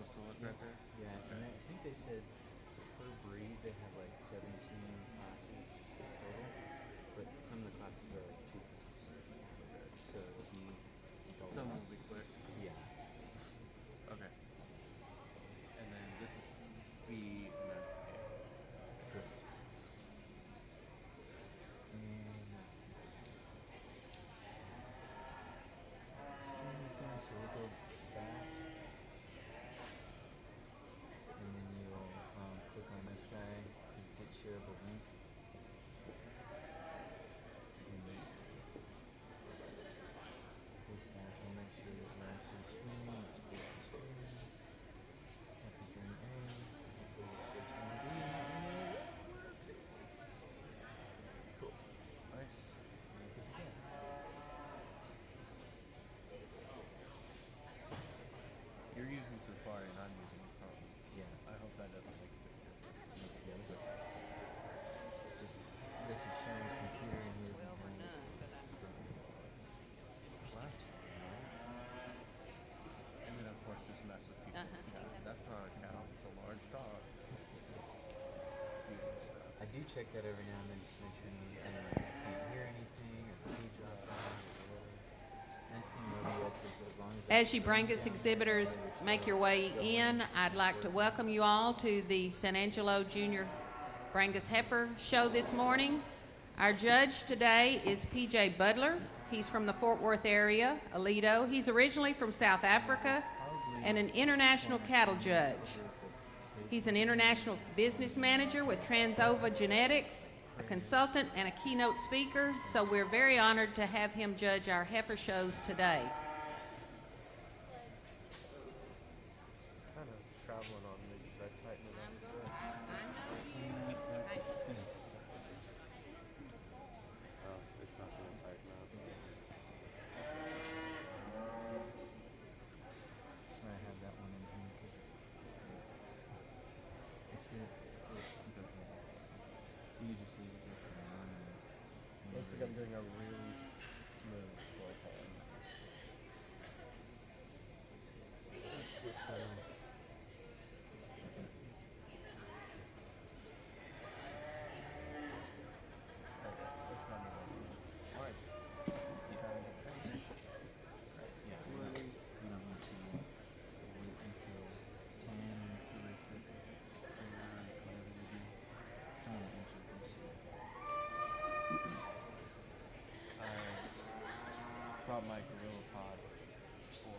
supposed to look right there? Yeah, Okay. and I think they said per breed they have like 17 classes total, but some of the classes are like 2 classes. So if you go Some up, will be quick. yeah. Okay. And then this is B and that's A. Good. And let's see. So we'll go back, and then you'll click on this guy to get shareable link. This that will make sure that we're actually streaming, which is the screen. Happy journey A. Hopefully it's this one B. Cool. Nice. Good to go. You're using Safari and I'm using Chrome. Yeah. I hope that doesn't make a big difference. Yeah, we're good. Just this is Sharon's computer and his is mine. Last and then of course just mess with people. That's not a cow, it's a large dog. I do check that every now and then just to make sure I can't hear anything or the page dropped off or whatever. Nice thing about OBS is as long as As you Brangus exhibitors make your way in, I'd like to welcome you all to the San Angelo Junior Brangus Heifer Show this morning. Our judge today is PJ Budler. He's from the Fort Worth area, Aledo. He's originally from South Africa and an international cattle judge. He's an international business manager with Transova Genetics, a consultant and a keynote speaker, so we're very honored to have him judge our heifer shows today. Kind of traveling on me. Should I tighten it up? Oh, it's not going to tighten up. I have that one in here. You just leave it there for now. Looks like I'm doing a really smooth floor plan. Brought my gorilla pod for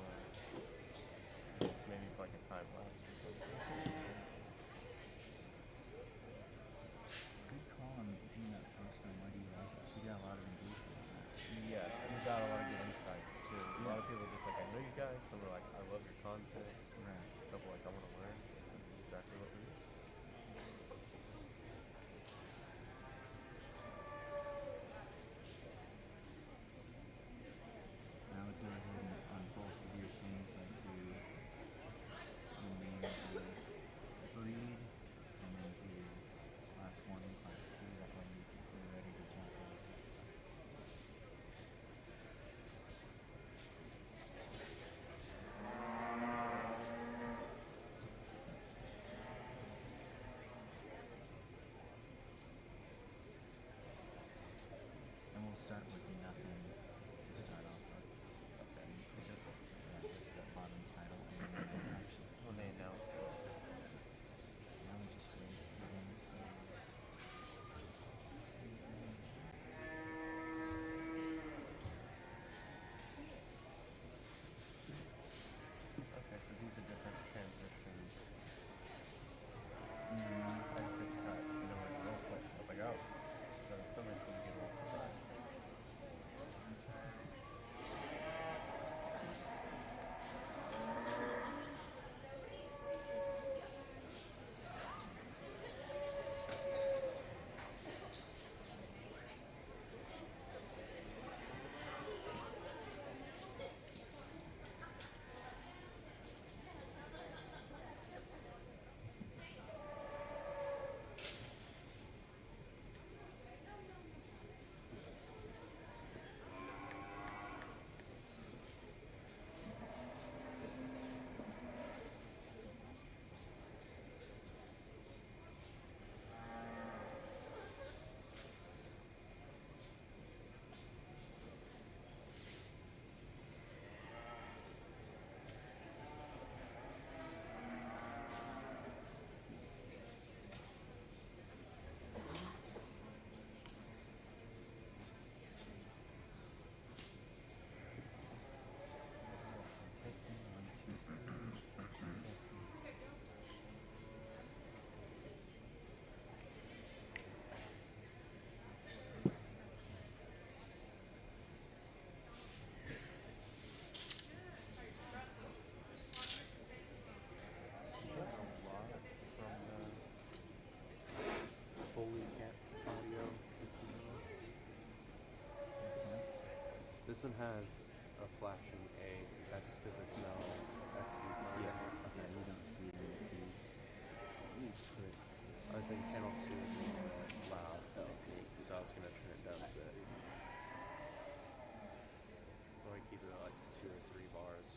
maybe like a time lapse or something. Good call on doing that post on why do you like it. You got a lot of engagement. Yes, we got a lot of good insights too. A lot of people just like, I know you guys, some are like, I love your content. Right. A couple like, I want to learn. That's exactly what we do. I would go ahead and on both of your things, like do the name of the breed, and then do class 1 and class 2. That way you're ready to jump in. And we'll start with nothing to start off with. Okay. Just the bottom title and then we'll actually When they announce it. now we just wait for them to Okay, so these are different transitions. mm-hmm. I just hit cut, and then like real quick. I was like, oh. So somebody's going to get a little surprised. This one has a flashing A. That's because there's no SC mark. Yeah. Okay. You don't see it in the feed. I was thinking channel 2 is more like loud LP, so I was gonna turn it down a bit. Or I keep it at like 2 or 3 bars.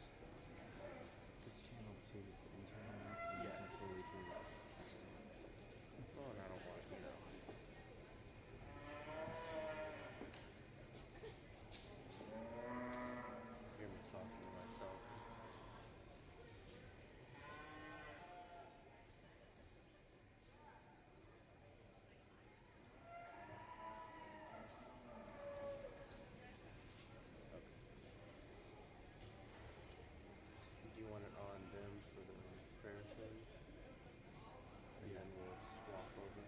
This channel 2 is the internal one. And Yeah. you can totally hear it. Oh, and I don't want it, hear me talking to myself. Do you want it on them for the prayer thing? And then we'll swap over.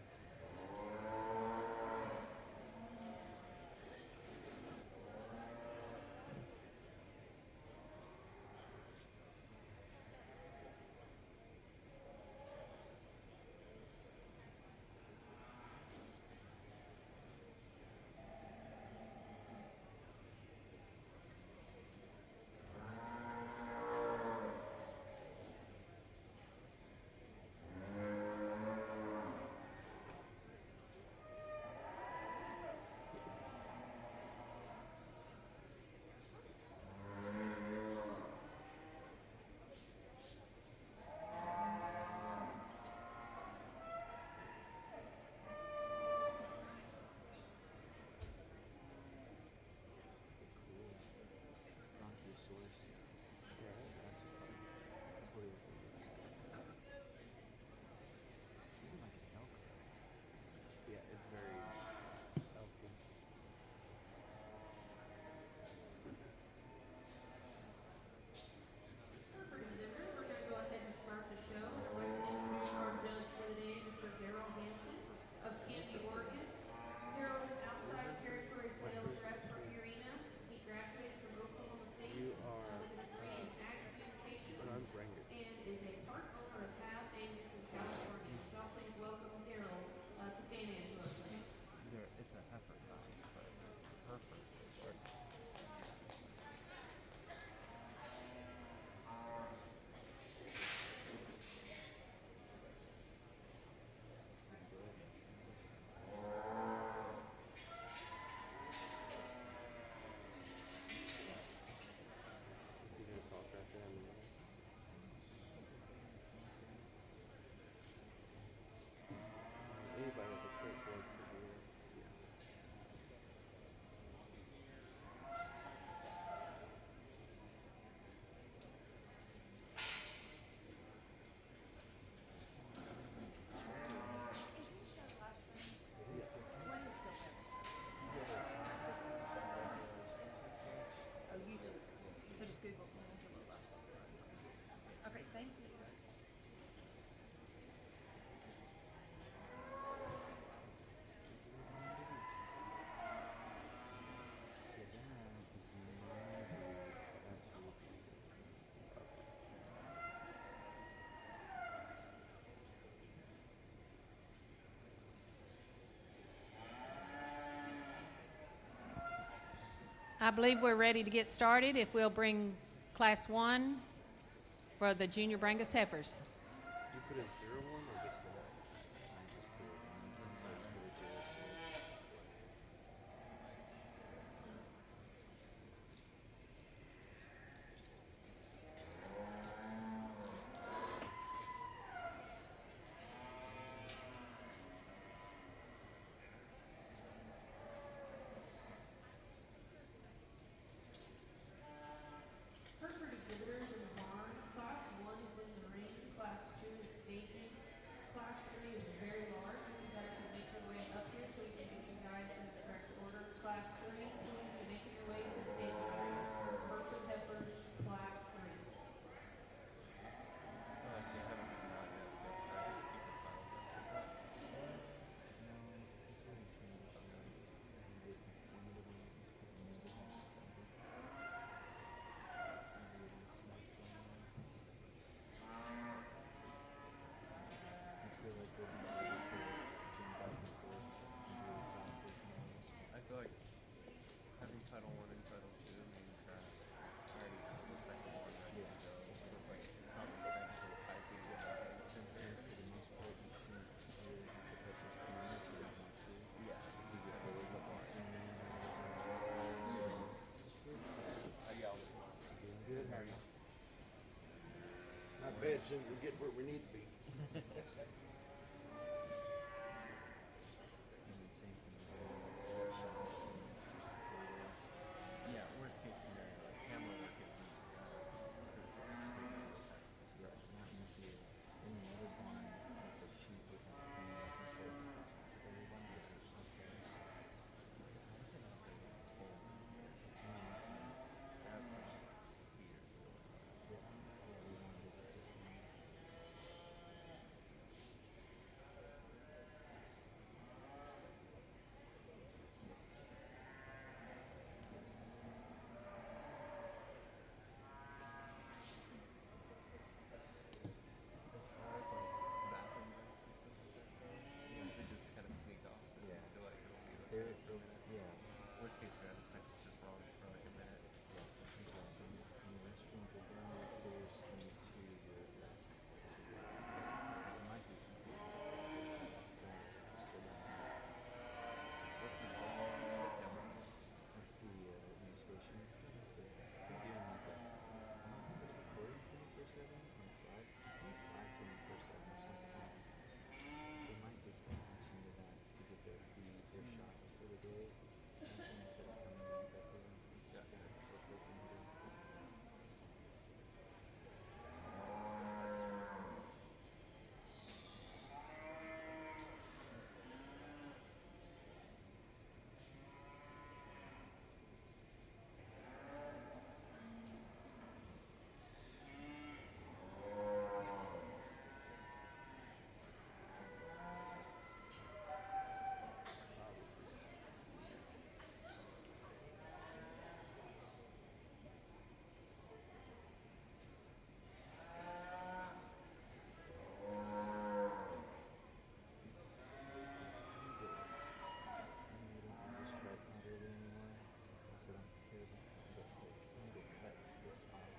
Bronchiosaurus. Yeah. That's totally what they do. Even like an elk. Yeah, it's very healthy. We're going to go ahead and start the show. I'd like to introduce our judge for the day, Mr. Daryl Hanson of Kennedy, Oregon. Daryl is an outside territory sales rep for Purina. He graduated from Oklahoma State You with are, a degree in ag communications and I'm Brangus. and is a part owner of Half Angus in California. Y'all please welcome Daryl to San Angelo. It's a heifer cow, but herfer. Is he gonna talk right there in the middle? Anybody with a clipboard could do it. Oh, YouTube. So just Google San Angelo last. Okay, thank you. So that is maybe that's repeat. I believe we're ready to get started. If we'll bring Class 1 for the Junior Brangus Heifers. You put in 0-1 or just the 1? I just put it on inside for the 0 to Hereford exhibitors in the barn. Class 1 is in the ring. Class 2 is staging. Class 3 is very large. You guys can make your way up here so we can get you guys in the correct order. Class 3, please be making your way to the staging area. Hereford Heifers, Class 3. I feel like they haven't come out yet, so should I just keep the title then? No, since we're in Canada, I'm not just I feel like they'll be able to jump back and forth and do the classes and all. I feel like having title 1 and title 2 bed soon as we get where we need to be. And then same thing with the shots and later. Yeah, worst case scenario, like camera work isn't critical. Right. Not usually any other barn with a sheep would have to be looking for the top of everyone because there's so close. It's honestly not very full. I mean, that's feeders going on. Yeah, we wanted it this one. As far as like bathroom breaks and stuff like that go, you usually just kind of sneak off. Yeah. I feel like it'll be like There- 2 minutes. yeah. Worst case scenario, the text is just wrong for like a minute. Yeah, exactly. And the restrooms are down upstairs and the two are It might be something. What's the camera? That's the new station. So they're doing like a, it's recording 24/7 on site. I think it's live 24/7 or something like that. They might dispatch into that to get their shots for the day. Instead of coming right back there. Gotcha.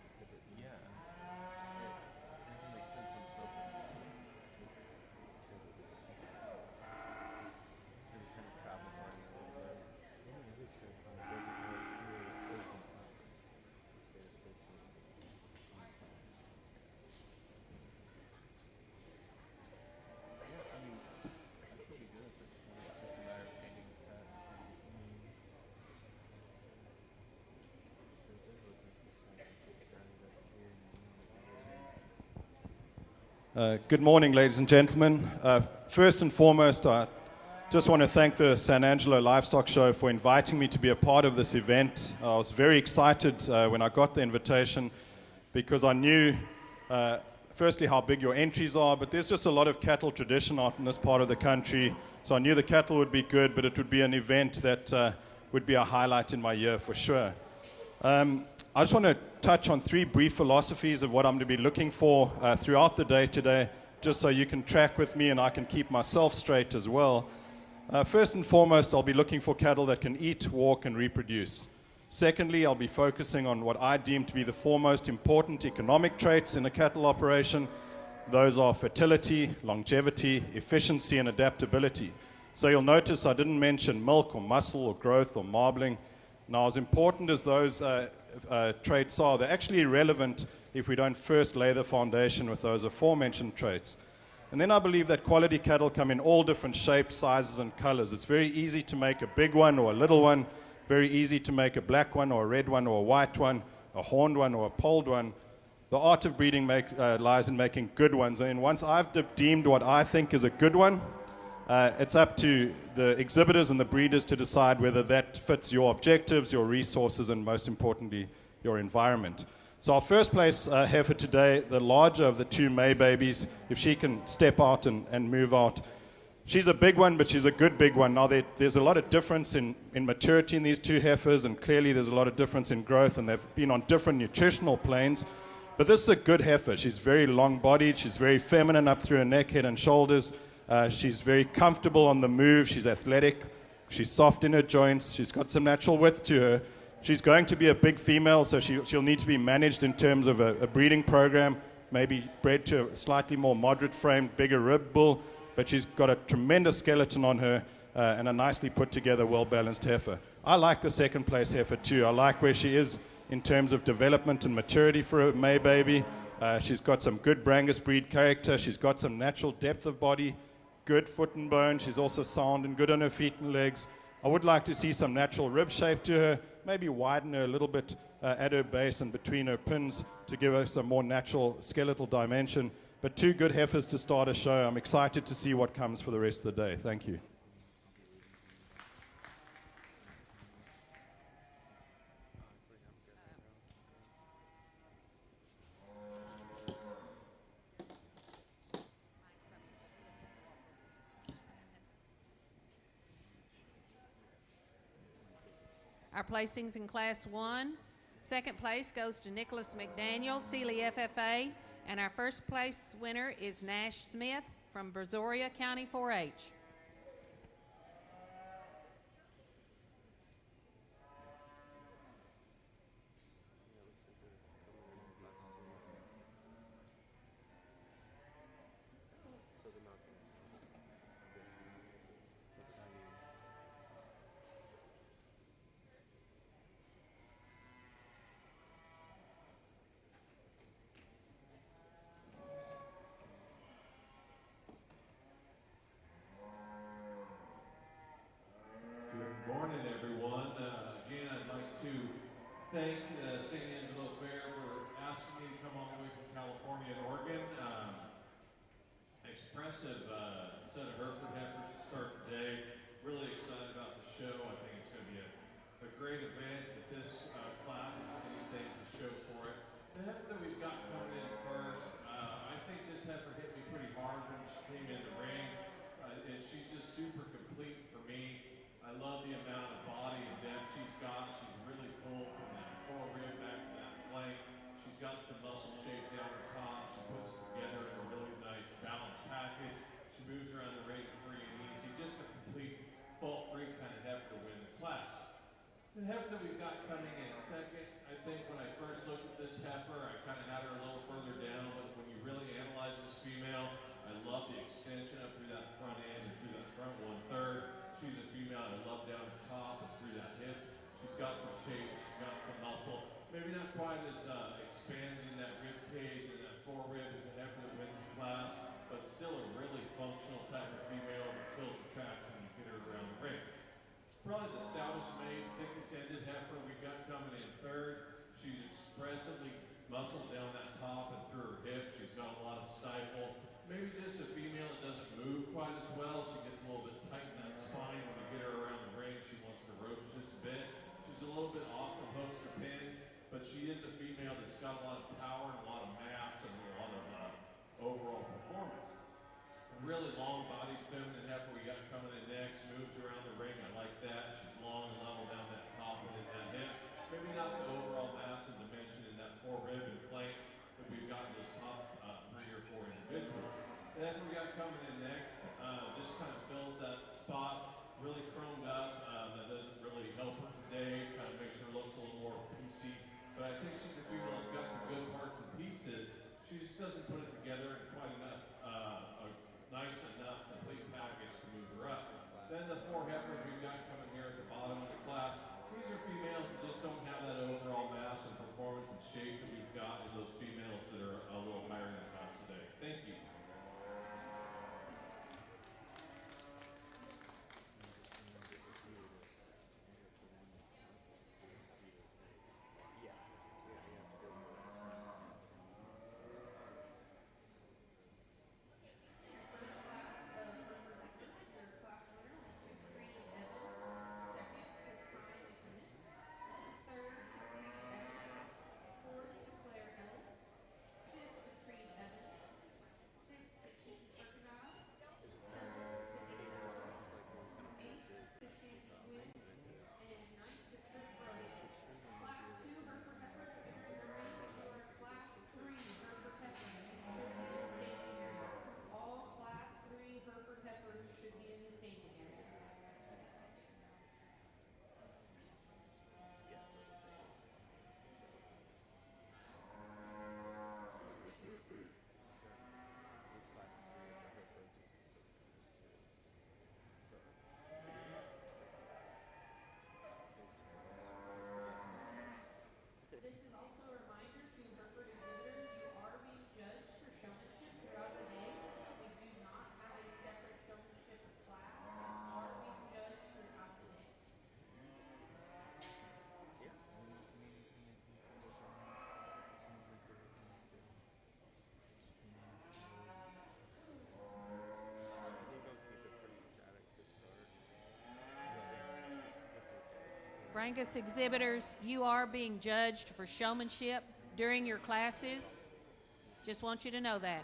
What they can do. Yeah. It doesn't make sense when it's open. Because it kind of travels on you a little bit. Yeah, I mean, that's pretty good at this point. It's just a matter of changing the text. Good morning, ladies and gentlemen. First and foremost, I just want to thank the San Angelo Livestock Show for inviting me to be a part of this event. I was very excited when I got the invitation because I knew, firstly, how big your entries are, but there's just a lot of cattle tradition out in this part of the country. So I knew the cattle would be good, but it would be an event that would be a highlight in my year for sure. I just want to touch on 3 brief philosophies of what I'm going to be looking for throughout the day today, just so you can track with me and I can keep myself straight as well. First and foremost, I'll be looking for cattle that can eat, walk, and reproduce. Secondly, I'll be focusing on what I deem to be the 4 most important economic traits in a cattle operation. Those are fertility, longevity, efficiency, and adaptability. So you'll notice I didn't mention milk or muscle or growth or marbling. Now, as important as those traits are, they're actually irrelevant if we don't first lay the foundation with those aforementioned traits. And then I believe that quality cattle come in all different shapes, sizes, and colors. It's very easy to make a big one or a little one, very easy to make a black one or a red one or a white one, a horned one or a polled one. The art of breeding lies in making good ones. And once I've deemed what I think is a good one, it's up to the exhibitors and the breeders to decide whether that fits your objectives, your resources, and most importantly, your environment. So our first place heifer today, the larger of the 2 May babies, if she can step out and move out. She's a big one, but she's a good big one. Now, there's a lot of difference in maturity in these 2 heifers, and clearly there's a lot of difference in growth, and they've been on different nutritional planes. But this is a good heifer. She's very long-bodied. She's very feminine up through her neck, head, and shoulders. She's very comfortable on the move. She's athletic. She's soft in her joints. She's got some natural width to her. She's going to be a big female, so she'll need to be managed in terms of a breeding program, maybe bred to a slightly more moderate-framed, bigger rib bull, but she's got a tremendous skeleton on her and a nicely put-together, well-balanced heifer. I like the second-place heifer, too. I like where she is in terms of development and maturity for a May baby. She's got some good Brangus breed character. She's got some natural depth of body, good foot and bone. She's also sound and good on her feet and legs. I would like to see some natural rib shape to her, maybe widen her a little bit at her base and between her pins to give her some more natural skeletal dimension. But two good heifers to start a show. I'm excited to see what comes for the rest of the day. Thank you. Our placings in Class 1. Second place goes to Nicholas McDaniel, Sealy FFA, and our first place winner is Nash Smith from Brazoria County 4-H. So they're not gonna, I'm guessing, that's how you. Good morning, everyone. Again, I'd like to thank St. Angelo Fair for asking me to come all the way from California and Oregon. Expressive set of Hereford heifers to start today. Really excited about the show. I think it's going to be a great event. That this class is anything to show for it. The heifer that we've got coming in first, I think this heifer hit me pretty hard when she came in the ring. And she's just super complete for me. I love the amount of body and depth she's got. She's really full from that forearm back to that flank. She's got some muscle shape down her top. She puts it together in a really nice balanced package. She moves around the ring free and easy. Just a complete fault-free kind of heifer to win the class. The heifer that we've got coming in second, I think when I first looked at this heifer, I kind of had her a little further down, but when you really analyze this female, I love the extension up through that front end and through that front 1/3. She's a female I love down the top and through that hip. She's got some shape, she's got some muscle. Maybe not quite as expanded in that rib cage and that forerib as the heifer that wins the class, but still a really functional type of female that fills the tracks when you get her around the ring. Probably the stoutest made, thickest-ended heifer we got coming in third. She's expressively muscled down that top and through her hip. She's got a lot of stifle. Maybe just a female that doesn't move quite as well. She gets a little bit tight in that spine when you get her around the ring. She wants to roach just a bit. She's a little bit off from hooks or pins, but she is a female that's got a lot of power and a lot of mass and a lot of overall performance. A really long-bodied feminine heifer we got coming in next. Moves around the ring. I like that. She's long and level down that top and in that hip. Maybe not the overall mass and dimension in that forerib and flank, but we've got those top 3 or 4 individuals. The heifer we got coming in next just kind of fills that spot. Really chromed up. That doesn't really help her today. Kind of makes her look a little more piecey. But I think she's a female that's got some good parts and pieces. She just doesn't put it together in quite enough, a nice enough complete package to move her up. Then the 4 heifers we've got coming here at the bottom of the class. These are females that just don't have that overall mass and performance and shape that we've got in those females that are a little higher in the class today. Thank you. Brangus exhibitors, you are being judged for showmanship during your classes. Just want you to know that.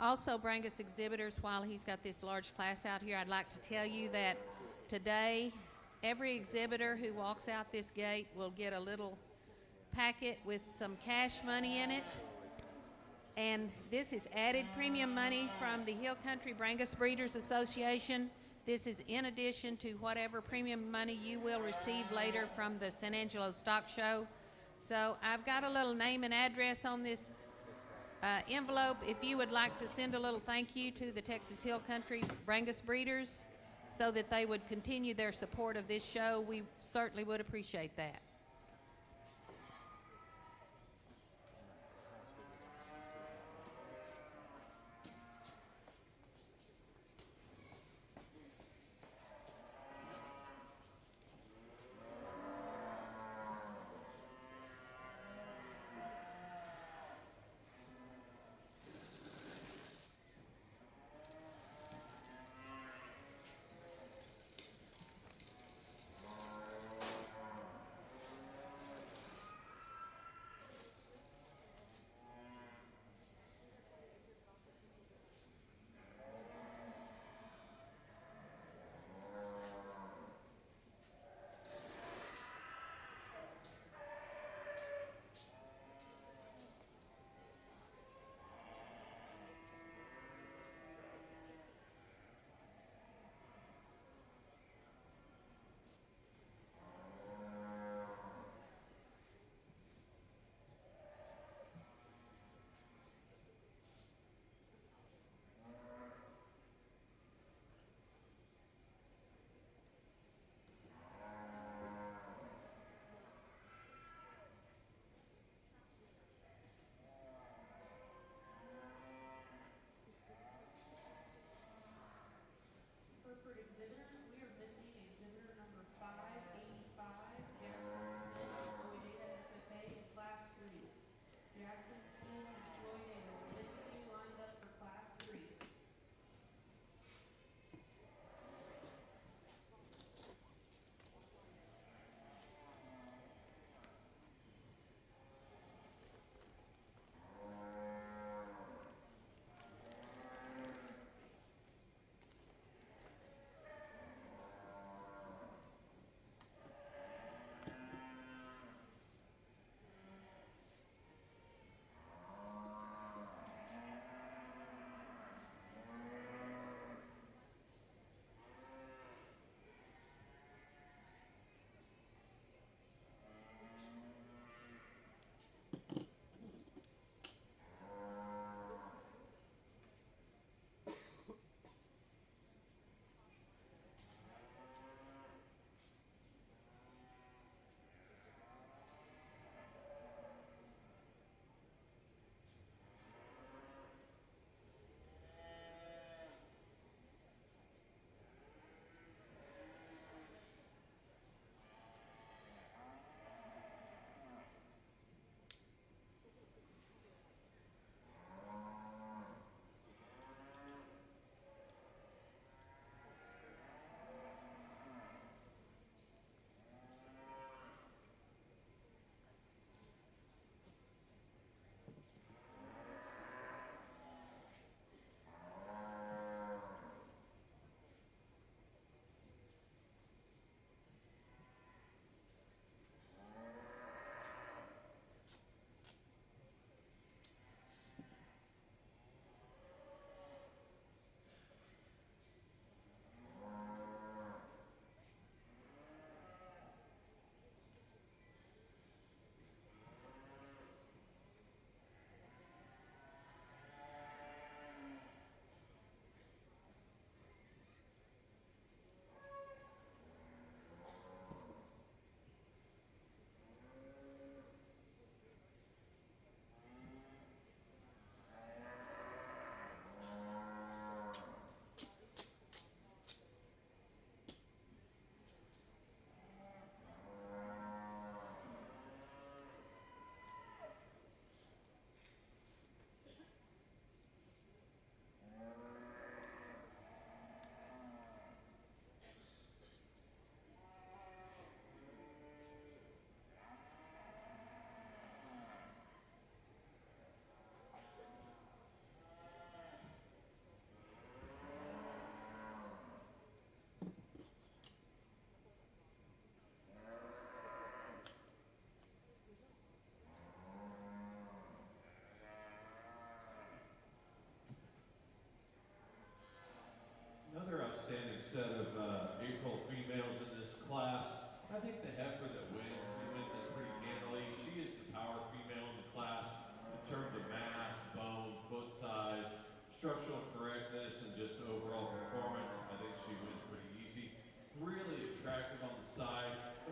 Also, Brangus exhibitors, while he's got this large class out here, I'd like to tell you that today, every exhibitor who walks out this gate will get a little packet with some cash money in it. And this is added premium money from the Hill Country Brangus Breeders Association. This is in addition to whatever premium money you will receive later from the San Angelo Stock Show. So I've got a little name and address on this envelope. If you would like to send a little thank you to the Texas Hill Country Brangus Breeders so that they would continue their support of this show, we certainly would appreciate that.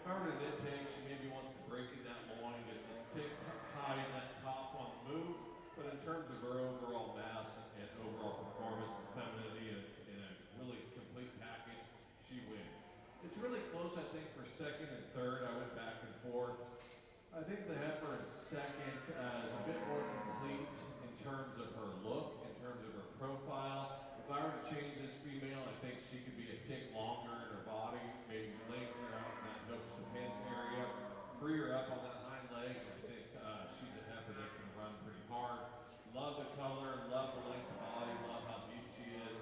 if I were to nitpick, she maybe wants to break in that loin, gets a tick high in that top on the move, but in terms of her overall mass and overall performance and femininity in a really complete package, she wins. It's really close, I think, for second and third. I went back and forth. I think the heifer in second is a bit more complete in terms of her look, in terms of her profile. If I were to change this female, I think she could be a tick longer in her body, maybe lengthen her out in that hooks to pins area, free her up on that hind leg. I think she's a heifer that can run pretty hard. Love the color, love the length of body, love how deep she is.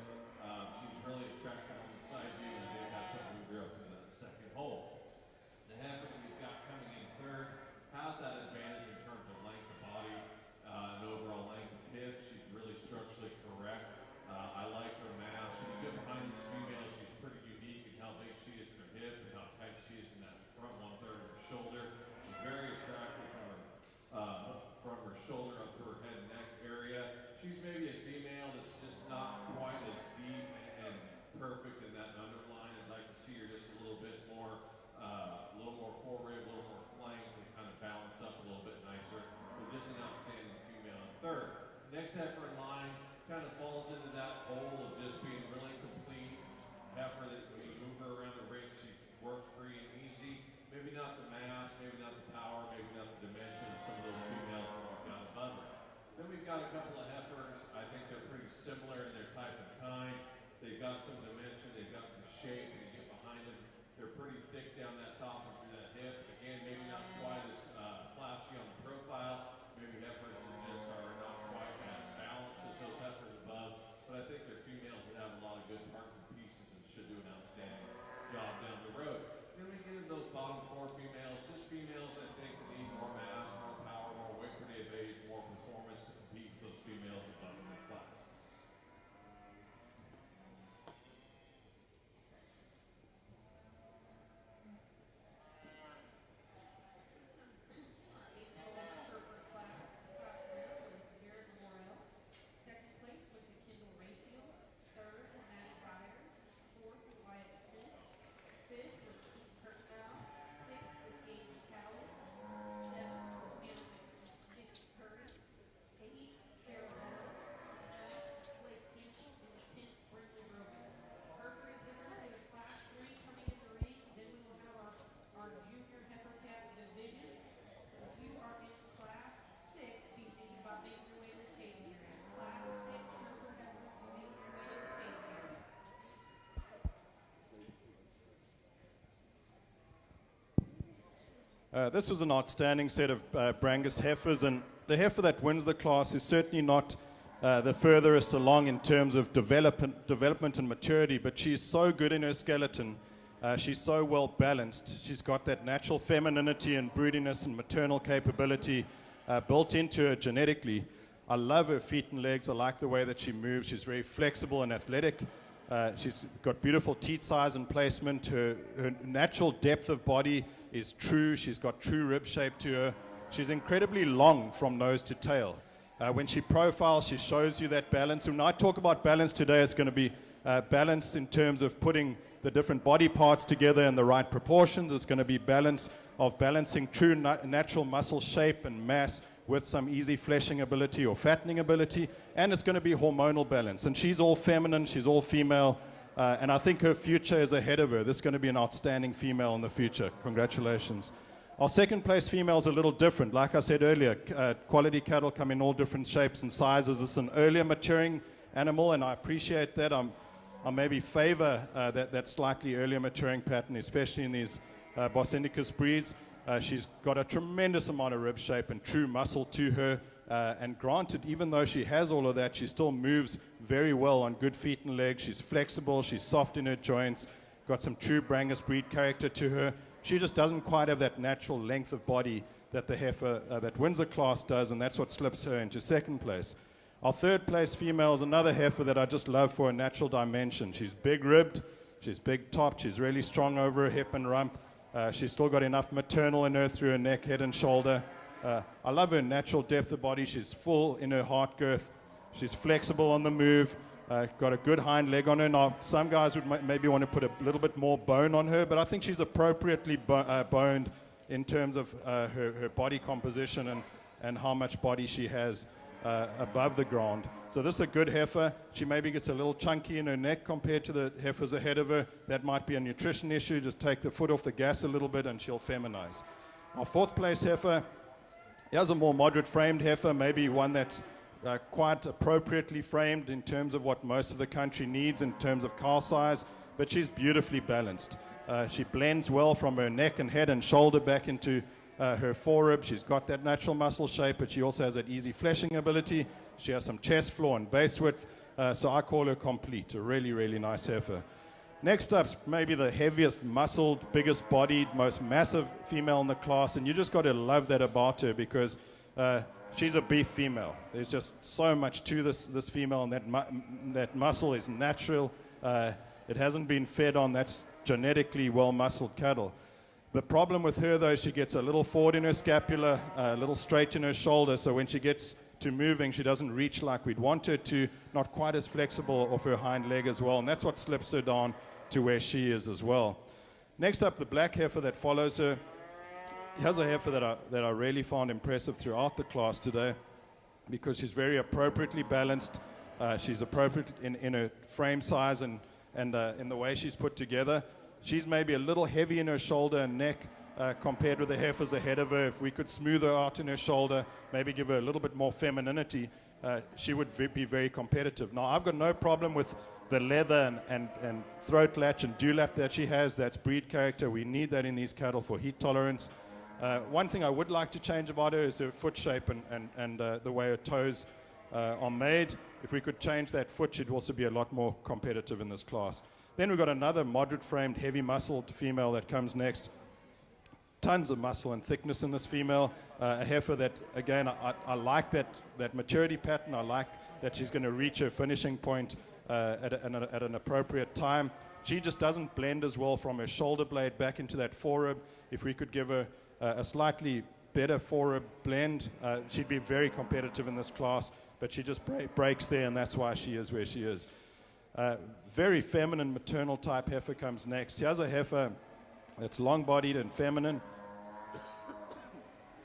She's really attractive on the side view, and I think that's what moved her up to that second hole. The heifer that we've got coming in third has that advantage in terms of length of body and overall length of hip. She's really structurally correct. I like her mass. When you get behind this female, she's pretty unique in how big she is in her hip and how tight she is in that front 1/3 of her shoulder. She's very attractive from her shoulder up to her head and neck area. She's maybe a female that's just not quite as deep and perfect in that underline. I'd like to see her just a little bit more, forerib, a little more flank to kind of balance up a little bit nicer. So just an outstanding female in third. Next heifer in line kind of falls into that hole of just being really complete. Heifer that when you move her around the ring, she's work free and easy. Maybe not the mass, maybe not the power, maybe not the dimension of some of those females that we've got above her. Then we've got a couple of heifers. I think they're pretty similar in their type and kind. They've got some dimension, they've got some shape, and you get behind them. They're pretty thick down that top and through that hip. Again, maybe not quite as flashy on the profile. Maybe heifers that just are not quite as balanced as those heifers above. But I think they're females that have a lot of good parts and pieces and should do an outstanding job down the road. Then we get into those bottom 4 females. Just females I think that need more mass, more power, more weight per day of age, more performance to compete with those females above in the class. This was an outstanding set of Brangus heifers, and the heifer that wins the class is certainly not the furthest along in terms of development and maturity, but she's so good in her skeleton. She's so well balanced. She's got that natural femininity and broodiness and maternal capability built into her genetically. I love her feet and legs. I like the way that she moves. She's very flexible and athletic. She's got beautiful teat size and placement. Her natural depth of body is true. She's got true rib shape to her. She's incredibly long from nose to tail. When she profiles, she shows you that balance. And when I talk about balance today, it's going to be balance in terms of putting the different body parts together in the right proportions. It's going to be balance of balancing true natural muscle shape and mass with some easy fleshing ability or fattening ability, and it's going to be hormonal balance. And she's all feminine, she's all female, and I think her future is ahead of her. This is going to be an outstanding female in the future. Congratulations. Our second place female is a little different. Like I said earlier, quality cattle come in all different shapes and sizes. This is an earlier maturing animal, and I appreciate that. I maybe favor that slightly earlier maturing pattern, especially in these Bos Indicus breeds. She's got a tremendous amount of rib shape and true muscle to her. And granted, even though she has all of that, she still moves very well on good feet and legs. She's flexible, she's soft in her joints, got some true Brangus breed character to her. She just doesn't quite have that natural length of body that the heifer that wins the class does, and that's what slips her into second place. Our third place female is another heifer that I just love for a natural dimension. She's big ribbed, she's big topped, she's really strong over her hip and rump. She's still got enough maternal in her through her neck, head, and shoulder. I love her natural depth of body. She's full in her heart girth. She's flexible on the move. Got a good hind leg on her. Now, some guys would maybe want to put a little bit more bone on her, but I think she's appropriately boned in terms of her body composition and how much body she has above the ground. So this is a good heifer. She maybe gets a little chunky in her neck compared to the heifers ahead of her. That might be a nutrition issue. Just take the foot off the gas a little bit and she'll feminize. Our fourth place heifer, here's a more moderate framed heifer, maybe one that's quite appropriately framed in terms of what most of the country needs in terms of cow size, but she's beautifully balanced. She blends well from her neck and head and shoulder back into her forerib. She's got that natural muscle shape, but she also has that easy fleshing ability. She has some chest floor and base width, so I call her complete, a really, really nice heifer. Next up, maybe the heaviest muscled, biggest bodied, most massive female in the class, and you just got to love that about her because she's a beef female. There's just so much to this female, and that muscle is natural. It hasn't been fed on. That's genetically well-muscled cattle. The problem with her, though, she gets a little forward in her scapula, a little straight in her shoulder, so when she gets to moving, she doesn't reach like we'd want her to, not quite as flexible off her hind leg as well, and that's what slips her down to where she is as well. Next up, the black heifer that follows her. Here's a heifer that I really found impressive throughout the class today because she's very appropriately balanced. She's appropriate in her frame size and in the way she's put together. She's maybe a little heavy in her shoulder and neck compared with the heifers ahead of her. If we could smooth her out in her shoulder, maybe give her a little bit more femininity, she would be very competitive. Now, I've got no problem with the leather and throat latch and dewlap that she has. That's breed character. We need that in these cattle for heat tolerance. One thing I would like to change about her is her foot shape and the way her toes are made. If we could change that foot, she'd also be a lot more competitive in this class. Then we've got another moderate-framed, heavy-muscled female that comes next. Tons of muscle and thickness in this female. A heifer that, again, I like that maturity pattern. I like that she's going to reach her finishing point at an appropriate time. She just doesn't blend as well from her shoulder blade back into that forerib. If we could give her a slightly better forerib blend, she'd be very competitive in this class, but she just breaks there, and that's why she is where she is. Very feminine, maternal type heifer comes next. Here's a heifer that's long-bodied and feminine.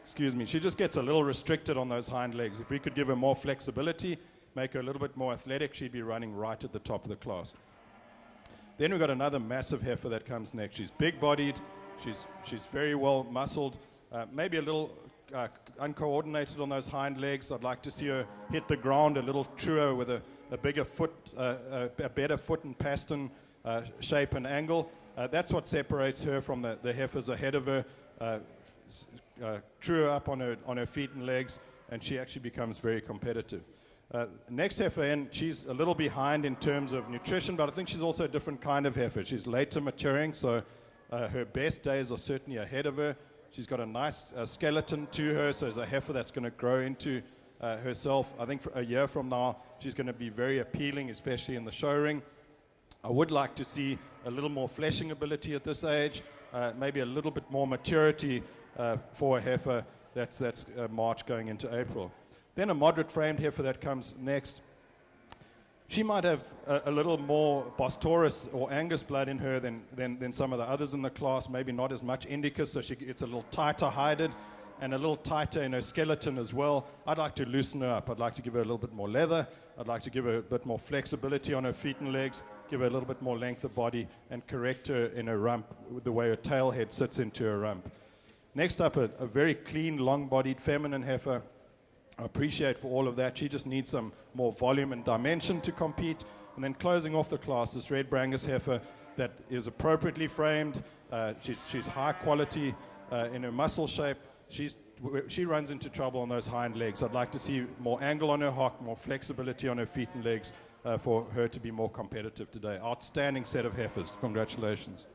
Excuse me. She just gets a little restricted on those hind legs. If we could give her more flexibility, make her a little bit more athletic, she'd be running right at the top of the class. Then we've got another massive heifer that comes next. She's big-bodied. She's very well muscled. Maybe a little uncoordinated on those hind legs. I'd like to see her hit the ground a little truer with a bigger foot, a better foot and pastern shape and angle. That's what separates her from the heifers ahead of her. Truer up on her feet and legs, and she actually becomes very competitive. Next heifer in, she's a little behind in terms of nutrition, but I think she's also a different kind of heifer. She's later maturing, so her best days are certainly ahead of her. She's got a nice skeleton to her, so as a heifer that's going to grow into herself. I think for a year from now, she's going to be very appealing, especially in the show ring. I would like to see a little more fleshing ability at this age, maybe a little bit more maturity for a heifer that's March going into April. Then a moderate framed heifer that comes next. She might have a little more Bostaurus or Angus blood in her than some of the others in the class, maybe not as much Indicus, so she gets a little tighter hided and a little tighter in her skeleton as well. I'd like to loosen her up. I'd like to give her a little bit more leather. I'd like to give her a bit more flexibility on her feet and legs, give her a little bit more length of body, and correct her in her rump with the way her tail head sits into her rump. Next up, a very clean, long-bodied feminine heifer. I appreciate for all of that. She just needs some more volume and dimension to compete. And then closing off the class, this red Brangus heifer that is appropriately framed. She's high quality in her muscle shape. She runs into trouble on those hind legs. I'd like to see more angle on her hock, more flexibility on her feet and legs for her to be more competitive today. Outstanding set of heifers. Congratulations.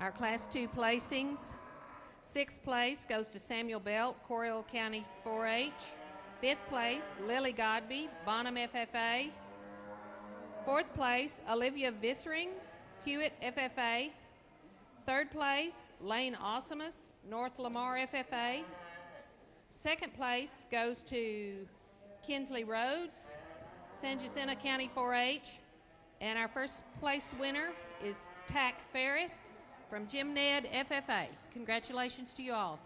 Our Class 2 placings. 6th place goes to Samuel Belt, Coryell County 4-H. 5th place, Lily Godby, Bonham FFA. 4th place, Olivia Vissering, Hewitt FFA. 3rd place, Lane Awesomus, North Lamar FFA. 2nd place goes to Kinsley Rhodes, San Jacinto County 4-H. And our 1st place winner is Tack Ferris from Jim Ned FFA. Congratulations to you all.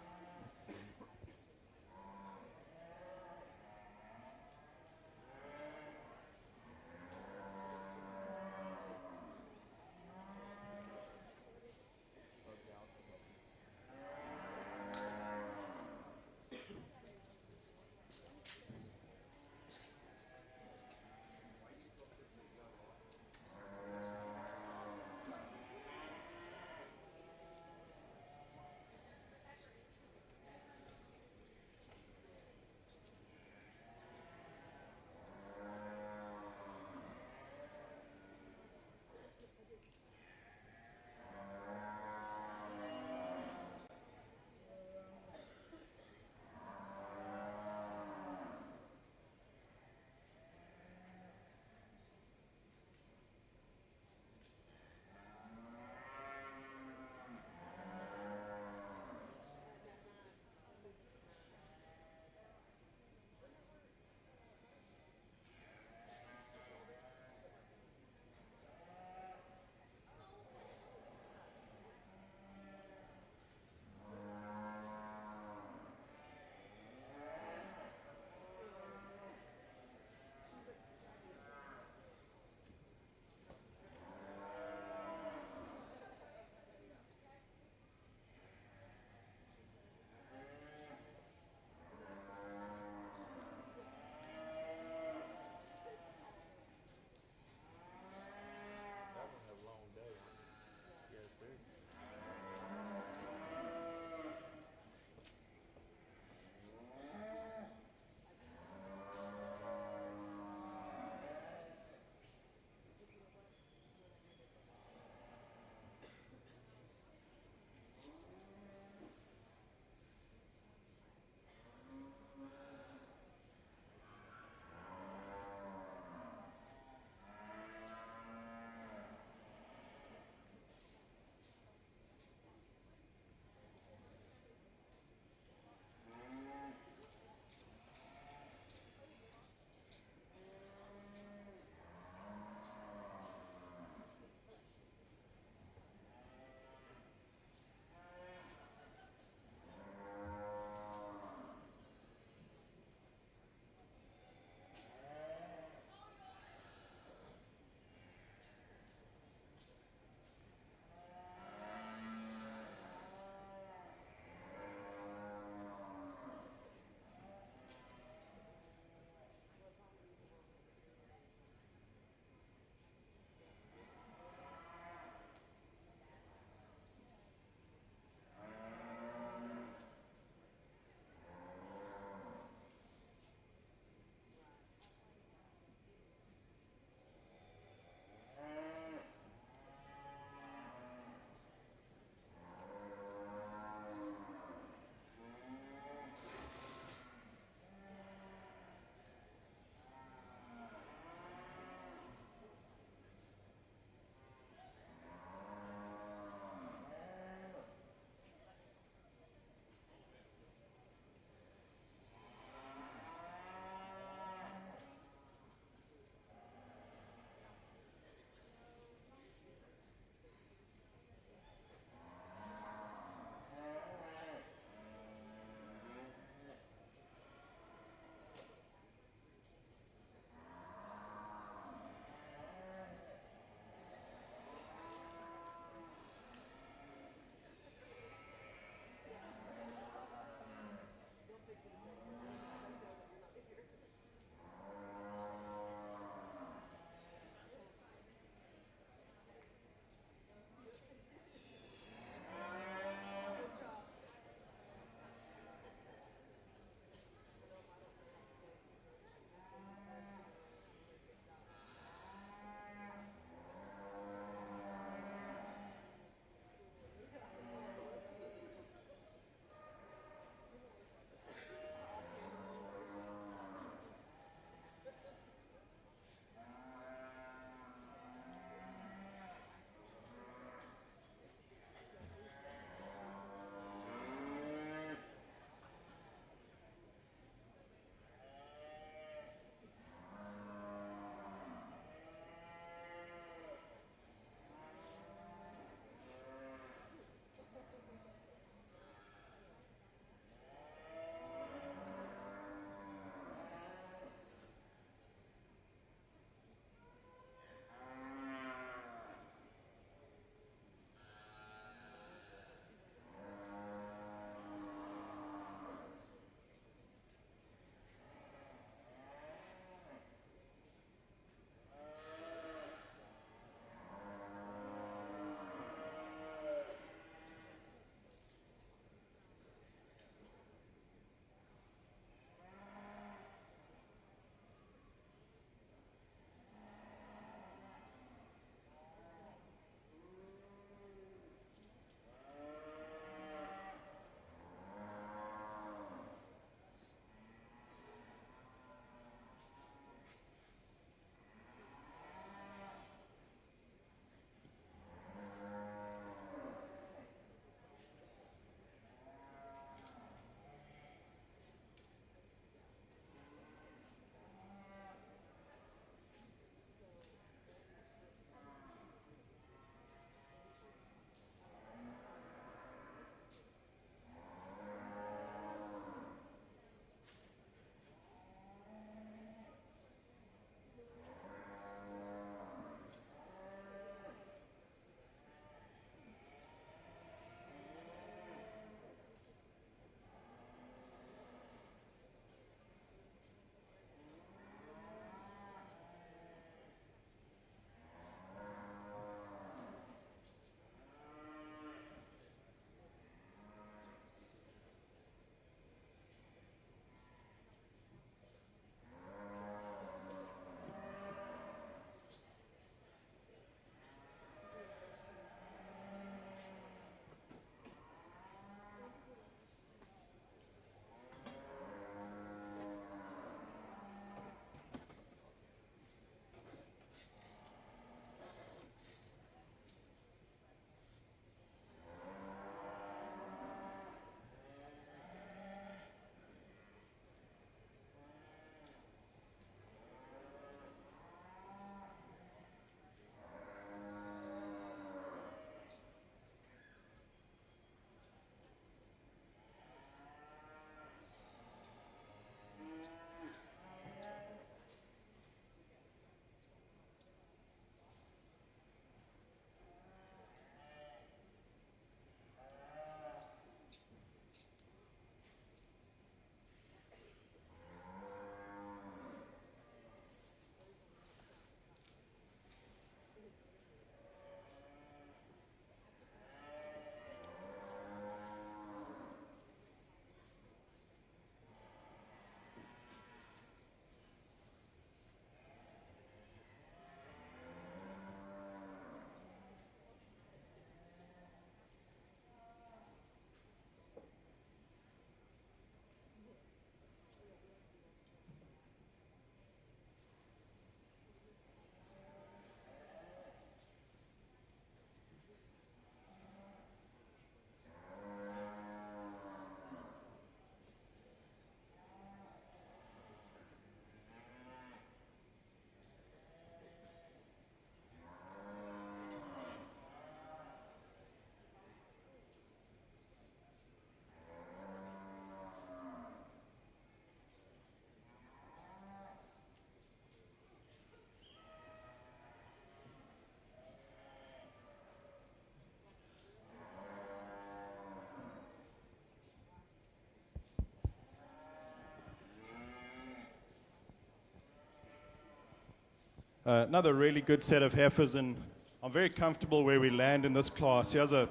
Another really good set of heifers, and I'm very comfortable where we land in this class. Here's a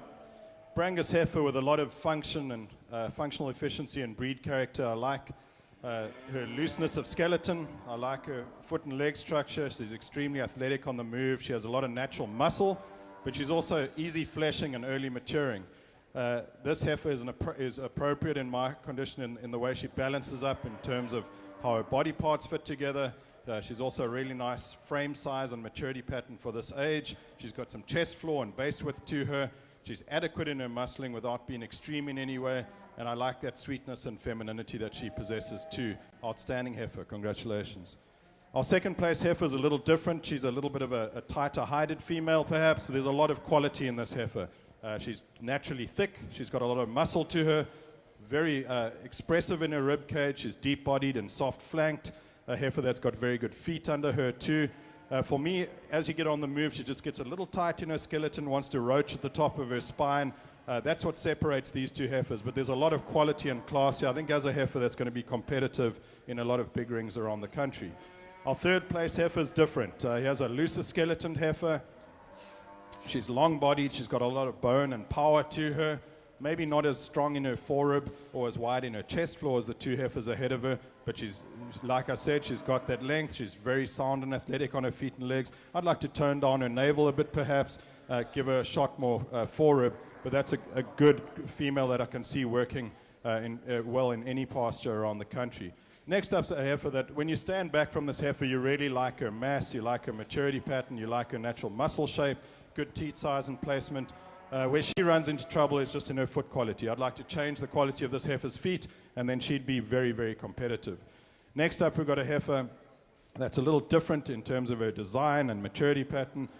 Brangus heifer with a lot of function and functional efficiency and breed character. I like her looseness of skeleton. I like her foot and leg structure. She's extremely athletic on the move. She has a lot of natural muscle, but she's also easy fleshing and early maturing. This heifer is appropriate in my condition in the way she balances up in terms of how her body parts fit together. She's also a really nice frame size and maturity pattern for this age. She's got some chest floor and base width to her. She's adequate in her muscling without being extreme in any way. And I like that sweetness and femininity that she possesses too. Outstanding heifer. Congratulations. Our second place heifer is a little different. She's a little bit of a tighter hided female perhaps. So there's a lot of quality in this heifer. She's naturally thick. She's got a lot of muscle to her. Very expressive in her rib cage. She's deep bodied and soft flanked. A heifer that's got very good feet under her too. For me, as you get on the move, she just gets a little tight in her skeleton, wants to roach at the top of her spine. That's what separates these two heifers, but there's a lot of quality and class here. I think as a heifer that's going to be competitive in a lot of big rings around the country. Our third place heifer is different. Here's a looser skeleton heifer. She's long-bodied, she's got a lot of bone and power to her. Maybe not as strong in her forerib or as wide in her chest floor as the two heifers ahead of her, but she's, like I said, she's got that length. She's very sound and athletic on her feet and legs. I'd like to tone down her navel a bit perhaps, give her a shot more forerib, but that's a good female that I can see working well in any pasture around the country. Next up's a heifer that when you stand back from this heifer, you really like her mass, you like her maturity pattern, you like her natural muscle shape, good teat size and placement. Where she runs into trouble is just in her foot quality. I'd like to change the quality of this heifer's feet, and then she'd be very, very competitive. Next up, we've got a heifer that's a little different in terms of her design and maturity pattern.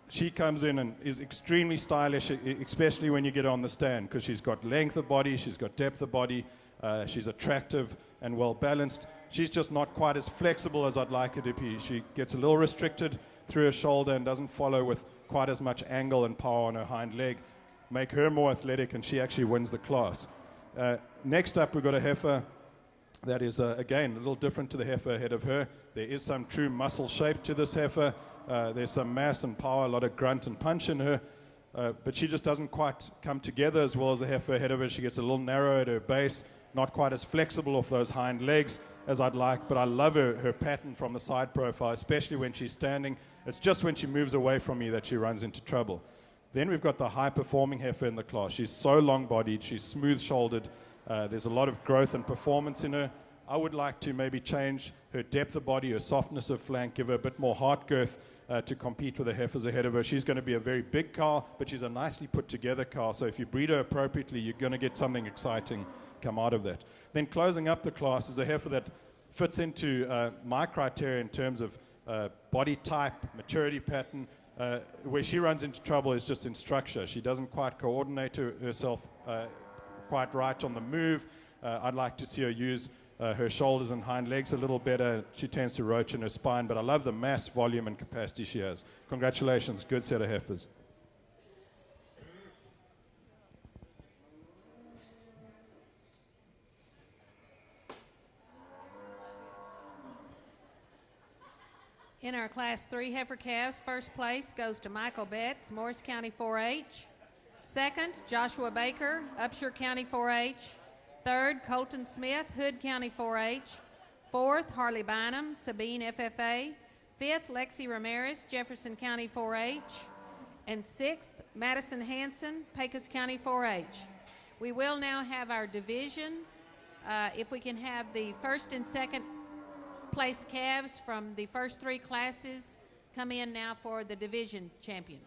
She comes in and is extremely stylish, especially when you get on the stand, because she's got length of body, she's got depth of body, she's attractive and well balanced. She's just not quite as flexible as I'd like her to be. She gets a little restricted through her shoulder and doesn't follow with quite as much angle and power on her hind leg. Make her more athletic, and she actually wins the class. Next up, we've got a heifer that is, again, a little different to the heifer ahead of her. There is some true muscle shape to this heifer. There's some mass and power, a lot of grunt and punch in her. But she just doesn't quite come together as well as the heifer ahead of her. She gets a little narrow at her base, not quite as flexible off those hind legs as I'd like, but I love her pattern from the side profile, especially when she's standing. It's just when she moves away from me that she runs into trouble. Then we've got the high-performing heifer in the class. She's so long-bodied, she's smooth-shouldered. There's a lot of growth and performance in her. I would like to maybe change her depth of body, her softness of flank, give her a bit more heart girth to compete with the heifers ahead of her. She's going to be a very big cow, but she's a nicely put-together cow. So if you breed her appropriately, you're going to get something exciting come out of that. Then closing up the class is a heifer that fits into my criteria in terms of body type, maturity pattern. Where she runs into trouble is just in structure. She doesn't quite coordinate herself quite right on the move. I'd like to see her use her shoulders and hind legs a little better. She tends to roach in her spine, but I love the mass, volume, and capacity she has. Congratulations, good set of heifers. In our Class 3 heifer calves, first place goes to Michael Betts, Morris County 4-H. Second, Joshua Baker, Upshur County 4-H. Third, Colton Smith, Hood County 4-H. Fourth, Harley Bynum, Sabine FFA. Fifth, Lexi Ramirez, Jefferson County 4-H. And sixth, Madison Hanson, Pecos County 4-H. We will now have our division. If we can have the first and second place calves from the first three classes come in now for the division champion.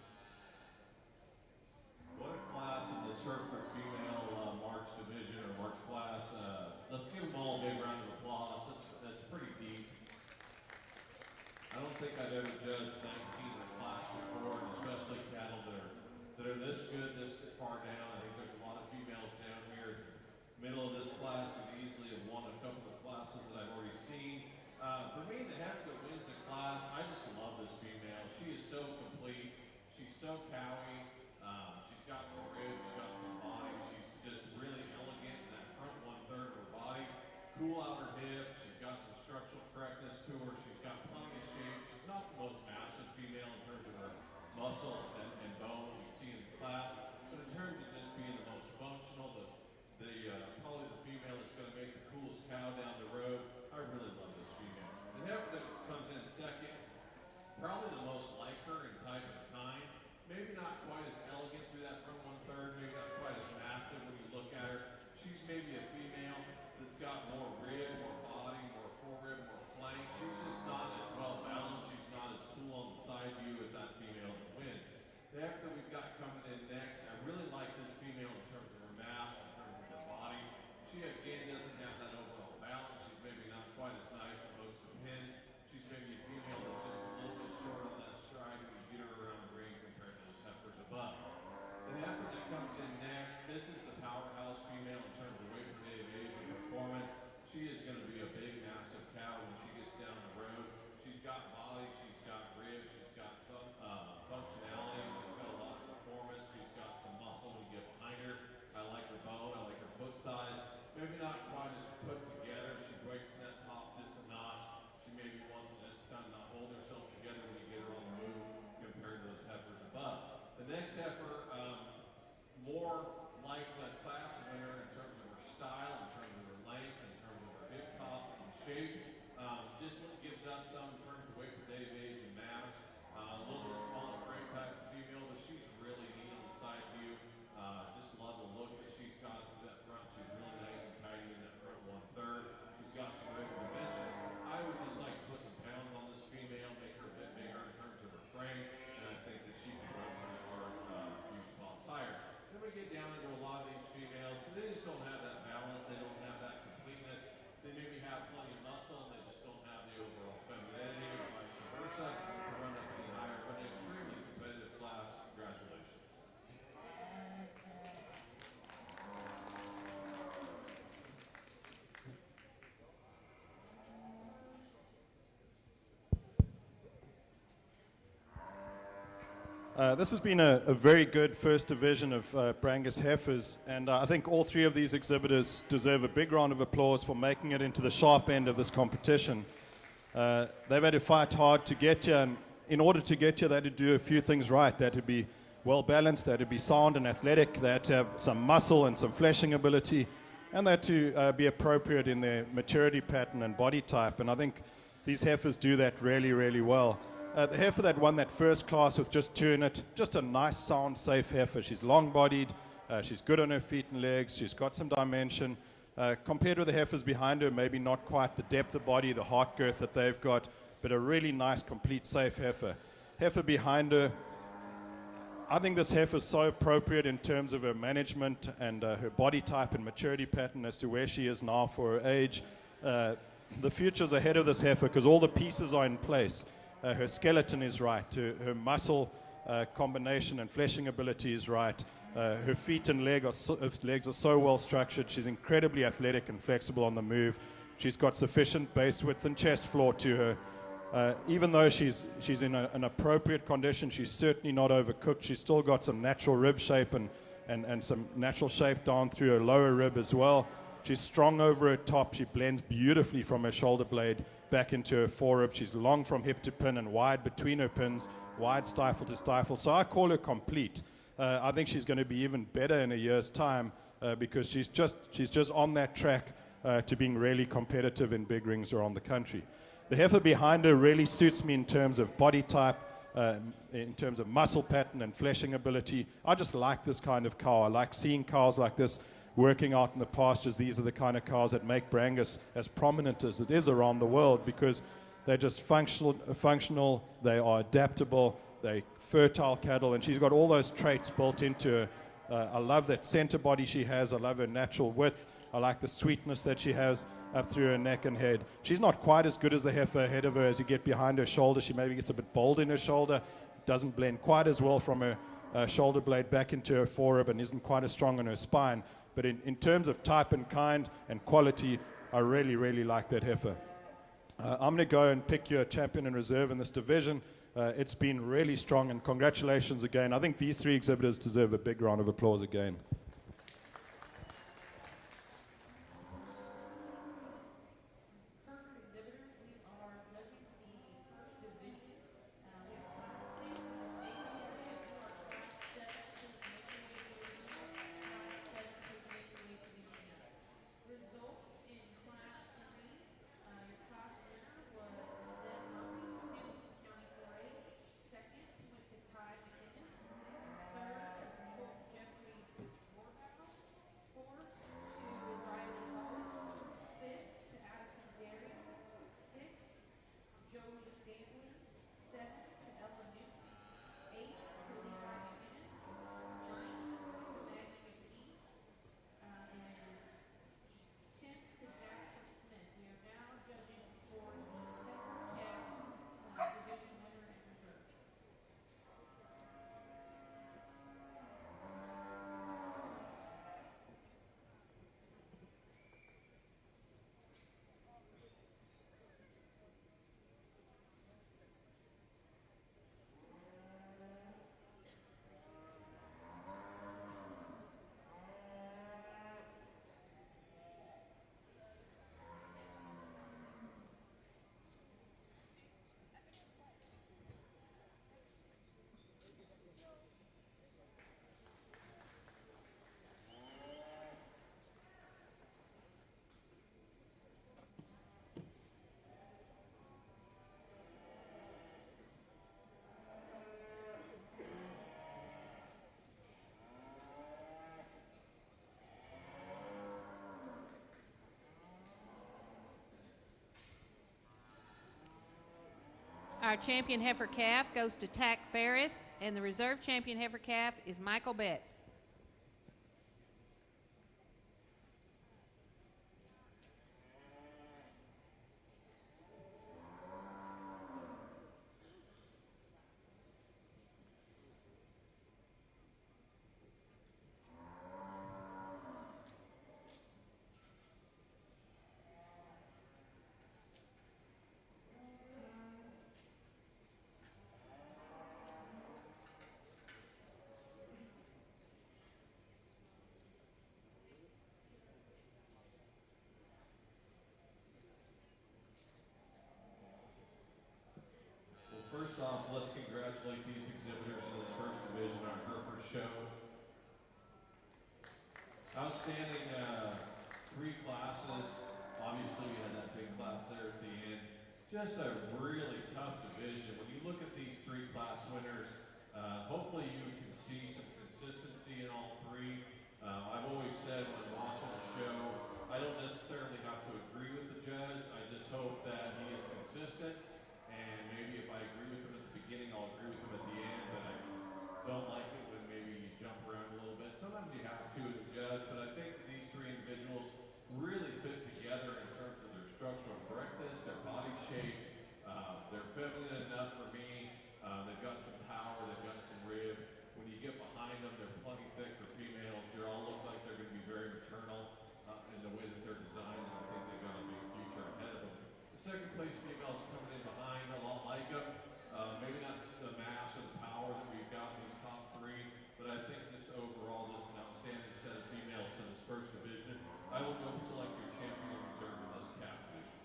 What a class in the Hereford female March division or March class. Let's give them all a big round of applause. That's pretty deep. I don't think I've ever judged 19 in a class before, and especially cattle that are this good, this far down. I think there's a lot of females down here. Middle of this class and easily have won a couple of classes that I've already seen. For me, the heifer that wins the class, I just love this female. She is so complete. She's so cowy. She's got some ribs. She's got some body. She's just really elegant in that front one-third of her body. Cool out her hip. She's got some structural correctness to her. She's got plenty of shape. She's not muscle and bone we see in the class. But in terms of just being the most functional, probably the female that's going to make the coolest cow down the road, I really love this female. The heifer that comes in second, probably the most like her in type and kind. Maybe not quite as elegant through that front 1/3, maybe not quite as massive when you look at her. She's maybe a female that's got more rib, more body, more forerib, more flank. She's just not as well balanced. She's not as cool on the side view as that female that wins. The heifer that we've got coming in next, I really like this female in terms of her mass, in terms of her body. She again doesn't have that overall balance. She's maybe not quite as nice with most of the pins. She's maybe a female that's just a little bit short on that stride when you get her around the ring compared to those heifers above. The heifer that comes in next, this is the powerhouse female in terms of weight per day of age and performance. She is going to be a big, massive cow when she gets down the road. She's got body, she's got ribs, she's got functionality, she's got a lot of performance, she's got some muscle when you get behind her. I like her bone, I like her foot size. Maybe not quite as put together. She breaks that top just a notch. She maybe wants to just kind of not hold herself together when you get her on the move compared to those heifers above. The next heifer, more like the class winner in terms of her style, in terms of her length, in terms of her hip top and shape. This one gives up some in terms of weight per day of age and mass. A little bit smaller frame type of female, but she's really neat on the side view. Just love the look that she's got through that front. She's really nice and tidy in that front 1/3. She's got some rib dimension. I would just like to put some pounds on this female, make her a bit bigger in terms of her frame, and I think that she can run really hard a few spots higher. Then we get down into a lot of these females, they just don't have that balance, they don't have that completeness. They maybe have plenty of muscle, and they just don't have the overall femininity, or vice versa, to run up any higher. But an extremely competitive class. Congratulations. This has been a very good first division of Brangus Heifers, and I think all three of these exhibitors deserve a big round of applause for making it into the sharp end of this competition. They've had to fight hard to get here, and in order to get here, they had to do a few things right. They had to be well balanced, they had to be sound and athletic, they had to have some muscle and some fleshing ability, and they had to be appropriate in their maturity pattern and body type, and I think these heifers do that really, really well. The heifer that won that first class with just 2 in it, just a nice, sound, safe heifer. She's long-bodied, she's good on her feet and legs, she's got some dimension. Compared with the heifers behind her, maybe not quite the depth of body, the heart girth that they've got, but a really nice, complete, safe heifer. Heifer behind her, I think this heifer is so appropriate in terms of her management and her body type and maturity pattern as to where she is now for her age. The future's ahead of this heifer because all the pieces are in place. Her skeleton is right, her muscle combination and fleshing ability is right, her feet and legs are so well structured, she's incredibly athletic and flexible on the move, she's got sufficient base width and chest floor to her. Even though she's in an appropriate condition, she's certainly not overcooked, she's still got some natural rib shape and some natural shape down through her lower rib as well. She's strong over her top. She blends beautifully from her shoulder blade back into her forerib. She's long from hip to pin and wide between her pins, wide stifle to stifle. So I call her complete. I think she's going to be even better in a year's time because she's just on that track to being really competitive in big rings around the country. The heifer behind her really suits me in terms of body type, in terms of muscle pattern and fleshing ability. I just like this kind of cow. I like seeing cows like this working out in the pastures. These are the kind of cows that make Brangus as prominent as it is around the world because they're just functional, they are adaptable, they're fertile cattle, and she's got all those traits built into her. I love that center body she has. I love her natural width. I like the sweetness that she has up through her neck and head. She's not quite as good as the heifer ahead of her. As you get behind her shoulder, she maybe gets a bit bold in her shoulder, doesn't blend quite as well from her shoulder blade back into her forerib and isn't quite as strong on her spine. But in terms of type and kind and quality, I really, really like that heifer. I'm going to go and pick you a champion in reserve in this division. It's been really strong, and congratulations again. I think these three exhibitors deserve a big round of applause again. Our champion heifer calf goes to Tack Ferris, and the reserve champion heifer calf is Michael Betts. Well, first off, let's congratulate these exhibitors in this first division, our Hereford show. Outstanding three classes. Obviously, we had that big class there at the end. Just a really tough division. When you look at these three class winners, hopefully you can see some consistency in all three. I've always said when watching the show, I don't necessarily have to agree with the judge. I just hope that he is consistent. And maybe if I agree with him at the beginning, I'll agree with him at the end. But I don't like it when maybe you jump around a little bit. Sometimes you have to as a judge, but I think that these three individuals really fit together in terms of their structural correctness, their body shape. They're feminine enough for me. They've got some power, they've got some rib. When you get behind them, they're plenty thick for females. They all look like they're going to be very maternal in the way that they're designed, and I think they've got a big future ahead of them. The second place female's coming in behind, a lot like them. Maybe not the mass or the power that we've got in these top three, but I think this overall, this is an outstanding set of females for this first division. I will go select your champion and reserve in this calf division.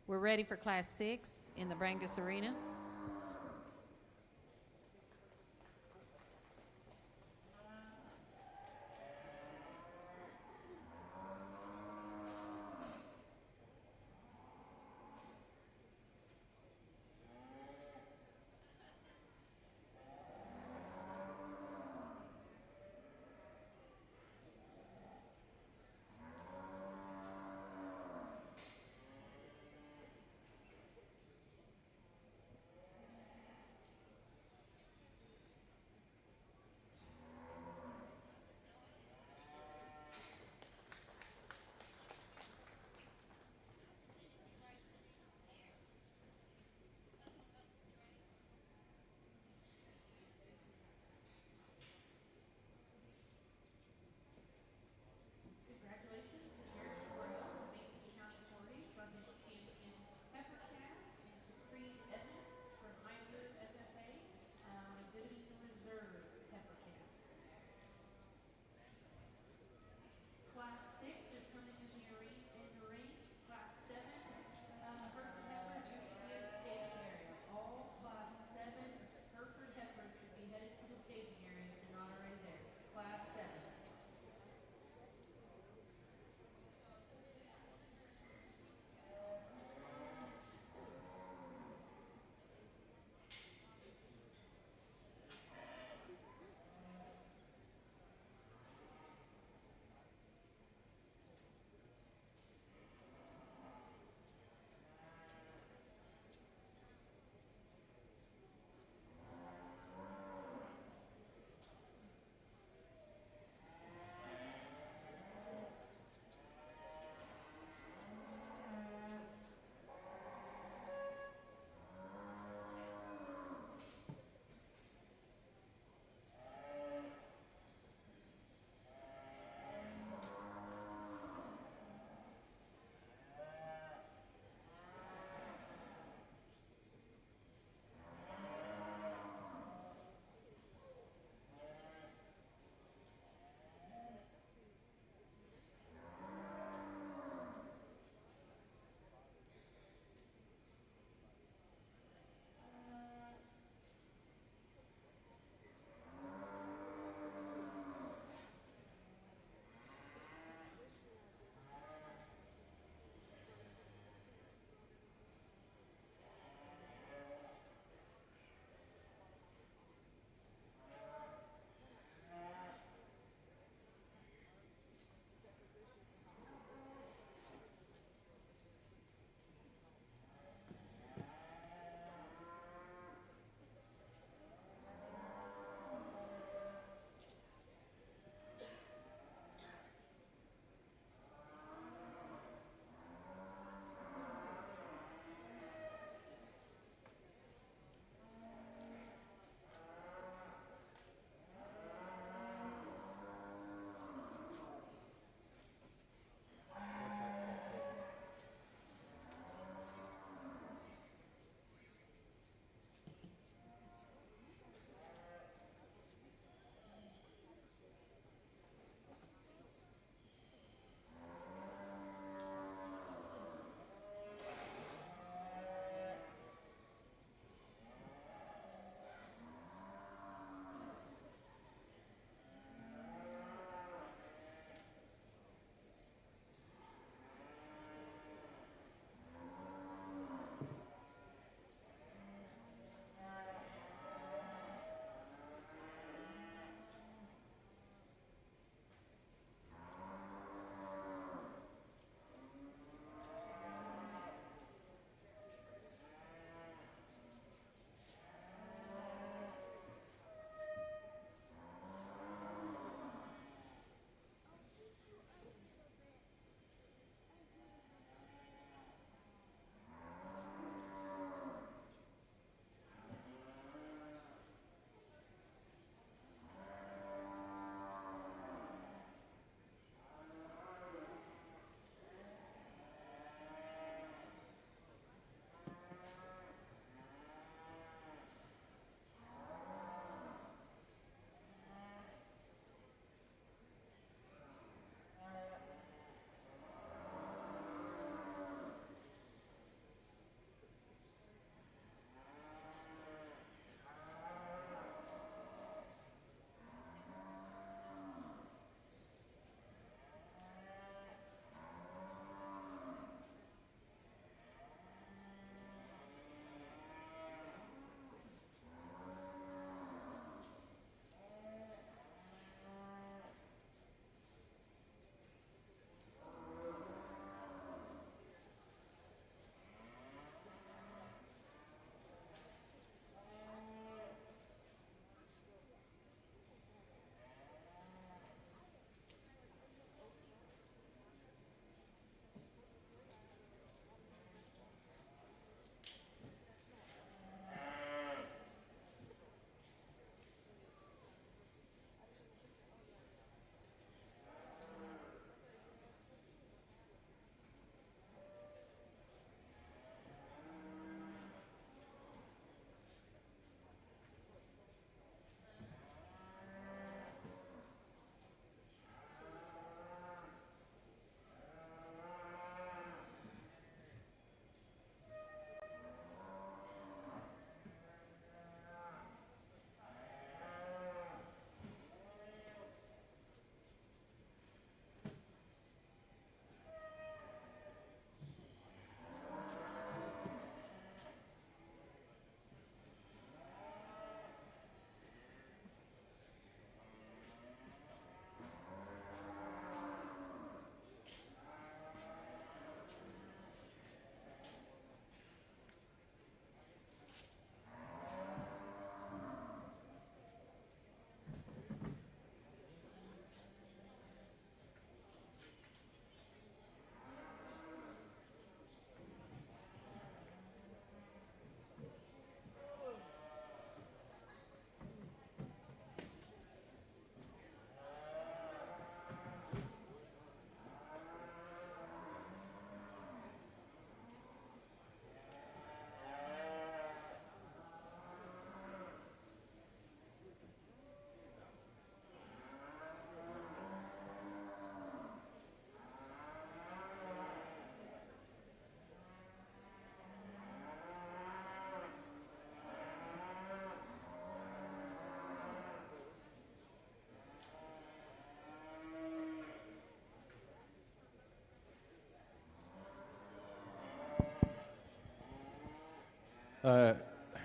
We're ready for Class 6 in the Brangus Arena.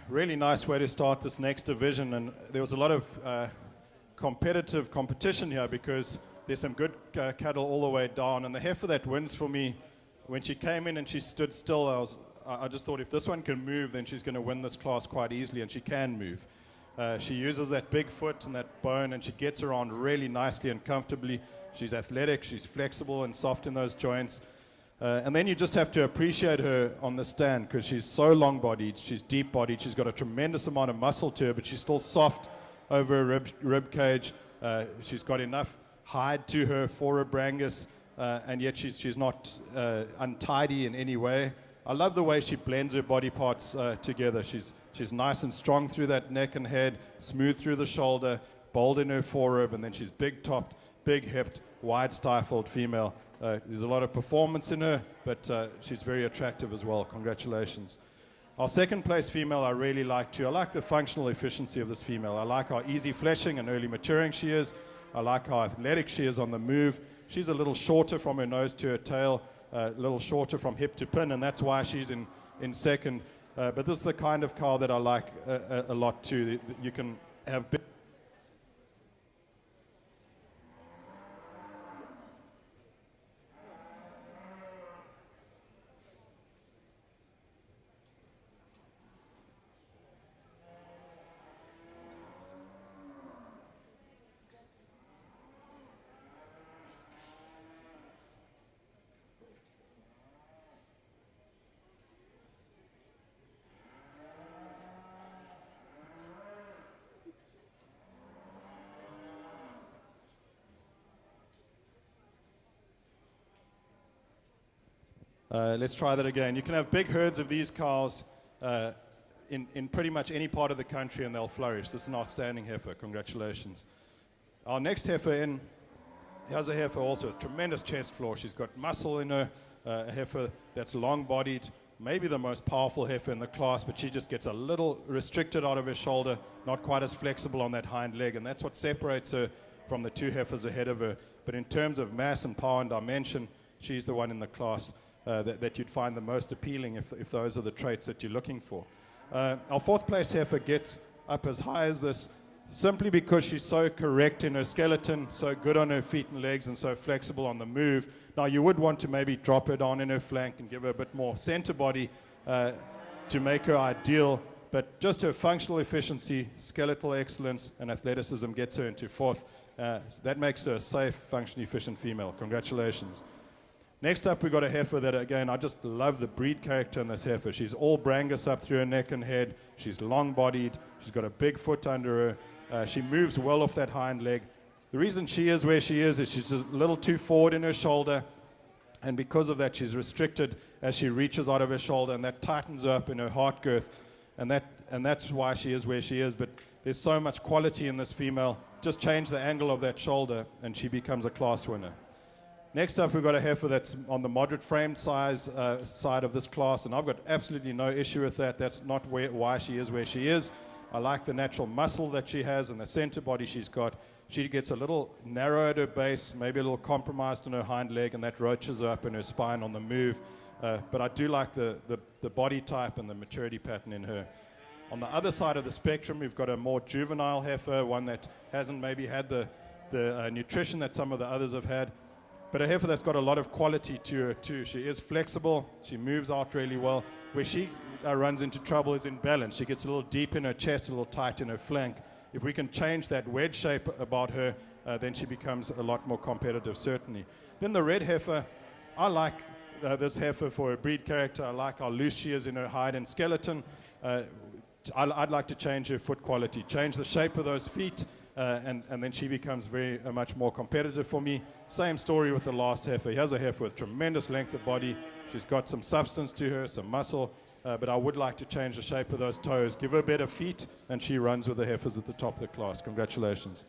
Really nice way to start this next division, and there was a lot of competition here because there's some good cattle all the way down, and the heifer that wins for me, when she came in and she stood still, I just thought if this one can move, then she's going to win this class quite easily, and she can move. She uses that big foot and that bone, and she gets around really nicely and comfortably. She's athletic, she's flexible and soft in those joints. And then you just have to appreciate her on the stand because she's so long-bodied, she's deep-bodied, she's got a tremendous amount of muscle to her, but she's still soft over her rib cage. She's got enough hide to her for a Brangus, and yet she's not untidy in any way. I love the way she blends her body parts together. She's nice and strong through that neck and head, smooth through the shoulder, bold in her forerib, and then she's big-topped, big-hipped, wide-stifled female. There's a lot of performance in her, but she's very attractive as well. Congratulations. Our second place female I really like too. I like the functional efficiency of this female. I like how easy fleshing and early maturing she is. I like how athletic she is on the move. She's a little shorter from her nose to her tail, a little shorter from hip to pin, and that's why she's in second. But this is the kind of cow that I like a lot too. You can have big let's try that again. You can have big herds of these cows in pretty much any part of the country and they'll flourish. This is an outstanding heifer. Congratulations. Our next heifer in, here's a heifer also with tremendous chest floor. She's got muscle in her, a heifer that's long-bodied, maybe the most powerful heifer in the class, but she just gets a little restricted out of her shoulder, not quite as flexible on that hind leg, and that's what separates her from the two heifers ahead of her. But in terms of mass and power and dimension, she's the one in the class that you'd find the most appealing if those are the traits that you're looking for. Our fourth place heifer gets up as high as this simply because she's so correct in her skeleton, so good on her feet and legs, and so flexible on the move. Now, you would want to maybe drop her down in her flank and give her a bit more center body to make her ideal, but just her functional efficiency, skeletal excellence, and athleticism gets her into fourth. So that makes her a safe, functionally efficient female. Congratulations. Next up, we've got a heifer that, again, I just love the breed character in this heifer. She's all Brangus up through her neck and head. She's long-bodied. She's got a big foot under her. She moves well off that hind leg. The reason she is where she is she's a little too forward in her shoulder, and because of that, she's restricted as she reaches out of her shoulder, and that tightens her up in her heart girth, and that's why she is where she is. But there's so much quality in this female. Just change the angle of that shoulder, and she becomes a class winner. Next up, we've got a heifer that's on the moderate frame size side of this class, and I've got absolutely no issue with that. That's not why she is where she is. I like the natural muscle that she has and the center body she's got. She gets a little narrow at her base, maybe a little compromised on her hind leg, and that roaches her up in her spine on the move. But I do like the body type and the maturity pattern in her. On the other side of the spectrum, we've got a more juvenile heifer, one that hasn't maybe had the nutrition that some of the others have had. But a heifer that's got a lot of quality to her too. She is flexible, she moves out really well. Where she runs into trouble is in balance. She gets a little deep in her chest, a little tight in her flank. If we can change that wedge shape about her, then she becomes a lot more competitive, certainly. Then the red heifer, I like this heifer for her breed character. I like how loose she is in her hide and skeleton. I'd like to change her foot quality, change the shape of those feet, and then she becomes very much more competitive for me. Same story with the last heifer. Here's a heifer with tremendous length of body. She's got some substance to her, some muscle, but I would like to change the shape of those toes, give her better feet, and she runs with the heifers at the top of the class. Congratulations.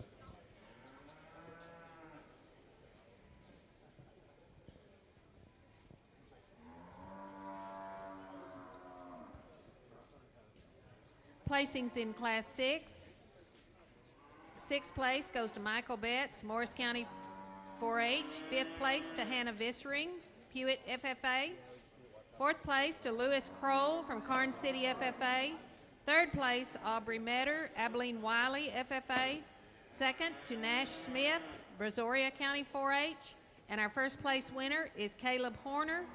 Placings in Class 6. Sixth place goes to Michael Betts, Morris County 4-H. Fifth place to Hannah Vissering, Pewitt FFA. Fourth place to Lewis Kroll from Karn City FFA. Third place, Aubrey Metter, Abilene Wiley FFA. Second to Nash Smith, Brazoria County 4-H. And our first place winner is Caleb Horner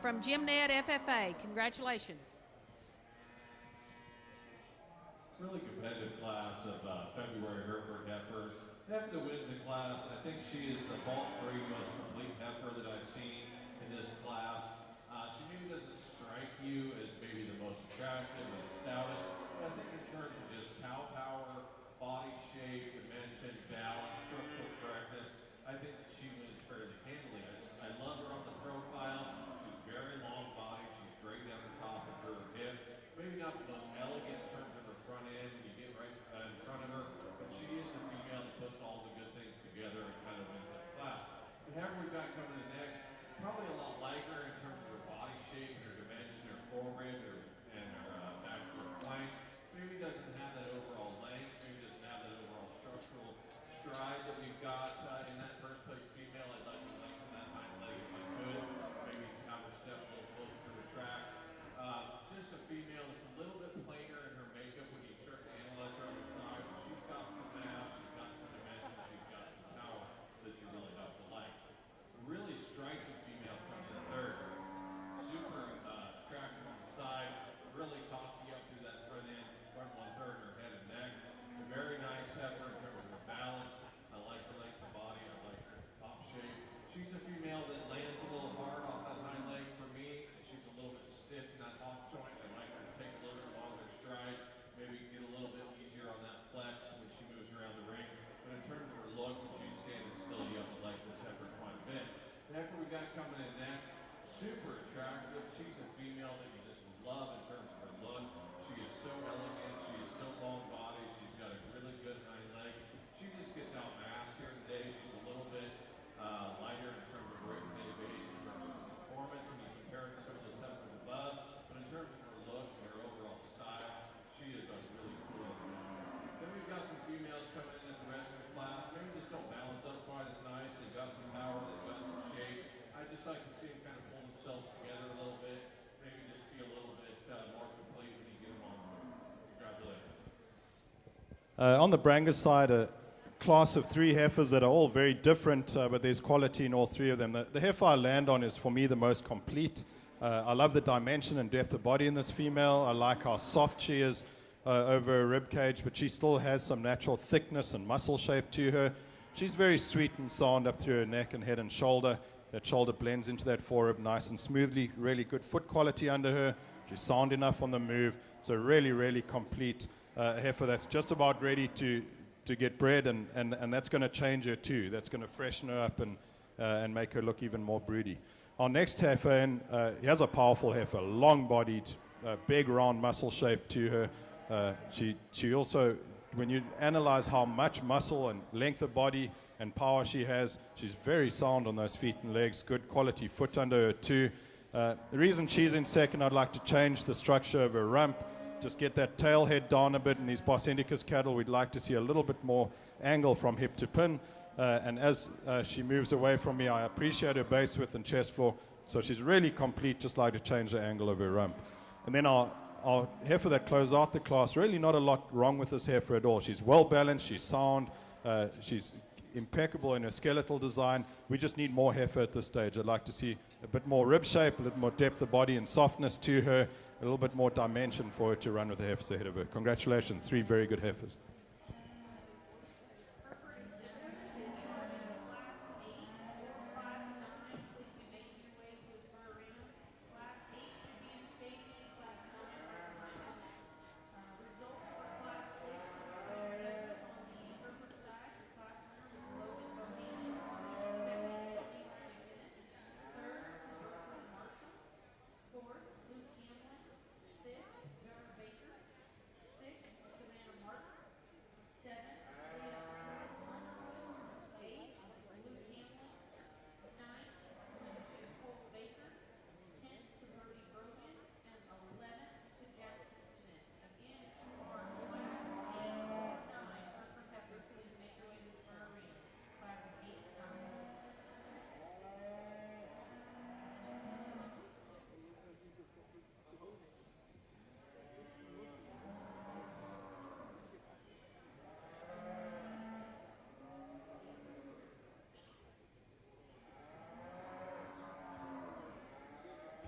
from Gymned FFA. Congratulations. Really competitive class of February Hereford heifers. After the wins in class, I think she is the fault-free most complete heifer that I've seen in this class. She maybe doesn't strike you as maybe the most attractive and stoutest, but I think in terms of just cow power, body shape, dimension, balance, structural correctness, I think that she wins fairly handily. I love her on the profile. She's very long body. She's great down the top of her hip. Maybe not the most elegant in terms of her front end when you get right in front of her, but she is the female that puts all the good things together and kind of wins that class. The heifer we've got coming in next, probably a lot like her in terms of her body shape and her dimension, her forehead, and her back of her flank. Maybe doesn't have that overall length, maybe doesn't have that overall structural stride that we've got in that first place female. I'd like to lengthen that hind leg if I could. Maybe have her step a little closer to the tracks. Just a female that's a little bit plainer in her makeup when you start to analyze her on the side. But she's got some mass, she's got some dimension, she's got some power that you really have to like. A really striking female comes in third. Super attractive on the side, really cocky up through that front end, front 1/3 her head and neck. A very nice heifer in terms of her balance. I like her length of body, I like her top shape. She's a female that lands a little hard off that hind leg for me. She's a little bit stiff in that off joint. I like her to take a little bit longer stride, maybe get a little bit easier on that flex when she moves around the ring. But in terms of her look, when she's standing still, you have to like this heifer quite a bit. The heifer we got coming in next, super attractive. She's a female that you just love in terms of her look. She is so elegant. She is so long body. She's got a really good hind leg. She just gets outmassed here today. She's a little bit lighter in terms of her native age, in terms of performance when you compare her to some of those heifers above. But in terms of her look and her overall style, she is a really cool individual. Then we've got some females coming in at the rest of the class. Maybe just don't balance up quite as nice. They've got some power. They've got some shape. I just like to see them kind of pull themselves together a little bit. Maybe just be a little bit more complete when you get them on the road. Congratulations. On the Brangus side, a class of 3 heifers that are all very different, but there's quality in all 3 of them. The heifer I land on is, for me, the most complete. I love the dimension and depth of body in this female. I like how soft she is over her rib cage, but she still has some natural thickness and muscle shape to her. She's very sweet and sound up through her neck and head and shoulder. That shoulder blends into that forerib nice and smoothly. Really good foot quality under her. She's sound enough on the move. So really, really complete heifer that's just about ready to get bred, and that's going to change her too. That's going to freshen her up and make her look even more broody. Our next heifer, he has a powerful heifer, long-bodied, big round muscle shape to her. She also, when you analyze how much muscle and length of body and power she has, she's very sound on those feet and legs, good quality foot under her too. The reason she's in second, I'd like to change the structure of her rump, just get that tail head down a bit. In these Bos Indicus cattle, we'd like to see a little bit more angle from hip to pin. And as she moves away from me, I appreciate her base width and chest floor. So she's really complete, just like to change the angle of her rump. And then our heifer that closes out the class, really not a lot wrong with this heifer at all. She's well balanced, she's sound, she's impeccable in her skeletal design. We just need more heifer at this stage. I'd like to see a bit more rib shape, a little more depth of body and softness to her, a little bit more dimension for her to run with the heifers ahead of her. Congratulations, 3 very good heifers.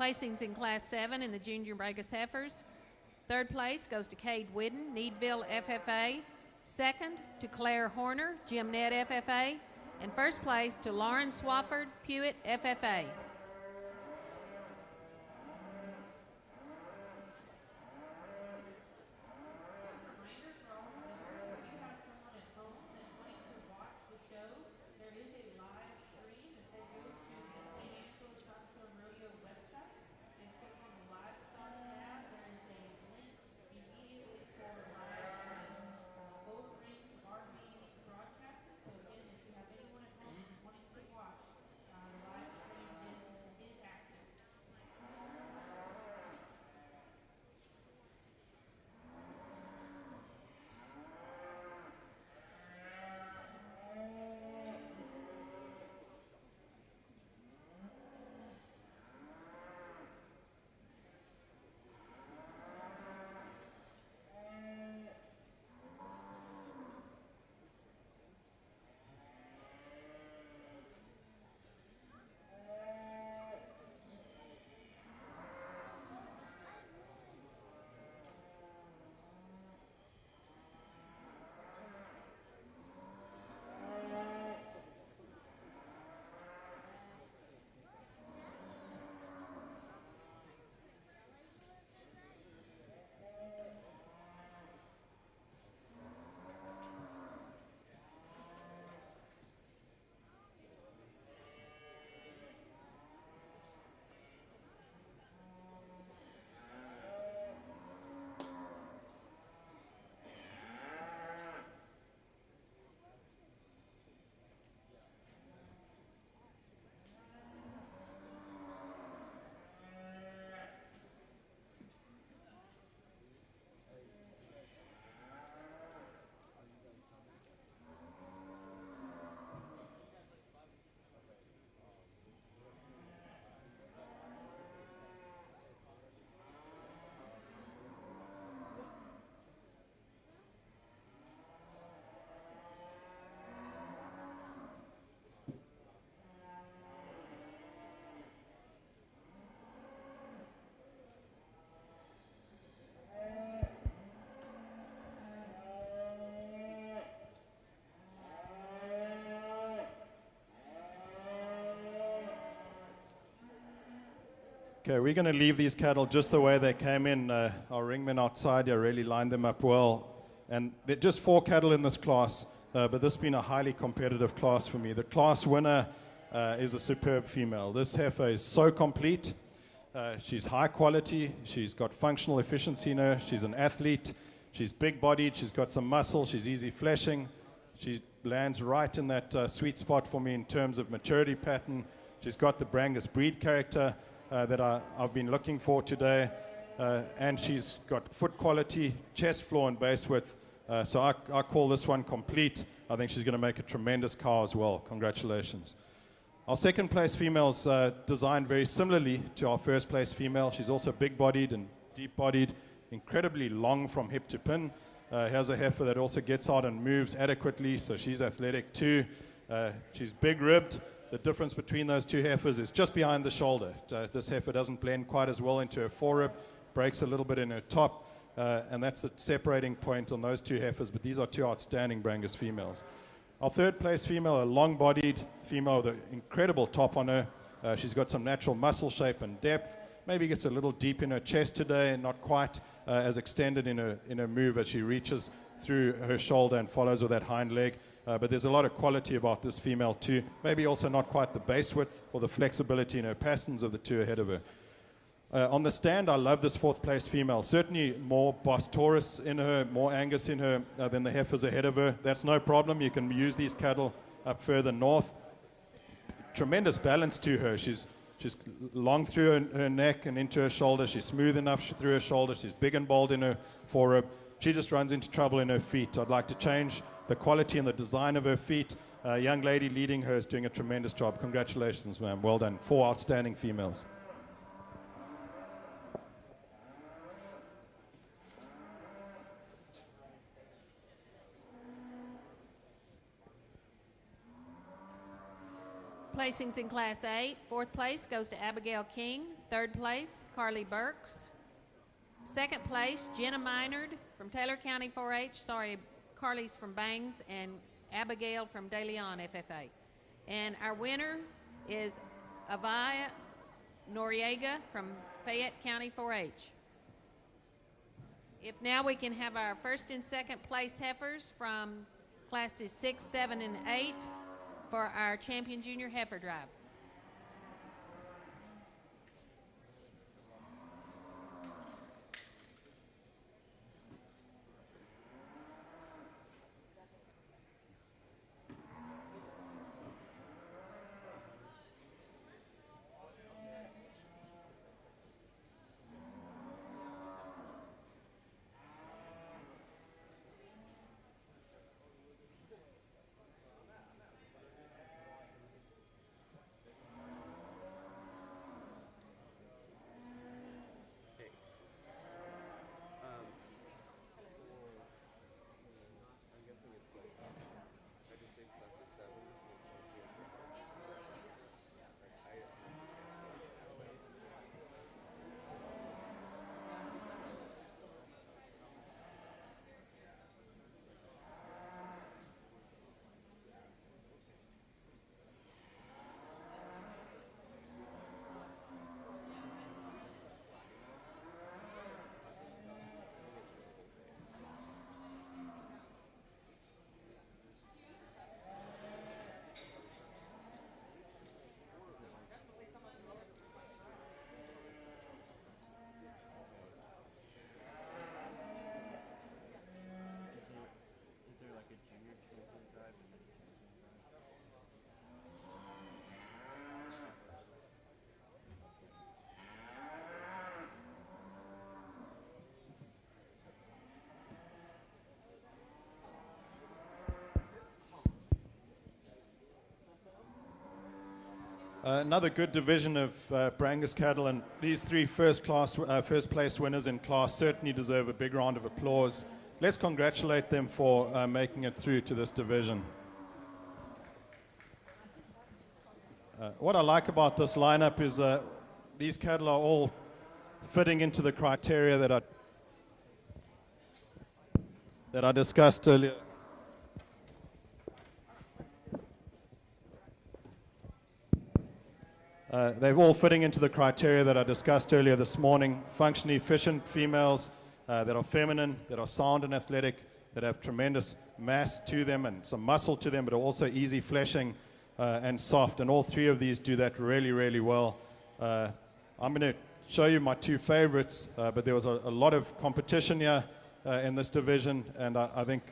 Placings in Class 7 in the Junior Brangus Heifers. Third place goes to Cade Whidden, Needville FFA. Second to Claire Horner, Gymnet FFA. And first place to Lauren Swafford, Pewitt FFA. Okay, we're going to leave these cattle just the way they came in. Our ringmen outside here really lined them up well. And they're just 4 cattle in this class, but this has been a highly competitive class for me. The class winner is a superb female. This heifer is so complete. She's high quality. She's got functional efficiency in her. She's an athlete. She's big-bodied. She's got some muscle. She's easy fleshing. She lands right in that sweet spot for me in terms of maturity pattern. She's got the Brangus breed character that I've been looking for today. And she's got foot quality, chest floor, and base width. So I call this one complete. I think she's going to make a tremendous cow as well. Congratulations. Our second place female is designed very similarly to our first place female. She's also big-bodied and deep-bodied, incredibly long from hip to pin. Has a heifer that also gets out and moves adequately, so she's athletic too. She's big-ribbed. The difference between those two heifers is just behind the shoulder. This heifer doesn't blend quite as well into her forerib, breaks a little bit in her top, and that's the separating point on those two heifers, but these are two outstanding Brangus females. Our third place female, a long-bodied female with an incredible top on her. She's got some natural muscle shape and depth. Maybe gets a little deep in her chest today, not quite as extended in her move as she reaches through her shoulder and follows with that hind leg. But there's a lot of quality about this female too. Maybe also not quite the base width or the flexibility in her pastons of the two ahead of her. On the stand, I love this fourth place female. Certainly more Bos Taurus in her, more Angus in her than the heifers ahead of her. That's no problem. You can use these cattle up further north. Tremendous balance to her. She's long through her neck and into her shoulder. She's smooth enough through her shoulder. She's big and bold in her forerib. She just runs into trouble in her feet. I'd like to change the quality and the design of her feet. A young lady leading her is doing a tremendous job. Congratulations, ma'am. Well done. 4 outstanding females. Placings in Class 8. Fourth place goes to Abigail King. Third place, Carly Burks. Second place, Jenna Minard from Taylor County 4-H. Sorry, Carly's from Bangs, and Abigail from De Leon FFA. And our winner is Avaya Noriega from Fayette County 4-H. If now we can have our first and second place heifers from classes 6, 7, and 8 for our Champion Junior Heifer Drive. Hey. I'm guessing it's like I just did class at 7 and champion. Like I Is there like a junior champion drive and then a champion drive? Another good division of Brangus cattle, and these three first place winners in class certainly deserve a big round of applause. Let's congratulate them for making it through to this division. What I like about this lineup is these cattle are all fitting into the criteria that I discussed earlier. They're all fitting into the criteria that I discussed earlier this morning. Functionally efficient females that are feminine, that are sound and athletic, that have tremendous mass to them and some muscle to them, but are also easy fleshing and soft. And all three of these do that really, really well. I'm going to show you my two favorites, but there was a lot of competition here in this division, and I think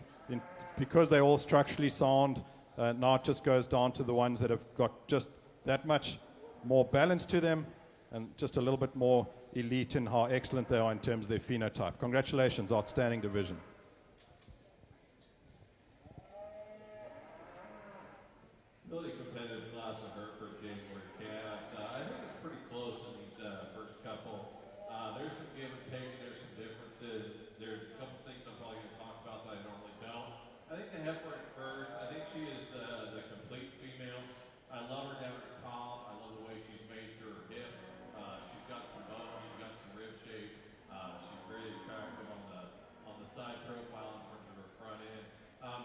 because they're all structurally sound, now it just goes down to the ones that have got just that much more balance to them and just a little bit more elite in how excellent they are in terms of their phenotype. Congratulations, outstanding division. Really competitive class of Hereford January calves. I think it's pretty close in these first couple. There's some give and take, there's some differences. There's a couple things I'm probably going to talk about that I normally don't. I think the heifer at first, I think she is the complete female. I love her down at the top. I love the way she's made through her hip. She's got some bone, she's got some rib shape. She's very attractive on the side profile in terms of her front end.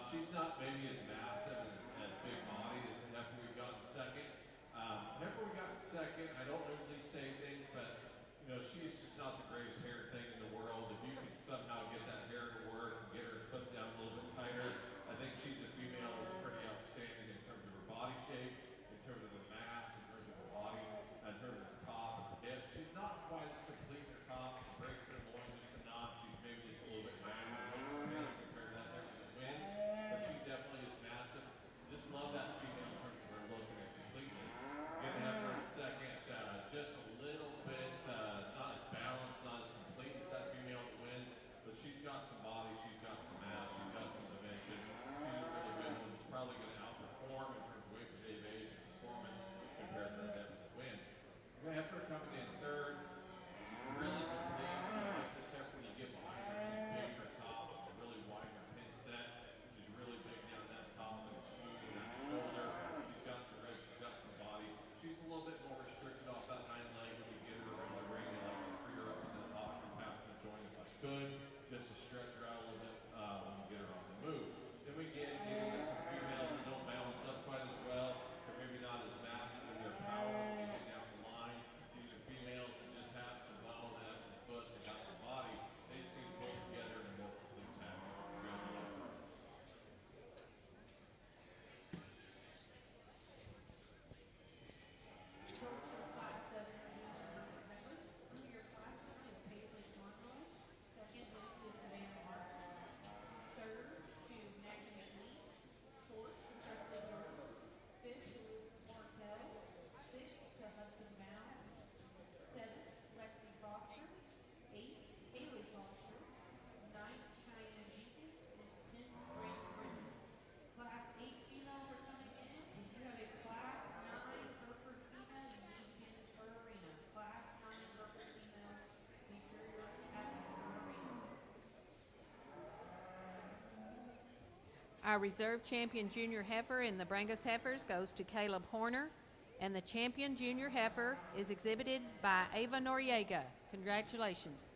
She's not maybe as massive as big bodied as the heifer we got in second. Heifer we got in second, I don't normally say things, but you know, she's just not the greatest hair thing in the world. If you can somehow get that hair to work and get her clipped down a little bit tighter, I think she's a female that's pretty outstanding in terms of her body shape, in terms of her mass, in terms of her body, in terms of her top and her hip. She's not quite as complete in her top. She breaks her loin just a notch. She's maybe just a little bit massive compared to that heifer that wins, but she definitely is massive. Just love that female in terms of her look and her completeness. Again, the heifer in second, just a little bit not as balanced, not as complete as that female that wins, but she's got some body, she's got some mass, she's got some dimension. She's a really good one. It's probably going to outperform in terms of weight per day of age and performance compared to the heifer that wins. The heifer coming in third, really complete. I like this heifer when you get behind her. She's big her top, it's a really wide pin set. She's really big down that top and smooth in that shoulder. She's got some ribs, she's got some body. Our reserve champion junior heifer in the Brangus Heifers goes to Caleb Horner, and the champion junior heifer is exhibited by Ava Noriega. Congratulations.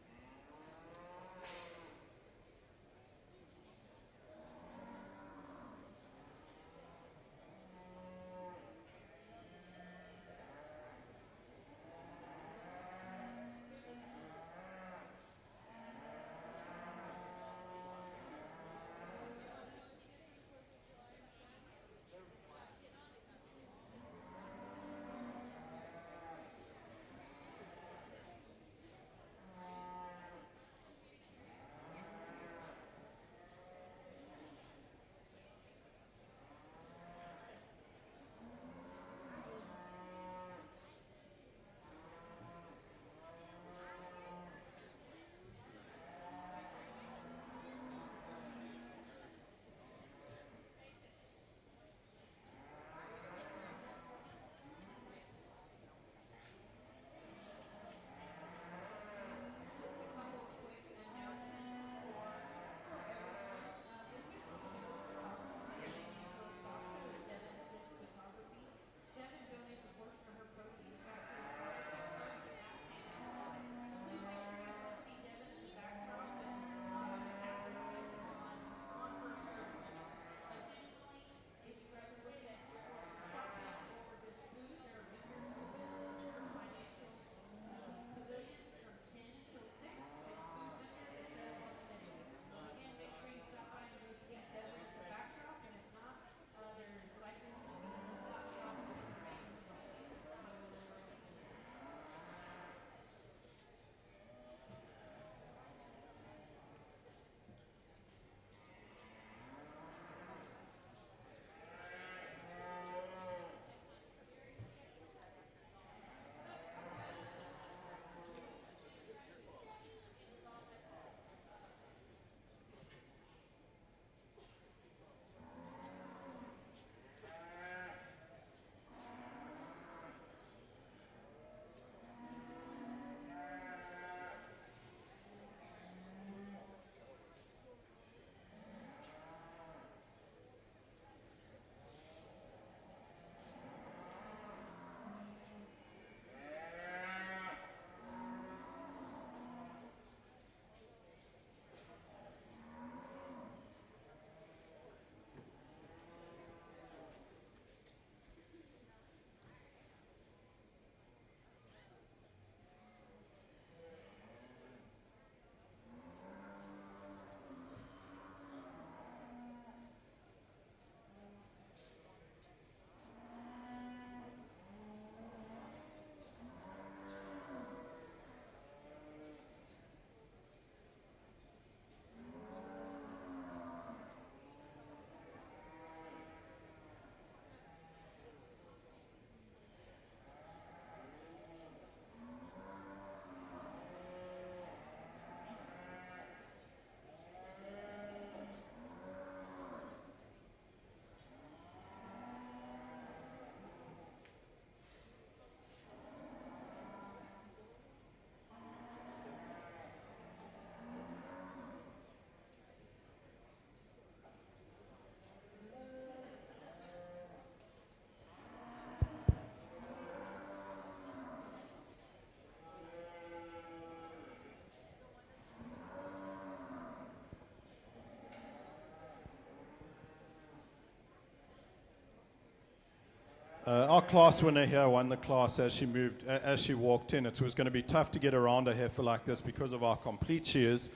Our class winner here won the class as she walked in. It was going to be tough to get around a heifer like this because of how complete she is.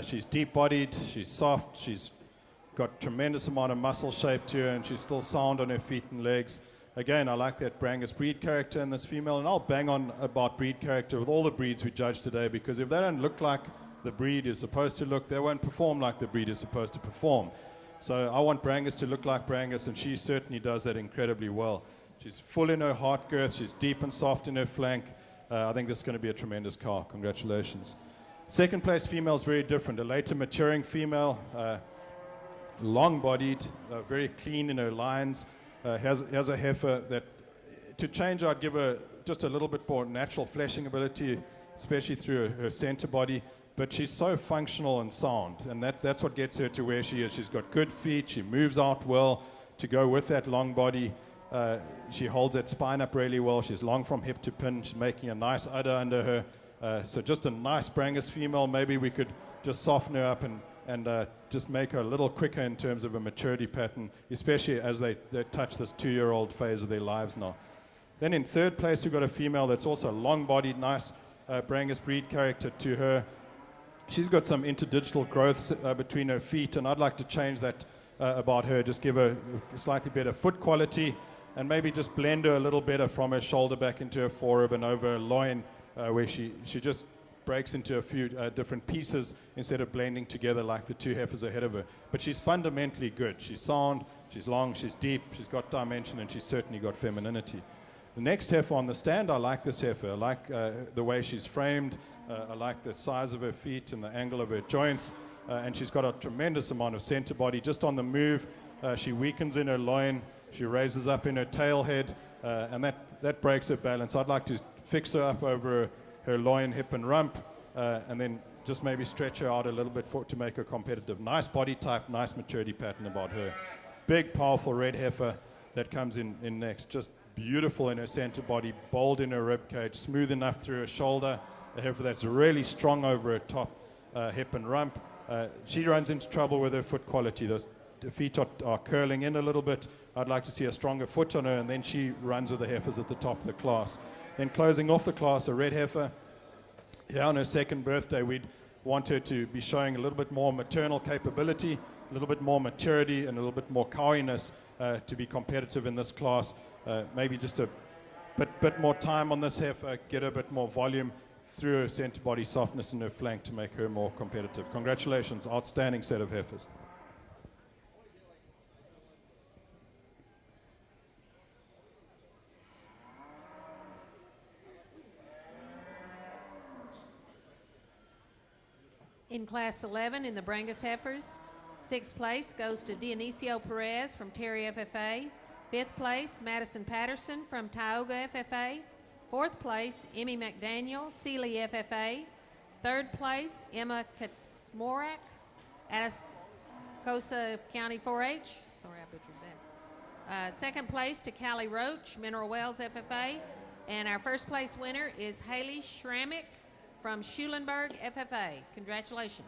She's deep-bodied, she's soft, she's got tremendous amount of muscle shape to her, and she's still sound on her feet and legs. Again, I like that Brangus breed character in this female, and I'll bang on about breed character with all the breeds we judge today, because if they don't look like the breed is supposed to look, they won't perform like the breed is supposed to perform. So I want Brangus to look like Brangus, and she certainly does that incredibly well. She's full in her heart girth, she's deep and soft in her flank. I think this is going to be a tremendous car. Congratulations. Second place female is very different. A later maturing female, long-bodied, very clean in her lines, has a heifer that, to change, I'd give her just a little bit more natural fleshing ability, especially through her center body. but she's so functional and sound, and that's what gets her to where she is. She's got good feet, she moves out well to go with that long body. She holds that spine up really well. She's long from hip to pin. She's making a nice udder under her. So just a nice Brangus female. Maybe we could just soften her up and just make her a little quicker in terms of a maturity pattern, especially as they touch this 2-year-old phase of their lives now. Then in third place, we've got a female that's also long-bodied, nice Brangus breed character to her. She's got some interdigital growths between her feet, and I'd like to change that about her, just give her a slightly better foot quality, and maybe just blend her a little better from her shoulder back into her forerib and over her loin, where she just breaks into a few different pieces instead of blending together like the two heifers ahead of her. But she's fundamentally good. She's sound, she's long, she's deep, she's got dimension, and she's certainly got femininity. The next heifer on the stand, I like this heifer. I like the way she's framed. I like the size of her feet and the angle of her joints. And she's got a tremendous amount of center body. Just on the move, she weakens in her loin. She raises up in her tail head, and that breaks her balance. I'd like to fix her up over her loin, hip, and rump, and then just maybe stretch her out a little bit to make her competitive. Nice body type, nice maturity pattern about her. Big, powerful red heifer that comes in next. Just beautiful in her center body, bold in her rib cage, smooth enough through her shoulder. A heifer that's really strong over her top hip and rump. She runs into trouble with her foot quality. The feet are curling in a little bit. I'd like to see a stronger foot on her, and then she runs with the heifers at the top of the class. Then closing off the class, a red heifer. Here on her second birthday, we'd want her to be showing a little bit more maternal capability, a little bit more maturity, and a little bit more cowiness to be competitive in this class. Maybe just a bit more time on this heifer, get a bit more volume through her center body softness in her flank to make her more competitive. Congratulations, outstanding set of heifers. In Class 11, in the Brangus Heifers, 6th place goes to Dionisio Perez from Terry FFA. 5th place, Madison Patterson from Tioga FFA. 4th place, Emmy McDaniel, Sealy FFA. 3rd place, Emma Kaczmorak, Atascosa County 4-H. Sorry, I butchered that. 2nd place to Callie Roach, Mineral Wells FFA. And our 1st place winner is Haley Schrammick from Schulenburg FFA. Congratulations.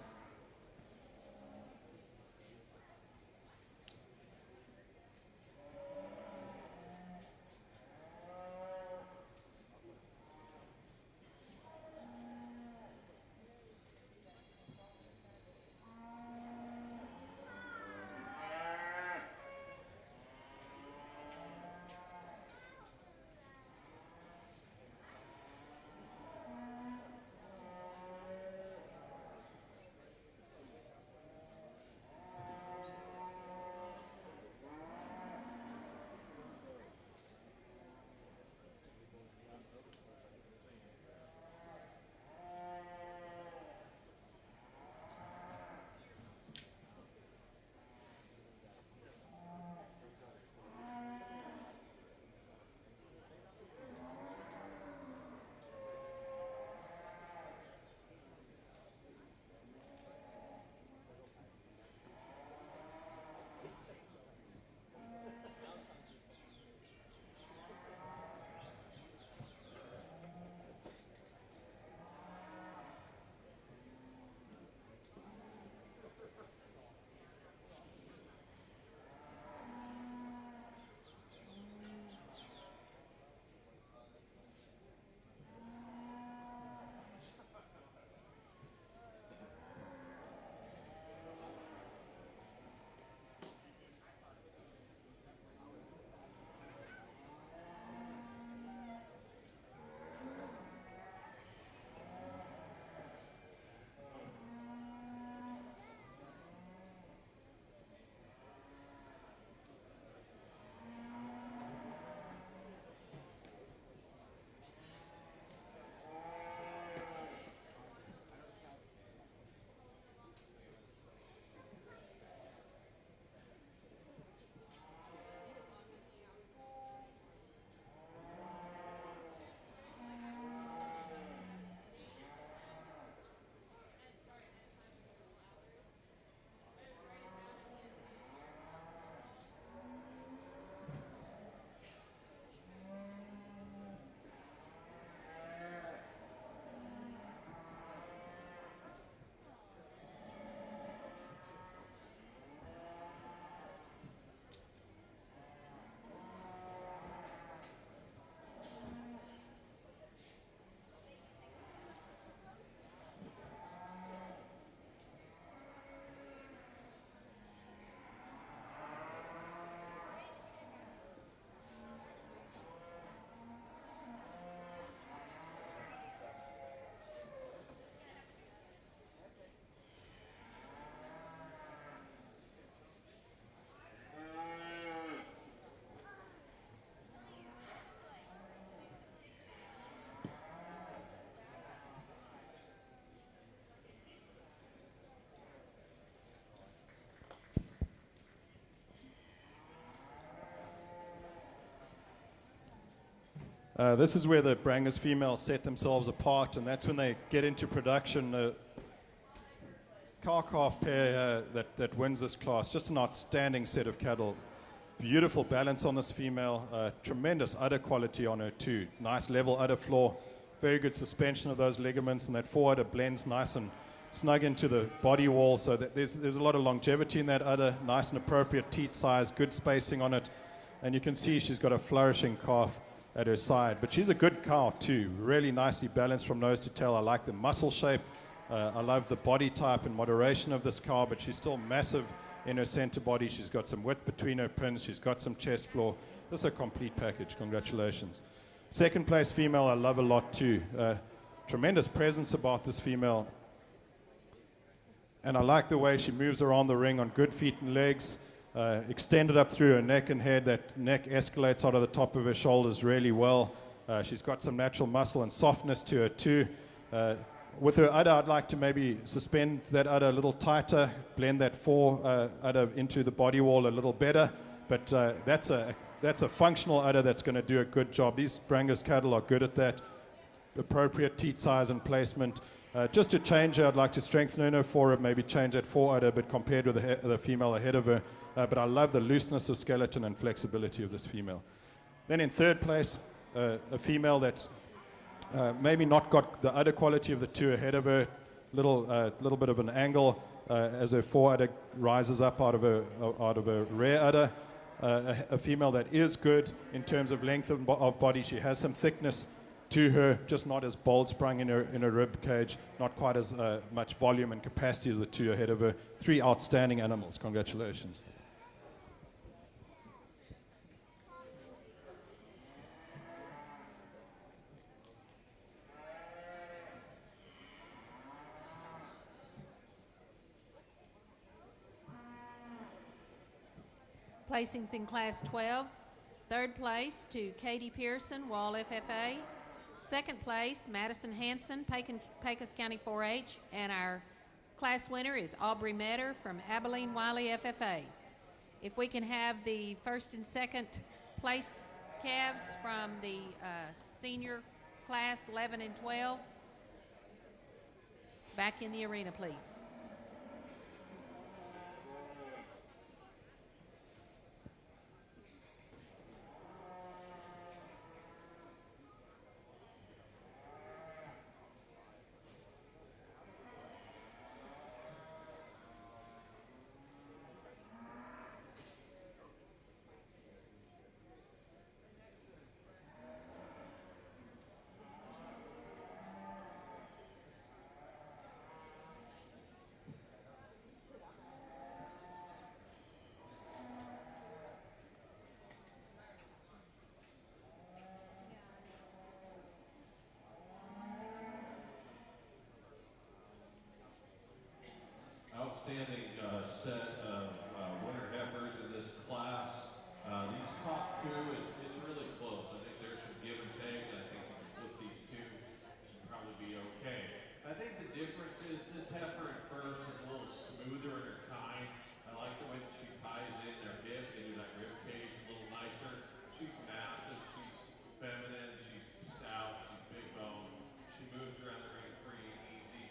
This is where the Brangus females set themselves apart, and that's when they get into production. Cow-calf pair that wins this class. Just an outstanding set of cattle. Beautiful balance on this female. Tremendous udder quality on her too. Nice level udder floor. Very good suspension of those ligaments, and that fore udder blends nice and snug into the body wall, so that there's a lot of longevity in that udder. Nice and appropriate teat size, good spacing on it, and you can see she's got a flourishing calf at her side. But she's a good cow too. Really nicely balanced from nose to tail. I like the muscle shape. I love the body type and moderation of this cow, but she's still massive in her center body. She's got some width between her pins. She's got some chest floor. This is a complete package. Congratulations. Second place female I love a lot too. Tremendous presence about this female. And I like the way she moves around the ring on good feet and legs. Extended up through her neck and head. That neck escalates out of the top of her shoulders really well. She's got some natural muscle and softness to her too. With her udder, I'd like to maybe suspend that udder a little tighter, blend that fore udder into the body wall a little better. But that's a functional udder that's going to do a good job. These Brangus cattle are good at that. Appropriate teat size and placement. Just to change her, I'd like to strengthen her fore, maybe change that fore udder, but compared with the female ahead of her. But I love the looseness of skeleton and flexibility of this female. Then in third place, a female that's maybe not got the udder quality of the two ahead of her. Little bit of an angle as her fore udder rises up out of her rear udder. A female that is good in terms of length of body. She has some thickness to her, just not as bold sprung in her rib cage, not quite as much volume and capacity as the two ahead of her. Three outstanding animals. Congratulations. Placings in Class 12. Third place to Katie Pearson, Wall FFA. Second place, Madison Hanson, Pecos County 4-H. And our class winner is Aubrey Metter from Abilene Wiley FFA. If we can have the first and second place calves from the senior class 11 and 12 back in the arena, please. Outstanding set of winner heifers in this class. These top two, it's really close. I think there's some give and take, and I think if you flip these two, it'll probably be okay. I think the difference is this heifer at first is a little smoother in her kind. I like the way that she ties in their hip into that rib cage a little nicer. She's massive, she's feminine, she's stout, she's big bone. She moves around the ring pretty easy.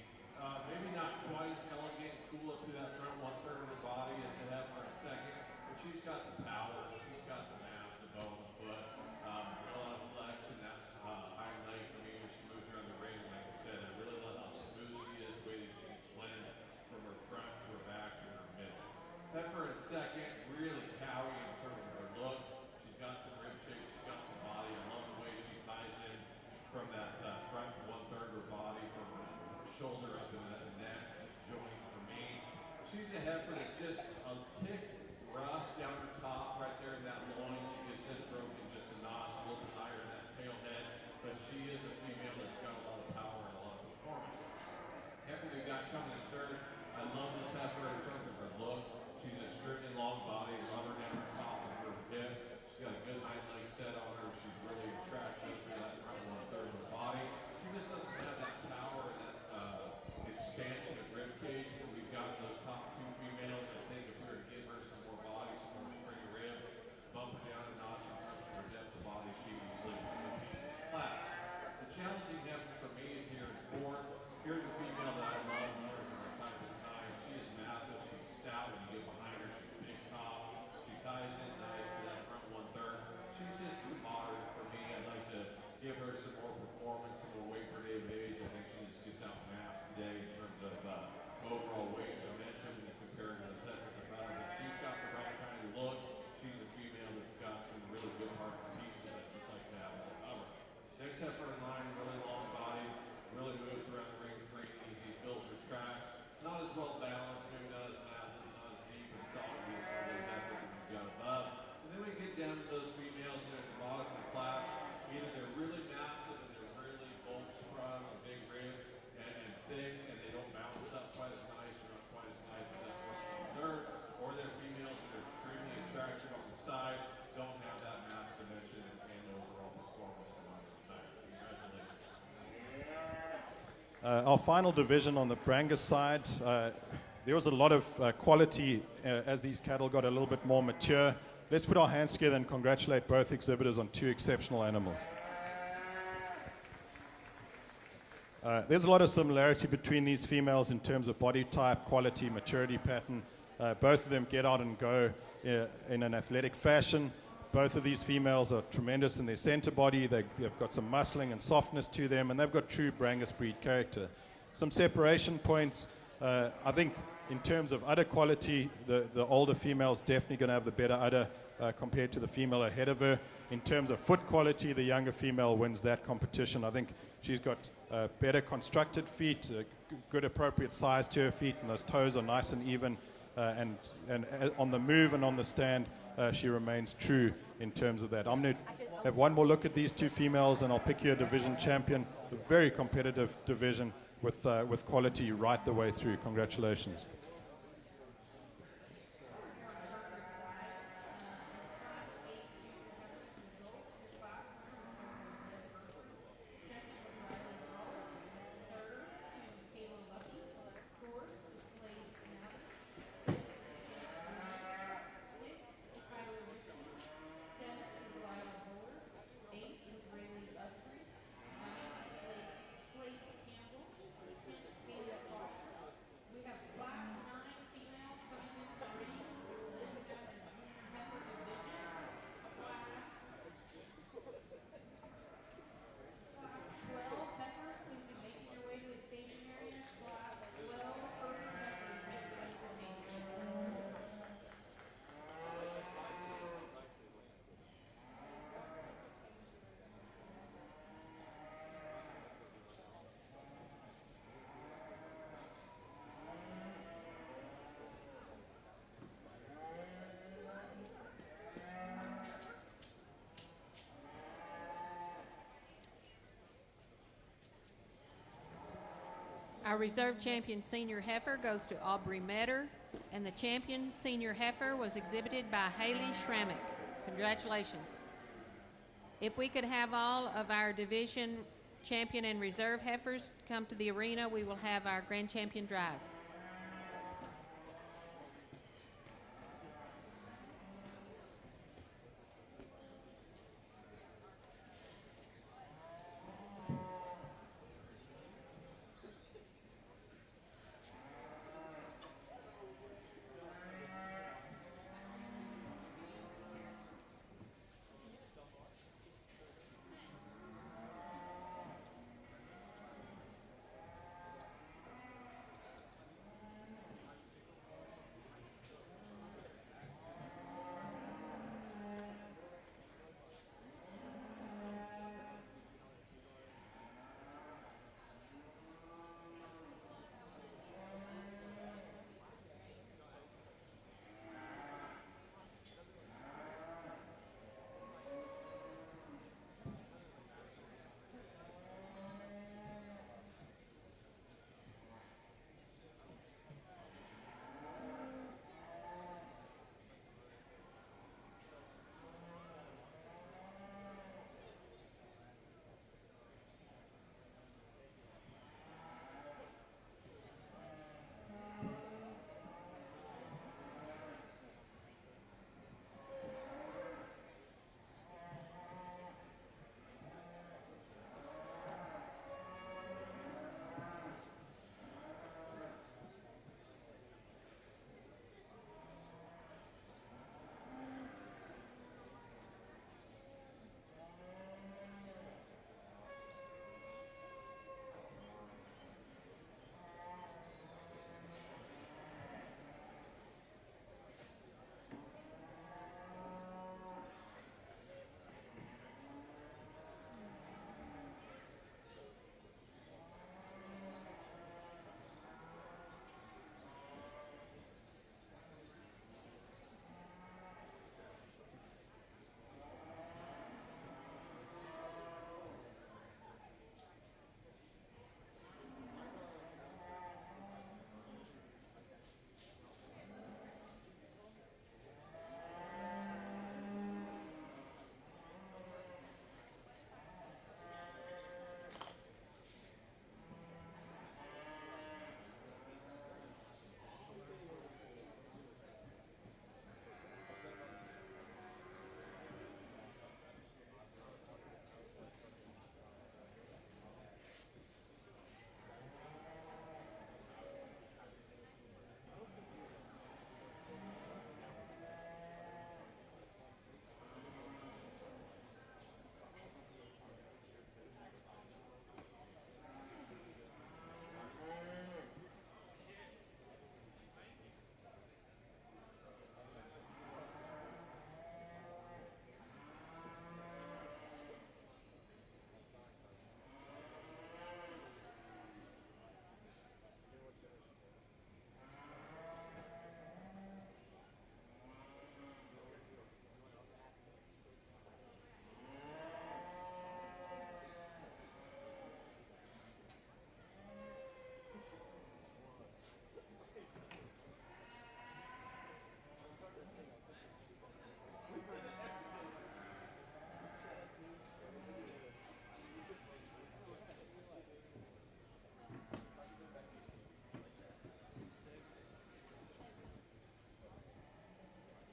Maybe not quite as elegant, cool up to that front one-third of her body as the heifer in second, but she's got the power, she's got the mass, the bone, the foot, a lot of flex in that hind leg for me when she moves around the ring. Like I said, I really love how smooth she is, the way that she blends from her front to her back to her middle. Heifer in second, really cowy in terms of her look. She's got some rib shape, she's got some body. I love the way she ties in from that front one-third of her body, from her shoulder up into that neck joint for me. She's a heifer that's just a tick rough down her top right there in that loin. She gets just broken just a notch, a little bit higher in that tail head, but she is a female that's got a lot of power and a lot of performance. Heifer we got coming in third, I love this heifer in terms of her look. She's extremely long body, rubber down her top of her hip. She's got a good hind leg set on her. She's really attractive to that front one-third of her body. She just doesn't have that power and that expansion of rib cage that we've got in those top two females. I think if we were to give her some more body, some more spring rib, bump her down a notch in terms of her depth of body, she easily should compete Our final division on the Brangus side, there was a lot of quality as these cattle got a little bit more mature. Let's put our hands together and congratulate both exhibitors on two exceptional animals. There's a lot of similarity between these females in terms of body type, quality, maturity pattern. Both of them get out and go in an athletic fashion. Both of these females are tremendous in their center body. They've got some muscling and softness to them, and they've got true Brangus breed character. Some separation points. I think in terms of udder quality, the older female's definitely going to have the better udder compared to the female ahead of her. In terms of foot quality, the younger female wins that competition. I think she's got better constructed feet, good appropriate size to her feet, and those toes are nice and even. And on the move and on the stand, she remains true in terms of that. I'm going to have one more look at these two females, and I'll pick you a division champion. A very competitive division with quality right the way through. Congratulations. Our reserve champion senior heifer goes to Aubrey Metter, and the champion senior heifer was exhibited by Haley Schrammick. Congratulations. If we could have all of our division champion and reserve heifers come to the arena, we will have our grand champion drive.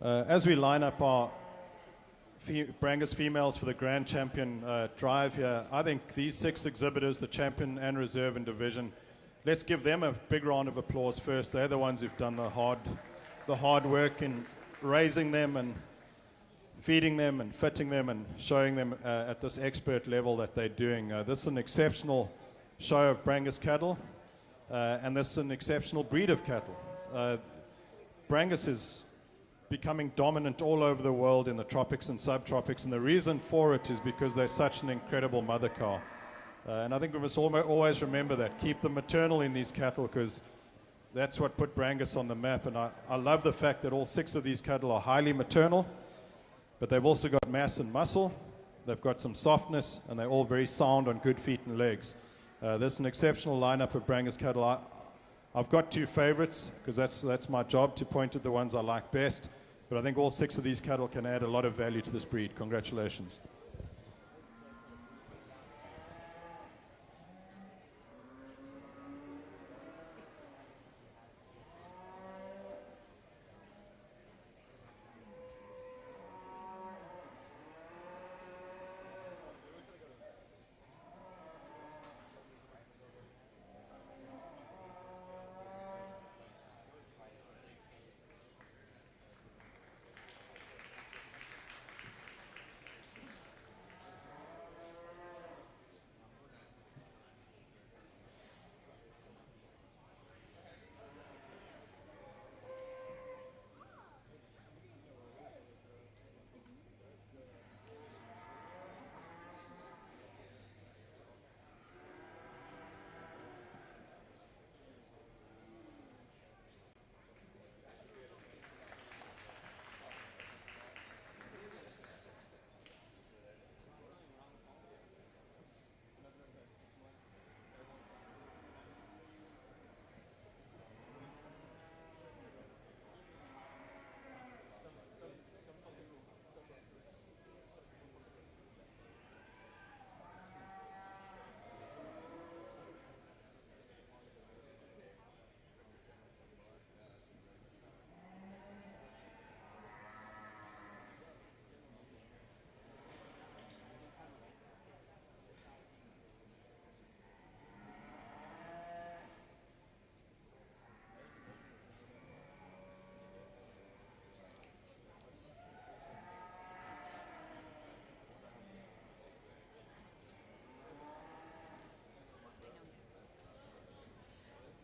As we line up our Brangus females for the Grand Champion drive here, I think these 6 exhibitors, the champion and reserve and division, let's give them a big round of applause first. They're the ones who've done the hard work in raising them and feeding them and fitting them and showing them at this expert level that they're doing. This is an exceptional show of Brangus cattle, and this is an exceptional breed of cattle. Brangus is becoming dominant all over the world in the tropics and subtropics, and the reason for it is because they're such an incredible mother cow. And I think we must always remember that. Keep the maternal in these cattle, because that's what put Brangus on the map. And I love the fact that all 6 of these cattle are highly maternal, but they've also got mass and muscle, they've got some softness, and they're all very sound on good feet and legs. This is an exceptional lineup of Brangus cattle. I've got 2 favorites, because that's my job, to point at the ones I like best. But I think all 6 of these cattle can add a lot of value to this breed. Congratulations.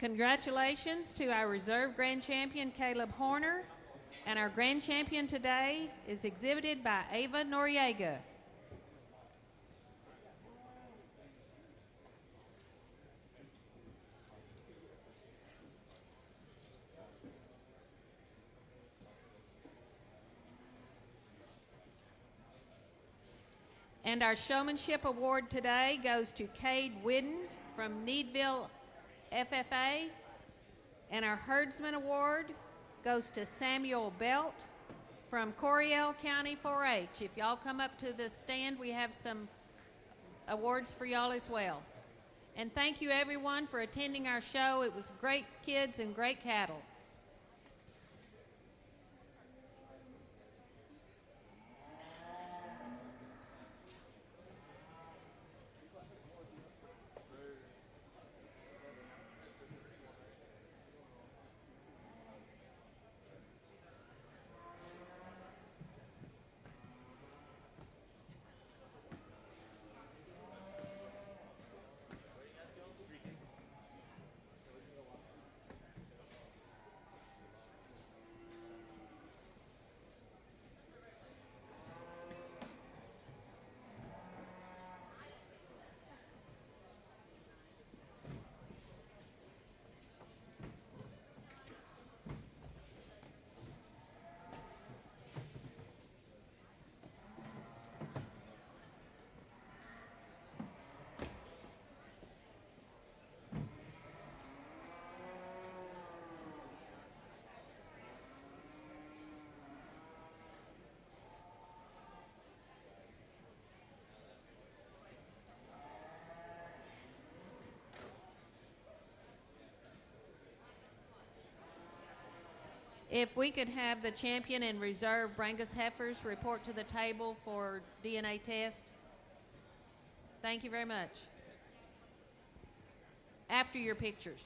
Congratulations to our reserve grand champion, Caleb Horner. And our grand champion today is exhibited by Ava Noriega. And our showmanship award today goes to Cade Whidden from Needville FFA. And our herdsman award goes to Samuel Belt from Coryell County 4-H. If y'all come up to the stand, we have some awards for y'all as well. And thank you everyone for attending our show. It was great kids and great cattle. If we could have the champion and reserve Brangus heifers report to the table for DNA test. Thank you very much. After your pictures.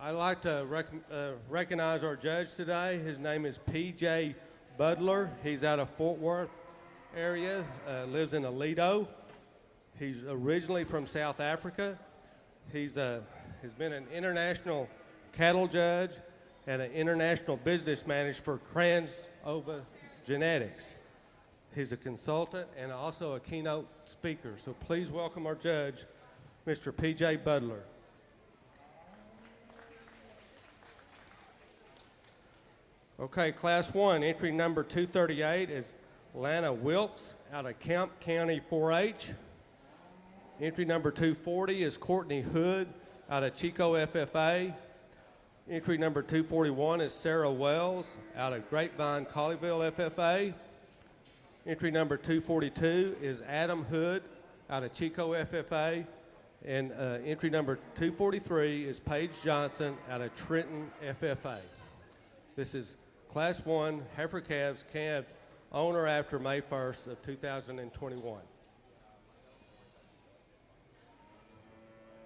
I'd like to recognize our judge today. His name is P.J. Butler. He's out of Fort Worth area, lives in Aledo. He's originally from South Africa. He's been an international cattle judge and an international business manager for Crans-Ova Genetics. He's a consultant and also a keynote speaker. So please welcome our judge, Mr. P.J. Butler. Okay, Class 1, entry number 238 is Lana Wilkes out of Kemp County 4-H. Entry number 240 is Courtney Hood out of Chico FFA. Entry number 241 is Sarah Wells out of Grapevine Colleyville FFA. Entry number 242 is Adam Hood out of Chico FFA. And entry number 243 is Paige Johnson out of Trenton FFA. This is Class 1 heifer calves calved on or after May 1st of 2021.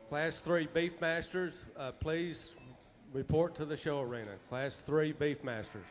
Class 3 Beefmasters, please report to the show arena. Class 3 Beefmasters.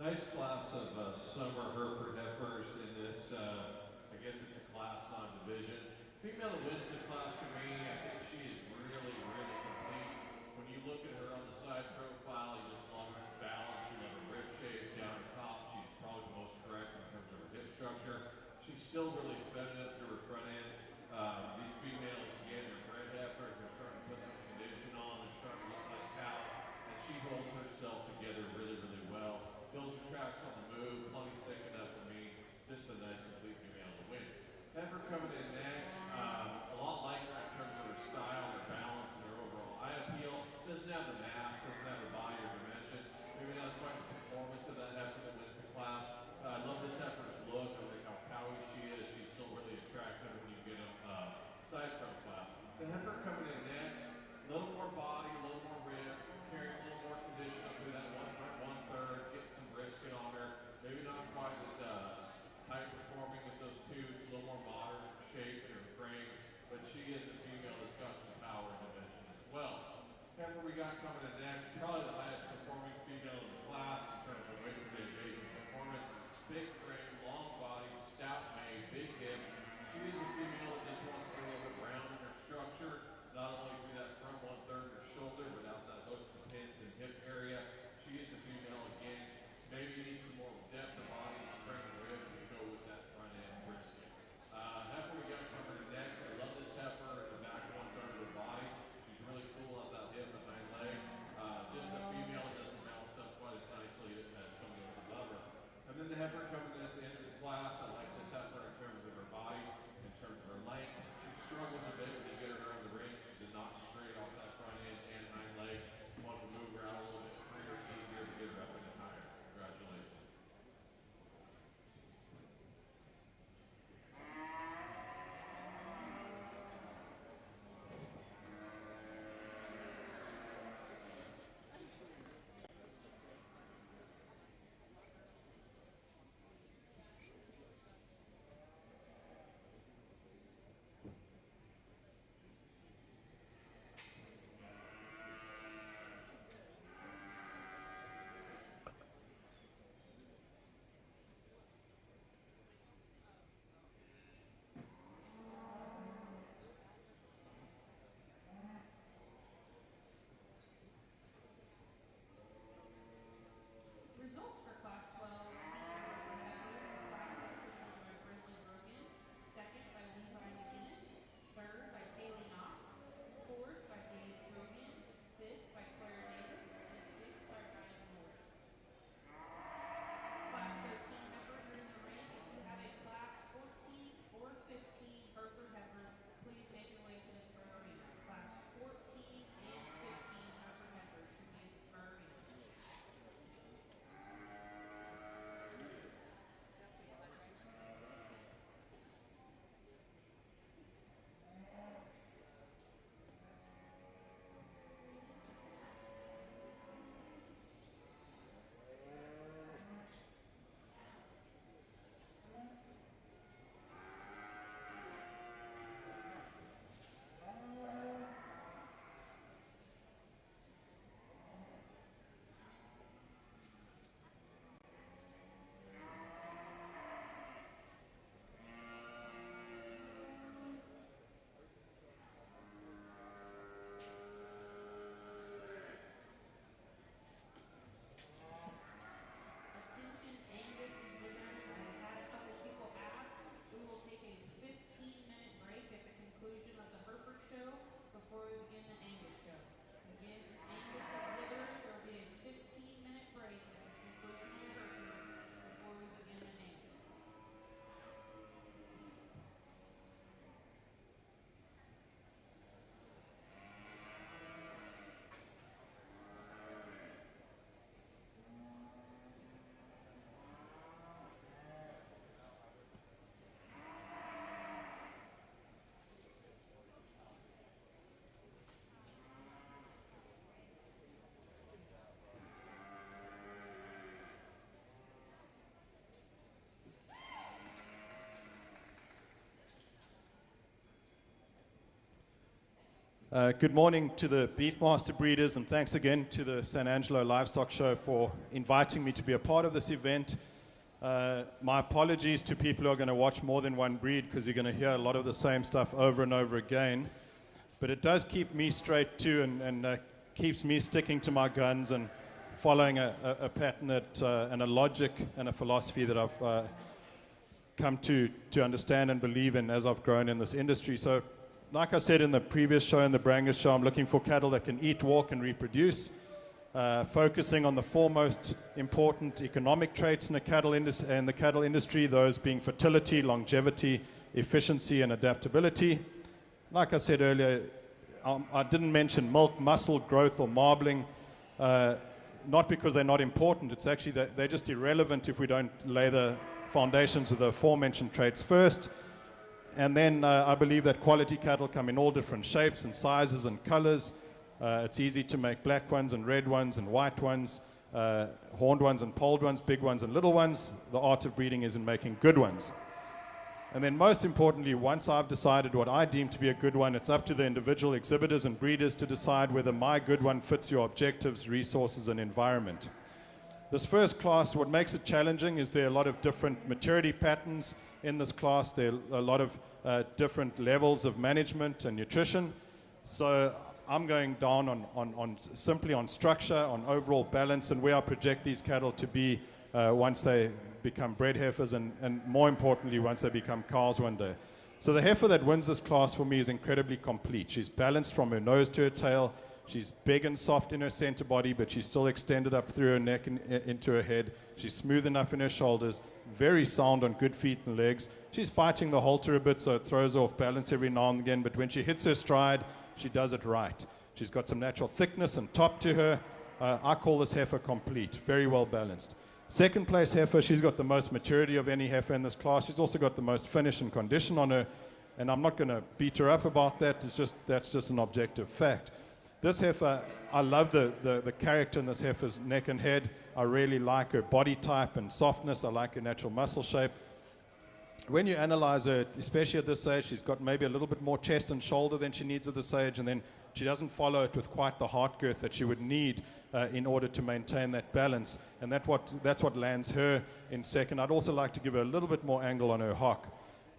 Nice class of summer Hereford heifers in this, I guess it's a class non-division. Female that wins the class for me, I think she is really, really complete. When you look at her on the side profile, you just love her balance, you love her rib shape down the top. She's probably the most correct in terms of her hip structure. She's still really feminine through her front end. These females, again, are bred heifers. They're starting to put some condition on. They're starting to look like cows. And she holds herself together really, really well. Builds her tracks on the move, plenty thick enough for me. Just a nice complete female to win. Heifer coming in next, a lot like her in terms of her style, her balance, and her overall eye appeal. Doesn't have the mass, doesn't have the body or dimension. Maybe not quite the performance of that heifer that wins the class. I love this heifer's look. I like how powy she is. She's still really attractive when you get a side profile. The heifer coming in next, a little more body, a little more rib, carrying a little more condition up through that 1/3, getting some brisket on her. Maybe not quite as high performing as those two, a little more modern shape in her frame, but she is a female that's got some power and dimension as well. Heifer we got coming in next, probably the highest performing female in the class in terms of weight per day weight and performance. Big frame, long body, stout made, big hip. She is a female that just wants to get a little bit round in her structure, not only through that front 1/3 of her shoulder, but out that hooks and pins and hip area. She is a female again. Maybe you need some more depth of body, strength of rib to go with that front end brisket. Heifer we got coming in next. I love this heifer in the back 1/3 of her body. She's really cool on that hip and hind leg. Just a female that doesn't balance up quite as nicely as some of the other lover. And then the heifer coming in before we begin the Angus show. Again, Angus exhibitors are being 15-minute break at the conclusion of rehearsals before we begin the Angus. Good morning to the Beefmaster breeders, and thanks again to the San Angelo Livestock Show for inviting me to be a part of this event. My apologies to people who are going to watch more than one breed, because you're going to hear a lot of the same stuff over and over again. But it does keep me straight too, and keeps me sticking to my guns and following a pattern that, and a logic and a philosophy that I've come to understand and believe in as I've grown in this industry. So, like I said in the previous show, in the Brangus show, I'm looking for cattle that can eat, walk, and reproduce, focusing on the four most important economic traits in the cattle industry, those being fertility, longevity, efficiency, and adaptability. Like I said earlier, I didn't mention milk, muscle, growth, or marbling, not because they're not important. It's actually that they're just irrelevant if we don't lay the foundations with the aforementioned traits first. And then I believe that quality cattle come in all different shapes and sizes and colors. It's easy to make black ones and red ones and white ones, horned ones and polled ones, big ones and little ones. The art of breeding is in making good ones. And then most importantly, once I've decided what I deem to be a good one, it's up to the individual exhibitors and breeders to decide whether my good one fits your objectives, resources, and environment. This first class, what makes it challenging is there are a lot of different maturity patterns in this class. There are a lot of different levels of management and nutrition. So I'm going down simply on structure, on overall balance, and where I project these cattle to be once they become bred heifers, and more importantly, once they become cows one day. So the heifer that wins this class for me is incredibly complete. She's balanced from her nose to her tail. She's big and soft in her center body, but she's still extended up through her neck and into her head. She's smooth enough in her shoulders, very sound on good feet and legs. She's fighting the halter a bit, so it throws her off balance every now and again, but when she hits her stride, she does it right. She's got some natural thickness and top to her. I call this heifer complete, very well balanced. Second place heifer, she's got the most maturity of any heifer in this class. She's also got the most finish and condition on her, and I'm not going to beat her up about that. That's just an objective fact. This heifer, I love the character in this heifer's neck and head. I really like her body type and softness. I like her natural muscle shape. When you analyze her, especially at this age, she's got maybe a little bit more chest and shoulder than she needs at this age, and then she doesn't follow it with quite the heart girth that she would need in order to maintain that balance. And that's what lands her in second. I'd also like to give her a little bit more angle on her hock.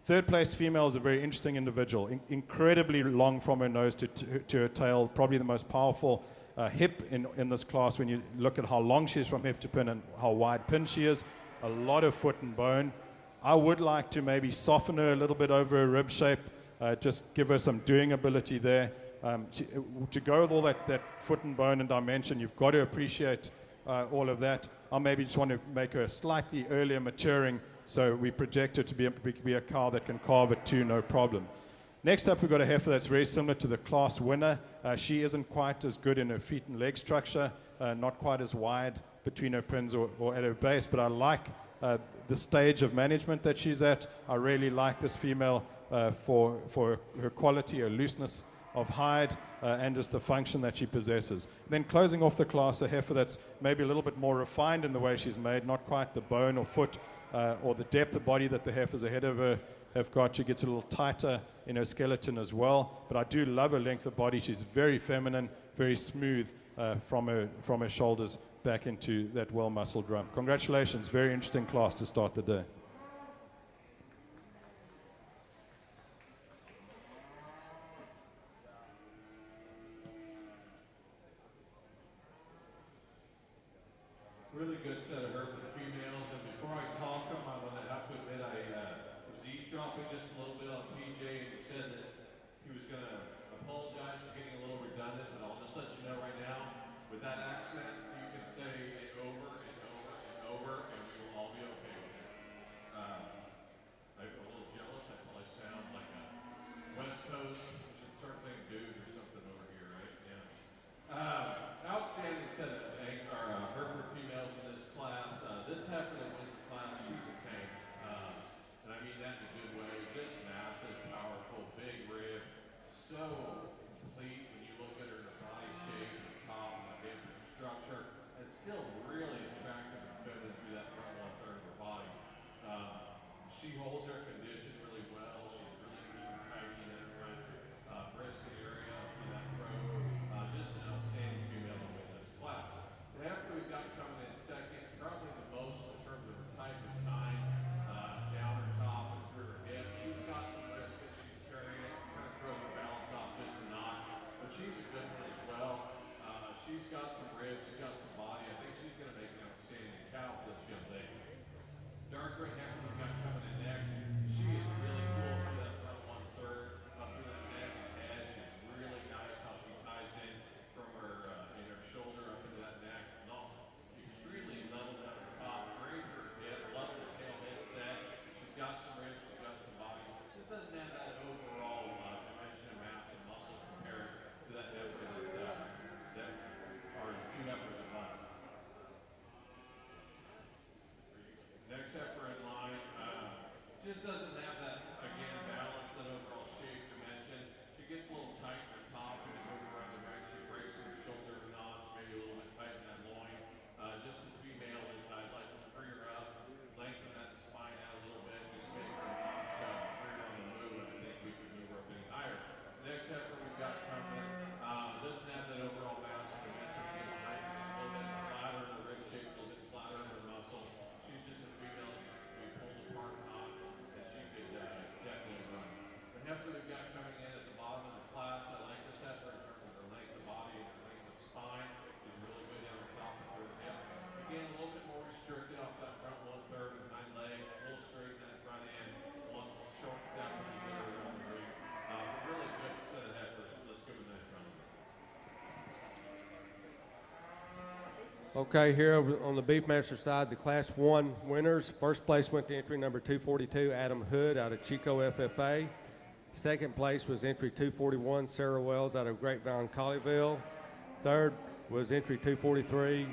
Third place female is a very interesting individual, incredibly long from her nose to her tail, probably the most powerful hip in this class when you look at how long she is from hip to pin and how wide pin she is. A lot of foot and bone. I would like to maybe soften her a little bit over her rib shape, just give her some doing ability there. To go with all that foot and bone and dimension, you've got to appreciate all of that. I maybe just want to make her slightly earlier maturing, so we project her to be a cow that can calve at 2, no problem. Next up, we've got a heifer that's very similar to the class winner. She isn't quite as good in her feet and leg structure, not quite as wide between her pins or at her base, but I like the stage of management that she's at. I really like this female for her quality, her looseness of hide, and just the function that she possesses. Then closing off the class, a heifer that's maybe a little bit more refined in the way she's made, not quite the bone or foot or the depth of body that the heifers ahead of her have got. She gets a little tighter in her skeleton as well, but I do love her length of body. She's very feminine, very smooth from her shoulders back into that well-muscled rump. Congratulations, very interesting class to start the day. Really good set of Hereford females, and before I talk them, I want to have to admit I was eavesdropping just a little bit on PJ, and he said that he was going to apologize for getting so complete when you look at her body shape, her top, and the hips, and her structure. It's still really attractive and feminine through that front one-third of her body. She holds her condition really well. She's really neat and tidy in that front brisket area for that throw. Just an outstanding female to win this class. And after we've got coming in second, probably the most in terms of her type and kind, down her top and through her hip. She's got some brisket. She's carrying it, kind of throws her balance off just a notch. But she's a good one as well. She's got some ribs. She's got some body. I think she's going to make an outstanding cow for this young lady. Dark red heifer we've got coming in next. She is really cool for that front one-third up to that neck and head. She's really nice how she ties in from her in her shoulder up into that neck. No, extremely level down her top. Great for her hip. Love this tail head set. She's got some ribs. She's got some body. Just doesn't have that overall dimension and mass and muscle compared to that heifer that are two heifers above. Next heifer in line, just doesn't have that, again, balance, that overall shape dimension. She gets a little tight in her top and over around the neck. She breaks her shoulder notch, maybe a little bit tight in that loin. Just a female that I'd like to free her up, lengthen that spine out a little bit, just make her a notch free on the move, and I think we can move her up any higher. Next heifer we've got coming, doesn't have that overall mass and dimension. Again, behind her, a little bit flatter in her rib shape, a little bit flatter in her muscle. She's just a female that needs to be pulled apart and not, and she could definitely run. The heifer we've got coming in at the bottom of the class, I like this heifer in terms of her length of body and her length of spine. She's really good down the top of her hip. Again, a little bit more restricted off that front one-third and hind leg, a little straight in that front end, a little short step when you get her around the ring. Really good set of heifers. Let's give them that front. Okay, here over on the Beefmaster side, the Class 1 winners. First place went to entry number 242, Adam Hood out of Chico FFA. Second place was entry 241, Sarah Wells out of Grapevine, Colleyville. Third was entry 243,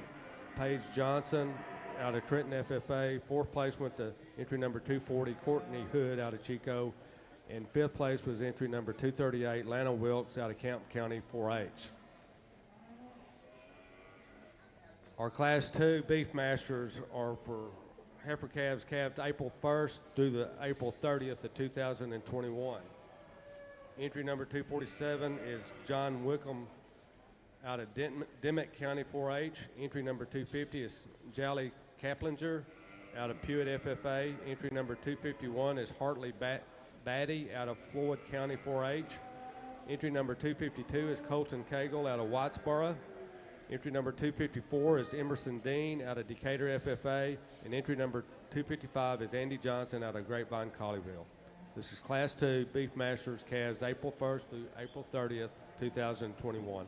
Paige Johnson out of Trenton FFA. Fourth place went to entry number 240, Courtney Hood out of Chico. And fifth place was entry number 238, Lana Wilkes out of Camp County 4-H. Our Class 2 Beefmasters are for heifer calves calved April 1st through the April 30th of 2021. Entry number 247 is John Wickham out of Dimmick County 4-H. Entry number 250 is Jolly Kaplinger out of Pewitt FFA. Entry number 251 is Hartley Batty out of Floyd County 4-H. Entry number 252 is Colton Cagle out of Whitesboro. Entry number 254 is Emerson Dean out of Decatur FFA, and entry number 255 is Andy Johnson out of Grapevine, Colleyville. This is Class 2 Beefmasters calves April 1st through April 30th, 2021.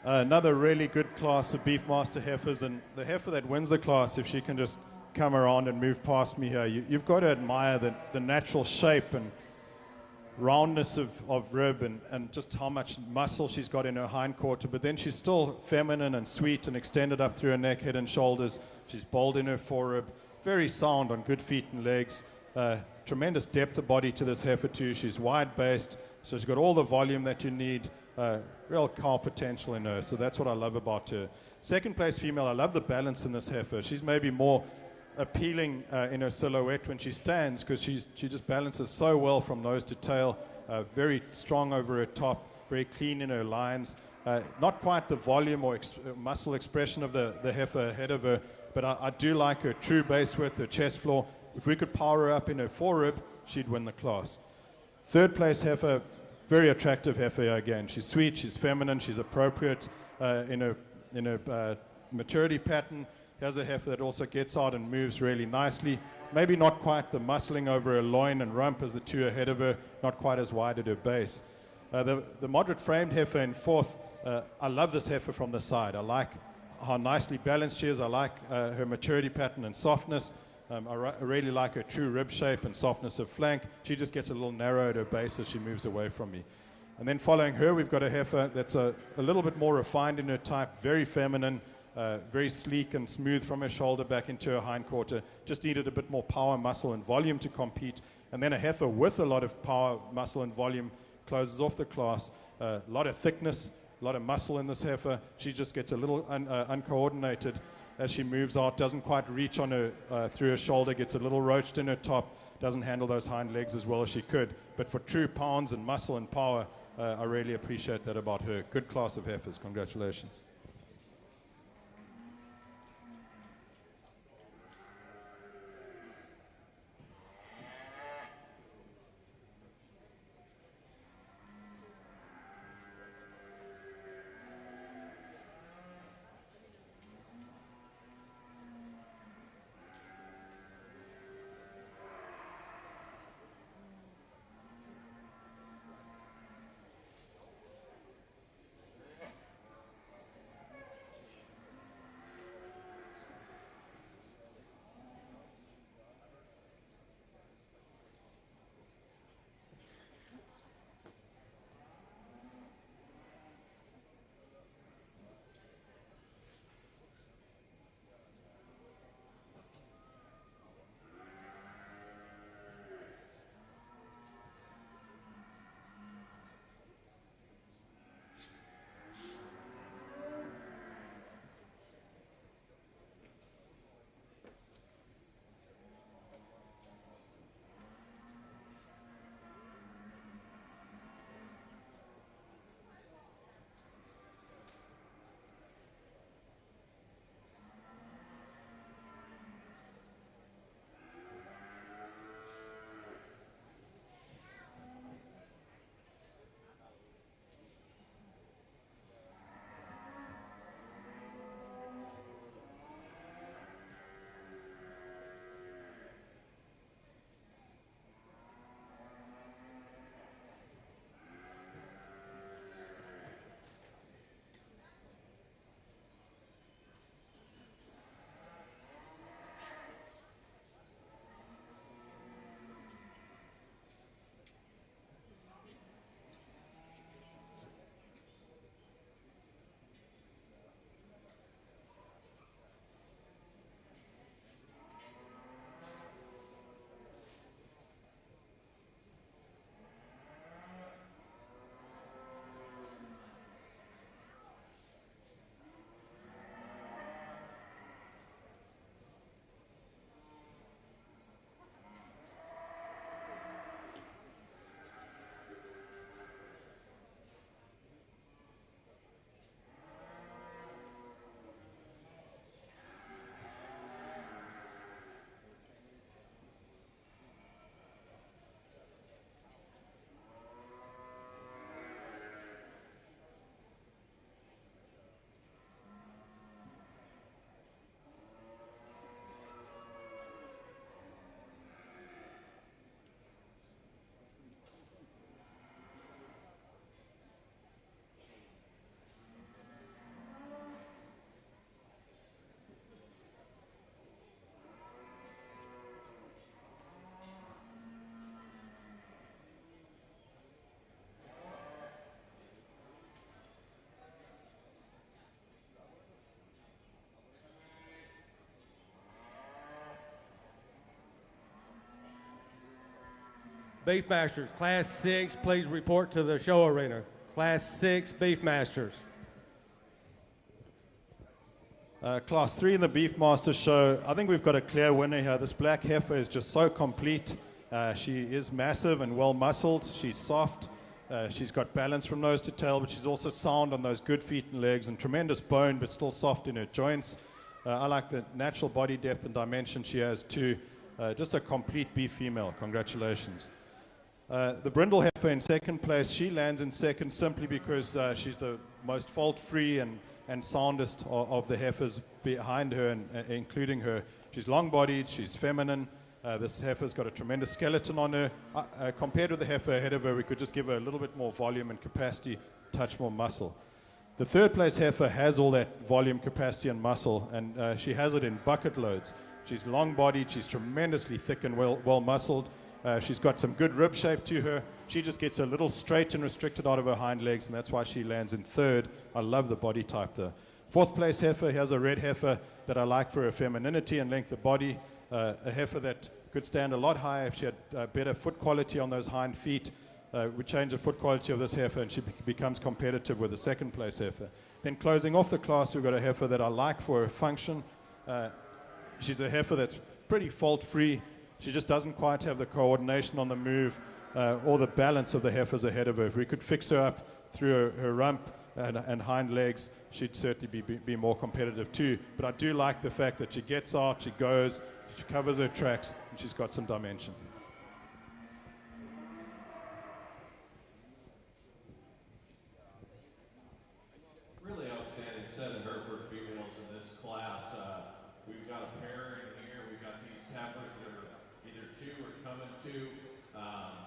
Another really good class of Beefmaster heifers, and the heifer that wins the class, if she can just come around and move past me here, you've got to admire the natural shape and roundness of rib and just how much muscle she's got in her hindquarter, but then she's still feminine and sweet and extended up through her neck, head and shoulders. She's bold in her forerib, very sound on good feet and legs. Tremendous depth of body to this heifer too. She's wide-based, so she's got all the volume that you need. Real cow potential in her, so that's what I love about her. Second place female, I love the balance in this heifer. She's maybe more appealing in her silhouette when she stands because she just balances so well from nose to tail, very strong over her top, very clean in her lines. Not quite the volume or muscle expression of the heifer ahead of her, but I do like her true base width, her chest floor. If we could power her up in her forerib, she'd win the class. Third place heifer, very attractive heifer again. She's sweet, she's feminine, she's appropriate in a maturity pattern. Here's a heifer that also gets out and moves really nicely. Maybe not quite the muscling over her loin and rump as the two ahead of her, not quite as wide at her base. The moderate framed heifer in fourth, I love this heifer from the side. I like how nicely balanced she is. I like her maturity pattern and softness. I really like her true rib shape and softness of flank. She just gets a little narrow at her base as she moves away from me. And then following her, we've got a heifer that's a little bit more refined in her type, very feminine, very sleek and smooth from her shoulder back into her hindquarter. Just needed a bit more power, muscle, and volume to compete. And then a heifer with a lot of power, muscle, and volume closes off the class. A lot of thickness, a lot of muscle in this heifer. She just gets a little uncoordinated as she moves out, doesn't quite reach on her through her shoulder, gets a little roached in her top, doesn't handle those hind legs as well as she could. But for true pounds and muscle and power, I really appreciate that about her. Good class of heifers. Congratulations. Beefmasters, Class 6, please report to the show arena. Class 6 Beefmasters. Class 3 in the Beefmaster show, I think we've got a clear winner here. This black heifer is just so complete. She is massive and well muscled. She's soft. She's got balance from nose to tail, but she's also sound on those good feet and legs and tremendous bone, but still soft in her joints. I like the natural body depth and dimension she has too. Just a complete beef female. Congratulations. The brindle heifer in second place, she lands in second simply because she's the most fault-free and soundest of the heifers behind her, and including her. She's long-bodied, she's feminine. This heifer's got a tremendous skeleton on her. Compared with the heifer ahead of her, we could just give her a little bit more volume and capacity, touch more muscle. The third place heifer has all that volume, capacity, and muscle, and she has it in bucket loads. She's long-bodied, she's tremendously thick and well-muscled. She's got some good rib shape to her. She just gets a little straight and restricted out of her hind legs, and that's why she lands in third. I love the body type there. Fourth place heifer, here's a red heifer that I like for her femininity and length of body. A heifer that could stand a lot higher if she had better foot quality on those hind feet. We change the foot quality of this heifer, and she becomes competitive with the second place heifer. Then closing off the class, we've got a heifer that I like for her function. She's a heifer that's pretty fault-free. She just doesn't quite have the coordination on the move or the balance of the heifers ahead of her. If we could fix her up through her rump and hind legs, she'd certainly be more competitive too. But I do like the fact that she gets out, she goes, she covers her tracks, and she's got some dimension. Really outstanding set of Hereford females in this class. We've got a pair in here. We've got these heifers that are either two or coming two.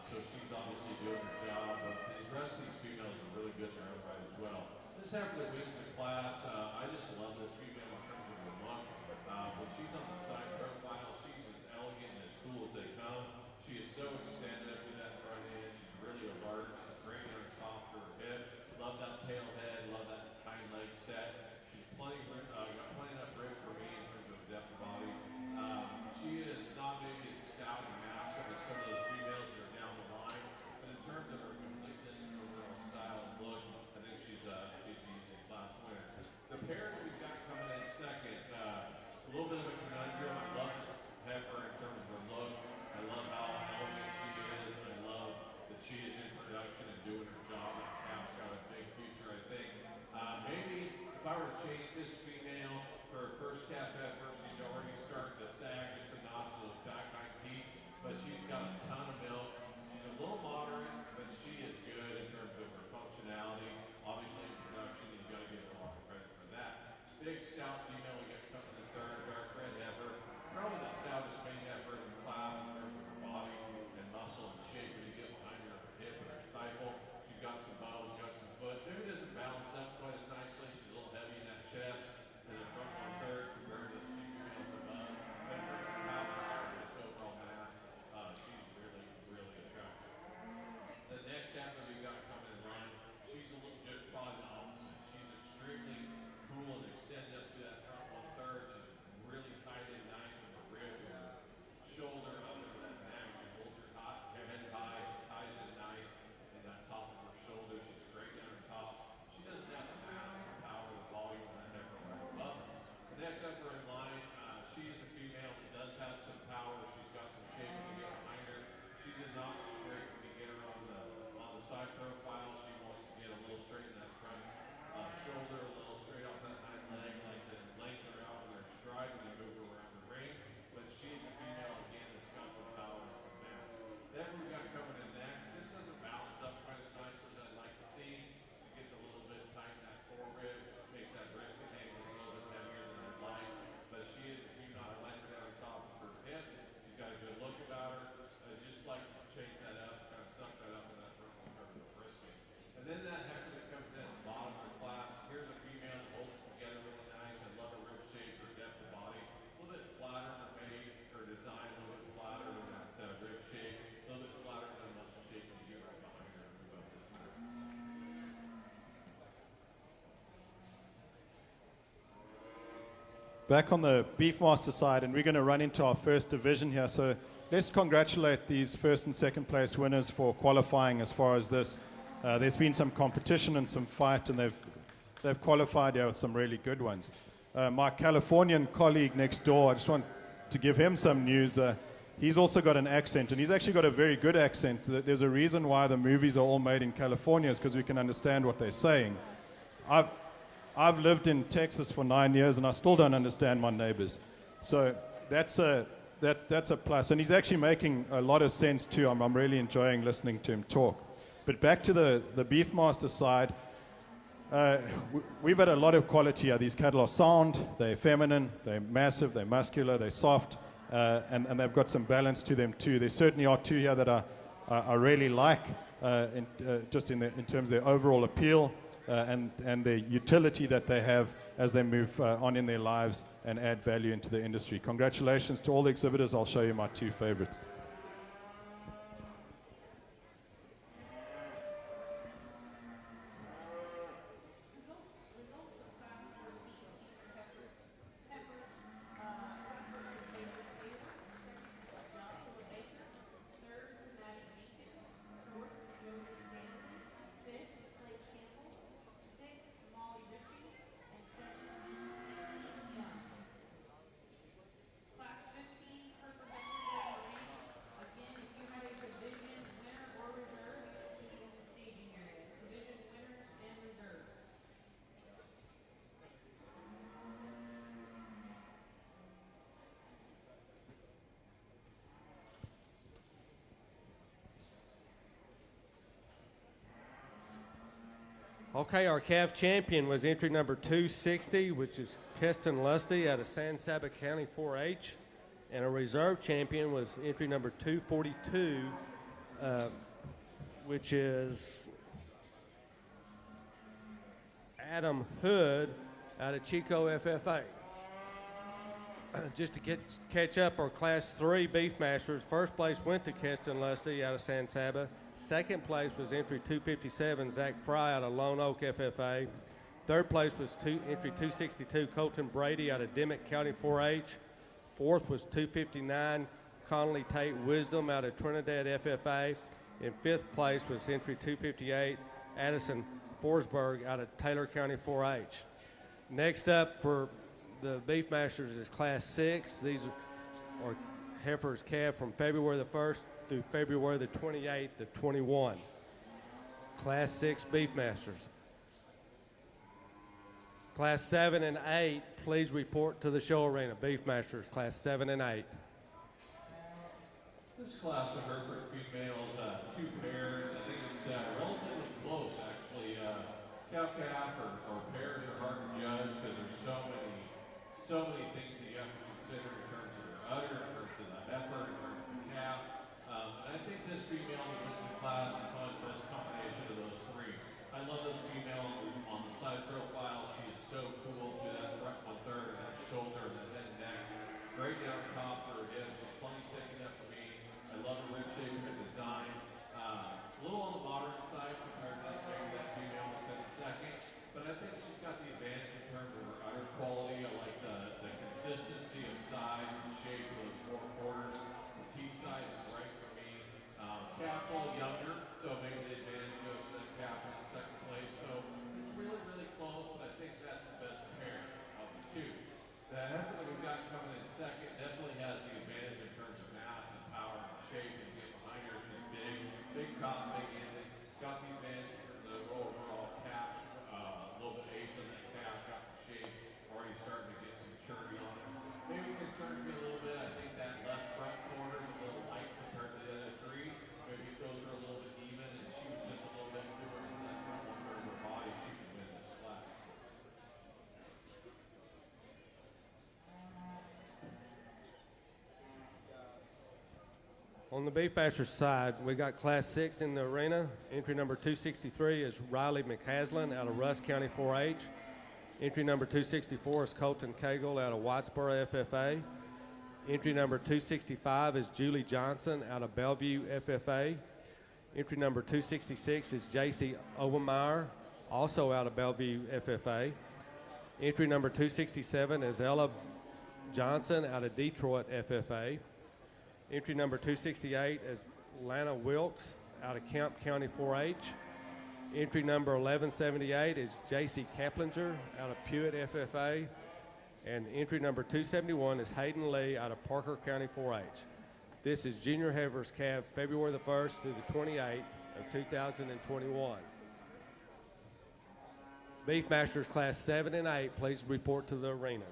So she's obviously doing her job. But the rest of these females are really good in their own right as well. This heifer that wins the class, I just love this female in terms of her look. When she's on the side profile, she's as elegant and as cool as they come. She is so extended up to that front end. She's really alert. She's great on her top for her hip. Love that tail head. Love that hind leg set. She's got plenty enough rib for me in terms of depth of body. She is not maybe as stout and massive as some of those females that are down the line, but in terms of her completeness and overall style and look, I think she's easily class winner. The pair that we've got coming in second, a little bit of a conundrum. I love this heifer in terms of her look. I love how elegant she is. I love that she is in production and doing her job. That calf's got a big future, I think. Maybe if I were to change this female for her first calf heifer, she's already starting to sag just a notch of those back hind teeth, but she's got a ton of milk. She's a little moderate, but she is good in terms of her functionality. Obviously, in production, you've got to give her a lot of credit for that. Big stout female we got coming in third, dark red heifer. Probably the stoutest main heifer in the class in terms of her body and muscle and shape when you get behind her hip and her stifle. She's got some bones, got some foot. Maybe doesn't balance up quite as nicely. She's a little heavy in that chest. And then front on third compared to the two females above. But for her power and just overall mass, she's really, really attractive. The next heifer we got coming in line, she's a little just probably the opposite. She's extremely cool and extended up to that front one third. She's really tight and nice from her rib to her shoulder up into that neck. She holds her head high, she ties it nice in that top of her shoulder. She's great down her top. She doesn't have the mass, the power, the volume of that heifer right above her. The next heifer in line, she is a female that does have some power. She's got some shape when you get behind her. She's a notch straight when you get her on the side profile. She wants to get a little straight in that front shoulder, a little straight off that hind leg, like to lengthen her out with her stride when you move her around the ring. But she's a female again that's got some power and some mass. Then we got coming in next. This doesn't balance up quite as nicely as I'd like to see. She gets a little bit tight in that fore rib, makes that brisket hang a little bit heavier than I'd like. But she is a female. I like her down the top of her hip. She's got a good look about her. I just like to change that up, kind of suck that up in that front one third of the brisket. And then that heifer that comes in at the bottom of the class, here's a female that holds it together really nice. I love her rib shape, her depth of body. A little bit flatter in her mate, her design a little bit flatter in that rib shape, a little bit flatter in that muscle shape when you get right behind her and move up to the front. Back on the Beefmaster side, and we're going to run into our first division here. So let's congratulate these first and second place winners for qualifying as far as this. There's been some competition and some fight, and they've qualified here with some really good ones. My Californian colleague next door, I just want to give him some news. He's also got an accent, and he's actually got a very good accent. There's a reason why the movies are all made in California, is because we can understand what they're saying. I've lived in Texas for 9 years, and I still don't understand my neighbors. So that's that's a plus. And he's actually making a lot of sense too. I'm really enjoying listening to him talk. But back to the Beefmaster side, we've had a lot of quality here. These cattle are sound, they're feminine, they're massive, they're muscular, they're soft, and they've got some balance to them too. There certainly are two here that I really like, in terms of their overall appeal and the utility that they have as they move on in their lives and add value into the industry. Congratulations to all the exhibitors. I'll show you my two favorites. Okay, our calf champion was entry number 260, which is Keston Lusty out of San Saba County 4-H. And a reserve champion was entry number 242, which is Adam Hood out of Chico FFA. Just to catch up, our Class 3 Beefmasters, first place went to Keston Lusty out of San Saba. Second place was entry 257, Zach Fry out of Lone Oak FFA. Third place was entry 262, Colton Brady out of Dimmitt County 4-H. Fourth was 259, Connolly Tate Wisdom out of Trinidad FFA. In fifth place was entry 258, Addison Forsberg out of Taylor County 4-H. Next up for the Beefmasters is Class 6. These are heifers calved from February the 1st through February the 28th of 21. Class 6 Beefmasters. Class 7 and 8, please report to the show arena. Beefmasters, Class 7 and 8. This class of Hereford females, two pairs. I think it's relatively close, actually. Cow-calf or pairs are hard to judge because there's so many things that you have to consider in terms of their udder, in terms of the heifer, in terms of the calf. And I think this female that wins the class is probably the best combination of those three. I love this female on the side profile. She is so cool to that front one third and that shoulder and that head and neck. Great down top for her hips. She's plenty thick enough for me. I love the rib shape and her design. A little on the moderate side compared to maybe that female that's in second. But I think she's got the advantage in terms of her udder quality. I like the consistency of size and shape of those four quarters. The teeth size is right for me. Calf a little younger, so maybe the advantage goes to that calf in second place. So it's really, really close, but I think that's the best pair of the two. The heifer that we've got coming in second definitely has the advantage in terms of mass and power and shape. And get behind her, she's big top, big ended. Got the advantage in terms of the overall calf. A little bit age on that calf, got some shape, already starting to get some maturity on it. Maybe concerns me a little bit. I think that left front corner is a little light compared to the other three. Maybe it goes her a little bit even, and she was just a little bit newer in that front one third of her body. She could win this class. On the Beefmasters side, we got Class 6 in the arena. Entry number 263 is Riley McCaslin out of Russ County 4-H. Entry number 264 is Colton Cagle out of Whitesboro FFA. Entry number 265 is Julie Johnson out of Bellevue FFA. Entry number 266 is J.C. Obermeyer, also out of Bellevue FFA. Entry number 267 is Ella Johnson out of Detroit FFA. Entry number 268 is Lana Wilkes out of Kemp County 4-H. Entry number 1178 is J.C. Kaplinger out of Pewitt FFA. And entry number 271 is Hayden Lee out of Parker County 4-H. This is Junior Heifers calved February the 1st through the 28th of 2021. Beefmasters Class 7 and 8, please report to the arena.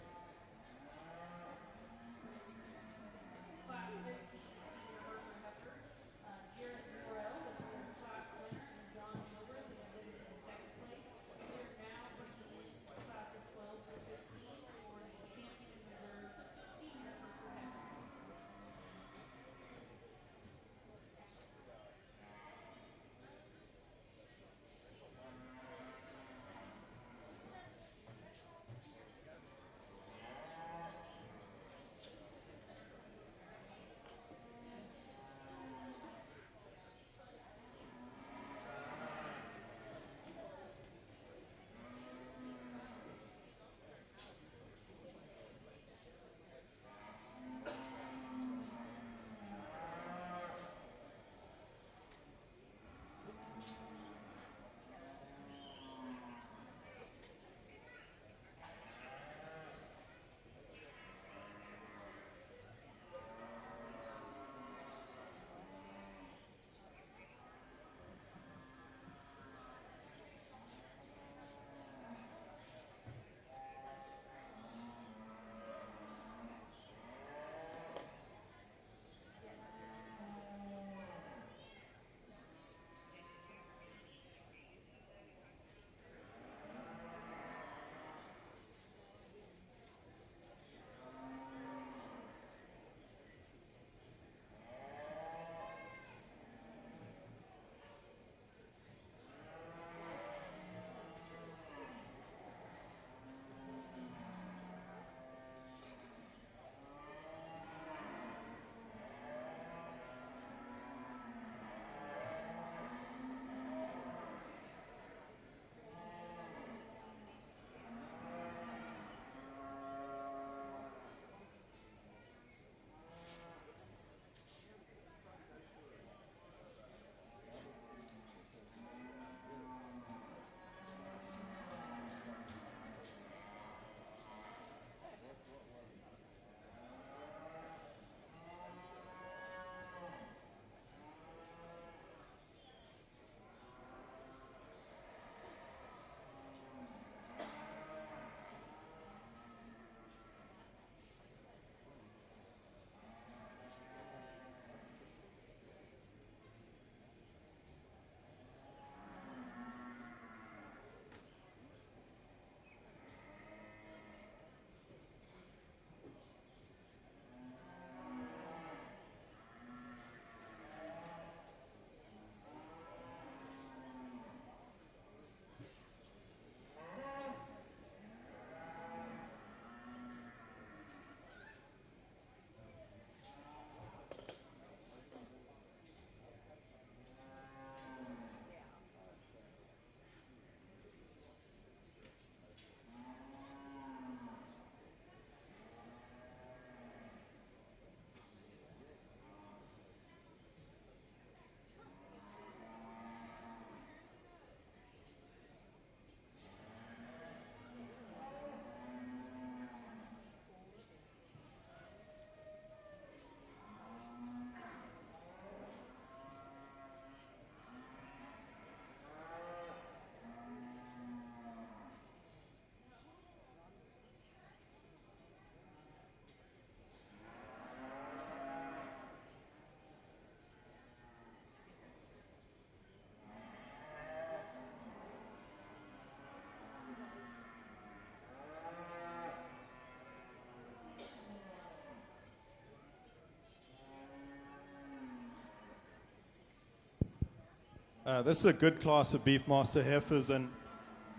This is a good class of Beefmaster heifers, and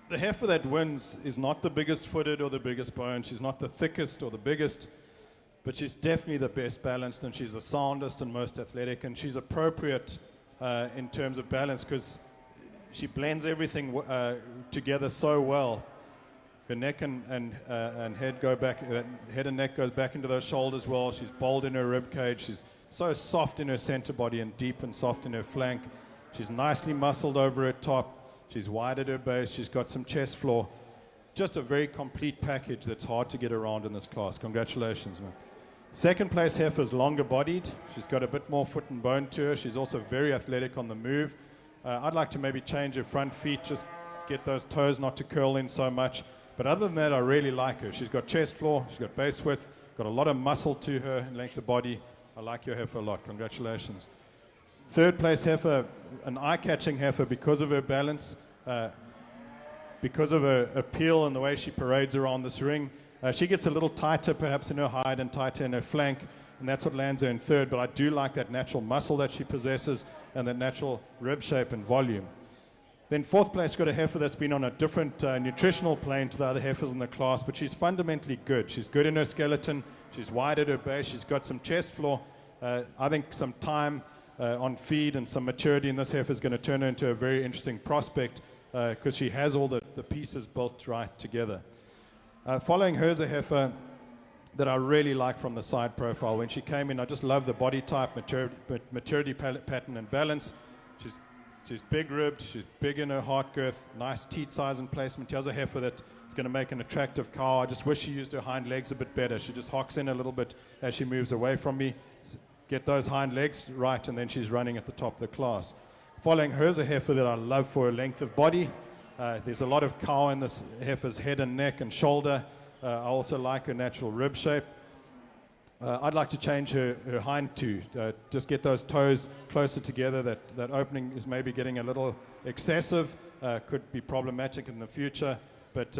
the heifer that wins is not the biggest footed or the biggest bone. She's not the thickest or the biggest, but she's definitely the best balanced, and she's the soundest and most athletic, and she's appropriate in terms of balance because she blends everything together so well. Her neck and head go back, head and neck goes back into those shoulders well. She's bold in her rib cage. She's so soft in her center body and deep and soft in her flank. She's nicely muscled over her top. She's wide at her base. She's got some chest floor. Just a very complete package that's hard to get around in this class. Congratulations, man. Second place heifer is longer bodied. She's got a bit more foot and bone to her. She's also very athletic on the move. I'd like to maybe change her front feet, just get those toes not to curl in so much. But other than that, I really like her. She's got chest floor, she's got base width, got a lot of muscle to her and length of body. I like your heifer a lot. Congratulations. Third place heifer, an eye-catching heifer because of her balance, because of her appeal and the way she parades around this ring. She gets a little tighter perhaps in her hide and tighter in her flank, and that's what lands her in third. But I do like that natural muscle that she possesses and that natural rib shape and volume. Then fourth place got a heifer that's been on a different nutritional plane to the other heifers in the class, but she's fundamentally good. She's good in her skeleton. She's wide at her base. She's got some chest floor. I think some time on feed and some maturity in this heifer is going to turn her into a very interesting prospect because she has all the pieces built right together. Following her is a heifer that I really like from the side profile. When she came in, I just love the body type, maturity pattern and balance. She's big-ribbed, she's big in her heart girth, nice teat size and placement. Here's a heifer that is going to make an attractive cow. I just wish she used her hind legs a bit better. She just hocks in a little bit as she moves away from me. Get those hind legs right, and then she's running at the top of the class. Following her is a heifer that I love for her length of body. There's a lot of cow in this heifer's head and neck and shoulder. I also like her natural rib shape. I'd like to change her hind to just get those toes closer together. That opening is maybe getting a little excessive, could be problematic in the future, but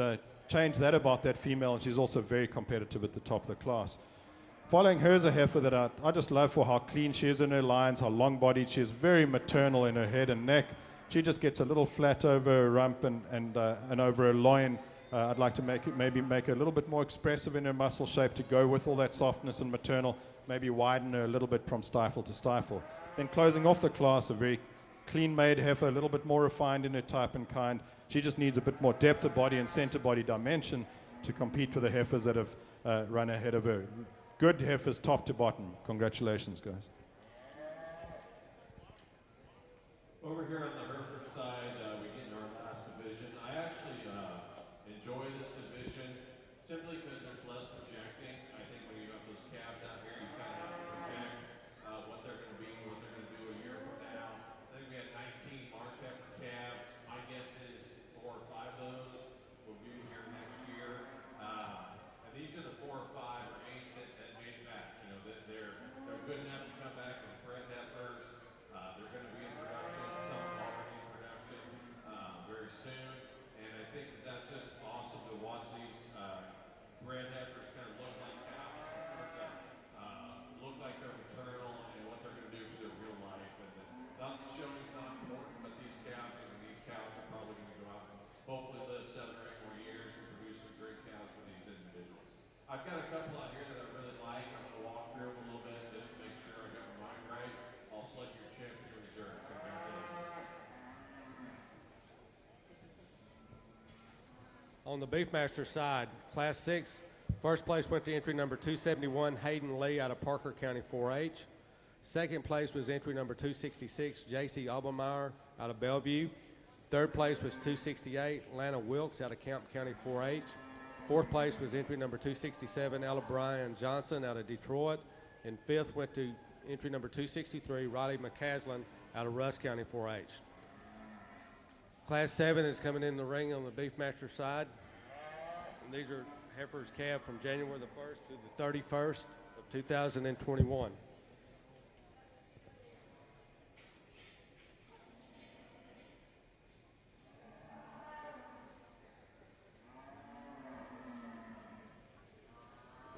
change that about that female, and she's also very competitive at the top of the class. Following her is a heifer that I just love for how clean she is in her lines, how long-bodied she is, very maternal in her head and neck. She just gets a little flat over her rump and over her loin. I'd like to make her a little bit more expressive in her muscle shape to go with all that softness and maternal, maybe widen her a little bit from stifle to stifle. Then closing off the class, a very clean-made heifer, a little bit more refined in her type and kind. She just needs a bit more depth of body and center body dimension to compete with the heifers that have run ahead of her. Good heifers top to bottom. Congratulations, guys. Over here on the Hereford side, we get into our last division. I actually enjoy this division simply because there's less projecting. I think when you got those calves out here, you kind of have to project what they're going to be, what they're going to do a year from now. I think we had 19 March heifer calves. My guess is 4 or 5 of those will be here next year. And these are the 4 or 5 or 8 that made it back. You know, they're good enough to come back as bred heifers. They're going to be in production. Some are already in production very soon. And I think that's just awesome to watch these bred heifers kind of look like cows, look like they're maternal and what they're going to do for their real life. And not showing's not important, but these calves, these cows are probably going to go out and hopefully live 7 or 8 more years and produce some great cows for these individuals. I've got a couple out here that I really like. I'm going to walk through them a little bit just to make sure I got my mind right. I'll select your champion reserve. Congratulations. On the Beefmaster side, Class 6, first place went to entry number 271, Hayden Lee out of Parker County 4-H. Second place was entry number 266, J.C. Obermeyer out of Bellevue. Third place was 268, Lana Wilkes out of Camp County 4-H. Fourth place was entry number 267, Ella Bryan Johnson out of Detroit. And fifth went to entry number 263, Riley McCaslin out of Russ County 4-H. Class 7 is coming in the ring on the Beefmaster side. And these are heifers calved from January the 1st to the 31st of 2021.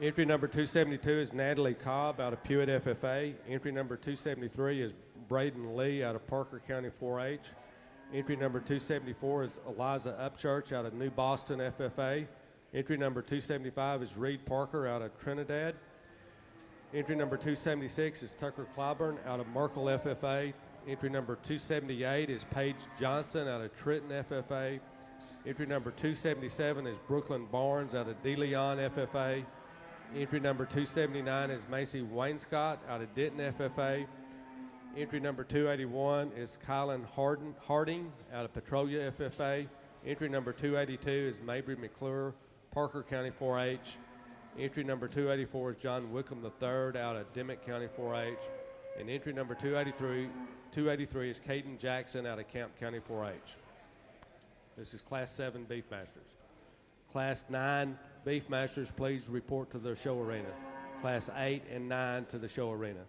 Entry number 272 is Natalie Cobb out of Pewitt FFA. Entry number 273 is Braden Lee out of Parker County 4-H. Entry number 274 is Eliza Upchurch out of New Boston FFA. Entry number 275 is Reed Parker out of Trinidad. Entry number 276 is Tucker Clyburn out of Merkel FFA. Entry number 278 is Paige Johnson out of Trenton FFA. Entry number 277 is Brooklyn Barnes out of DeLeon FFA. Entry number 279 is Macy Wainscott out of Denton FFA. Entry number 281 is Kylan Harding out of Petrolia FFA. Entry number 282 is Mabry McClure, Parker County 4-H. Entry number 284 is John Wickham III out of Dimmitt County 4-H. And entry number 283 is Caden Jackson out of Camp County 4-H. This is Class 7 Beefmasters. Class 9 Beefmasters, please report to the show arena. Class 8 and 9 to the show arena.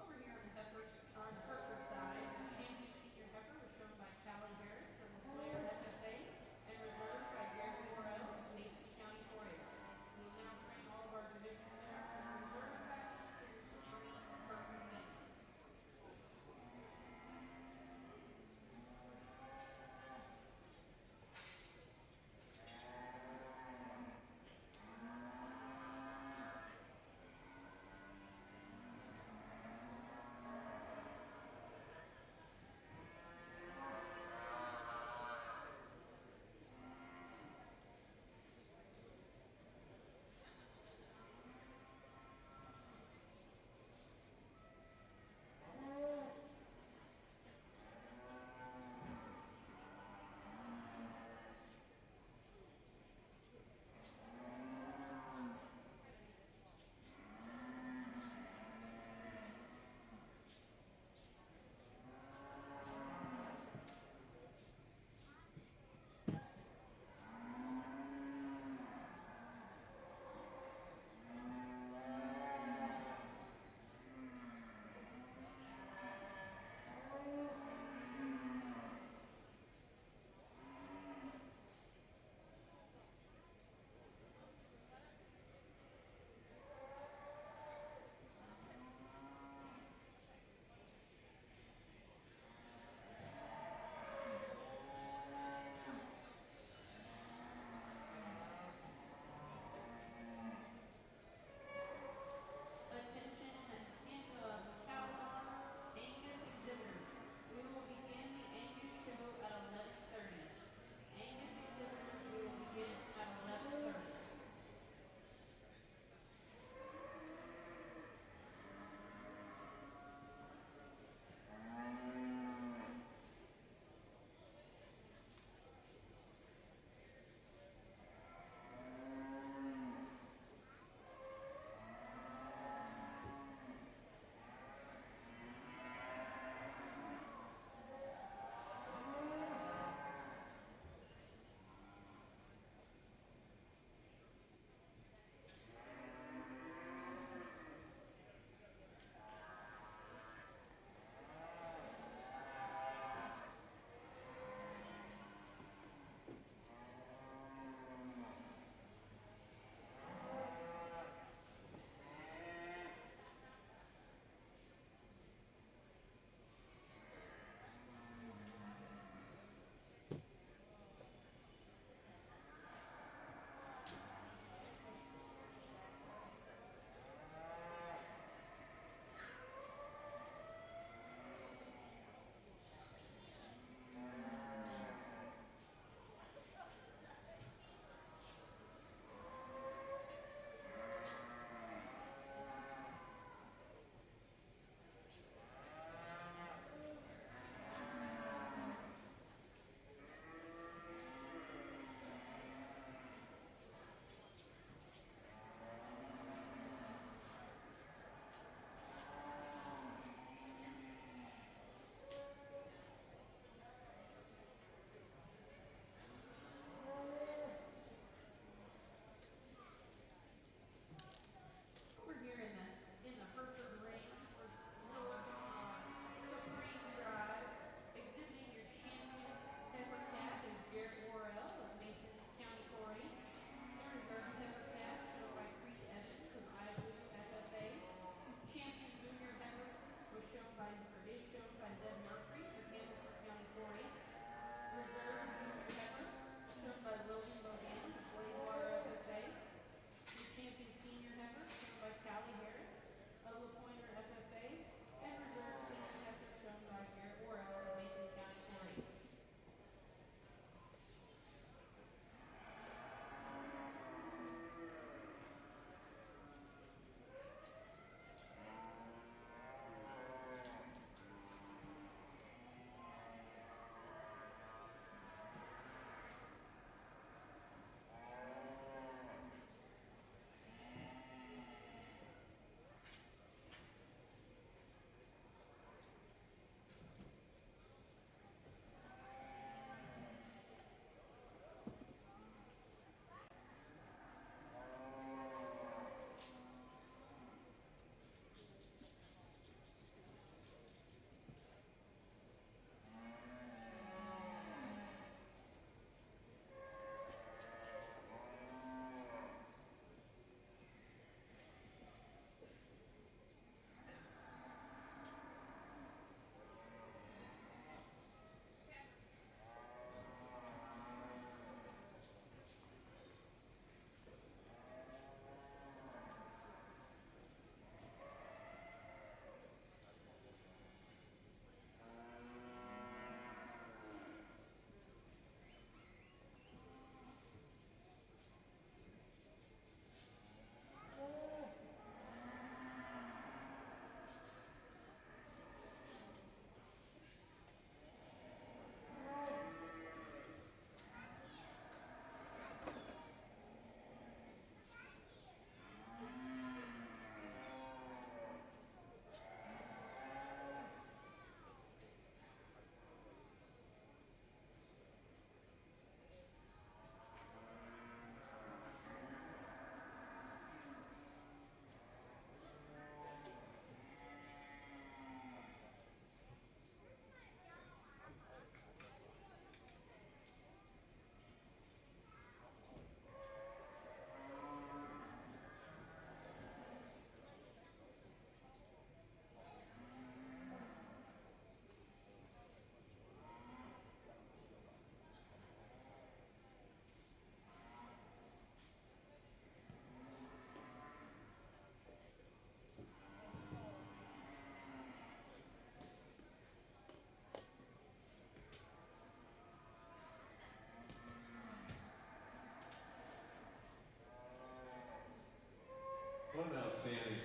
Over here on the Heifers, on the Hereford side, the champion senior heifer was shown by Callie Harris from the Blair FFA and reserved by Gary Morrell from Mason County 4-H. We will now train all of our division winners and reserve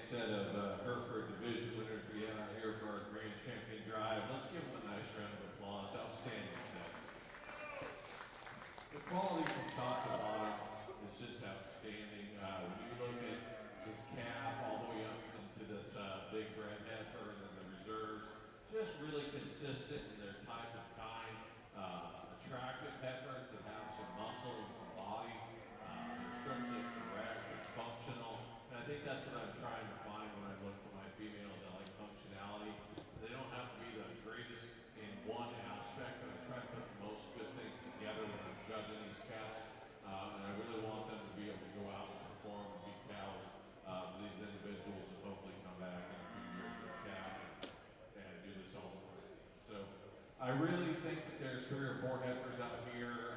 set of Hereford Division winners we have out here for our Grand Champion Drive. Let's give them a nice round of applause. Outstanding set. The quality from top to bottom is just outstanding. When you look at this calf all the way up into this big red heifer and then the reserves, just really consistent in their type of kind. Attractive heifers that have some muscle and some body. They're structurally correct, they're functional. And I think that's what I'm trying to find when I look for my females. I like functionality. They don't have to be the greatest in one aspect, but I try to put most good things together when I'm judging these cattle. And I really want them to be able to go out and perform and beat cows for these individuals and hopefully come back in a few years with a calf and do this all over again. So I really think that there's 3 or 4 heifers out here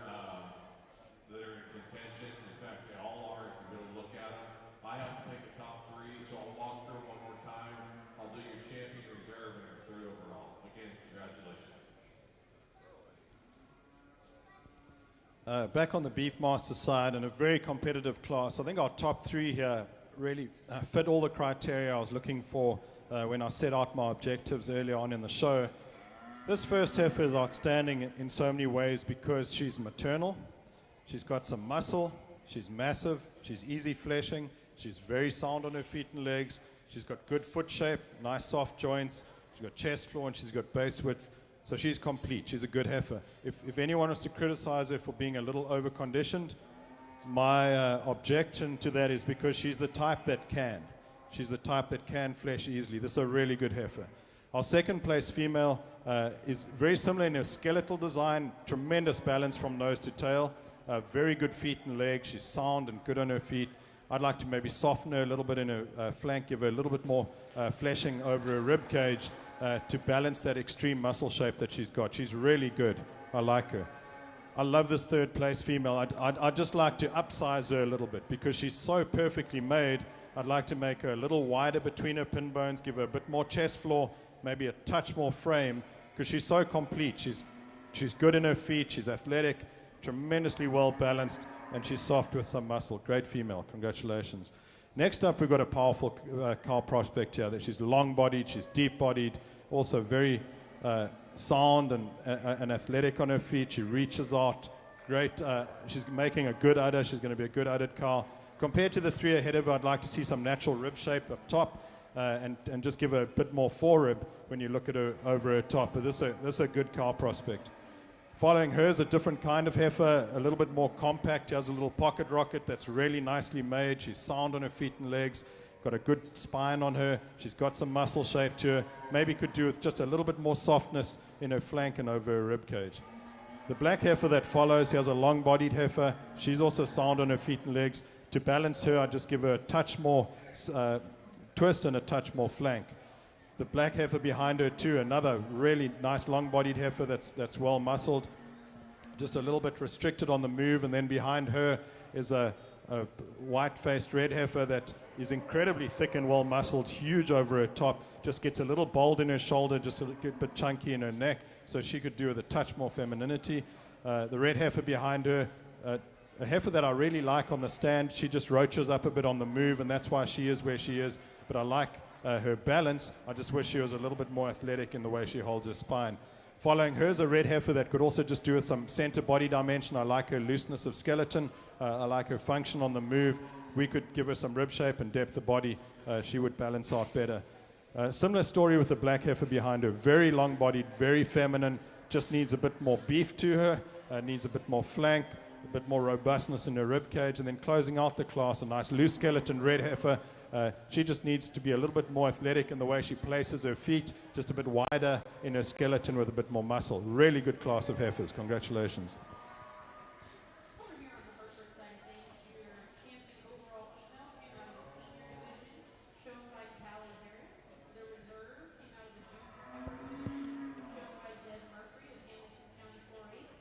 that are in contention. In fact, they all are if you really look at them. I have to pick a top 3, so I'll walk through one more time. I'll do your champion reserve and your 3 overall. Again, congratulations. Back on the Beefmaster side, in a very competitive class, I think our top 3 here really fit all the criteria I was looking for when I set out my objectives earlier on in the show. This first heifer is outstanding in so many ways because she's maternal, she's got some muscle, she's massive, she's easy fleshing, she's very sound on her feet and legs, she's got good foot shape, nice soft joints, she's got chest floor and she's got base width. So she's complete. She's a good heifer. If anyone wants to criticize her for being a little overconditioned, my objection to that is because she's the type that can. She's the type that can flesh easily. This is a really good heifer. Our second place female is very similar in her skeletal design, tremendous balance from nose to tail, very good feet and legs. She's sound and good on her feet. I'd like to maybe soften her a little bit in her flank, give her a little bit more fleshing over her rib cage to balance that extreme muscle shape that she's got. She's really good. I like her. I love this third place female. I'd just like to upsize her a little bit because she's so perfectly made. I'd like to make her a little wider between her pin bones, give her a bit more chest floor, maybe a touch more frame because she's so complete. She's good in her feet. She's athletic, tremendously well balanced, and she's soft with some muscle. Great female. Congratulations. Next up, we've got a powerful cow prospect here. That she's long-bodied, she's deep-bodied, also very sound and athletic on her feet. She reaches out. Great. She's making a good udder. She's going to be a good uddered cow. Compared to the 3 ahead of her, I'd like to see some natural rib shape up top and just give her a bit more forerib when you look at her over her top. But this is a good cow prospect. Following her is a different kind of heifer, a little bit more compact. She has a little pocket rocket that's really nicely made. She's sound on her feet and legs, got a good spine on her. She's got some muscle shape to her. Maybe could do with just a little bit more softness in her flank and over her rib cage. The black heifer that follows, he has a long-bodied heifer. She's also sound on her feet and legs. To balance her, I just give her a touch more twist and a touch more flank. The black heifer behind her too, another really nice long-bodied heifer that's well muscled, just a little bit restricted on the move. And then behind her is a white-faced red heifer that is incredibly thick and well muscled, huge over her top, just gets a little bold in her shoulder, just a bit chunky in her neck, so she could do with a touch more femininity. The red heifer behind her, a heifer that I really like on the stand. She just roaches up a bit on the move, and that's why she is where she is. But I like her balance. I just wish she was a little bit more athletic in the way she holds her spine. Following her is a red heifer that could also just do with some center body dimension. I like her looseness of skeleton. I like her function on the move. We could give her some rib shape and depth of body. She would balance out better. Similar story with the black heifer behind her. Very long-bodied, very feminine. Just needs a bit more beef to her. Needs a bit more flank, a bit more robustness in her rib cage. And then closing out the class, a nice loose skeleton red heifer. She just needs to be a little bit more athletic in the way she places her feet, just a bit wider in her skeleton with a bit more muscle. Really good class of heifers. Congratulations. Over here on the Hereford side of things, your champion overall female came out of the senior division, shown by Callie Harris. The reserve came out of the junior heifer division, shown by Deb Murphy of Hamilton County 4-H.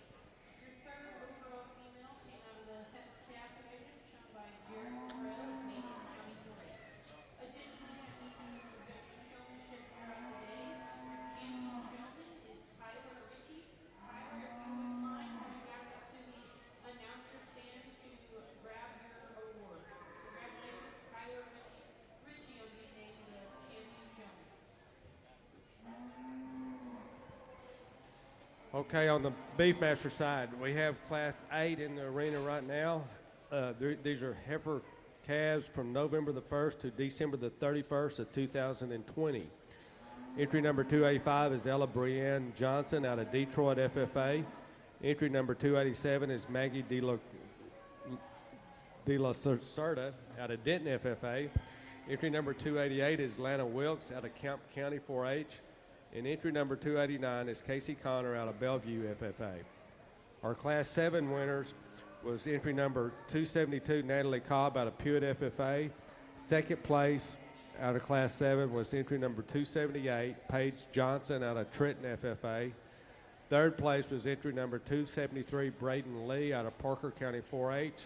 Your third overall female came out of the heifer calf division, shown by Gertrudis of Mason County 4-H. Additionally, I need to present your showmanship throughout the day. Your champion showman is Tyler Ritchie. Tyler, if you wouldn't mind coming Okay, on the Beefmaster side, we have Class 8 in the arena right now. These are heifer calves from November the 1st to December the 31st of 2020. Entry number 285 is Ella Brienne Johnson out of Detroit FFA. Entry number 287 is Maggie De La Cerda out of Denton FFA. Entry number 288 is Lana Wilkes out of Kemp County 4-H. And entry number 289 is Casey Connor out of Bellevue FFA. Our Class 7 winners was entry number 272, Natalie Cobb out of Pewitt FFA. Second place out of Class 7 was entry number 278, Paige Johnson out of Trenton FFA. Third place was entry number 273, Braden Lee out of Parker County 4-H.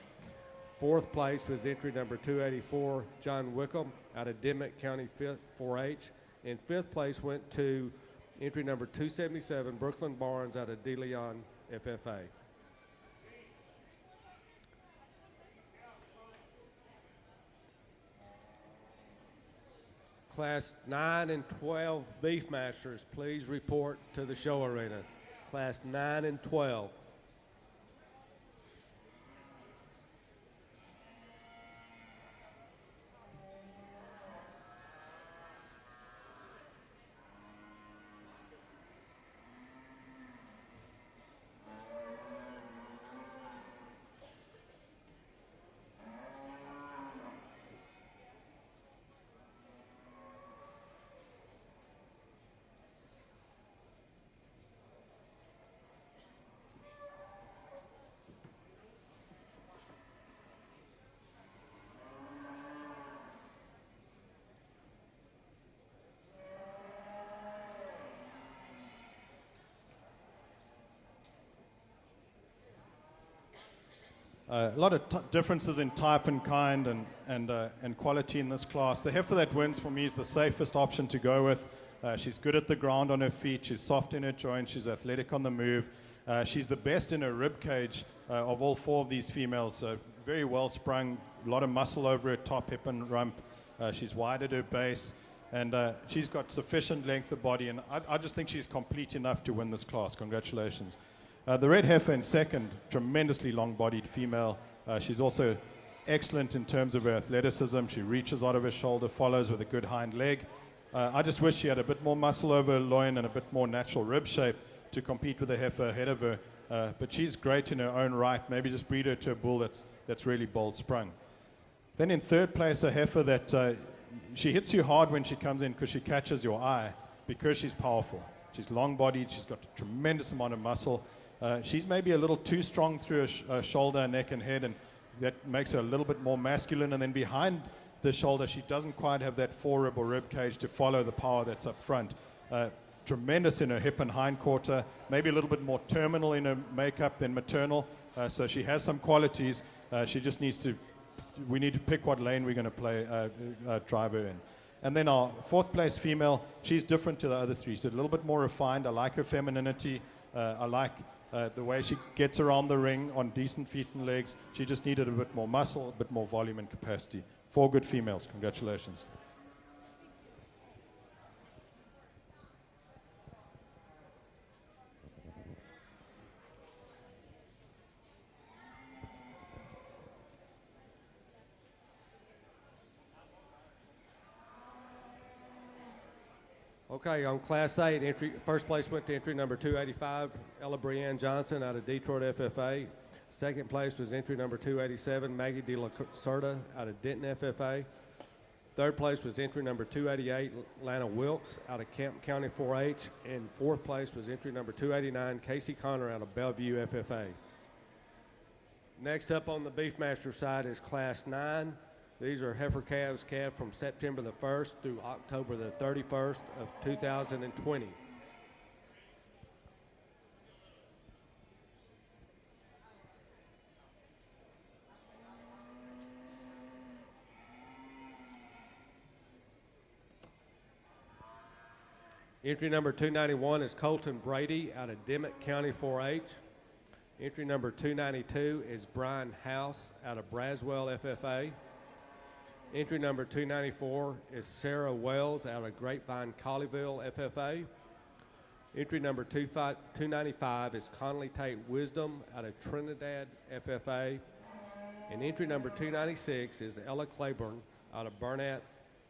Fourth place was entry number 284, John Wickham out of Dimmitt County 4-H. And fifth place went to entry number 277, Brooklyn Barnes out of De Leon FFA. Class 9 and 12 Beefmasters, please report to the show arena. Class 9 and 12. A lot of differences in type and kind and quality in this class. The heifer that wins for me is the safest option to go with. She's good at the ground on her feet. She's soft in her joints. She's athletic on the move. She's the best in her rib cage of all four of these females. Very well sprung, a lot of muscle over her top, hip, and rump. She's wide at her base, and she's got sufficient length of body. And I just think she's complete enough to win this class. Congratulations. The red heifer in second, tremendously long-bodied female. She's also excellent in terms of her athleticism. She reaches out of her shoulder, follows with a good hind leg. I just wish she had a bit more muscle over her loin and a bit more natural rib shape to compete with the heifer ahead of her. But she's great in her own right. Maybe just breed her to a bull that's really bold sprung. Then in third place, a heifer that she hits you hard when she comes in because she catches your eye because she's powerful. She's long-bodied. She's got a tremendous amount of muscle. She's maybe a little too strong through her shoulder, neck, and head, and that makes her a little bit more masculine. And then behind the shoulder, she doesn't quite have that forerib or rib cage to follow the power that's up front. Tremendous in her hip and hind quarter, maybe a little bit more terminal in her makeup than maternal. So she has some qualities. She just needs to, we need to pick what lane we're going to drive her in. And then our fourth place female, she's different to the other three. She's a little bit more refined. I like her femininity. I like the way she gets around the ring on decent feet and legs. She just needed a bit more muscle, a bit more volume and capacity. 4 good females. Congratulations. Okay, on Class 8, first place went to entry number 285, Ella Brienne Johnson out of Detroit FFA. Second place was entry number 287, Maggie De La Cerda out of Denton FFA. Third place was entry number 288, Lana Wilkes out of Kemp County 4-H. And fourth place was entry number 289, Casey Connor out of Bellevue FFA. Next up on the Beefmaster side is Class 9. These are heifer calves calved from September the 1st through October the 31st of 2020. Entry number 291 is Colton Brady out of Dimmitt County 4-H. Entry number 292 is Brian House out of Braswell FFA. Entry number 294 is Sarah Wells out of Grapevine Colleyville FFA. Entry number 295 is Conley Tate Wisdom out of Trinidad FFA. And entry number 296 is Ella Claiborne out of Burnett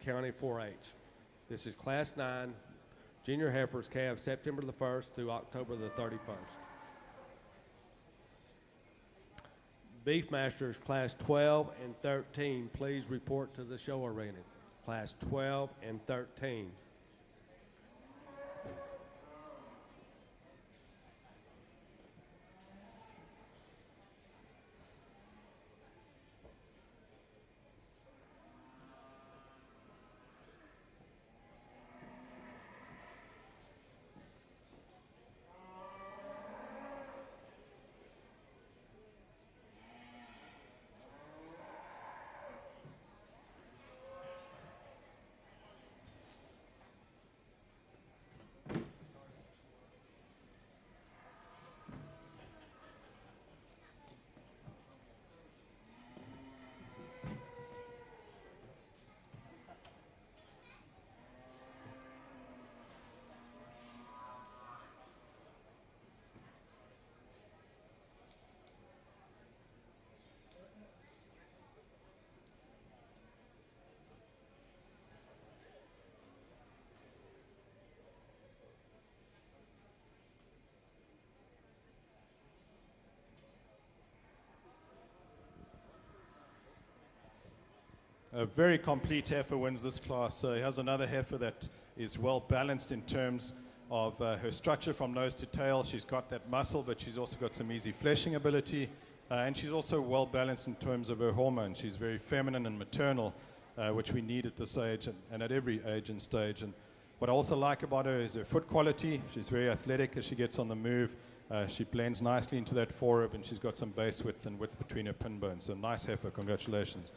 County 4-H. This is Class 9 Junior Heifers calves September the 1st through October the 31st. Beefmasters Class 12 and 13, please report to the show arena. Class 12 and 13. A very complete heifer wins this class. He has another heifer that is well balanced in terms of her structure from nose to tail. She's got that muscle, but she's also got some easy fleshing ability. And she's also well balanced in terms of her hormone. She's very feminine and maternal, which we need at this age and at every age and stage. And what I also like about her is her foot quality. She's very athletic as she gets on the move. She blends nicely into that forerib, and she's got some base width and width between her pin bones. So nice heifer, congratulations.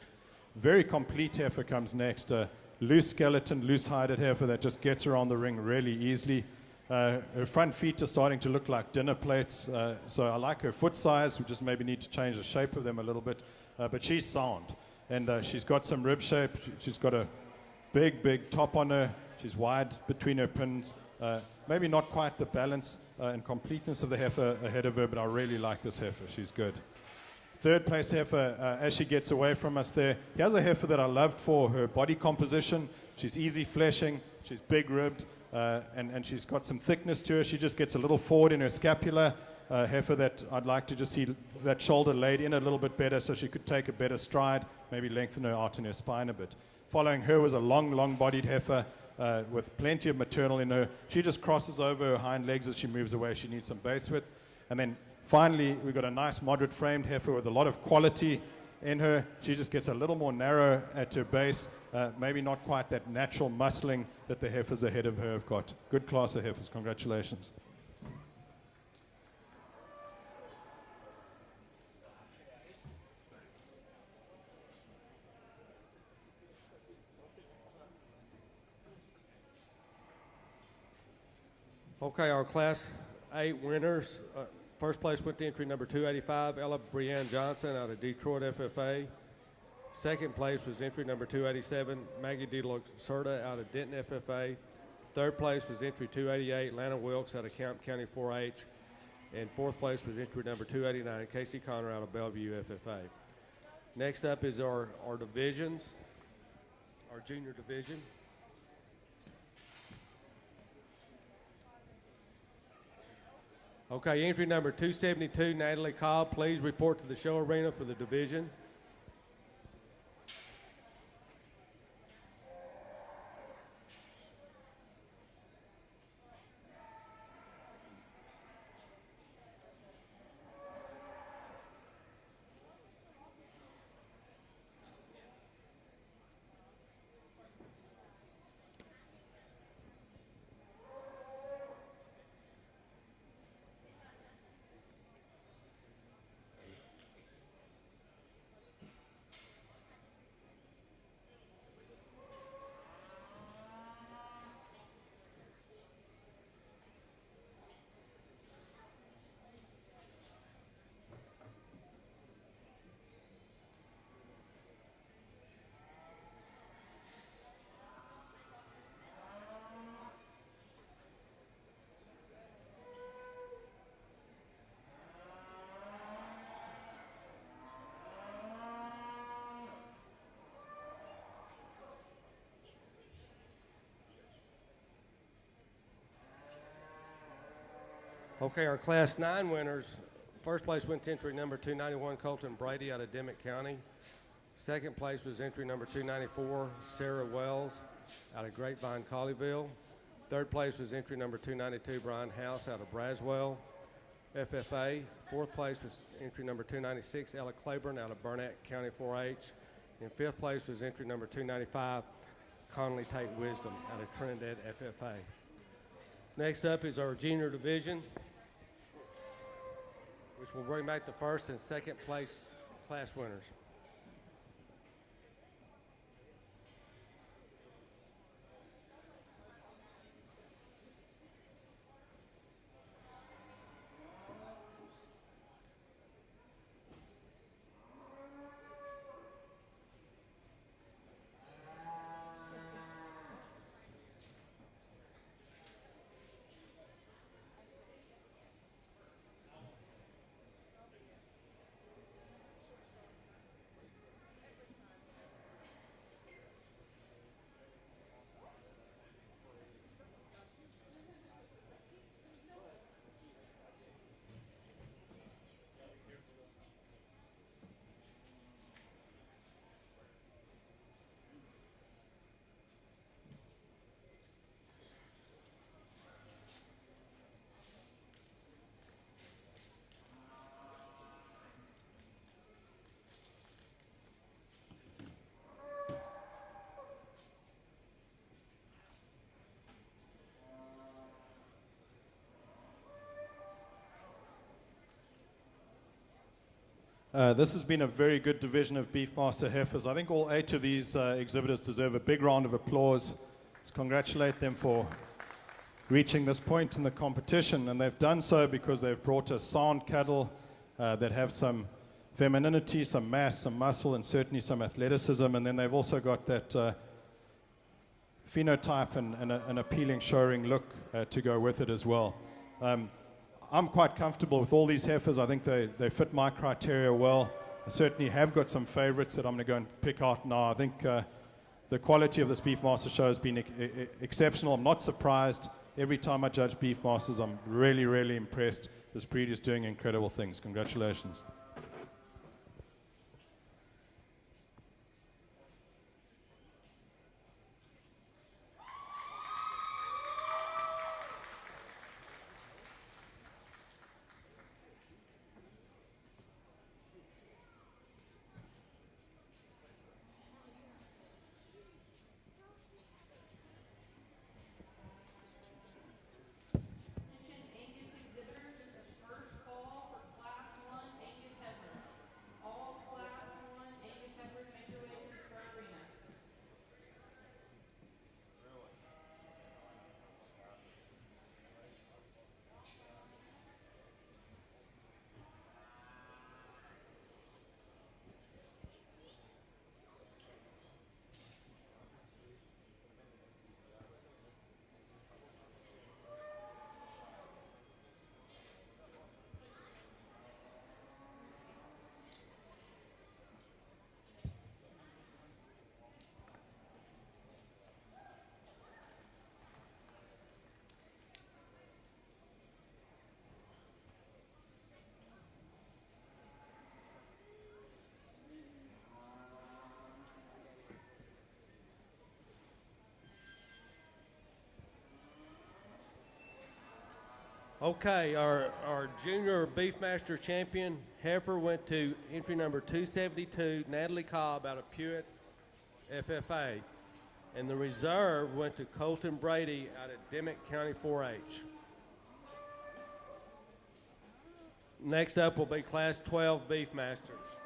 Very complete heifer comes next. Loose skeleton, loose-hided heifer that just gets around the ring really easily. Her front feet are starting to look like dinner plates, so I like her foot size. We just maybe need to change the shape of them a little bit, but she's sound. And she's got some rib shape. She's got a big top on her. She's wide between her pins. Maybe not quite the balance and completeness of the heifer ahead of her, but I really like this heifer. She's good. Third place heifer, as she gets away from us there. Here's a heifer that I loved for her body composition. She's easy fleshing, she's big ribbed, and she's got some thickness to her. She just gets a little forward in her scapula. Heifer that I'd like to just see that shoulder laid in a little bit better so she could take a better stride, maybe lengthen her out in her spine a bit. Following her was a long-bodied heifer with plenty of maternal in her. She just crosses over her hind legs as she moves away. She needs some base width. And then finally, we've got a nice moderate framed heifer with a lot of quality in her. She just gets a little more narrow at her base, maybe not quite that natural muscling that the heifers ahead of her have got. Good class of heifers, congratulations. Okay, our Class 8 winners. First place went to entry number 285, Ella Brianne Johnson out of Detroit FFA. Second place was entry number 287, Maggie De Lucerda out of Denton FFA. Third place was entry 288, Lana Wilkes out of Camp County 4-H. And fourth place was entry number 289, Casey Connor out of Bellevue FFA. Next up is our divisions, our junior division. Okay, entry number 272, Natalie Cobb, please report to the show arena for the division. Okay, our Class 9 winners. First place went to entry number 291, Colton Brady out of Dimmitt County. Second place was entry number 294, Sarah Wells out of Grapevine, Colleyville. Third place was entry number 292, Brian House out of Braswell, FFA. Fourth place was entry number 296, Ella Claiborne out of Burnett County 4-H. And fifth place was entry number 295, Conley Tate Wisdom out of Trinidad FFA. Next up is our junior division, which will bring back the first and second place class winners. This has been a very good division of Beefmaster heifers. I think all 8 of these exhibitors deserve a big round of applause. Let's congratulate them for reaching this point in the competition, and they've done so because they've brought us sound cattle that have some femininity, some mass, some muscle, and certainly some athleticism, and then they've also got that phenotype and an appealing showing look to go with it as well. I'm quite comfortable with all these heifers. I think they fit my criteria well. I certainly have got some favorites that I'm going to go and pick out now. I think the quality of this Beefmaster show has been exceptional. I'm not surprised. Every time I judge Beefmasters, I'm really, really impressed. This breed is doing incredible things. Congratulations. Okay, our junior Beefmaster champion heifer went to entry number 272, Natalie Cobb out of Pewitt, FFA. And the reserve went to Colton Brady out of Dimmitt County 4-H. Next up will be Class 12 Beefmasters.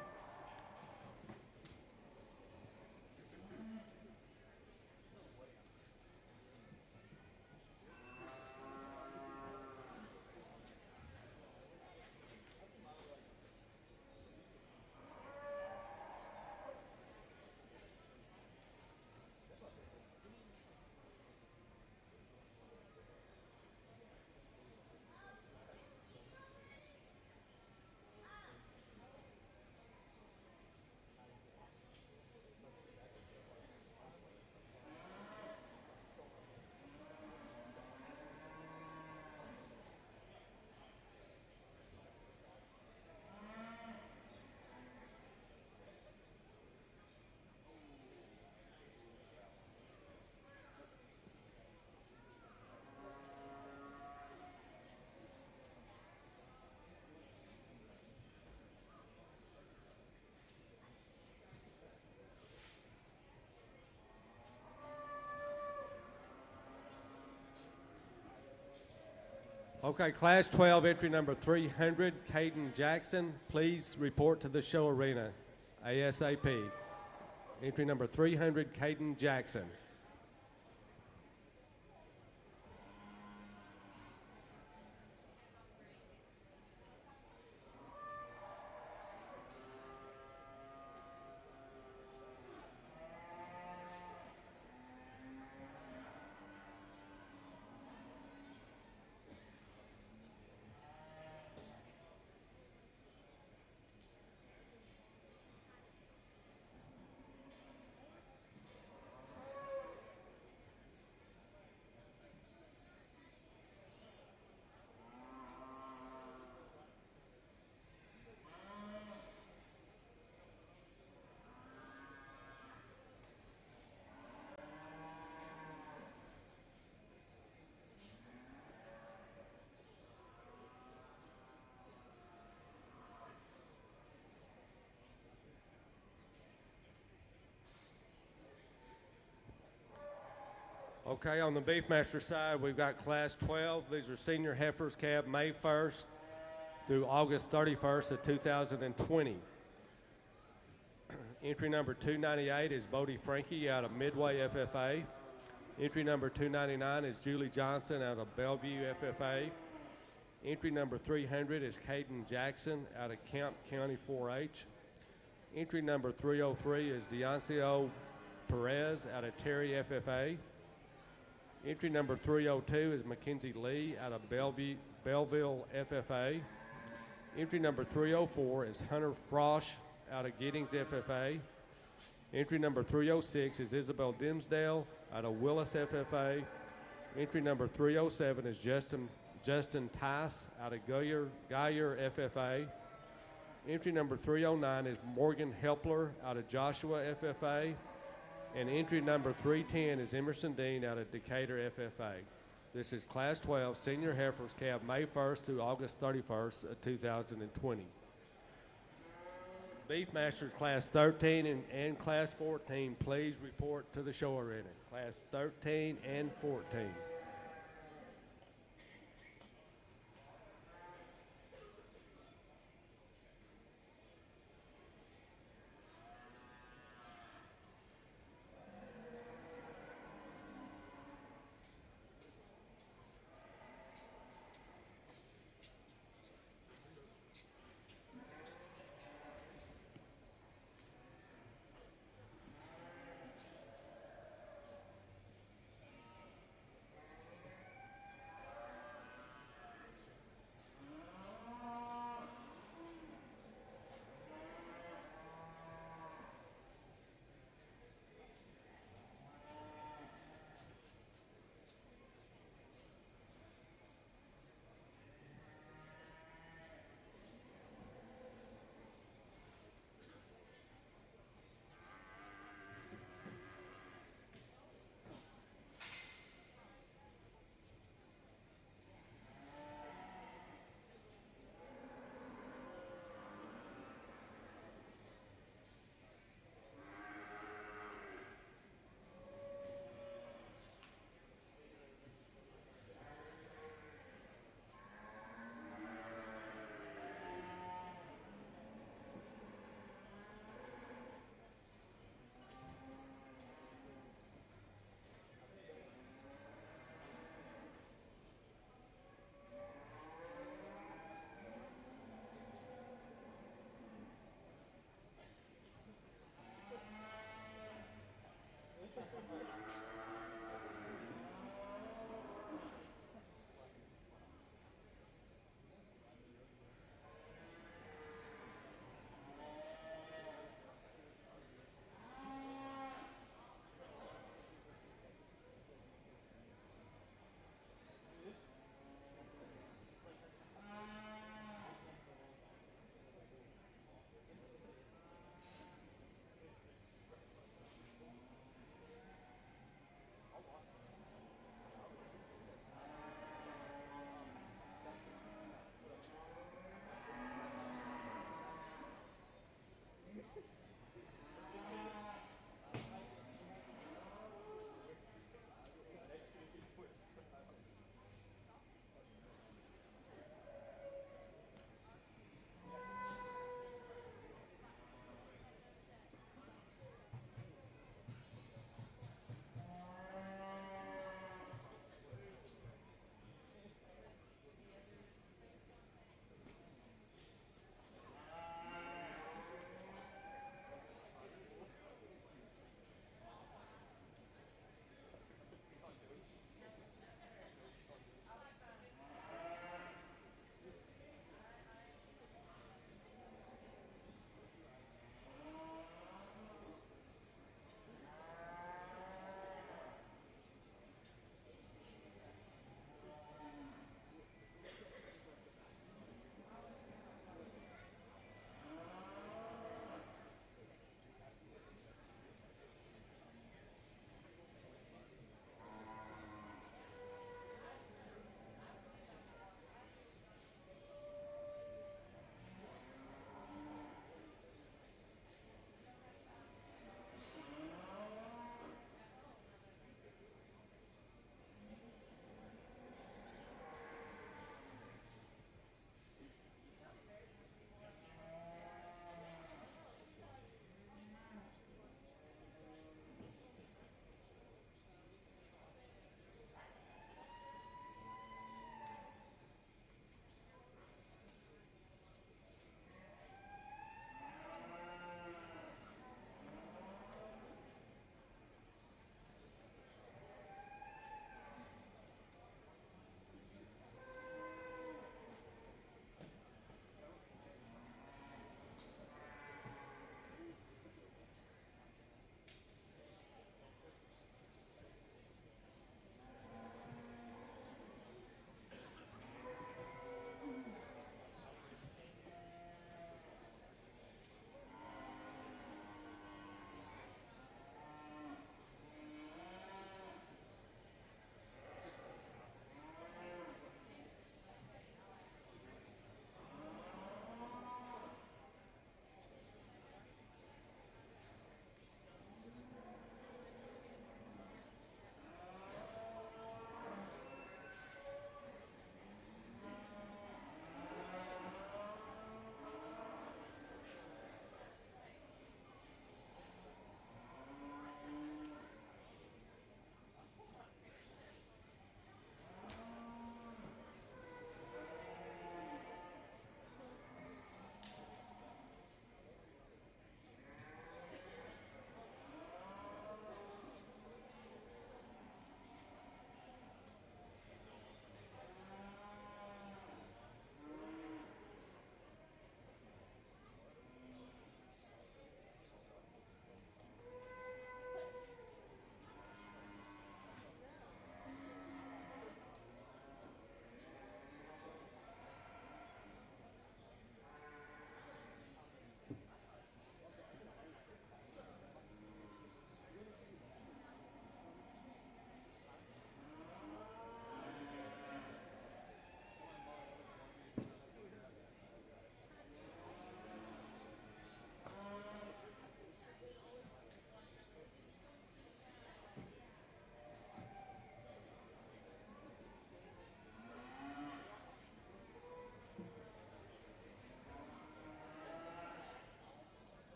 Okay, Class 12, entry number 300, Caden Jackson. Please report to the show arena ASAP. Entry number 300, Caden Jackson. Okay, on the Beefmaster side, we've got Class 12. These are senior heifers calved May 1st through August 31st of 2020. Entry number 298 is Bodie Frankie out of Midway FFA. Entry number 299 is Julie Johnson out of Bellevue FFA. Entry number 300 is Caden Jackson out of Kemp County 4-H. Entry number 303 is Deoncio Perez out of Terry FFA. Entry number 302 is Mackenzie Lee out of Belleville FFA. Entry number 304 is Hunter Frosch out of Giddings FFA. Entry number 306 is Isabel Dimsdale out of Willis FFA. Entry number 307 is Justin Tice out of Geyer FFA. Entry number 309 is Morgan Helpler out of Joshua FFA. And entry number 310 is Emerson Dean out of Decatur FFA. This is Class 12 Senior Heifers calved May 1st through August 31st of 2020. Beefmasters Class 13 and Class 14, please report to the show arena. Class 13 and 14.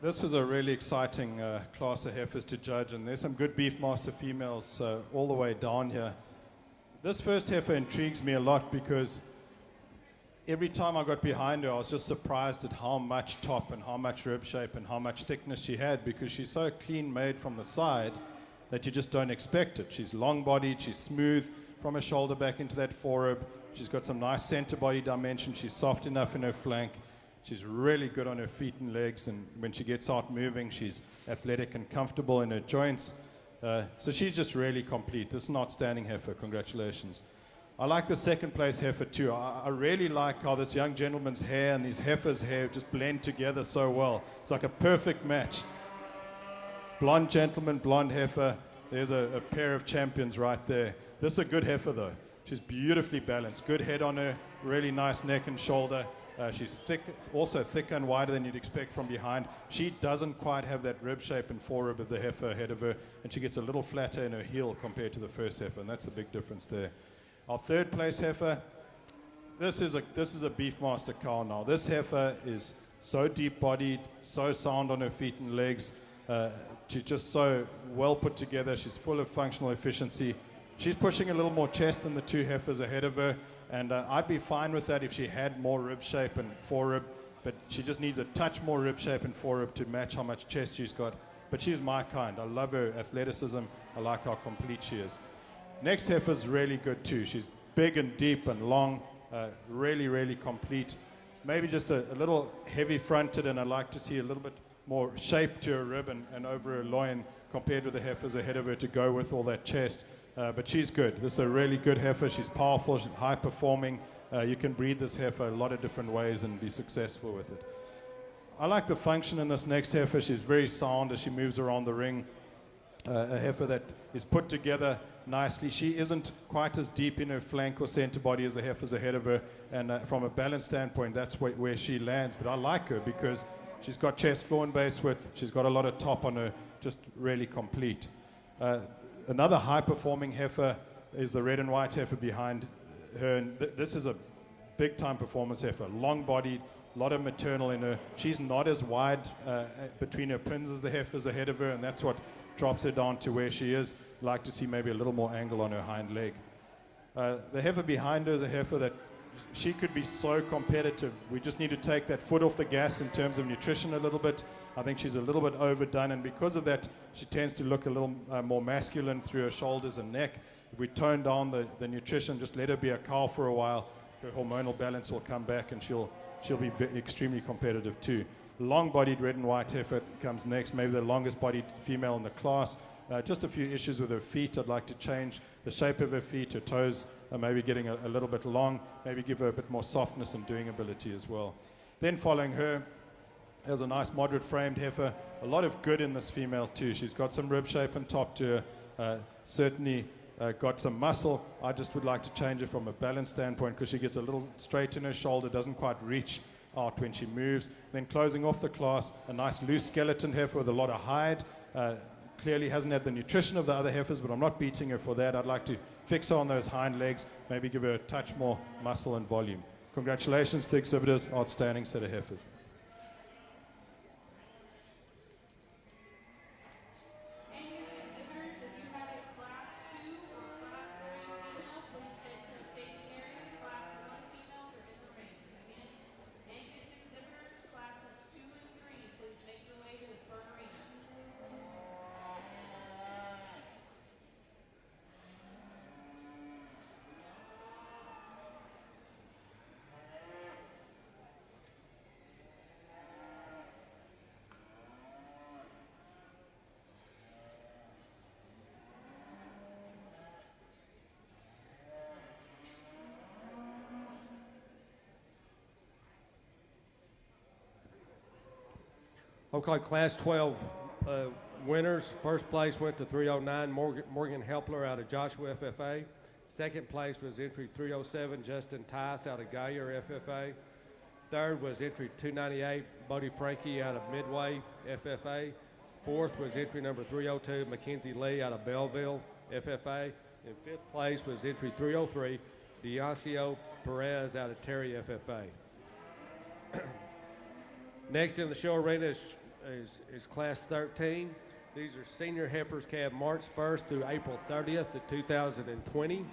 This was a really exciting class of heifers to judge, and there's some good Beefmaster females all the way down here. This first heifer intrigues me a lot because every time I got behind her, I was just surprised at how much top and how much rib shape and how much thickness she had, because she's so clean made from the side that you just don't expect it. She's long-bodied, she's smooth from her shoulder back into that forerib. She's got some nice center body dimension. She's soft enough in her flank. She's really good on her feet and legs, and when she gets out moving, she's athletic and comfortable in her joints. So she's just really complete. This is an outstanding heifer. Congratulations. I like the second place heifer too. I really like how this young gentleman's hair and his heifer's hair just blend together so well. It's like a perfect match. Blonde gentleman, blonde heifer. There's a pair of champions right there. This is a good heifer though. She's beautifully balanced. Good head on her, really nice neck and shoulder. She's thick, also thicker and wider than you'd expect from behind. She doesn't quite have that rib shape and forerib of the heifer ahead of her, and she gets a little flatter in her heel compared to the first heifer, and that's a big difference there. Our third place heifer, this is a Beefmaster cow now. This heifer is so deep-bodied, so sound on her feet and legs. She's just so well put together. She's full of functional efficiency. She's pushing a little more chest than the two heifers ahead of her, and I'd be fine with that if she had more rib shape and forerib, but she just needs a touch more rib shape and forerib to match how much chest she's got. But she's my kind. I love her athleticism. I like how complete she is. Next heifer's really good too. She's big and deep and long, really, really complete. Maybe just a little heavy fronted, and I'd like to see a little bit more shape to her rib and over her loin compared with the heifers ahead of her to go with all that chest. But she's good. This is a really good heifer. She's powerful, she's high performing. You can breed this heifer a lot of different ways and be successful with it. I like the function in this next heifer. She's very sound as she moves around the ring. A heifer that is put together nicely. She isn't quite as deep in her flank or center body as the heifers ahead of her, and from a balance standpoint, that's where she lands. But I like her because she's got chest, floor, and base width. She's got a lot of top on her, just really complete. Another high-performing heifer is the red and white heifer behind her. And this is a big-time performance heifer, long-bodied, a lot of maternal in her. She's not as wide between her pins as the heifers ahead of her, and that's what drops her down to where she is. Like to see maybe a little more angle on her hind leg. The heifer behind her is a heifer that she could be so competitive. We just need to take that foot off the gas in terms of nutrition a little bit. I think she's a little bit overdone, and because of that, she tends to look a little more masculine through her shoulders and neck. If we tone down the nutrition, just let her be a cow for a while, her hormonal balance will come back, and she'll be extremely competitive too. Long-bodied red and white heifer comes next, maybe the longest-bodied female in the class. Just a few issues with her feet. I'd like to change the shape of her feet. Her toes are maybe getting a little bit long. Maybe give her a bit more softness and doing ability as well. Then following her, there's a nice moderate framed heifer. A lot of good in this female too. She's got some rib shape and top to her. Certainly got some muscle. I just would like to change her from a balance standpoint because she gets a little straight in her shoulder, doesn't quite reach out when she moves. Then closing off the class, a nice loose skeleton heifer with a lot of hide. Clearly hasn't had the nutrition of the other heifers, but I'm not beating her for that. I'd like to fix her on those hind legs, maybe give her a touch more muscle and volume. Congratulations to the exhibitors. Outstanding set of heifers. Okay, Class 12 winners. First place went to 309, Morgan Helpler out of Joshua FFA. Second place was entry 307, Justin Tice out of Geyer FFA. Third was entry 298, Bodie Frankie out of Midway FFA. Fourth was entry number 302, Mackenzie Lee out of Belleville FFA. And fifth place was entry 303, Dionisio Perez out of Terry FFA. Next in the show arena is is Class 13. These are senior heifers calved March 1st through April 30th of 2020.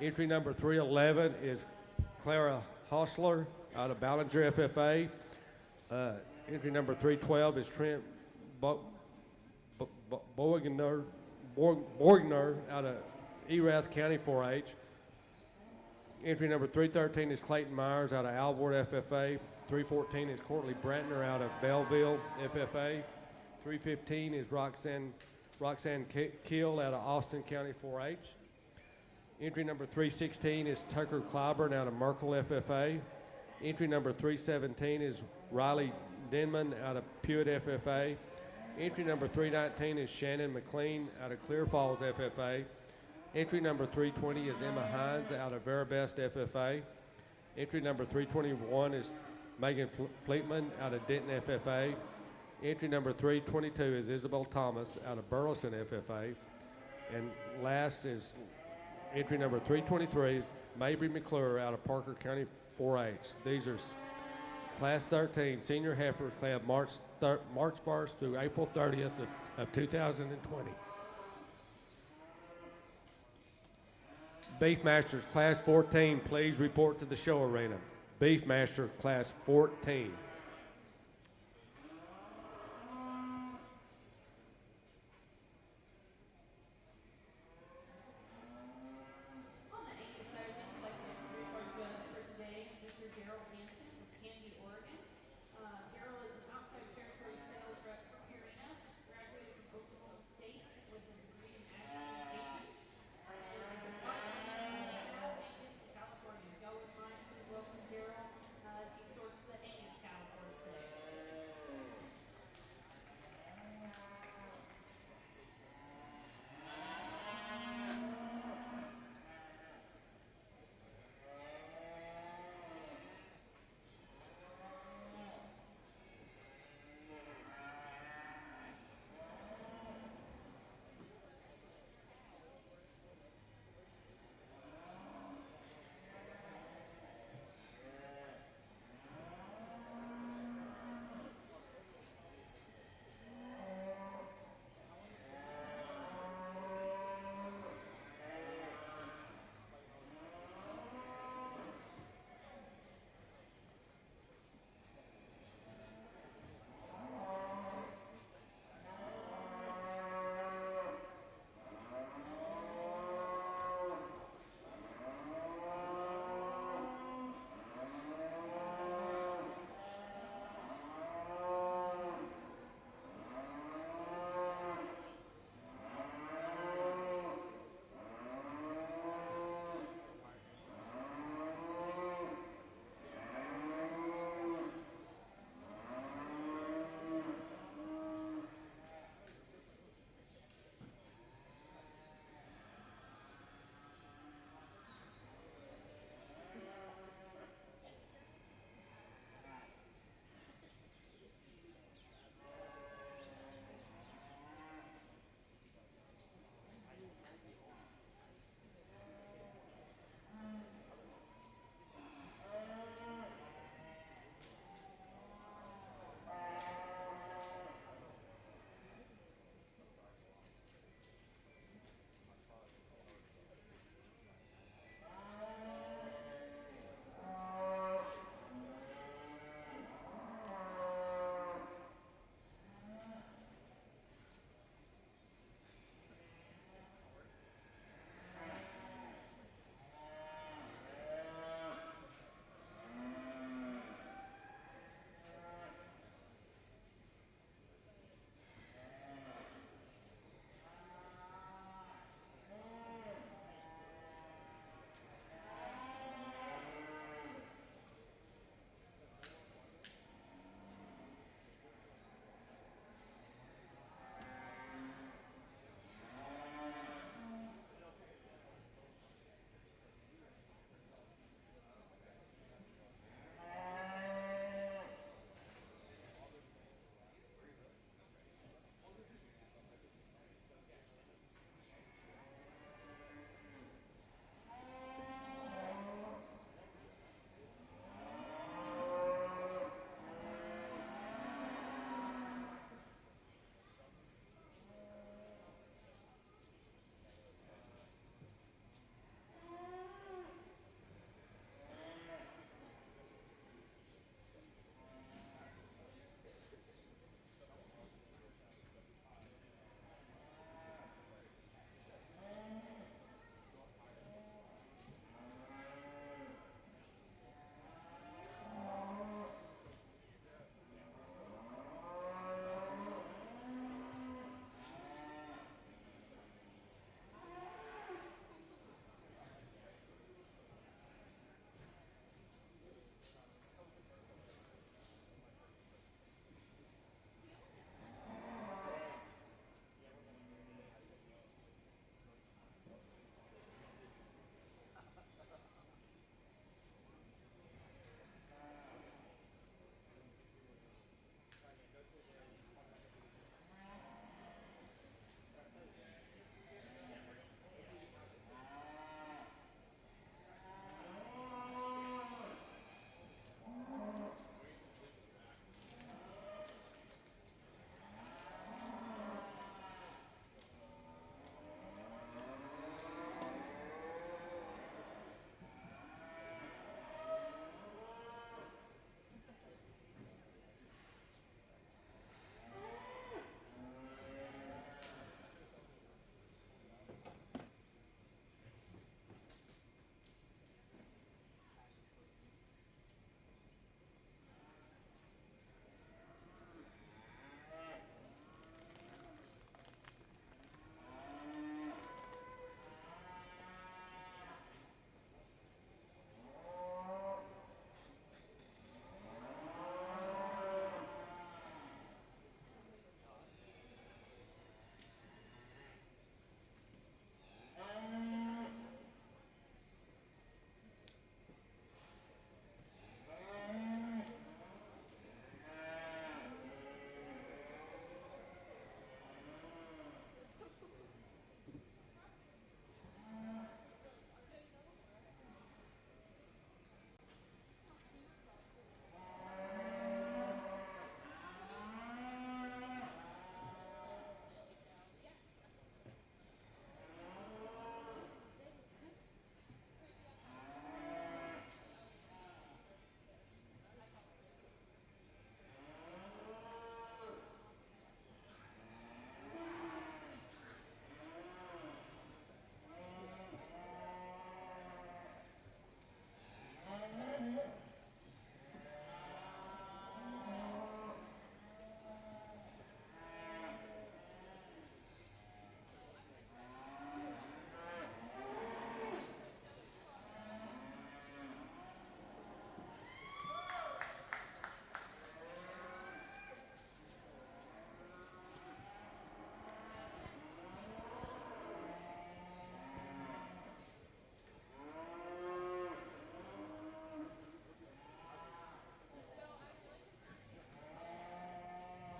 Entry number 311 is Clara Hostler out of Ballinger FFA. Entry number 312 is Trent Borgner out of Erath County 4-H. Entry number 313 is Clayton Myers out of Alvord FFA. 314 is Courtney Brantner out of Belleville FFA. 315 is Roxanne Kill out of Austin County 4-H. Entry number 316 is Tucker Clyburn out of Merkel FFA. Entry number 317 is Riley Denman out of Pewitt FFA. Entry number 319 is Shannon McLean out of Clear Falls FFA. Entry number 320 is Emma Hines out of Verabest FFA. Entry number 321 is Megan Fleetman out of Denton FFA. Entry number 322 is Isabel Thomas out of Burleson FFA. And last is entry number 323 is Mabry McClure out of Parker County 4-H. These are Class 13 senior heifers calved March 1st through April 30th of 2020. Beefmasters Class 14, please report to the show arena. Beefmaster Class 14.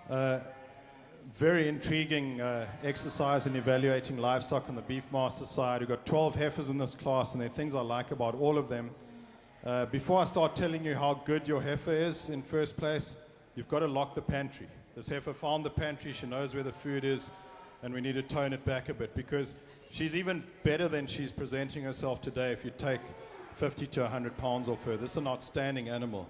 Very intriguing exercise in evaluating livestock on the Beefmaster side. We've got 12 heifers in this class, and there are things I like about all of them. Before I start telling you how good your heifer is in first place, you've got to lock the pantry. This heifer found the pantry, she knows where the food is, and we need to tone it back a bit because she's even better than she's presenting herself today if you take 50 to 100 pounds off her. This is an outstanding animal.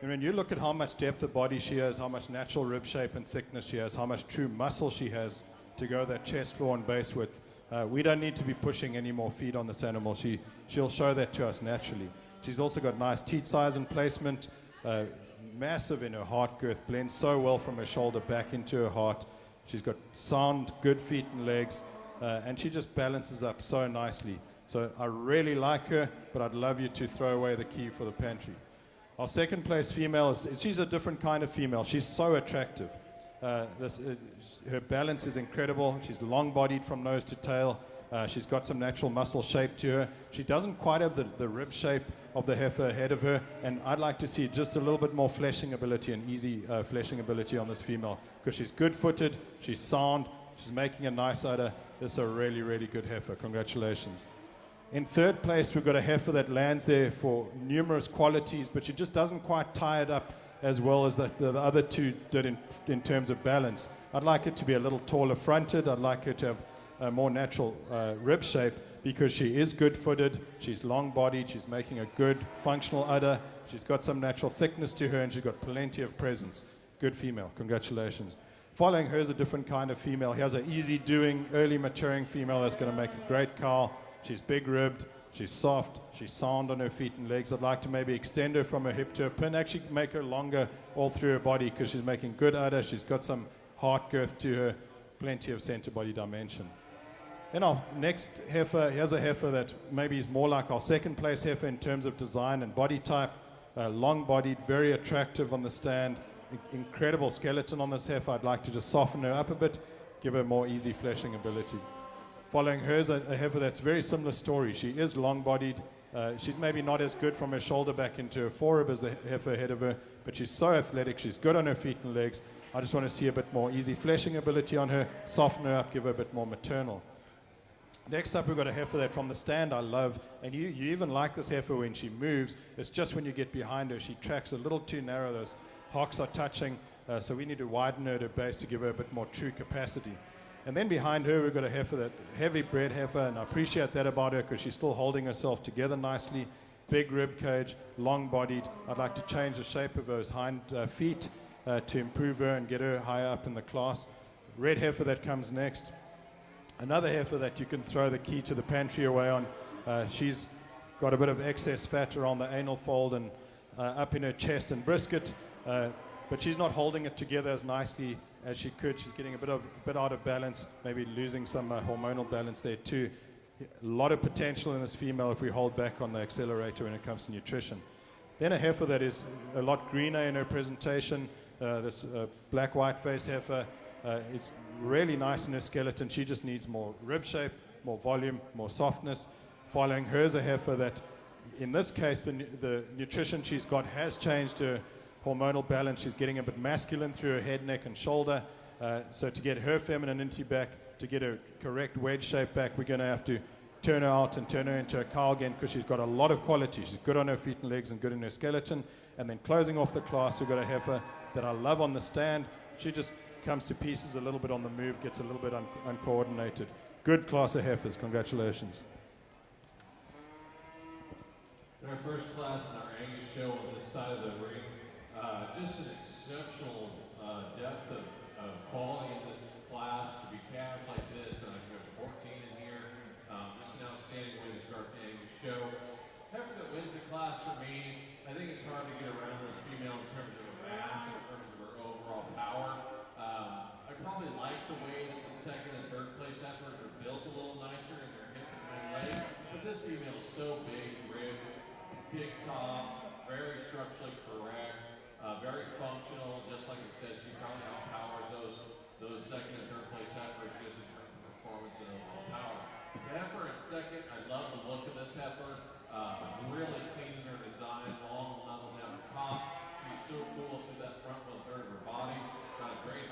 And when you look at how much depth of body she has, how much natural rib shape and thickness she has, how much true muscle she has to go that chest, floor, and base width, we don't need to be pushing any more feed on this animal. She'll show that to us naturally. She's also got nice teat size and placement, massive in her heart girth, blends so well from her shoulder back into her heart. She's got sound, good feet and legs, and she just balances up so nicely. So I really like her, but I'd love you to throw away the key for the pantry. Our second place female, she's a different kind of female. She's so attractive. Her balance is incredible. She's long-bodied from nose to tail. She's got some natural muscle shape to her. She doesn't quite have the rib shape of the heifer ahead of her, and I'd like to see just a little bit more fleshing ability and easy fleshing ability on this female because she's good-footed, she's sound, she's making a nice udder. This is a really, really good heifer. Congratulations. In third place, we've got a heifer that lands there for numerous qualities, but she just doesn't quite tie it up as well as the other two did in terms of balance. I'd like it to be a little taller fronted. I'd like her to have a more natural rib shape because she is good-footed, she's long-bodied, she's making a good functional udder, she's got some natural thickness to her, and she's got plenty of presence. Good female. Congratulations. Following her is a different kind of female. Here's an easy-doing, early maturing female that's going to make a great cow. She's big-ribbed, she's soft, she's sound on her feet and legs. I'd like to maybe extend her from her hip to her pin, actually make her longer all through her body because she's making good udder. She's got some heart girth to her, plenty of center body dimension. Then our next heifer, here's a heifer that maybe is more like our second place heifer in terms of design and body type. Long-bodied, very attractive on the stand, incredible skeleton on this heifer. I'd like to just soften her up a bit, give her more easy fleshing ability. Following her is a heifer that's very similar story. She is long-bodied. She's maybe not as good from her shoulder back into her forerib as the heifer ahead of her, but she's so athletic. She's good on her feet and legs. I just want to see a bit more easy fleshing ability on her, soften her up, give her a bit more maternal. Next up, we've got a heifer that from the stand I love, and you even like this heifer when she moves. It's just when you get behind her, she tracks a little too narrow. Those hocks are touching, so we need to widen her at her base to give her a bit more true capacity. And then behind her, we've got a heifer, that heavy bred heifer, and I appreciate that about her because she's still holding herself together nicely. Big rib cage, long-bodied. I'd like to change the shape of those hind feet to improve her and get her higher up in the class. Red heifer that comes next. Another heifer that you can throw the key to the pantry away on. She's got a bit of excess fat around the anal fold and up in her chest and brisket, but she's not holding it together as nicely as she could. She's getting a bit out of balance, maybe losing some hormonal balance there too. A lot of potential in this female if we hold back on the accelerator when it comes to nutrition. Then a heifer that is a lot greener in her presentation, this black-white face heifer. It's really nice in her skeleton. She just needs more rib shape, more volume, more softness. Following her is a heifer that, in this case, the nutrition she's got has changed her hormonal balance. She's getting a bit masculine through her head, neck, and shoulder. So to get her femininity back, to get her correct wedge shape back, we're going to have to turn her out and turn her into a cow again because she's got a lot of quality. She's good on her feet and legs and good in her skeleton. And then closing off the class, we've got a heifer that I love on the stand. She just comes to pieces a little bit on the move, gets a little bit uncoordinated. Good class of heifers. Congratulations. In our first class in our Angus show on this side of the ring, just an exceptional depth of quality in this class to be calves like this. We have 14 in here. Just an outstanding way to start the Angus show. Heifer that wins the class for me, I think it's hard to get around this female in terms of her mass, in terms of her overall power. I probably like the way that the second and third place heifers are built a little nicer in their hip and hind leg, but this female is so big, ribbed, big top, very structurally correct, very functional. Just like I said, she probably outpowers those second and third place heifers just in terms of performance and overall power. The heifer in second, I love the look of this heifer. Really clean in her design, long level down the top. She's so cool through that front one third of her body. Got a great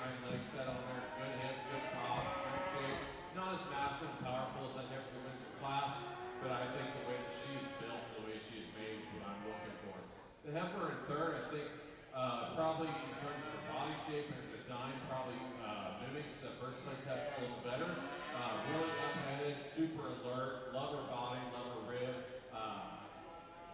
heifer in third, I think probably in terms of the body shape and design, probably mimics the first place heifer a little better. Really up-headed, super alert, love her body, love her rib.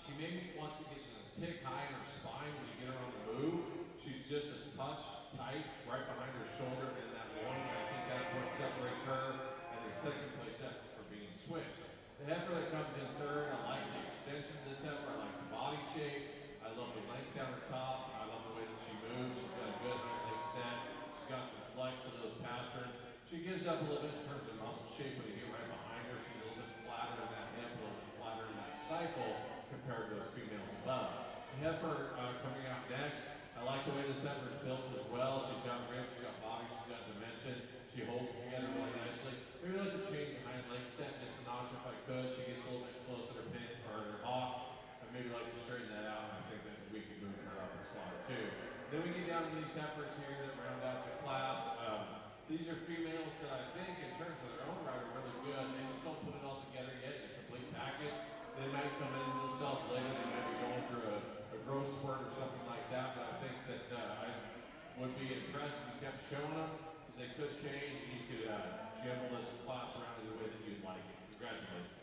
She maybe wants to get just a tick high in her spine when you get her on the move. She's just a touch tight right behind her shoulder and that loin, and I think that's what separates her and the second place heifer from being switched. The heifer that comes in third, I like the extension of this heifer, I like the body shape, I love the length down her top, I love the way that she moves, she's got a good hind leg set, she's got some flex to those pasterns. She gives up a little bit in terms of muscle shape when you get right behind her, she's a little bit flatter in that hip, a little bit flatter in that stifle compared to those females above. The heifer coming out next, I like the way this heifer is built as well. She's got ribs, she's got body, she's got dimension. She holds it together really nicely. Maybe I'd like to change the hind leg set just a notch if I could. She gets a little bit close to her pin or her hocks. I'd maybe like to straighten that out, and I think that we can move her up a slot or two. Then we get down to these heifers here that round out the class. These are females that I think, in terms of their own right, are really good. They just don't put it all together yet in a complete package. They might come in themselves later. They might be going through a growth spurt or something like that. But I think that I would be impressed if you kept showing them, because they could change, and you could jumble this class around in the way that you'd like it. Congratulations.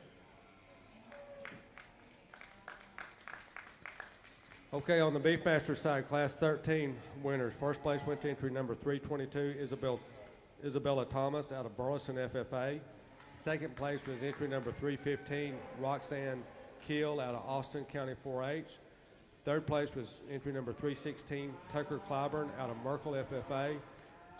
Okay, on the Beefmaster side, Class 13 winners. First place went to entry number 322, Isabella Thomas out of Burleson FFA. Second place was entry number 315, Roxanne Keel out of Austin County 4-H. Third place was entry number 316, Tucker Clyburn out of Merkel FFA.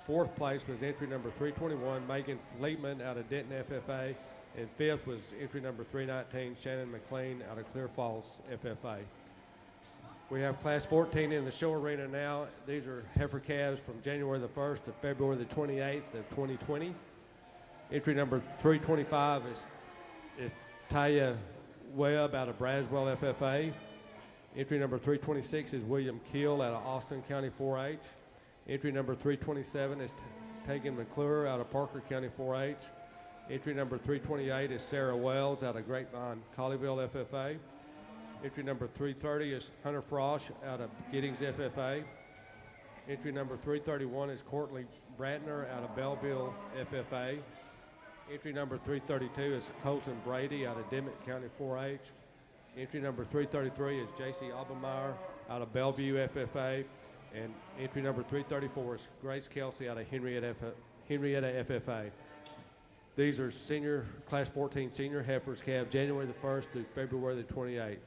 Fourth place was entry number 321, Megan Fleetman out of Denton FFA. And fifth was entry number 319, Shannon McLean out of Clear Falls FFA. We have Class 14 in the show arena now. These are heifer calves from January the 1st to February the 28th of 2020. Entry number 325 is Taya Webb out of Braswell FFA. Entry number 326 is William Keel out of Austin County 4-H. Entry number 327 is Tegan McClure out of Parker County 4-H. Entry number 328 is Sarah Wells out of Grapevine Colleyville FFA. Entry number 330 is Hunter Frosch out of Giddings FFA. Entry number 331 is Courtney Bratner out of Belleville FFA. Entry number 332 is Colton Brady out of Dimmitt County 4-H. Entry number 333 is J.C. Albemeyer out of Bellevue FFA. And entry number 334 is Grace Kelsey out of Henrietta FFA. These are senior, Class 14 senior heifers calved January the 1st through February the 28th.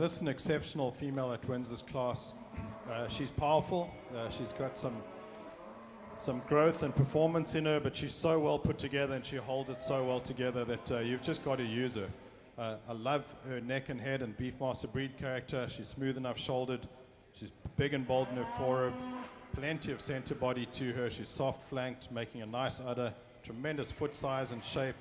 This is an exceptional female that wins this class. She's powerful. She's got some growth and performance in her, but she's so well put together and she holds it so well together that you've just got to use her. I love her neck and head and Beefmaster breed character. She's smooth enough shouldered. She's big and bold in her forerib. Plenty of center body to her. She's soft flanked, making a nice udder. Tremendous foot size and shape.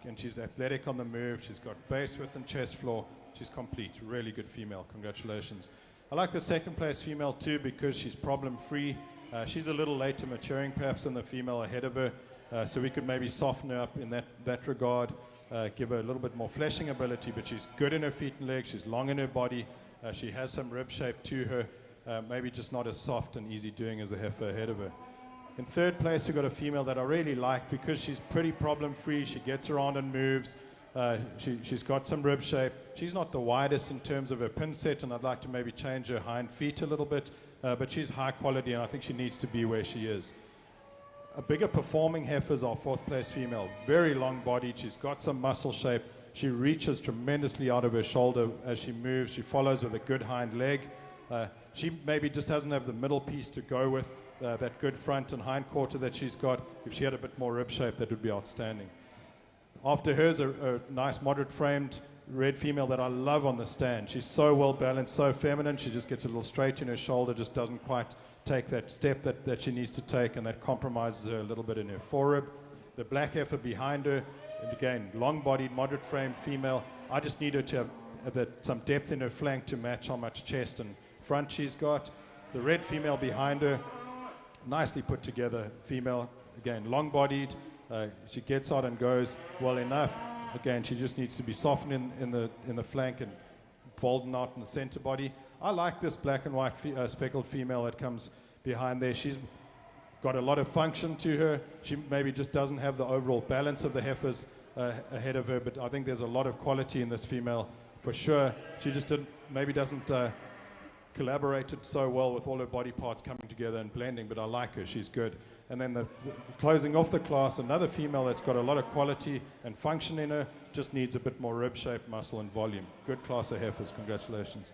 And she's athletic on the move. She's got base width and chest floor. She's complete. Really good female. Congratulations. I like the second place female too because she's problem free. She's a little late to maturing perhaps than the female ahead of her. So we could maybe soften her up in that regard. Give her a little bit more fleshing ability, but she's good in her feet and legs. She's long in her body. She has some rib shape to her. Maybe just not as soft and easy doing as the heifer ahead of her. In third place, we've got a female that I really like because she's pretty problem-free. She gets around and moves. She's got some rib shape. She's not the widest in terms of her pin set, and I'd like to maybe change her hind feet a little bit, but she's high quality, and I think she needs to be where she is. A bigger performing heifer is our fourth place female. Very long-bodied. She's got some muscle shape. She reaches tremendously out of her shoulder as she moves. She follows with a good hind leg. She maybe just doesn't have the middle piece to go with that good front and hind quarter that she's got. If she had a bit more rib shape, that would be outstanding. After her is a nice moderate framed red female that I love on the stand. She's so well balanced, so feminine. She just gets a little straight in her shoulder, just doesn't quite take that step that she needs to take, and that compromises her a little bit in her forerib. The black heifer behind her, and again, long-bodied, moderate-framed female. I just need her to have some depth in her flank to match how much chest and front she's got. The red female behind her, nicely put together female. Again, long-bodied. She gets out and goes well enough. Again, she just needs to be softened in the flank and folding out in the center body. I like this black and white speckled female that comes behind there. She's got a lot of function to her. She maybe just doesn't have the overall balance of the heifers ahead of her, but I think there's a lot of quality in this female for sure. She just maybe doesn't collaborated so well with all her body parts coming together and blending, but I like her. She's good. And then the closing off the class, another female that's got a lot of quality and function in her, just needs a bit more rib shape, muscle, and volume. Good class of heifers. Congratulations.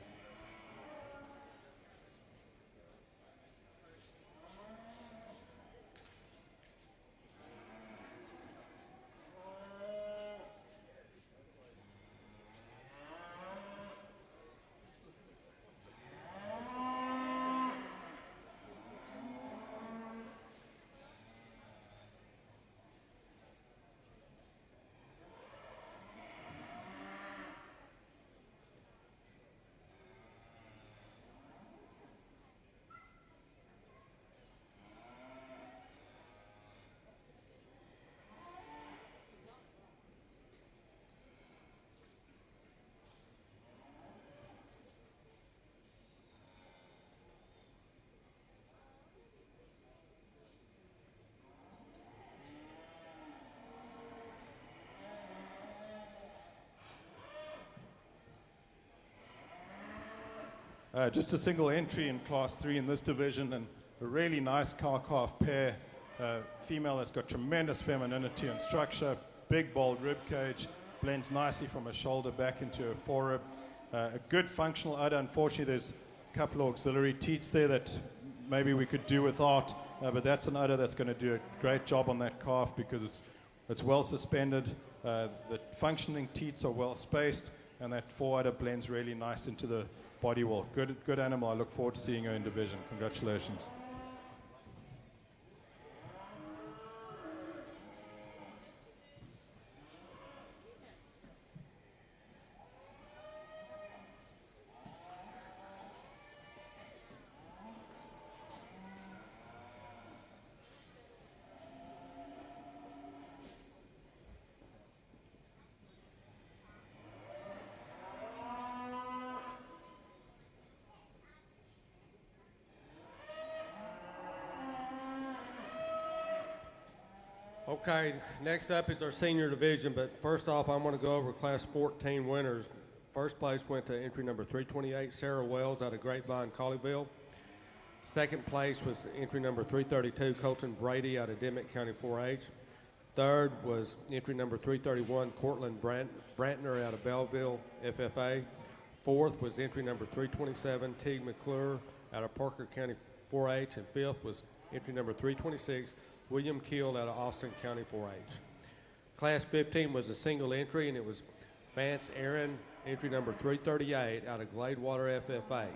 Just a single entry in Class 3 in this division, and a really nice cow-calf pair. Female that's got tremendous femininity and structure, big, bold rib cage, blends nicely from her shoulder back into her forerib. A good functional udder. Unfortunately, there's a couple of auxiliary teats there that maybe we could do without, but that's an udder that's going to do a great job on that calf because it's well suspended. The functioning teats are well spaced, and that fore-udder blends really nice into the body wall. Good animal. I look forward to seeing her in division. Congratulations. Okay, next up is our senior division, but first off, I'm going to go over Class 14 winners. First place went to entry number 328, Sarah Wells out of Grapevine, Colleyville. Second place was entry number 332, Colton Brady out of Dimmitt County 4-H. Third was entry number 331, Cortland Brantner out of Belleville, FFA. Fourth was entry number 327, Teague McClure out of Parker County 4-H. And fifth was entry number 326, William Keel out of Austin County 4-H. Class 15 was a single entry, and it was Vance Aaron, entry number 338 out of Gladewater FFA.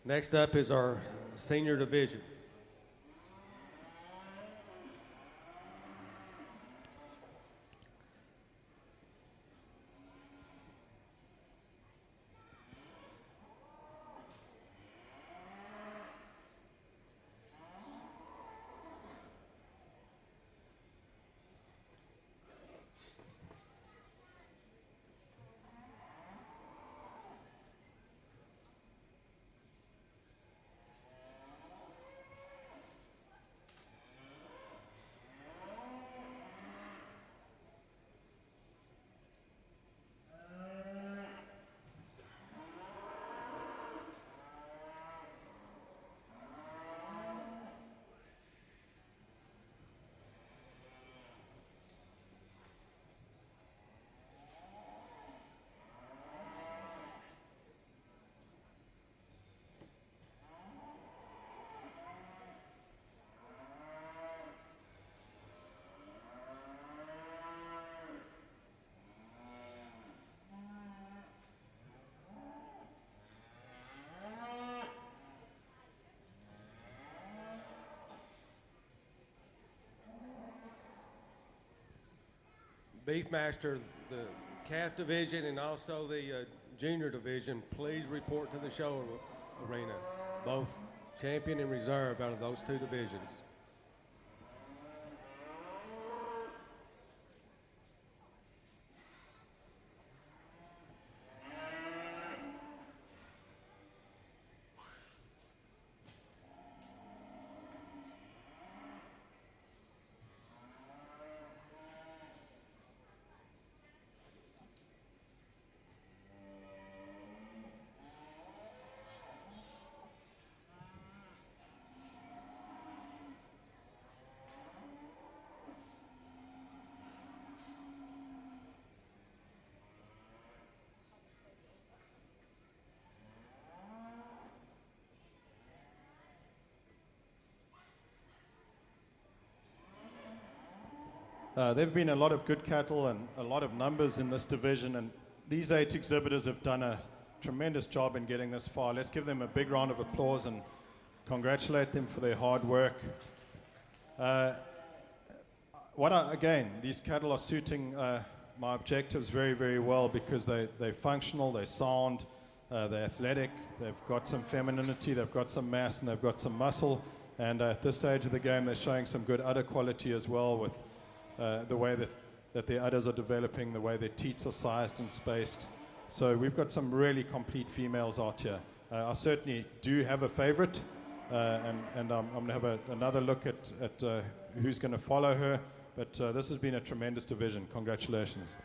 Next up is our senior division. Beefmaster, the calf division and also the junior division, please report to the show arena, both champion and reserve out of those two divisions. There have been a lot of good cattle and a lot of numbers in this division, and these 8 exhibitors have done a tremendous job in getting this far. Let's give them a big round of applause and congratulate them for their hard work. Again, these cattle are suiting my objectives very, very well because they're functional, they're sound, they're athletic, they've got some femininity, they've got some mass, and they've got some muscle. And at this stage of the game, they're showing some good udder quality as well with the way that their udders are developing, the way their teats are sized and spaced. So we've got some really complete females out here. I certainly do have a favorite, and I'm going to have another look at who's going to follow her. But this has been a tremendous division. Congratulations.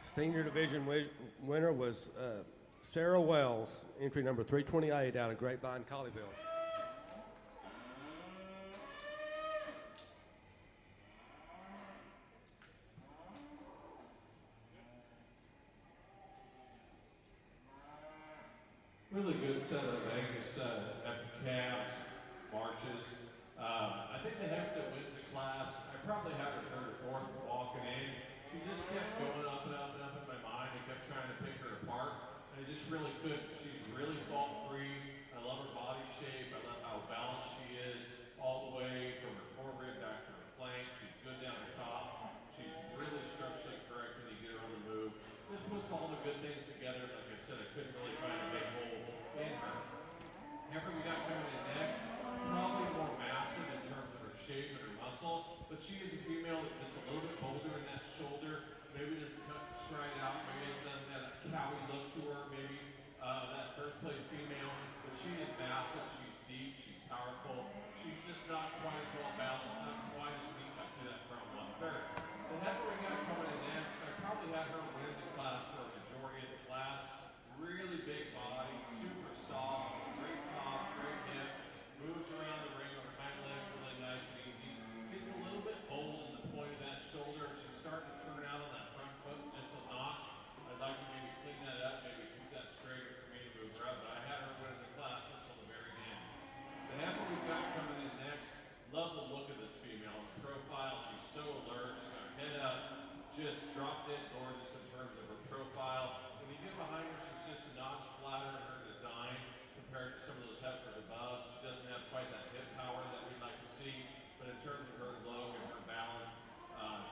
Senior division winner was Sarah Wells, entry number 328 out of Grapevine, Colleyville. Really good set of Angus calves, marches. I think the heifer that wins the class, I probably have her third or fourth walking in. She just kept going up and up and up in my mind. I kept trying to pick her apart, and I just really couldn't. She's really fault-free. I love her body shape. I love how balanced she is, all the way from her forehead back to her flank. She's good down the top. She's really structurally correct when you get her on the move. This puts all the good things together. Like I said, I couldn't really find a big hole in her. Heifer we got coming in next, probably more massive in terms of her shape and her muscle, but she is a female that's a little bit bolder in that shoulder. Maybe doesn't cut straight out. Maybe it doesn't have a cowy look to her. Maybe that first place female, but she is massive, she's deep, she's powerful. She's just not quite as well balanced, not quite as neat back to that front one third. The heifer we got coming in next, I probably had her win the class for a majority of the class. Really big body, super soft, great top, great hip, moves around the ring on her hind legs really nice and easy. Gets a little bit bold in the point of that shoulder. She's starting to turn out on that front foot just a notch. I'd like to maybe clean that up, maybe keep that straighter for me to move her up, but I had her winning the class until the very end. The heifer we've got coming in next, love the look of this female. Her profile, she's so alert, she's got her head up, just drop dead gorgeous in terms of her profile. When you get behind her, she's just a notch flatter in her design compared to some of those heifers above. She doesn't have quite that hip power that we'd like to see, but in terms of her look and her balance,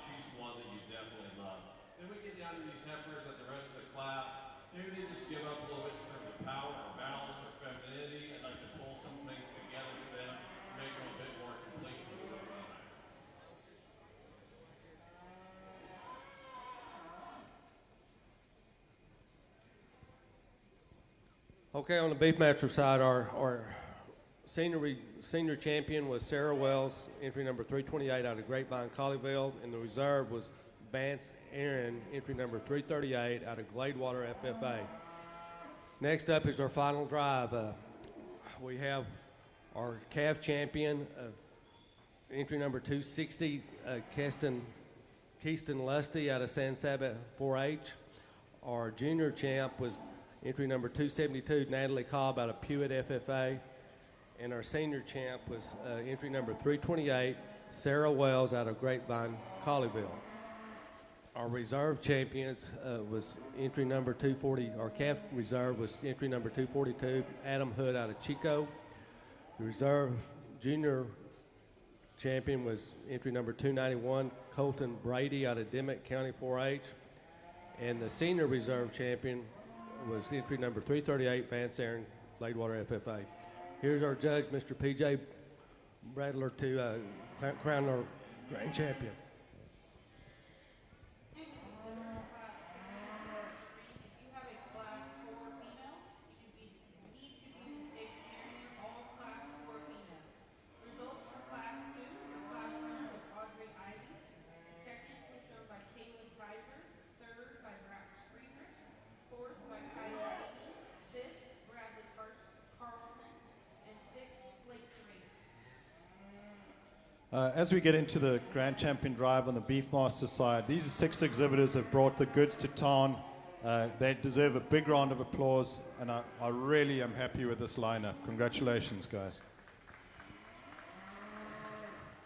she's one that you definitely love. Then we get down to these heifers at the rest of the class. Maybe they just give up a little bit in terms of power or balance or femininity. I'd like to pull some things together for them to make them a bit more complete with the work on that. Okay, on the Beefmaster side, our senior champion was Sarah Wells, entry number 328 out of Grapevine, Colleyville, and the reserve was Vance Aaron, entry number 338 out of Gladewater, FFA. Next up is our final drive. We have our calf champion, entry number 260, Keaston Lusty out of San Saba 4-H. Our junior champ was entry number 272, Natalie Cobb out of Pewitt FFA. And our senior champ was entry number 328, Sarah Wells out of Grapevine, Colleyville. Our reserve champions was entry number 240, our calf reserve was entry number 242, Adam Hood out of Chico. The reserve junior champion was entry number 291, Colton Brady out of Dimmitt County 4-H. And the senior reserve champion was entry number 338, Vance Aaron, Gladewater FFA. Here's our judge, Mr. P.J. Bradler, to crown our grand champion. As we get into the Grand Champion Drive on the Beefmaster side, these 6 exhibitors have brought the goods to town. They deserve a big round of applause, and I really am happy with this lineup. Congratulations, guys.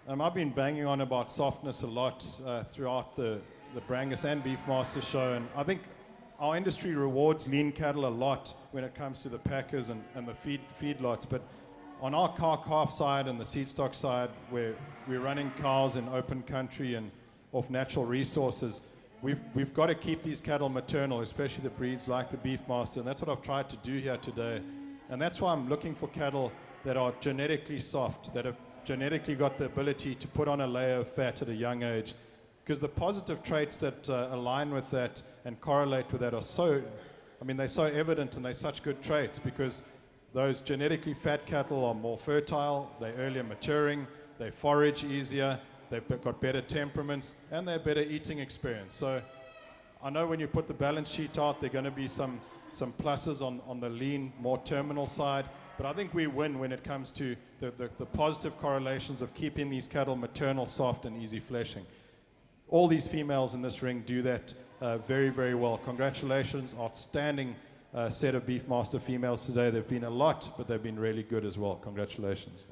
I've been banging on about softness a lot throughout the Brangus and Beefmaster show, and I think our industry rewards lean cattle a lot when it comes to the packers and the feedlots, but on our calf side and the seed stock side, where we're running cows in open country and off natural resources, we've got to keep these cattle maternal, especially the breeds like the Beefmaster, and that's what I've tried to do here today. And that's why I'm looking for cattle that are genetically soft, that have genetically got the ability to put on a layer of fat at a young age. Because the positive traits that align with that and correlate with that are they're so evident, and they're such good traits, because those genetically fat cattle are more fertile, they're earlier maturing, they forage easier, they've got better temperaments, and they're better eating experience. So I know when you put the balance sheet out, there are going to be some pluses on the lean, more terminal side, but I think we win when it comes to the positive correlations of keeping these cattle maternal, soft, and easy fleshing. All these females in this ring do that very, very well. Congratulations, outstanding set of Beefmaster females today. They've been a lot, but they've been really good as well. Congratulations.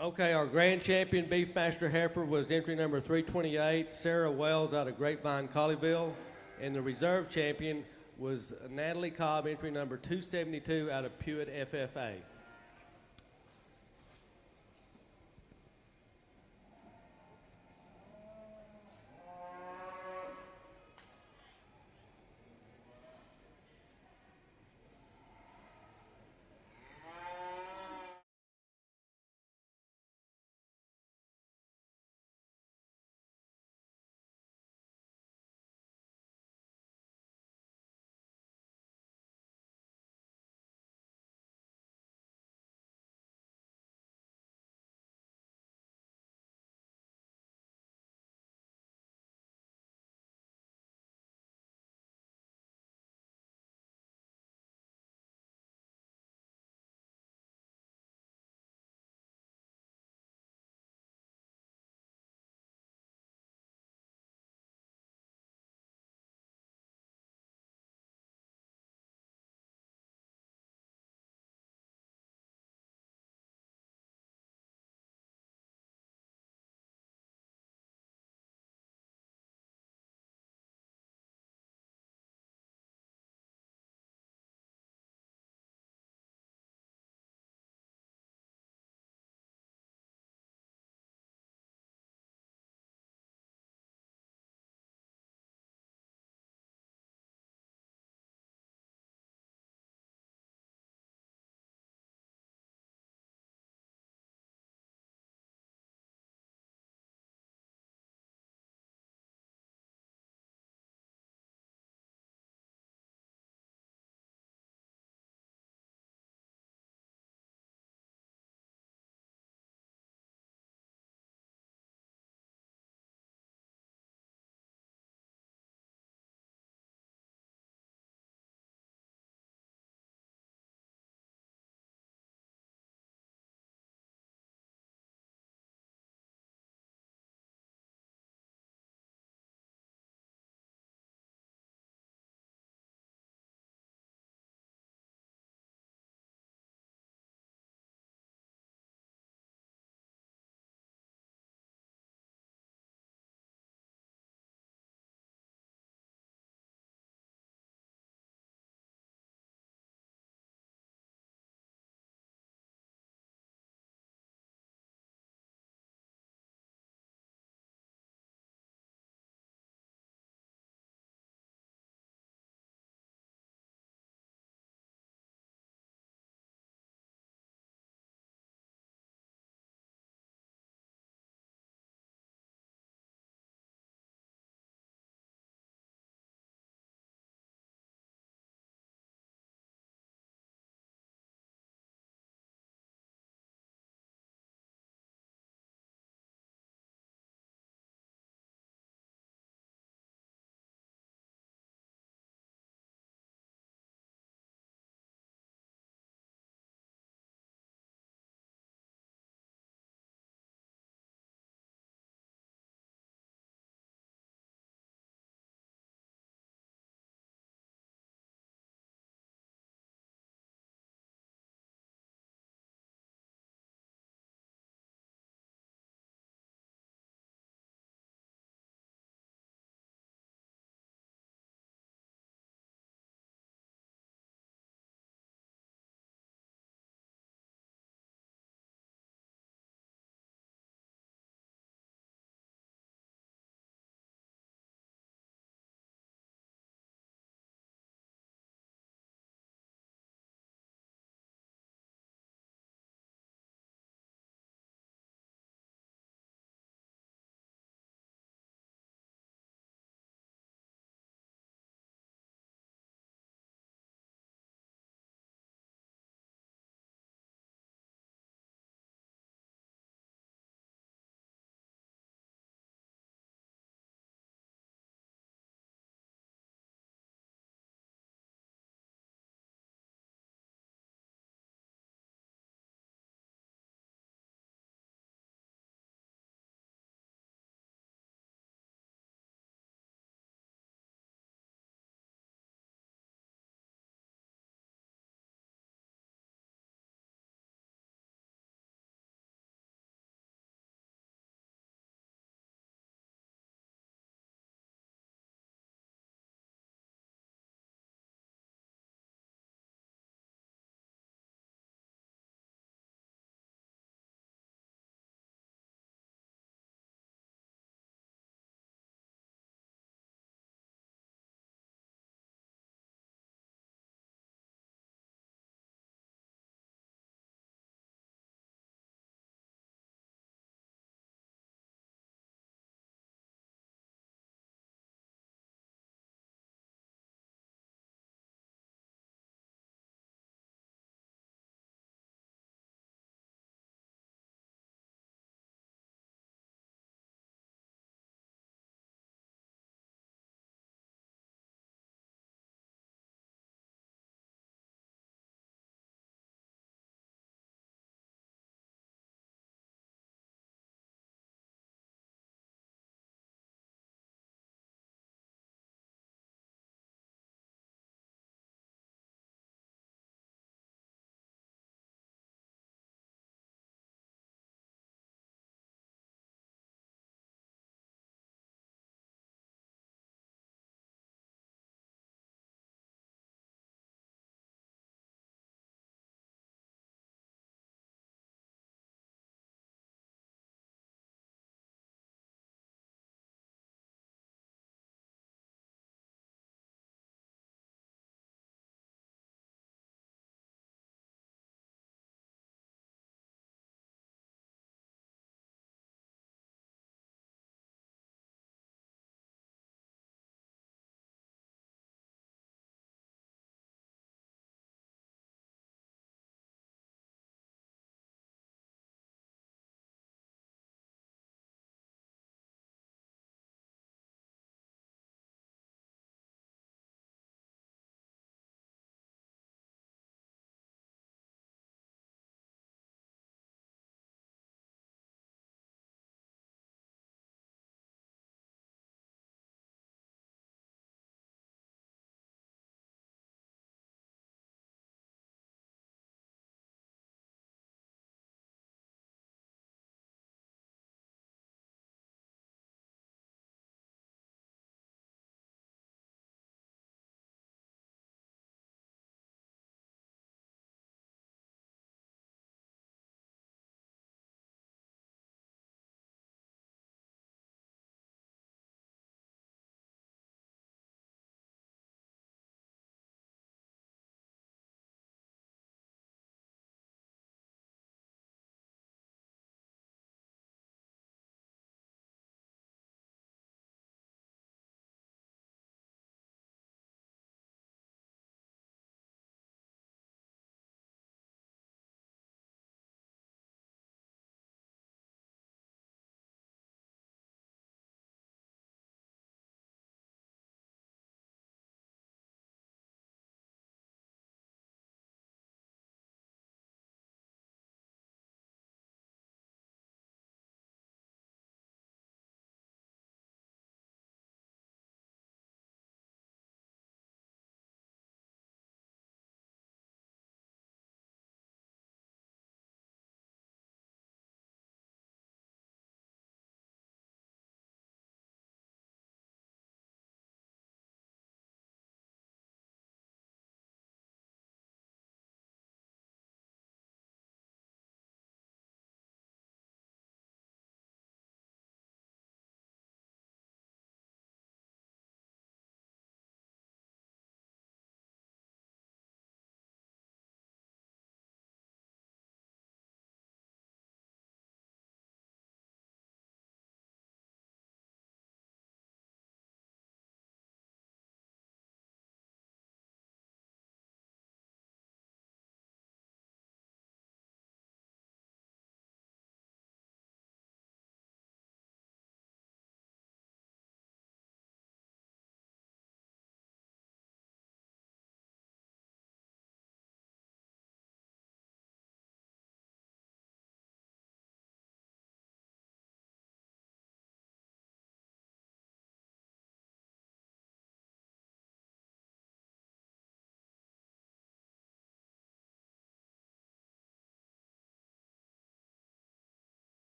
Okay, our grand champion Beefmaster heifer was entry number 328, Sarah Wells out of Grapevine, Colleyville. And the reserve champion was Natalie Cobb, entry number 272 out of Pewitt FFA.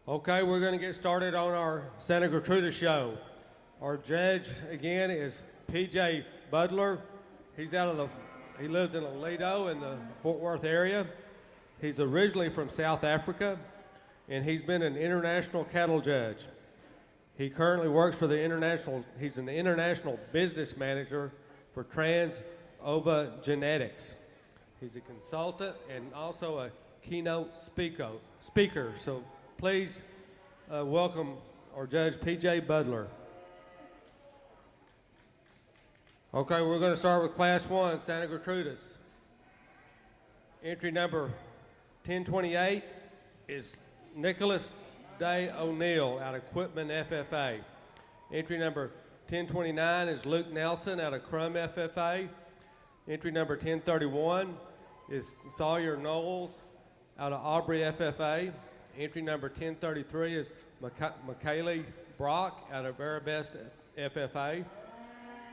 Okay, we're going to get started on our Santa Gertrudis show. Our judge again is PJ Butler. He lives in Aledo in the Fort Worth area. He's originally from South Africa, and he's been an international cattle judge. He currently works for he's an international business manager for Trans-Ova Genetics. He's a consultant and also a keynote speaker. So please welcome our judge, PJ Butler. Okay, we're going to start with Class 1, Santa Gertrudis. Entry number 1028 is Nicholas Day O'Neill out of Quitman FFA. Entry number 1029 is Luke Nelson out of Crum FFA. Entry number 1031 is Sawyer Knowles out of Aubrey FFA. Entry number 1033 is McKaylee Brock out of Veribest FFA.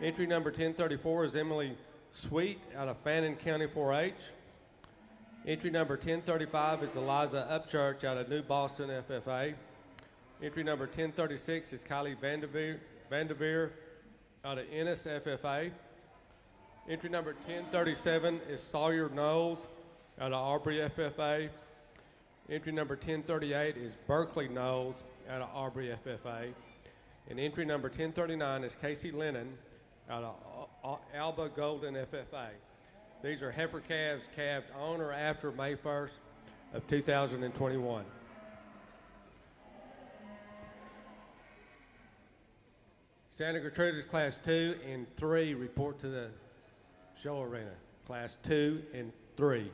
Entry number 1034 is Emily Sweet out of Fannin County 4-H. Entry number 1035 is Eliza Upchurch out of New Boston FFA. Entry number 1036 is Kylie Vanderveer out of Ennis FFA. Entry number 1037 is Sawyer Knowles out of Aubrey FFA. Entry number 1038 is Berkeley Knowles out of Aubrey FFA. And entry number 1039 is Casey Lennon out of Alba Golden FFA. These are heifer calves calved on or after May 1st of 2021. Santa Gertrudis Class 2 and 3 report to the show arena. Class 2 and 3.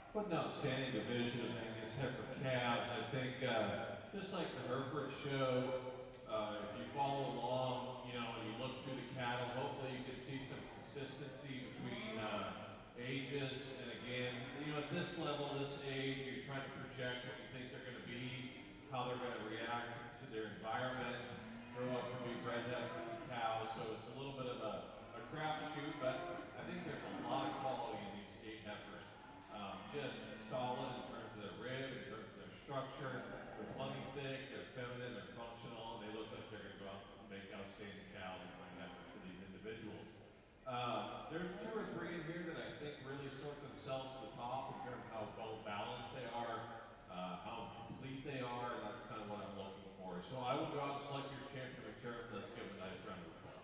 What an outstanding division of Angus heifer calves. I think just like the Hereford show, if you follow along, and you look through the cattle, hopefully you can see some consistency between ages. And again, at this level, this age, you're trying to project what you think they're going to be, how they're going to react to their environment, grow up to be bred heifers and cows. So it's a little bit of a crapshoot, but I think there's a lot of quality in these 8 heifers. Just solid in terms of their rib, in terms of their structure. They're plenty thick, they're feminine, they're functional, and they look like they're going to go out and make outstanding cows and bring heifers for these individuals. There's 2 or 3 in here that I think really sort themselves to the top in terms of how well balanced they are, how complete they are, and that's kind of what I'm looking for. So I will go out and select your champion of turf. Let's give them a nice round of applause.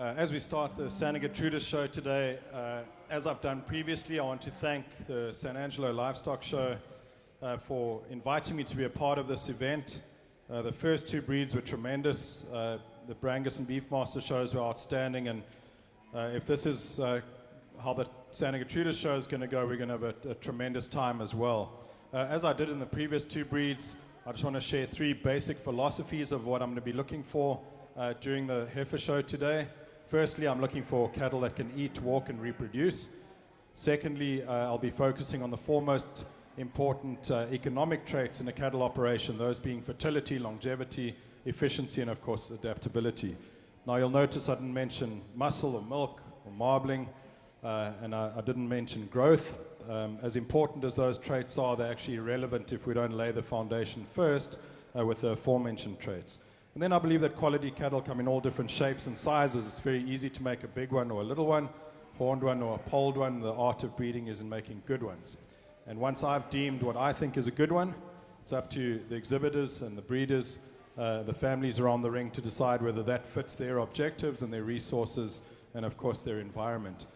As we start the Santa Gertrudis show today, as I've done previously, I want to thank the San Angelo Livestock Show for inviting me to be a part of this event. The first two breeds were tremendous. The Brangus and Beefmaster shows were outstanding, and if this is how the Santa Gertrudis show is going to go, we're going to have a tremendous time as well. As I did in the previous two breeds, I just want to share three basic philosophies of what I'm going to be looking for during the heifer show today. Firstly, I'm looking for cattle that can eat, walk, and reproduce. Secondly, I'll be focusing on the four most important economic traits in a cattle operation, those being fertility, longevity, efficiency, and of course adaptability. Now you'll notice I didn't mention muscle or milk or marbling, and I didn't mention growth. As important as those traits are, they're actually irrelevant if we don't lay the foundation first with the aforementioned traits. And then I believe that quality cattle come in all different shapes and sizes. It's very easy to make a big one or a little one, horned one or a polled one. The art of breeding is in making good ones. And once I've deemed what I think is a good one, it's up to the exhibitors and the breeders, the families around the ring to decide whether that fits their objectives and their resources and, of course, their environment.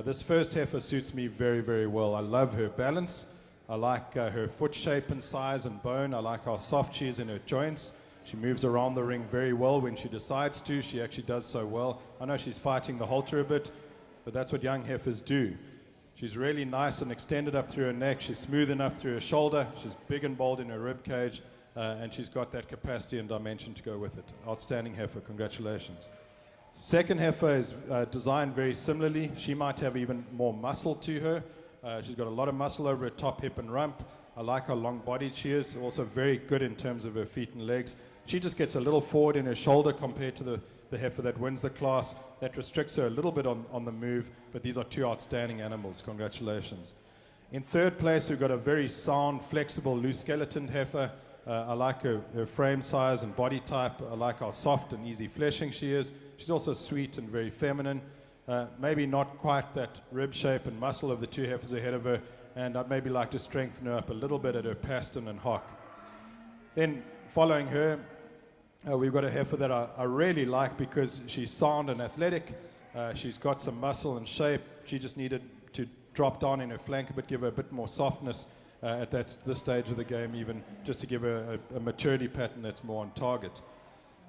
This first heifer suits me very, very well. I love her balance. I like her foot shape and size and bone. I like how soft she is in her joints. She moves around the ring very well when she decides to. She actually does so well. I know she's fighting the halter a bit, but that's what young heifers do. She's really nice and extended up through her neck. She's smooth enough through her shoulder. She's big and bold in her rib cage, and she's got that capacity and dimension to go with it. Outstanding heifer. Congratulations. Second heifer is designed very similarly. She might have even more muscle to her. She's got a lot of muscle over her top, hip, and rump. I like how long-bodied she is. Also very good in terms of her feet and legs. She just gets a little forward in her shoulder compared to the heifer that wins the class. That restricts her a little bit on the move, but these are two outstanding animals. Congratulations. In third place, we've got a very sound, flexible, loose-skeletoned heifer. I like her frame size and body type. I like how soft and easy fleshing she is. She's also sweet and very feminine. Maybe not quite that rib shape and muscle of the two heifers ahead of her, and I'd maybe like to strengthen her up a little bit at her pastern and hock. Then following her, we've got a heifer that I really like because she's sound and athletic. She's got some muscle and shape. She just needed to drop down in her flank a bit, give her a bit more softness at this stage of the game, even just to give her a maturity pattern that's more on target.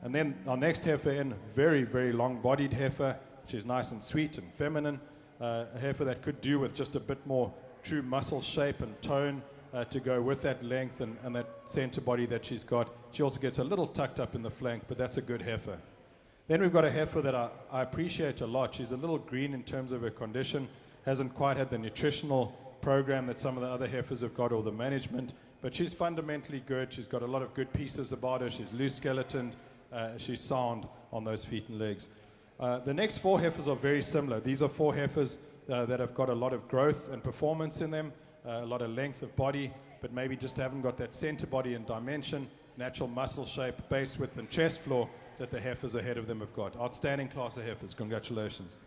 And then our next heifer in, very, very long-bodied heifer. She's nice and sweet and feminine. A heifer that could do with just a bit more true muscle shape and tone to go with that length and that center body that she's got. She also gets a little tucked up in the flank, but that's a good heifer. Then we've got a heifer that I appreciate a lot. She's a little green in terms of her condition, hasn't quite had the nutritional program that some of the other heifers have got or the management, but she's fundamentally good. She's got a lot of good pieces about her. She's loose skeletoned. She's sound on those feet and legs. The next four heifers are very similar. These are four heifers that have got a lot of growth and performance in them, a lot of length of body, but maybe just haven't got that center body and dimension, natural muscle shape, base width, and chest floor that the heifers ahead of them have got. Outstanding class of heifers. Congratulations.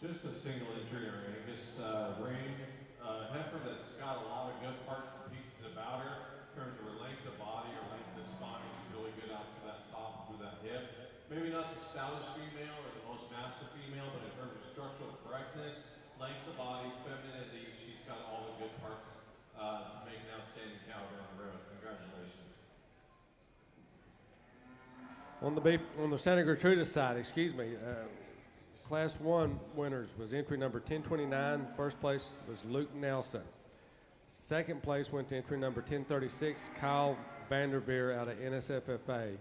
Just a single entry or Angus ring heifer that's got a lot of good parts and pieces about her. In terms of her length of body or length of spine, she's really good out through that top, through that hip. Maybe not the stoutest female or the most massive female, but in terms of structural correctness, length of body, femininity, she's got all the good parts to make an outstanding cow down the road. Congratulations. On the Santa Gertrudis side, Class 1 winners was entry number 1029. First place was Luke Nelson. Second place went to entry number 1036, Kyle Vanderveer out of NSFFA.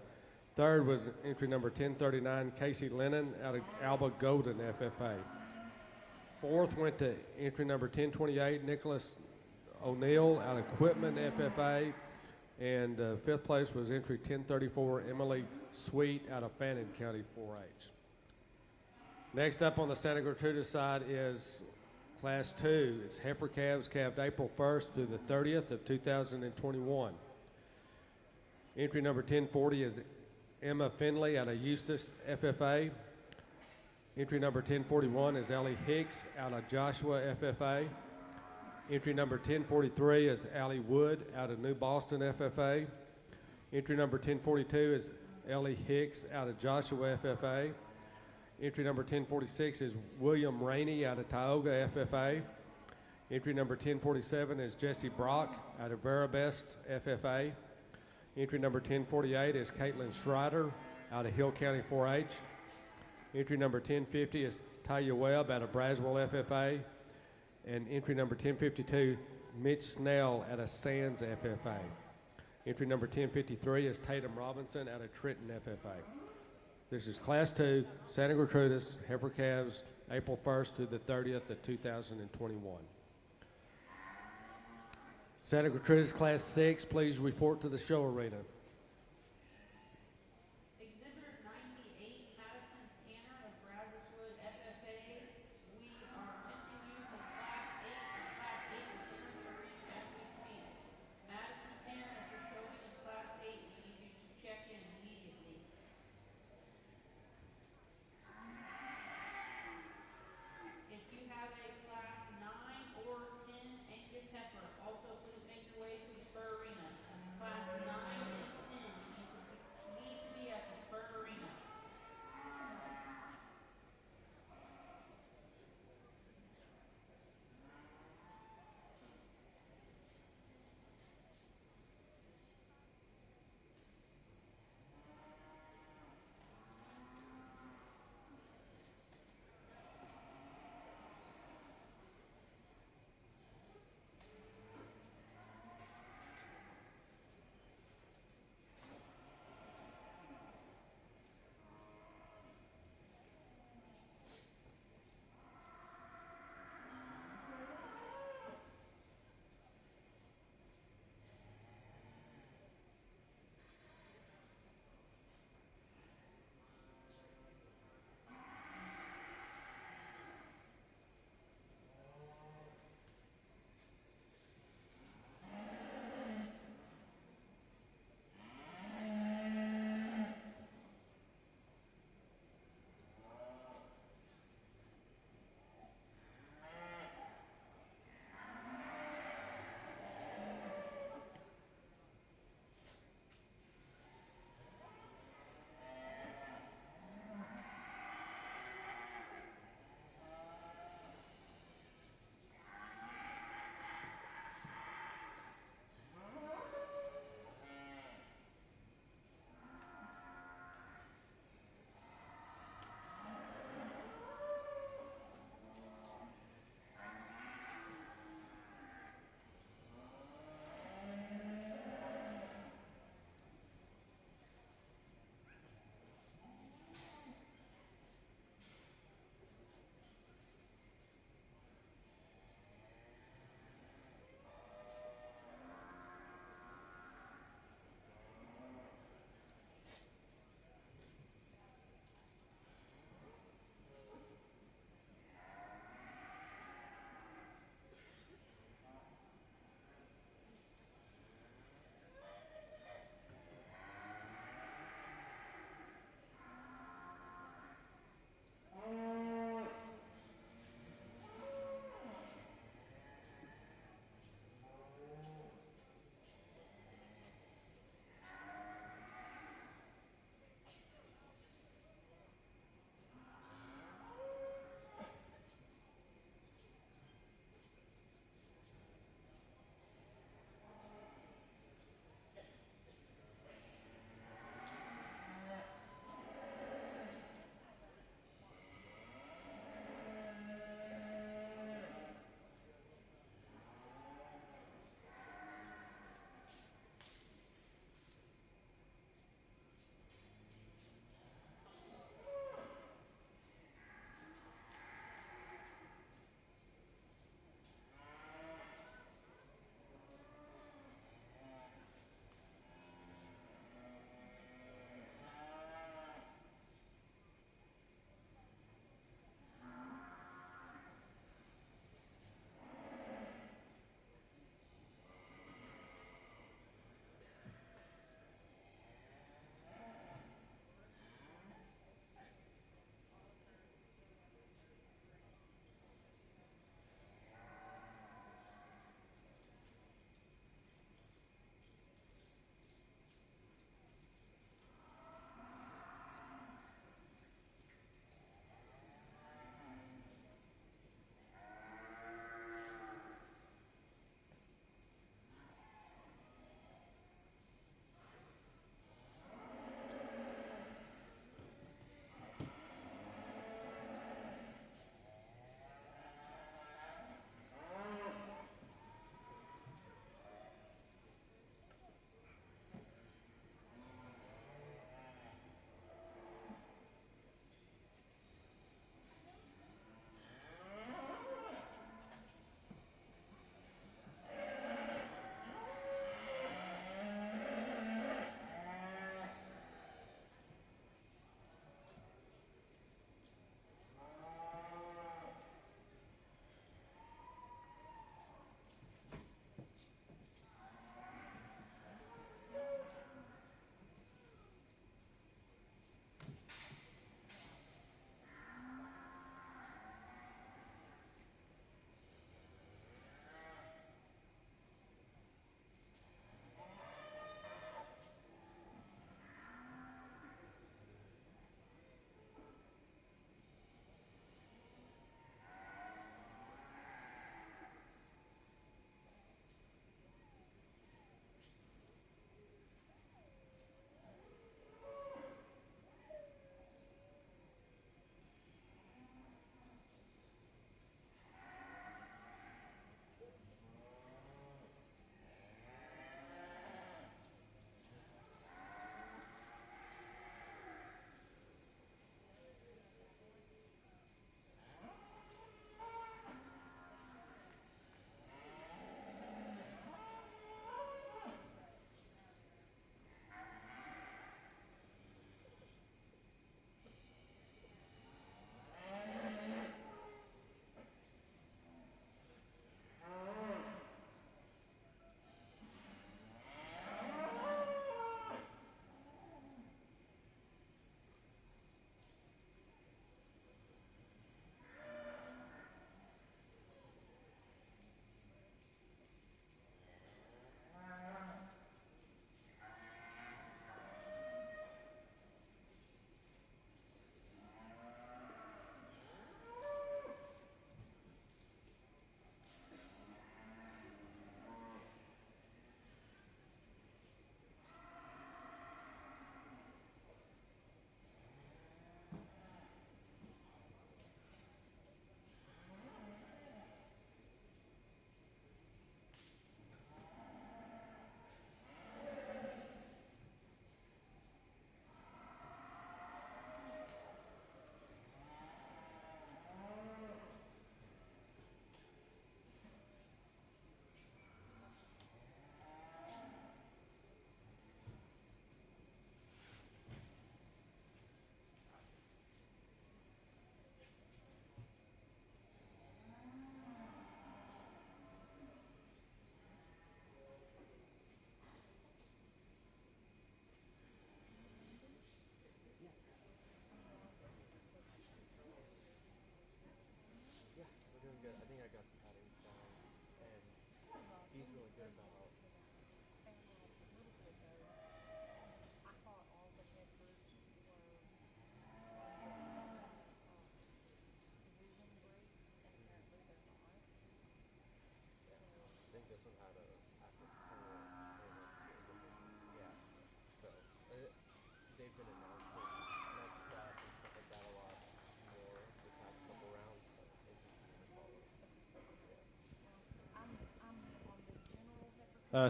Third was entry number 1039, Casey Lennon out of Alba Golden FFA. Fourth went to entry number 1028, Nicholas O'Neill out of Quitman FFA. And fifth place was entry 1034, Emily Sweet out of Fannin County 4-H. Next up on the Santa Gertrudis side is Class 2. It's heifer calves calved April 1st through the 30th of 2021. Entry number 1040 is Emma Finley out of Eustis FFA. Entry number 1041 is Ellie Hicks out of Joshua FFA. Entry number 1043 is Allie Wood out of New Boston FFA. Entry number 1042 is Ellie Hicks out of Joshua FFA. Entry number 1046 is William Rainey out of Tioga FFA. Entry number 1047 is Jesse Brock out of Verabest FFA. Entry number 1048 is Caitlin Schreider out of Hill County 4-H. Entry number 1050 is Talia Webb out of Braswell FFA. And entry number 1052, Mitch Snell out of Sands FFA. Entry number 1053 is Tatum Robinson out of Trenton FFA. This is Class 2, Santa Gertrudis, Heifer Calves, April 1st through the 30th of 2021. Santa Gertrudis Class 6, please report to the show arena. Exhibitor 98, Madison Tanner of Brazoswood FFA. We are missing you from Class 8, and Class 8 is entering the ring as we speak. Madison Tanner, if you're showing in Class 8, we need you to check in immediately. If you have a Class 9 or 10 Angus heifer, also please make your way to the spur arena. Class 9 and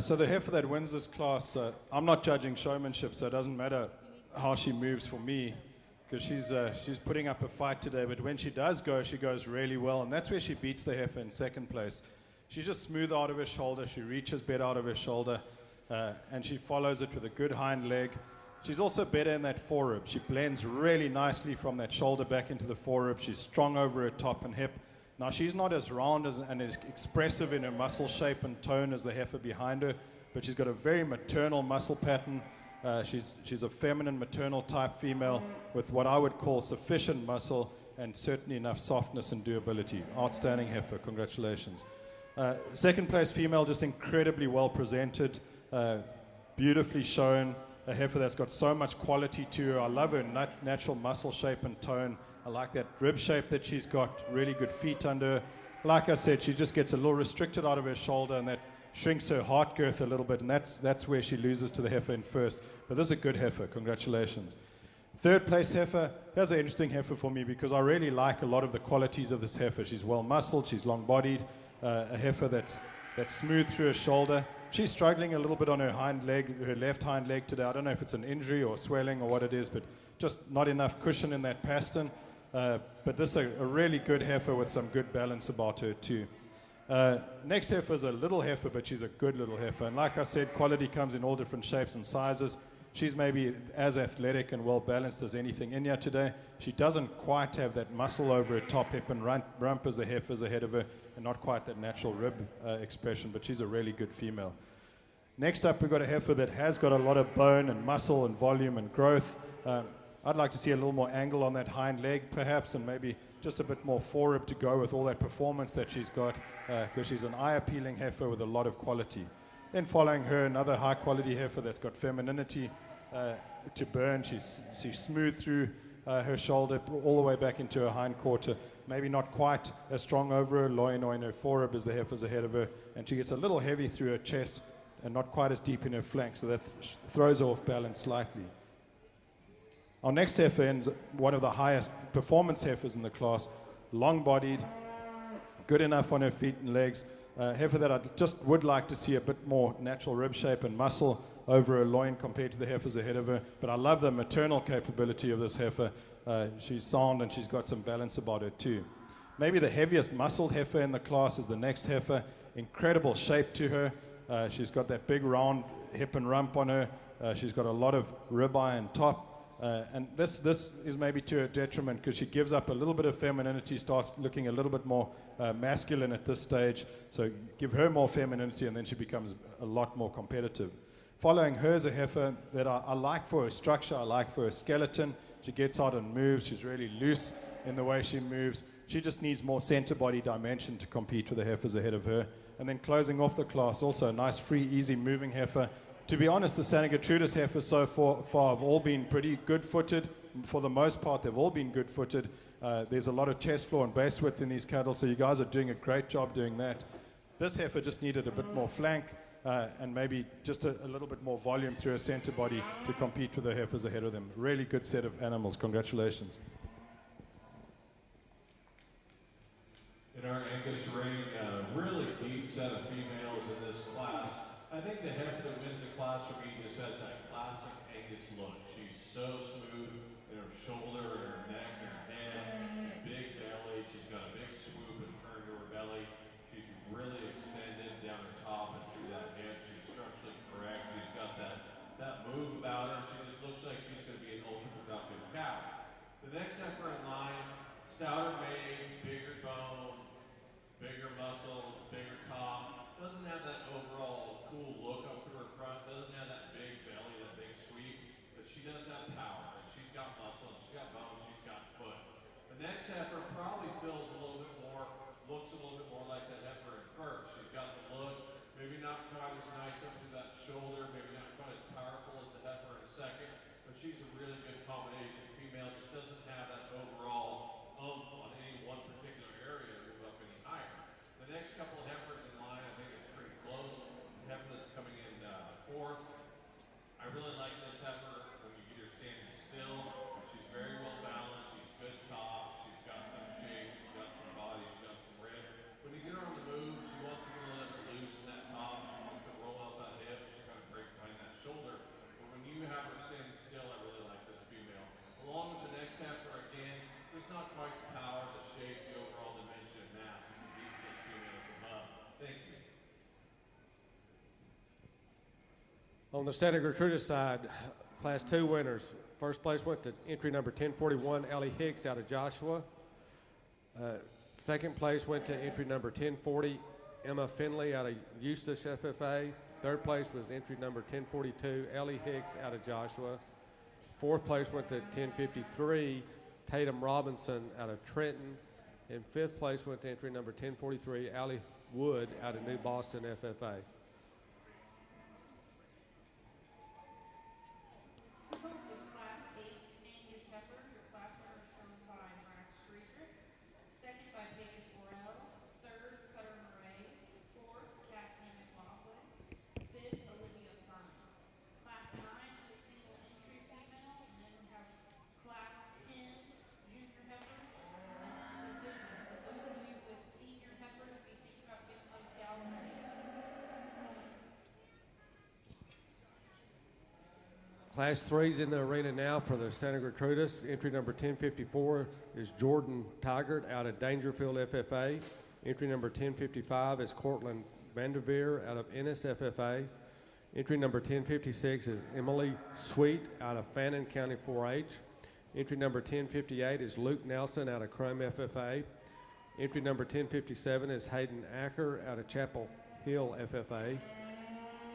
So the heifer that wins this class, I'm not judging showmanship, so it doesn't matter how she moves for me, because she's putting up a fight today. But when she does go, she goes really well, and that's where she beats the heifer in second place. She's just smooth out of her shoulder. She reaches better out of her shoulder, and she follows it with a good hind leg. She's also better in that forerib. She blends really nicely from that shoulder back into the forerib. She's strong over her top and hip. Now, she's not as round and as expressive in her muscle shape and tone as the heifer behind her, but she's got a very maternal muscle pattern. She's a feminine, maternal type female with what I would call sufficient muscle and certainly enough softness and durability. Outstanding heifer. Congratulations. Second place female, just incredibly well presented, beautifully shown. A heifer that's got so much quality to her. I love her natural muscle shape and tone. I like that rib shape that she's got, really good feet under her. Like I said, she just gets a little restricted out of her shoulder, and that shrinks her heart girth a little bit, and that's where she loses to the heifer in first. But this is a good heifer. Congratulations. Third place heifer, that's an interesting heifer for me because I really like a lot of the qualities of this heifer. She's well muscled, she's long bodied, a heifer that's smooth through her shoulder. She's struggling a little bit on her hind leg, her left hind leg today. I don't know if it's an injury or swelling or what it is, but just not enough cushion in that pastern. But this is a really good heifer with some good balance about her too. Next heifer is a little heifer, but she's a good little heifer. And like I said, quality comes in all different shapes and sizes. She's maybe as athletic and well balanced as anything in here today. She doesn't quite have that muscle over her top hip and rump as the heifers ahead of her, and not quite that natural rib expression, but she's a really good female. Next up, we've got a heifer that has got a lot of bone and muscle and volume and growth. I'd like to see a little more angle on that hind leg, perhaps, and maybe just a bit more forerib to go with all that performance that she's got, because she's an eye-appealing heifer with a lot of quality. Then following her, another high-quality heifer that's got femininity to burn. She's smooth through her shoulder all the way back into her hind quarter. Maybe not quite as strong over her loin or in her forerib as the heifers ahead of her, and she gets a little heavy through her chest and not quite as deep in her flank, so that throws her off balance slightly. Our next heifer is one of the highest performance heifers in the class, long-bodied, good enough on her feet and legs. Heifer that I just would like to see a bit more natural rib shape and muscle over her loin compared to the heifers ahead of her. But I love the maternal capability of this heifer. She's sound and she's got some balance about her too. Maybe the heaviest muscled heifer in the class is the next heifer. Incredible shape to her. She's got that big round hip and rump on her. She's got a lot of ribeye and top. And this is maybe to her detriment because she gives up a little bit of femininity, starts looking a little bit more masculine at this stage. So give her more femininity and then she becomes a lot more competitive. Following her is a heifer that I like for her structure, I like for her skeleton. She gets out and moves. She's really loose in the way she moves. She just needs more center body dimension to compete with the heifers ahead of her. And then closing off the class, also a nice, free, easy moving heifer. To be honest, the Santa Gertrudis heifers so far have all been pretty good-footed. For the most part, they've all been good-footed. There's a lot of chest floor and base width in these cattle, so you guys are doing a great job doing that. This heifer just needed a bit more flank and maybe just a little bit more volume through her center body to compete with the heifers ahead of them. Really good set of animals. Congratulations. In our Angus ring, really deep set of females in this class. I think the heifer that wins the class for me just has that classic Angus look. She's so smooth in her shoulder, in her neck, in her head, big belly. She's got a big swoop and turn to her belly. She's really extended down her top and through that hip. She's structurally correct. She's got that move about her. She just looks like she's going to be an ultra-productive cow. The next heifer in line, stouter made, bigger bone, bigger muscle, bigger top. Doesn't have that overall cool look up to her front. Doesn't have that big belly, that big sweep. But she does have power. And she's got muscle. And she's got bone. She's got foot. The next heifer probably feels a little bit more, looks a little bit more like that heifer at first. She's got the look. Maybe not quite as nice up to that shoulder. Maybe not quite as powerful as the heifer in second. But she's a really good combination female. Just doesn't have that overall oomph on any one particular area to move up any higher. The next couple of heifers in line, I think it's pretty close. The heifer that's coming in fourth. I really like this heifer when you get her standing still. She's very well balanced. She's good top. She's got some shape. She's got some body. She's got some rib. When you get her on the move, she wants to get a little bit loose in that top. She wants to roll up On the Santa Gertrudis side, Class 2 winners. First place went to entry number 1041, Ellie Hicks out of Joshua. Second place went to entry number 1040, Emma Finley out of Eustis FFA. Third place was entry number 1042, Ellie Hicks out of Joshua. Fourth place went to 1053, Tatum Robinson out of Trenton. And fifth place went to entry number 1043, Allie Wood out of New Boston FFA. Class 8 Angus Heifers, your class winners shown by Brangus. Second by Pecos Morel. Third, Cutter Murray. Fourth, Cassidy McLaughlin. Fifth, Olivia Furman. Class 9 is a single entry female. And then we have Class 10 junior heifers. And then divisions. So those of you with senior heifers, be thinking about getting those gals ready. Class 3's in the arena now for the Santa Gertrudis. Entry number 1054 is Jordan Tigert out of Dangerfield FFA. Entry number 1055 is Cortland Vanderveer out of Ennis FFA. Entry number 1056 is Emily Sweet out of Fannin County 4-H. Entry number 1058 is Luke Nelson out of Chrome FFA. Entry number 1057 is Hayden Acker out of Chapel Hill FFA.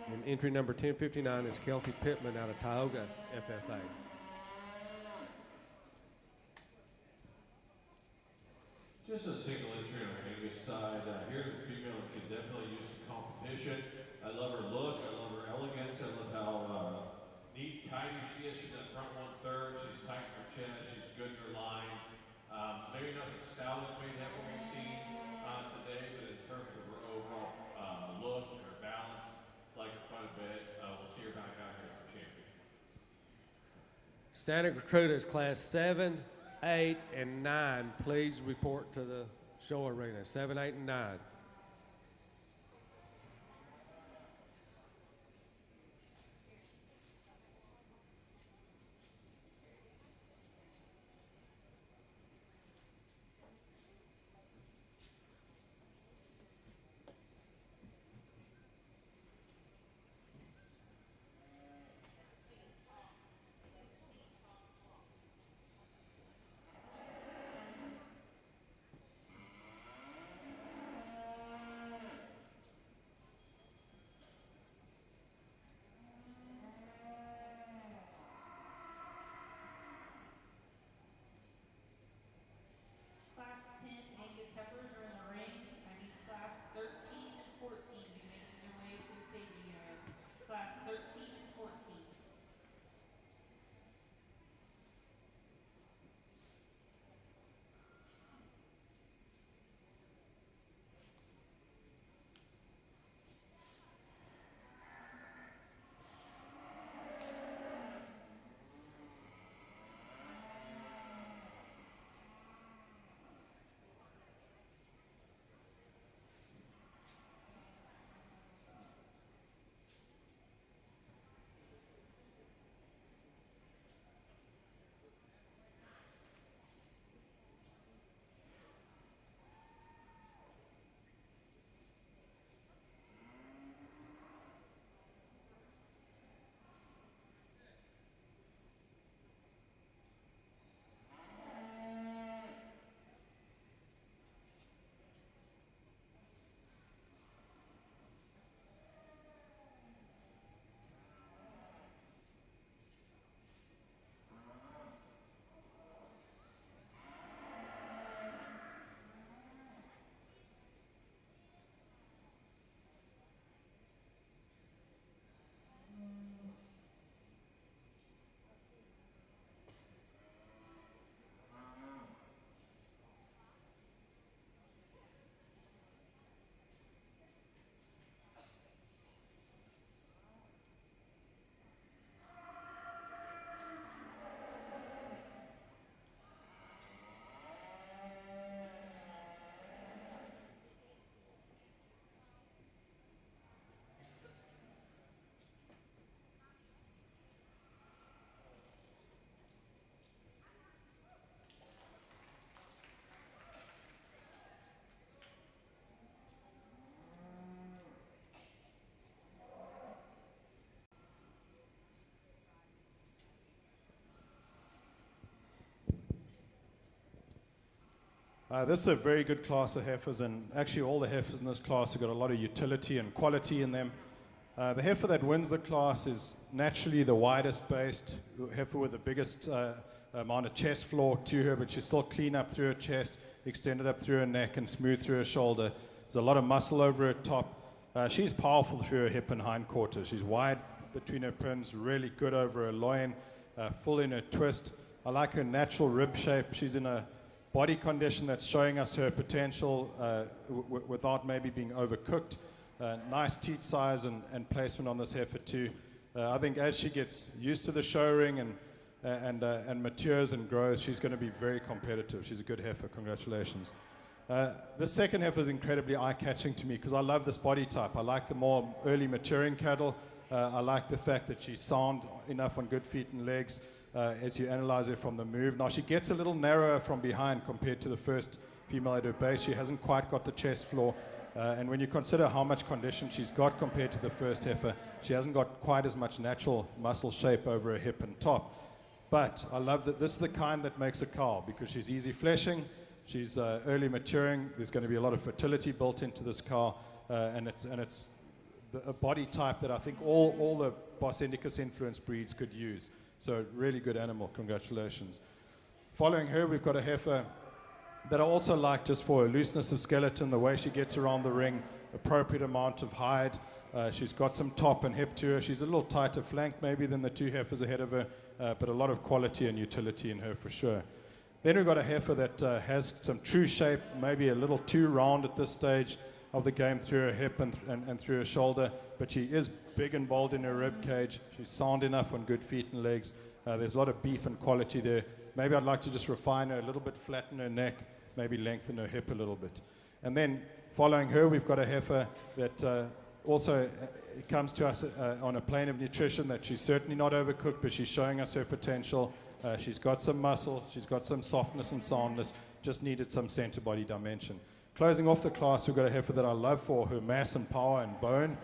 And entry number 1059 is Kelsey Pittman out of Tioga FFA. Just a single entry on the Angus side. Here's a female that can definitely use some competition. I love her look. I love her elegance. I love how neat, tidy she is. She does front 1/3. She's tight in her chest. She's good in her lines. Maybe not the stoutest maid heifer we've seen today, but in terms of her overall look and her balance, like her quite a bit. We'll see her back out here for champion. Santa Gertrudis class 7, 8, and 9. Please report to the show arena. 7, 8, and 9. This is a very good class of heifers, and actually all the heifers in this class have got a lot of utility and quality in them. The heifer that wins the class is naturally the widest based heifer with the biggest amount of chest floor to her, but she's still clean up through her chest, extended up through her neck, and smooth through her shoulder. There's a lot of muscle over her top. She's powerful through her hip and hind quarter. She's wide between her pins, really good over her loin, full in her twist. I like her natural rib shape. She's in a body condition that's showing us her potential without maybe being overcooked. Nice teat size and placement on this heifer too. I think as she gets used to the show ring and matures and grows, she's going to be very competitive. She's a good heifer. Congratulations. The second heifer is incredibly eye-catching to me because I love this body type. I like the more early maturing cattle. I like the fact that she's sound enough on good feet and legs. As you analyze her from the move. Now she gets a little narrower from behind compared to the first female at her base. She hasn't quite got the chest floor, and when you consider how much condition she's got compared to the first heifer, she hasn't got quite as much natural muscle shape over her hip and top. But I love that this is the kind that makes a cow because she's easy fleshing, she's early maturing, there's going to be a lot of fertility built into this cow, and it's a body type that I think all the Bos Indicus influence breeds could use. So really good animal, congratulations. Following her, we've got a heifer that I also like just for her looseness of skeleton, the way she gets around the ring, appropriate amount of hide. She's got some top and hip to her. She's a little tighter flanked maybe than the two heifers ahead of her, but a lot of quality and utility in her for sure. Then we've got a heifer that has some true shape, maybe a little too round at this stage of the game through her hip and through her shoulder, but she is big and bold in her rib cage. She's sound enough on good feet and legs. There's a lot of beef and quality there. Maybe I'd like to just refine her a little bit, flatten her neck, maybe lengthen her hip a little bit. And then following her, we've got a heifer that also comes to us on a plane of nutrition that she's certainly not overcooked, but she's showing us her potential. She's got some muscle, she's got some softness and soundness, just needed some center body dimension. Closing off the class, we've got a heifer that I love for her mass and power and bone,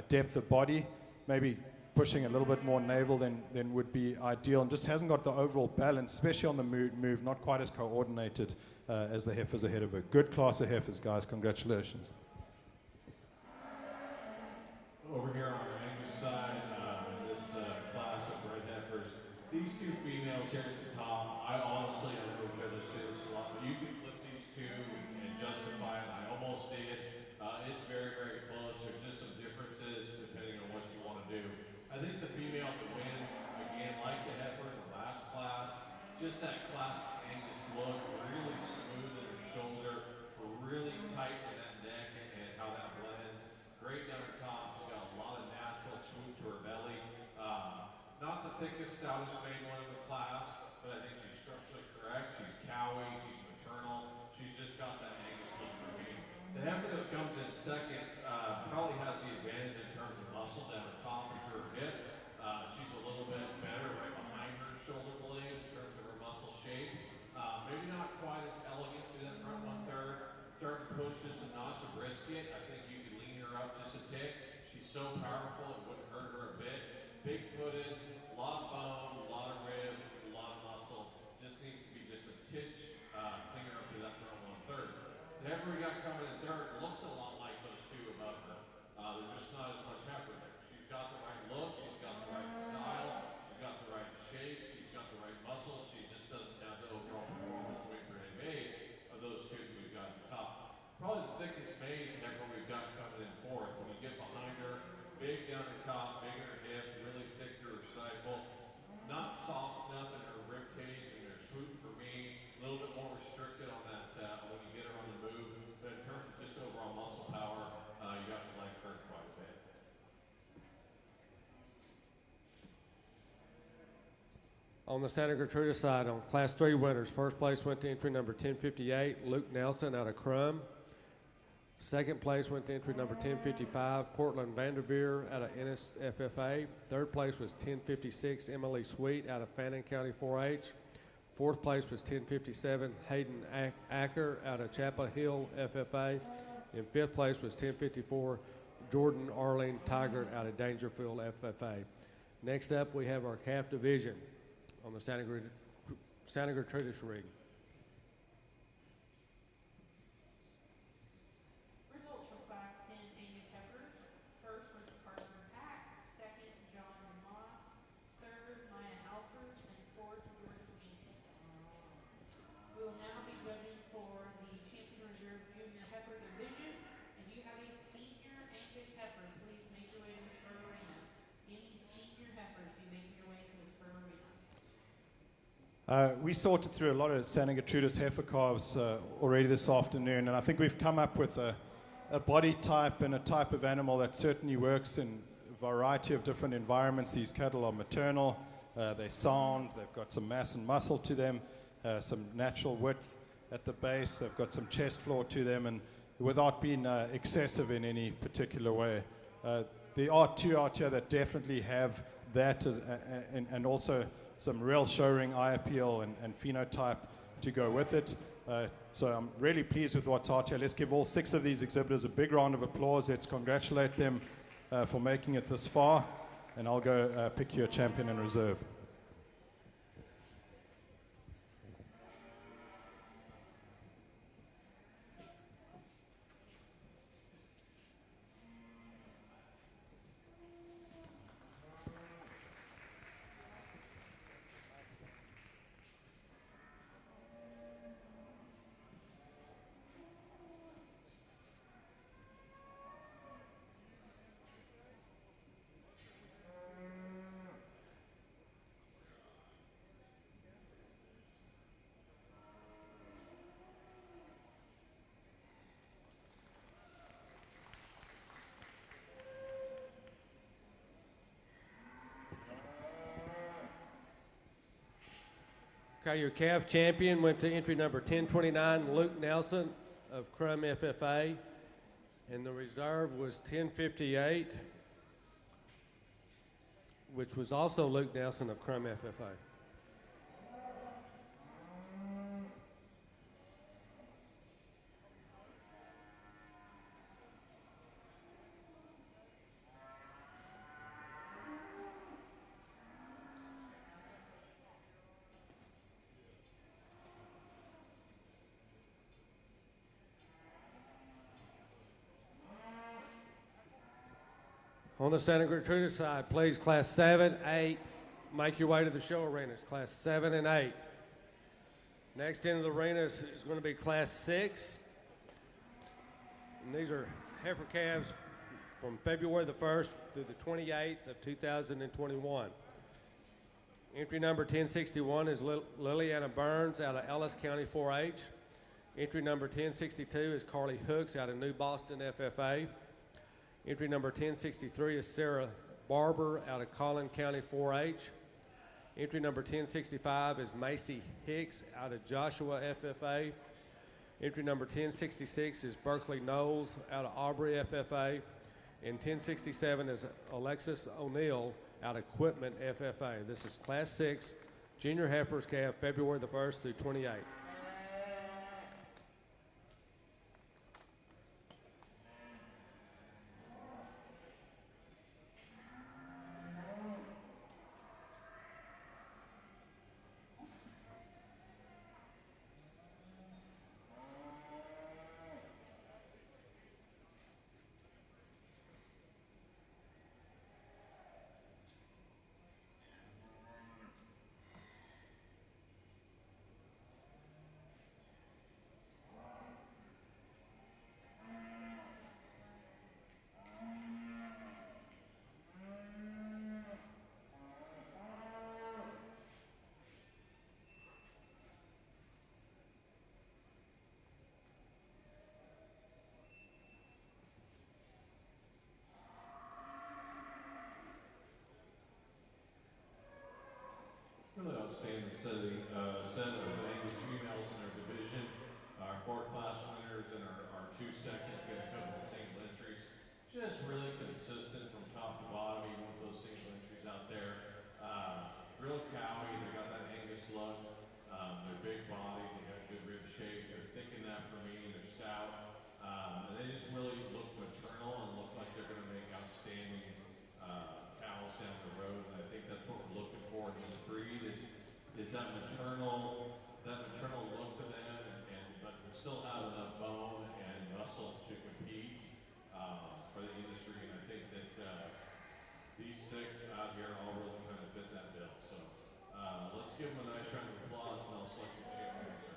depth of body, maybe pushing a little bit more navel than would be ideal, and just hasn't got the overall balance, especially on the move, not quite as coordinated as the heifers ahead of her. Good class of heifers, guys. Congratulations. Over here on our Angus side, this class of red heifers, these two females here at the top, I honestly don't know each other's this a lot, but you can flip these two and justify it. I almost did. It's very, very close. There's just some differences depending on what you want to do. I think the female that wins, again, like the heifer in the last class, just that classic Angus look, really smooth in her shoulder, really tight in that neck and how that blends. Great down her top. She's got a lot of natural swoop to her belly. Not the thickest, stoutest made one in the class, but I think she's structurally correct. She's cowy, she's maternal. She's just got that Angus look for me. The heifer that comes in second probably has the advantage in terms of muscle down her top and through her hip. She's a little bit better right behind her shoulder blade in terms of her muscle shape. Maybe not quite as elegant through that front 1/3. Starting to push just a notch of brisket. I think you could lean her up just a tick. She's so powerful it wouldn't hurt her a bit. Big-footed, a lot of bone, a lot of rib, a lot of muscle. Just needs to be just a titch cleaner up to that front 1/3. The heifer we got coming in third looks a lot like those two above her. There's just not as much heifer there. She's got the right look, she's got the right style, she's got the right shape, she's got the right muscle. She just doesn't have the overall performance weight for her age of those two that we've got at the top. Probably the thickest made heifer we've got coming in fourth. When you get behind her, big down her top, big in her hip, really thick through her stifle. Not soft enough in her rib cage and her swoop for me. A little bit more restricted on that when you get her on the move. But in terms of just overall muscle power, you have to like her quite a bit. On the Santa Gertrudis side, on Class 3 winners, first place went to entry number 1058, Luke Nelson out of Crum. Second place went to entry number 1055, Cortland Vanderveer out of Ennis FFA. Third place was 1056, Emily Sweet out of Fannin County 4-H. Fourth place was 1057, Hayden Acker out of Chapel Hill FFA. And fifth place was 1054, Jordan Arlene Tigert out of Dangerfield FFA. Next up, we have our calf division on the Santa Gertrudis rig. We sorted through a lot of Santa Gertrudis heifer calves already this afternoon, and I think we've come up with a body type and a type of animal that certainly works in a variety of different environments. These cattle are maternal, they're sound, they've got some mass and muscle to them, some natural width at the base, they've got some chest floor to them, and without being excessive in any particular way. There are two out here that definitely have that and also some real show-ring eye appeal and phenotype to go with it. So I'm really pleased with what's out here. Let's give all 6 of these exhibitors a big round of applause. Let's congratulate them for making it this far. And I'll go pick you a champion in reserve. Okay, your calf champion went to entry number 1029, Luke Nelson of Crum FFA, and the reserve was 1058, which was also Luke Nelson of Crum FFA. On the Santa Gertrudis side, please, class 7, 8, make your way to the show arenas, class 7 and 8. Next into the arenas is going to be class 6. And these are heifer calves from February the 1st through the 28th of 2021. Entry number 1061 is Liliana Burns out of Ellis County 4-H. Entry number 1062 is Carly Hooks out of New Boston FFA. Entry number 1063 is Sarah Barber out of Collin County 4-H. Entry number 1065 is Macy Hicks out of Joshua FFA. Entry number 1066 is Berkeley Knowles out of Aubrey FFA. And 1067 is Alexis O'Neill out of Equipment FFA. This is class 6, junior heifers calf, February the 1st through 28th. Really outstanding set of Angus females in our division. Our 4 class winners and our 2 seconds. We had a couple of single entries. Just really consistent from top to bottom, even with those single entries out there. Real cowy. They got that Angus look. They're big body. They have good rib shape. They're thick enough for me. They're stout. And they just really look maternal and look like they're going to make outstanding cows down the road. And I think that's what we're looking for in this breed is that maternal look to them, but to still have enough bone and muscle to compete for the industry. And I think that these 6 out here all really kind of fit that bill. So let's give them a nice round of applause, and I'll select your champion, sir.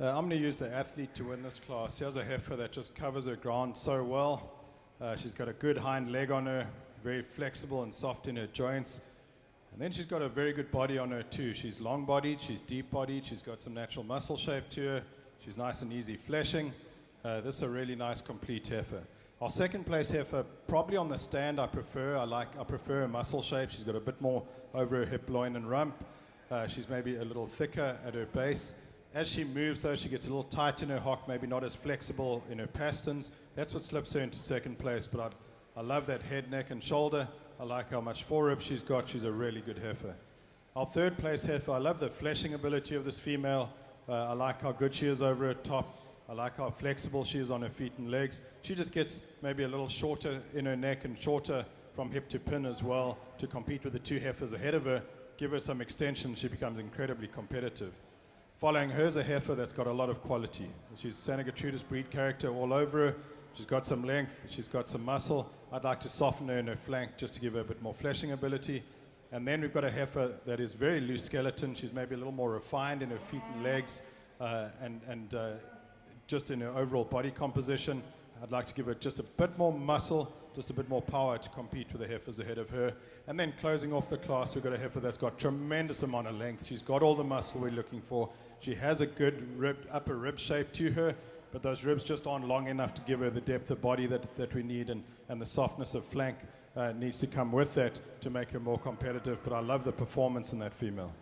I'm going to use the athlete to win this class. She has a heifer that just covers her ground so well. She's got a good hind leg on her, very flexible and soft in her joints. And then she's got a very good body on her too. She's long-bodied, she's deep-bodied, she's got some natural muscle shape to her. She's nice and easy fleshing. This is a really nice complete heifer. Our second place heifer, probably on the stand I prefer. I prefer her muscle shape. She's got a bit more over her hip, loin and rump. She's maybe a little thicker at her base. As she moves, though, she gets a little tight in her hock, maybe not as flexible in her pasterns. That's what slips her into second place, but I love that head, neck, and shoulder. I like how much forerib she's got. She's a really good heifer. Our third place heifer, I love the fleshing ability of this female. I like how good she is over her top. I like how flexible she is on her feet and legs. She just gets maybe a little shorter in her neck and shorter from hip to pin as well to compete with the two heifers ahead of her. Give her some extension, she becomes incredibly competitive. Following her is a heifer that's got a lot of quality. She's Santa Gertrudis breed character all over her. She's got some length, she's got some muscle. I'd like to soften her in her flank just to give her a bit more fleshing ability. And then we've got a heifer that is very loose skeleton. She's maybe a little more refined in her feet and legs and just in her overall body composition. I'd like to give her just a bit more muscle, just a bit more power to compete with the heifers ahead of her. And then closing off the class, we've got a heifer that's got tremendous amount of length. She's got all the muscle we're looking for. She has a good upper rib shape to her, but those ribs just aren't long enough to give her the depth of body that we need, and the softness of flank needs to come with that to make her more competitive. But I love the performance in that female.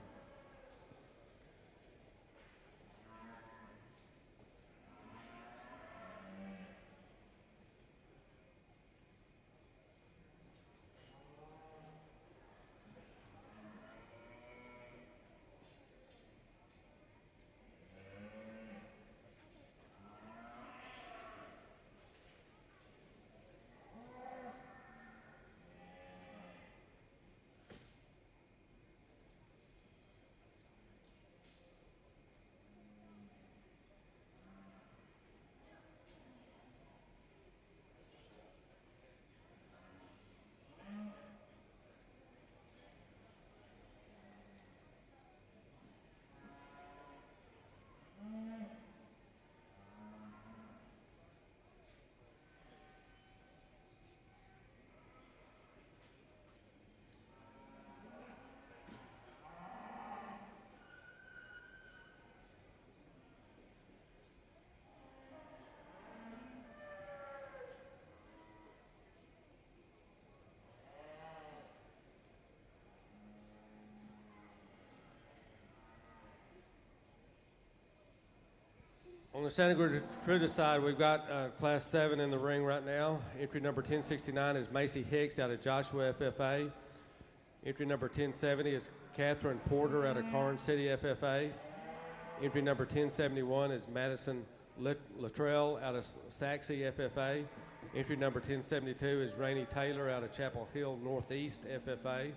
On the Santa Gertrudis side, we've got Class 7 in the ring right now. Entry number 1069 is Macy Hicks out of Joshua FFA. Entry number 1070 is Catherine Porter out of Carn City FFA. Entry number 1071 is Madison Luttrell out of Saxey FFA. Entry number 1072 is Rainey Taylor out of Chapel Hill Northeast FFA.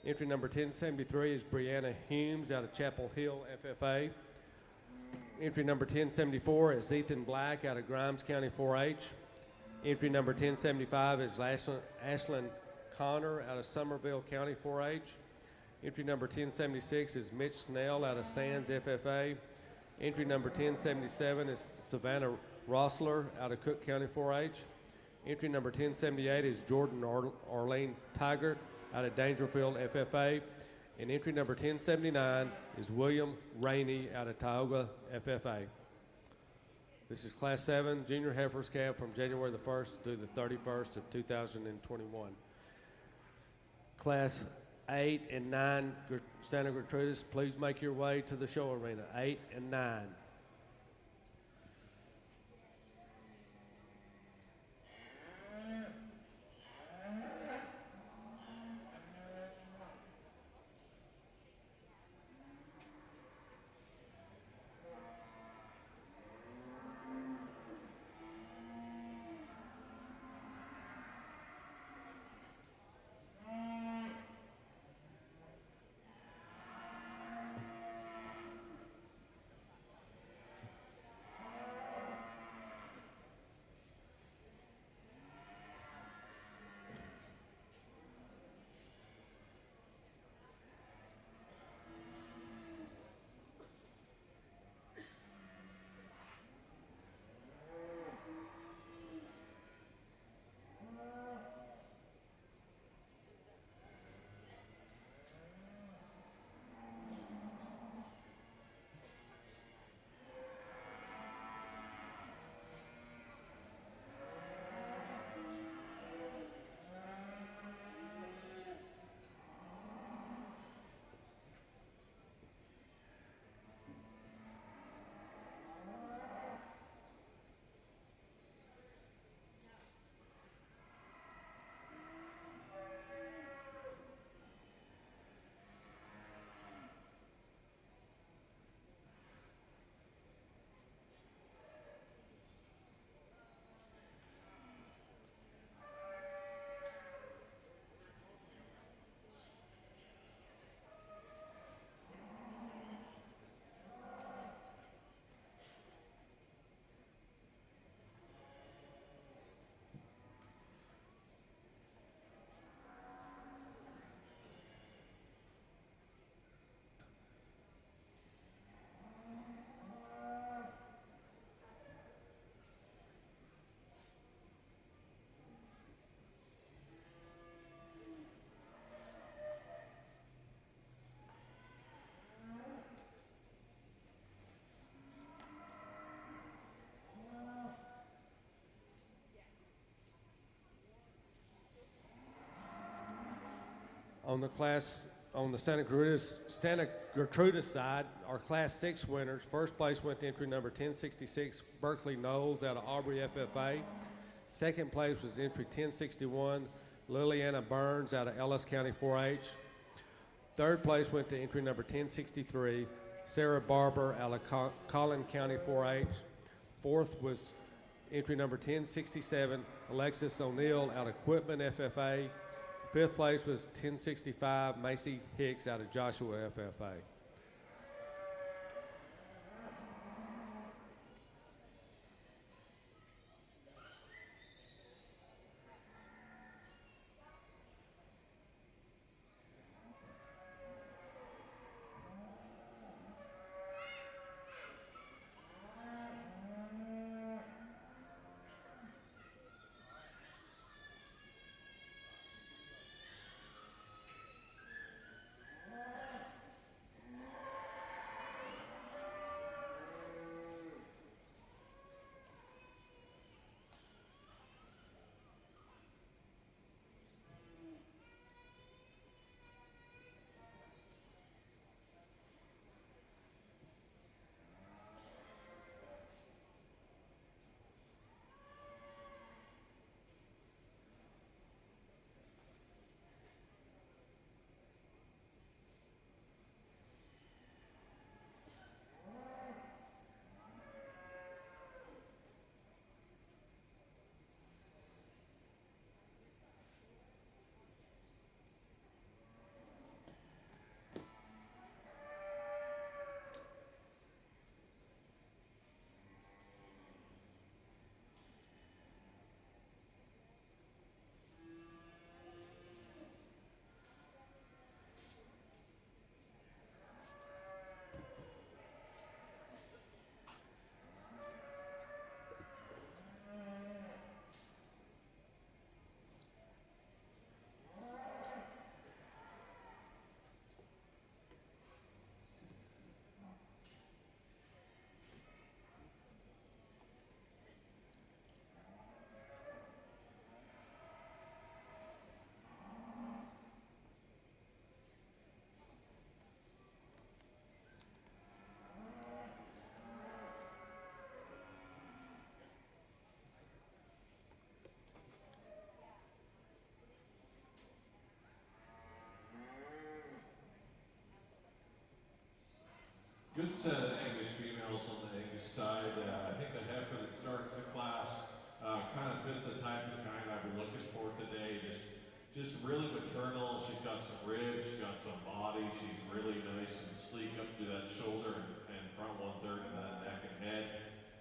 Entry number 1073 is Brianna Humes out of Chapel Hill FFA. Entry number 1074 is Ethan Black out of Grimes County 4-H. Entry number 1075 is Ashlyn Connor out of Somerville County 4-H. Entry number 1076 is Mitch Snell out of Sands FFA. Entry number 1077 is Savannah Rossler out of Cook County 4-H. Entry number 1078 is Jordan Arlene Tigert out of Dangerfield FFA. And entry number 1079 is William Rainey out of Tioga FFA. This is Class 7 Junior Heifers Cab from January the 1st through the 31st of 2021. Class 8 and 9 Santa Gertrudis, please make your way to the show arena. 8 and 9. On the Santa Gertrudis side, our Class 6 winners, first place went to entry number 1066, Berkeley Knowles out of Aubrey FFA. Second place was entry 1061, Liliana Burns out of Ellis County 4-H. Third place went to entry number 1063, Sarah Barber out of Collin County 4-H. Fourth was entry number 1067, Alexis O'Neill out of Quitman FFA. Fifth place was 1065, Macy Hicks out of Joshua FFA. Good set of Angus females on the Angus side. I think the heifer that starts the class kind of fits the type of kind I've been looking for today. Just really maternal. She's got some ribs, she's got some body. She's really nice and sleek up to that shoulder and front 1/3 of that neck and head.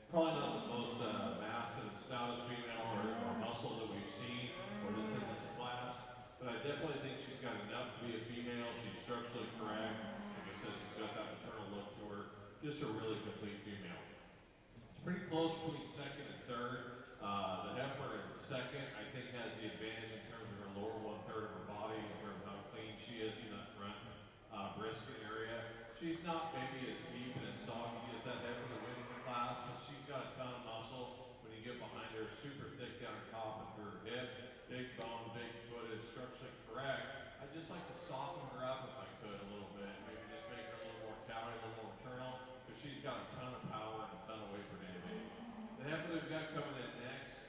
Probably not the most massive and stoutest female or muscle that we've seen or that's in this class, but I definitely think she's got enough to be a female. She's structurally correct. Like I said, she's got that maternal look to her. Just a really complete female. It's pretty close between second and third. The heifer in second, I think, has the advantage in terms of her lower 1/3 of her body, in terms of how clean she is in that front brisket area. She's not maybe as deep and as soggy as that heifer that wins the class, but she's got a ton of muscle. When you get behind her, super thick down her top and through her hip, big bone, big footed, structurally correct. I'd just like to soften her up if I could a little bit, maybe just make her a little more cowy, a little more maternal, because she's got a ton of power and a ton of weight per day of age. The heifer that we've got coming in next,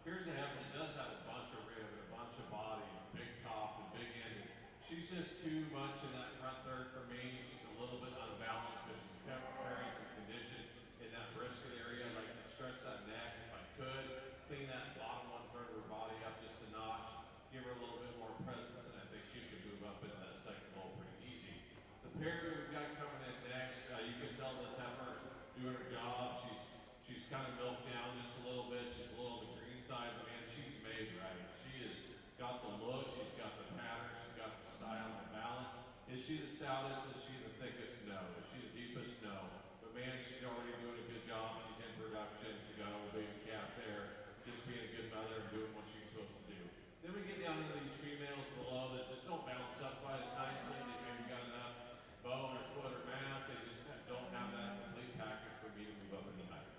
here's a heifer that does have a bunch of rib and a bunch of body, big top and big ended. She's just too much in that front third for me. She's a little bit unbalanced because she's carrying some condition in that brisket area. I'd like to stretch that neck if I could, clean that bottom 1/3 of her body up just a notch, give her a little bit more presence, and I think she could move up into that second hole pretty easy. The pair that we've got coming in next, you can tell this heifer's doing her job. She's kind of milked down just a little bit. She's a little on the green side, but man, she's made right. She has got the look, she's got the pattern, she's got the style and the balance. Is she the stoutest? Is she the thickest? No. Is she the deepest? No. But man, she's already doing a good job. She's in production. She's got a little baby calf there, just being a good mother and doing what she's supposed to do. Then we get down into these females below that just don't balance up quite as nicely. They maybe got enough bone or foot or mass. They just don't have that complete package for me to move up into height.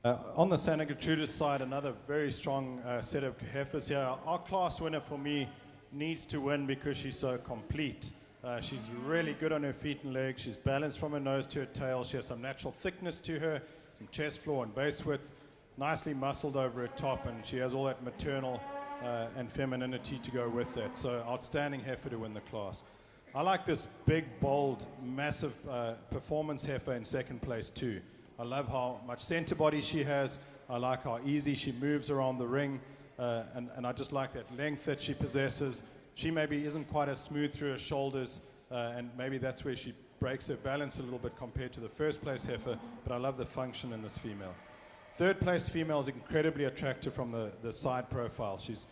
On the Santa Gertrudis side, another very strong set of heifers here. Our class winner for me needs to win because she's so complete. She's really good on her feet and legs. She's balanced from her nose to her tail. She has some natural thickness to her, some chest floor and base width, nicely muscled over her top, and she has all that maternal and femininity to go with that. So outstanding heifer to win the class. I like this big, bold, massive performance heifer in second place too. I love how much center body she has. I like how easy she moves around the ring. And I just like that length that she possesses. She maybe isn't quite as smooth through her shoulders, and maybe that's where she breaks her balance a little bit compared to the first place heifer, but I love the function in this female. Third place female is incredibly attractive from the side profile. She's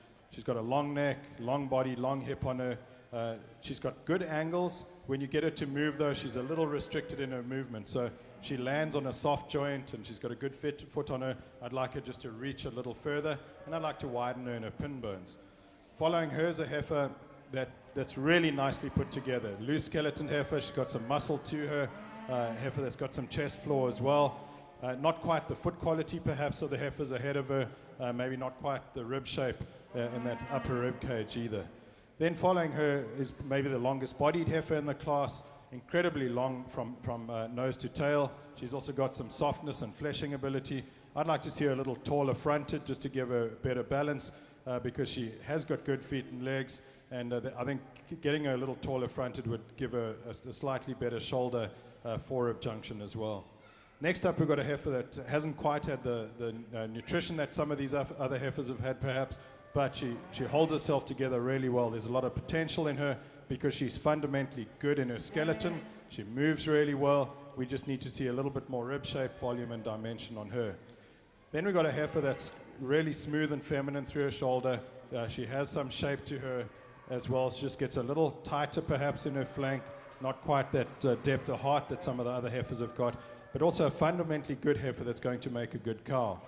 got a long neck, long body, long hip on her. She's got good angles. When you get her to move, though, she's a little restricted in her movement. So she lands on a soft joint, and she's got a good foot on her. I'd like her just to reach a little further, and I'd like to widen her in her pin bones. Following her is a heifer that's really nicely put together. Loose skeleton heifer. She's got some muscle to her. Heifer that's got some chest floor as well. Not quite the foot quality, perhaps, of the heifers ahead of her. Maybe not quite the rib shape in that upper rib cage either. Then following her is maybe the longest bodied heifer in the class, incredibly long from nose to tail. She's also got some softness and fleshing ability. I'd like to see her a little taller fronted just to give her better balance because she has got good feet and legs, and I think getting her a little taller fronted would give her a slightly better shoulder forerib junction as well. Next up, we've got a heifer that hasn't quite had the nutrition that some of these other heifers have had perhaps, but she holds herself together really well. There's a lot of potential in her because she's fundamentally good in her skeleton. She moves really well. We just need to see a little bit more rib shape, volume, and dimension on her. Then we've got a heifer that's really smooth and feminine through her shoulder. She has some shape to her as well. She just gets a little tighter perhaps in her flank, not quite that depth of heart that some of the other heifers have got, but also a fundamentally good heifer that's going to make a good cow.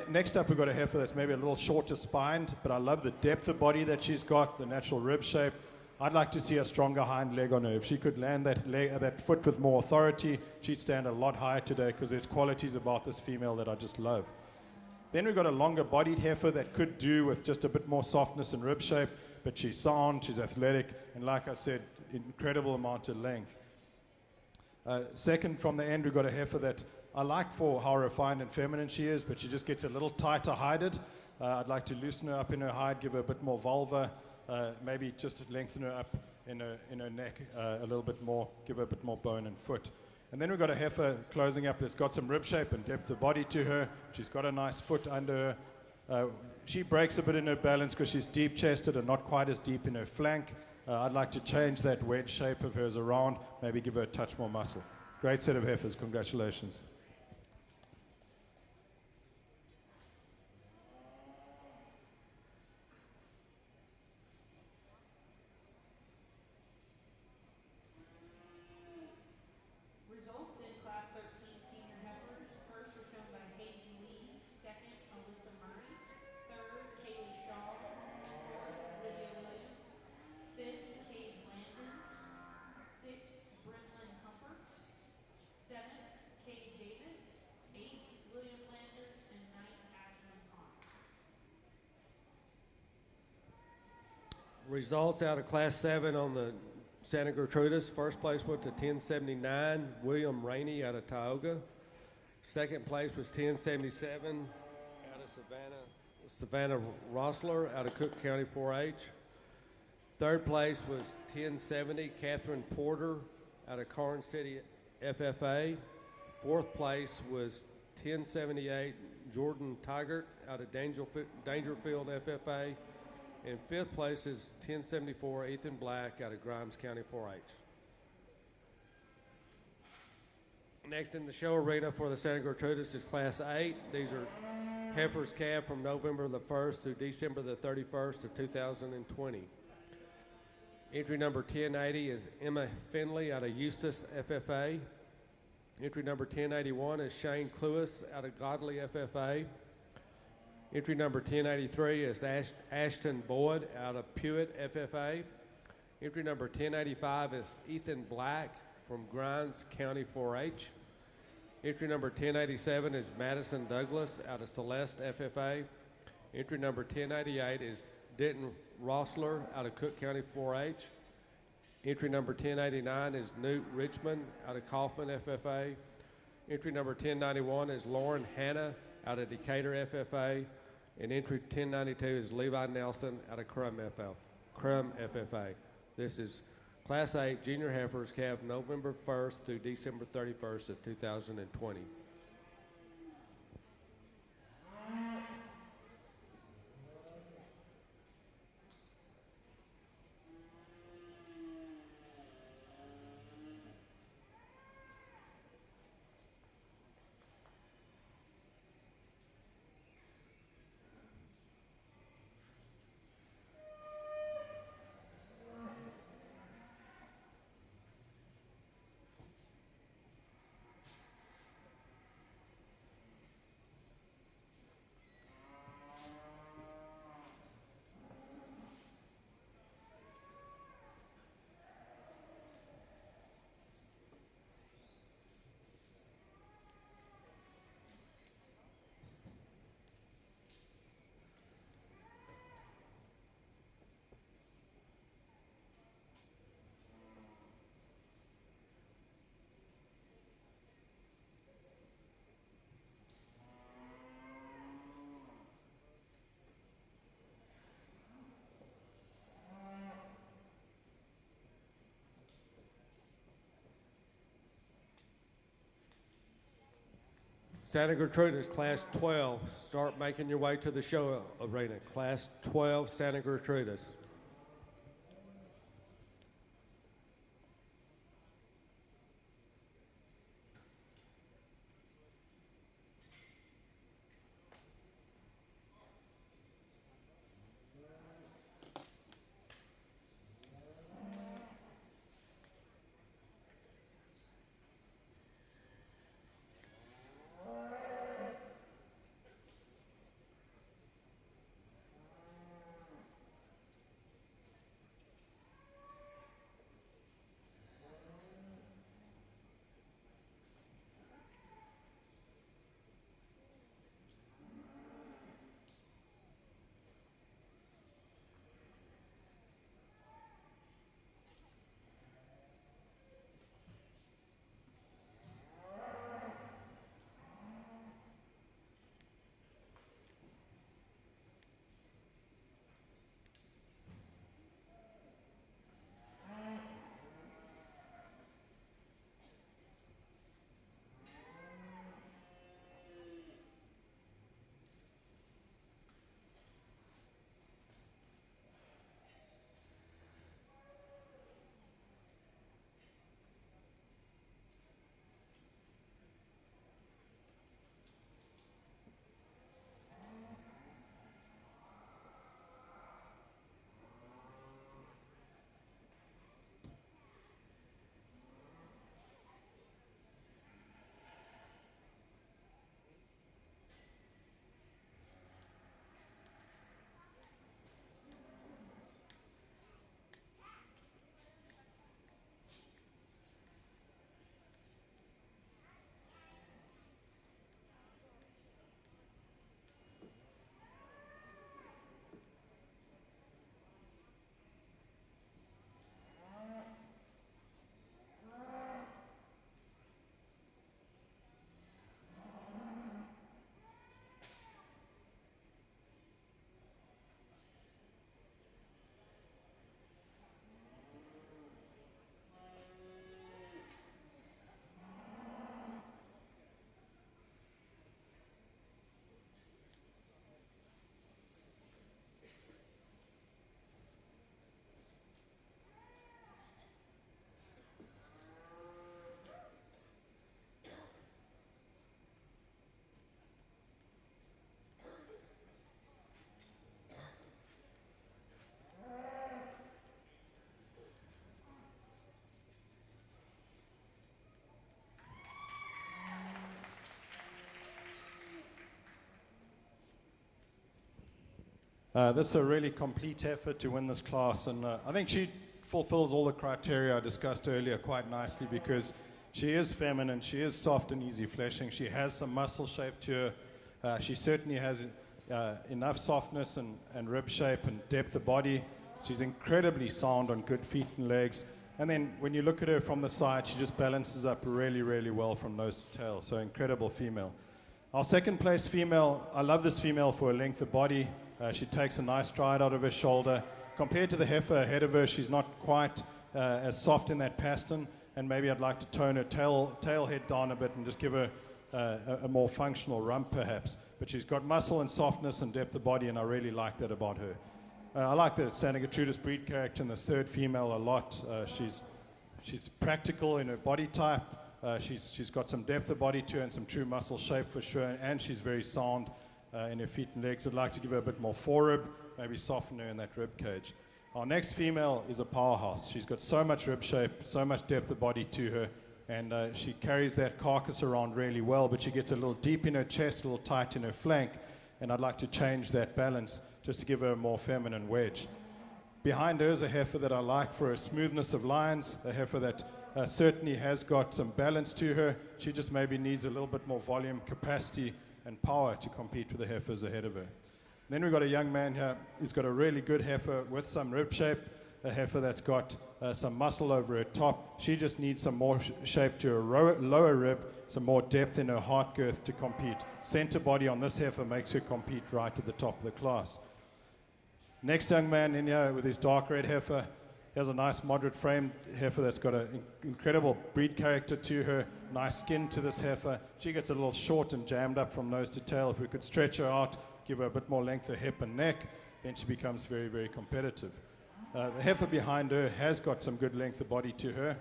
Next up, we've got a heifer that's maybe a little shorter spined, but I love the depth of body that she's got, the natural rib shape. I'd like to see a stronger hind leg on her. If she could land that foot with more authority, she'd stand a lot higher today because there's qualities about this female that I just love. Then we've got a longer bodied heifer that could do with just a bit more softness and rib shape, but she's sound, she's athletic, and like I said, incredible amount of length. Second from the end, we've got a heifer that I like for how refined and feminine she is, but she just gets a little tighter hided. I'd like to loosen her up in her hide, give her a bit more vulva, maybe just lengthen her up in her neck a little bit more, give her a bit more bone and foot. And then we've got a heifer closing up that's got some rib shape and depth of body to her. She's got a nice foot under her. She breaks a bit in her balance because she's deep chested and not quite as deep in her flank. I'd like to change that wedge shape of hers around, maybe give her a touch more muscle. Great set of heifers, congratulations. Results in Class 13 senior heifers. First were shown by Hayden Lee, second, Alyssa Murray, third, Kaylee Shaw, fourth, Lydia Williams, fifth, Kate Landon, sixth, Brentlin Humpert, seventh, Kate Davis, eighth, William Landers, and ninth, Ashlyn Connor. Results out of Class 7 on the Santa Gertrudis. First place went to 1079, William Rainey out of Tioga. Second place was 1077 out of Savannah Rossler out of Cook County 4-H. Third place was 1070, Catherine Porter out of Carn City FFA. Fourth place was 1078, Jordan Tigert out of Dangerfield FFA. And fifth place is 1074, Ethan Black out of Grimes County 4-H. Next in the show arena for the Santa Gertrudis is Class 8. These are heifers calved from November the 1st through December the 31st of 2020. Entry number 1080 is Emma Finley out of Eustis FFA. Entry number 1081 is Shane Cluis out of Godley FFA. Entry number 1083 is Ashton Boyd out of Pewitt FFA. Entry number 1085 is Ethan Black from Grimes County 4-H. Entry number 1087 is Madison Douglas out of Celeste FFA. Entry number 1088 is Denton Rossler out of Cook County 4-H. Entry number 1089 is Newt Richmond out of Kaufman FFA. Entry number 1091 is Lauren Hanna out of Decatur FFA. And entry 1092 is Levi Nelson out of Crum FFA. This is Class 8 Junior Heifers calved November 1st through December 31st of 2020. Santa Gertrudis, Class 12, start making your way to the show arena. Class 12, Santa Gertrudis. This is a really complete effort to win this class, and I think she fulfills all the criteria I discussed earlier quite nicely, because She is feminine, she is soft and easy fleshing, she has some muscle shape to her. She certainly has enough softness and rib shape and depth of body. She's incredibly sound on good feet and legs. And then when you look at her from the side, she just balances up really, really well from nose to tail. So incredible female. Our second place female, I love this female for her length of body. She takes a nice stride out of her shoulder. Compared to the heifer ahead of her, she's not quite as soft in that pastern. And maybe I'd like to tone her tail head down a bit and just give her a more functional rump perhaps. But she's got muscle and softness and depth of body, and I really like that about her. I like the Santa Gertrudis breed character in this third female a lot. She's practical in her body type. She's got some depth of body to her and some true muscle shape for sure, and she's very sound in her feet and legs. I'd like to give her a bit more forerib, maybe soften her in that rib cage. Our next female is a powerhouse. She's got so much rib shape, so much depth of body to her, and she carries that carcass around really well, but she gets a little deep in her chest, a little tight in her flank, and I'd like to change that balance just to give her a more feminine wedge. Behind her is a heifer that I like for her smoothness of lines, a heifer that certainly has got some balance to her. She just maybe needs a little bit more volume, capacity, and power to compete with the heifers ahead of her. Then we've got a young man here who's got a really good heifer with some rib shape, a heifer that's got some muscle over her top. She just needs some more shape to her lower rib, some more depth in her heart girth to compete. Center body on this heifer makes her compete right at the top of the class. Next young man in here with his dark red heifer, he has a nice moderate frame heifer that's got an incredible breed character to her, nice skin to this heifer. She gets a little short and jammed up from nose to tail. If we could stretch her out, give her a bit more length of hip and neck, then she becomes very, very competitive. The heifer behind her has got some good length of body to her.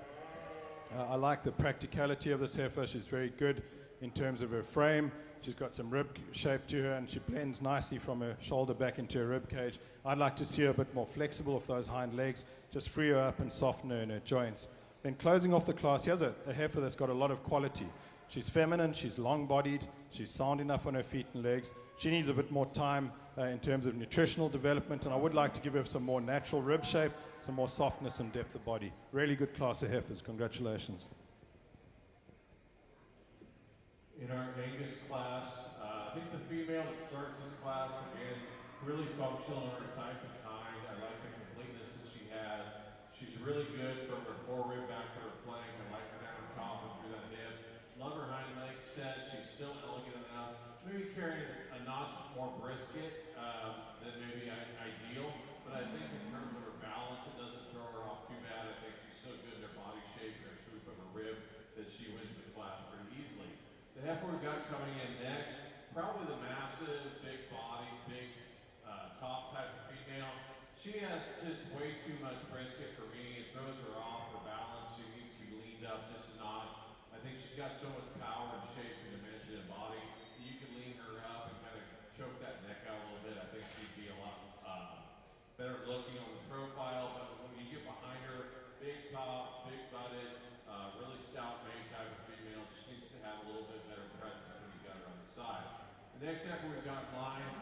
I like the practicality of this heifer. She's very good in terms of her frame. She's got some rib shape to her, and she blends nicely from her shoulder back into her rib cage. I'd like to see her a bit more flexible with those hind legs, just free her up and soften her in her joints. Then closing off the class, here's a heifer that's got a lot of quality. She's feminine, she's long-bodied, she's sound enough on her feet and legs. She needs a bit more time in terms of nutritional development, and I would like to give her some more natural rib shape, some more softness and depth of body. Really good class of heifers. Congratulations. In our Angus class, I think the female that starts this class, again, really functional in her type and kind. I like the completeness that she has. She's really good from her forerib back to her flank. I like her down top and through that hip. Love her hind leg set. She's still elegant enough. Maybe carrying a notch more brisket than maybe ideal, but I think in terms of her balance, it doesn't throw her off too bad. I think she's so good in her body shape and her swoop of her rib that she wins the class pretty easily. The heifer we've got coming in next, probably the massive, big body, big top type of female. She has just way too much brisket for me. It throws her off her balance. She needs to be leaned up just a notch. I think she's got so much power and shape and dimension and body. You can lean her up and kind of choke that neck out a little bit. I think she'd be a lot better looking on the profile. But when you get behind her, big top, big butted, really stout mane type of female, just needs to have a little bit better presence when you got her on the side. The next heifer we've got in line,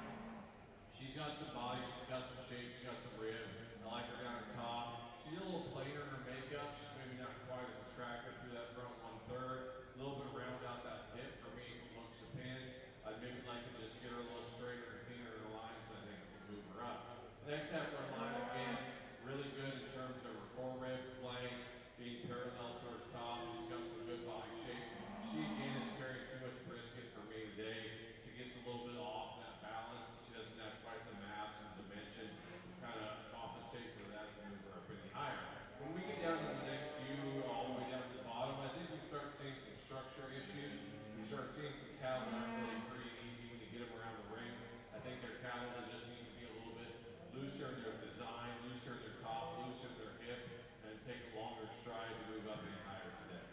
she's got some body, she's got some shape, she's got some rib. I like her down the top. She's a little plainer in her makeup. She's maybe not quite as attractive through that front 1/3. A little bit round out that hip for me from hooks to pins. I'd maybe like to just get her a little straighter and cleaner in her lines, and I think we can move her up. The next heifer in line again, really good in terms of her forerib flank, being parallel to her top. She's got some good body shape. She again is carrying too much brisket for me today. She gets a little bit off that balance. She doesn't have quite the mass and dimension to kind of compensate for that to move her up any higher. When we get down to the next few, all the way down to the bottom, I think we start seeing some structure issues. We start seeing some cattle that aren't really free and easy when you get them around the ring. I think they're cattle that just need to be a little bit looser in their design, looser in their top, looser in their hip, and take a longer stride to move up any higher today.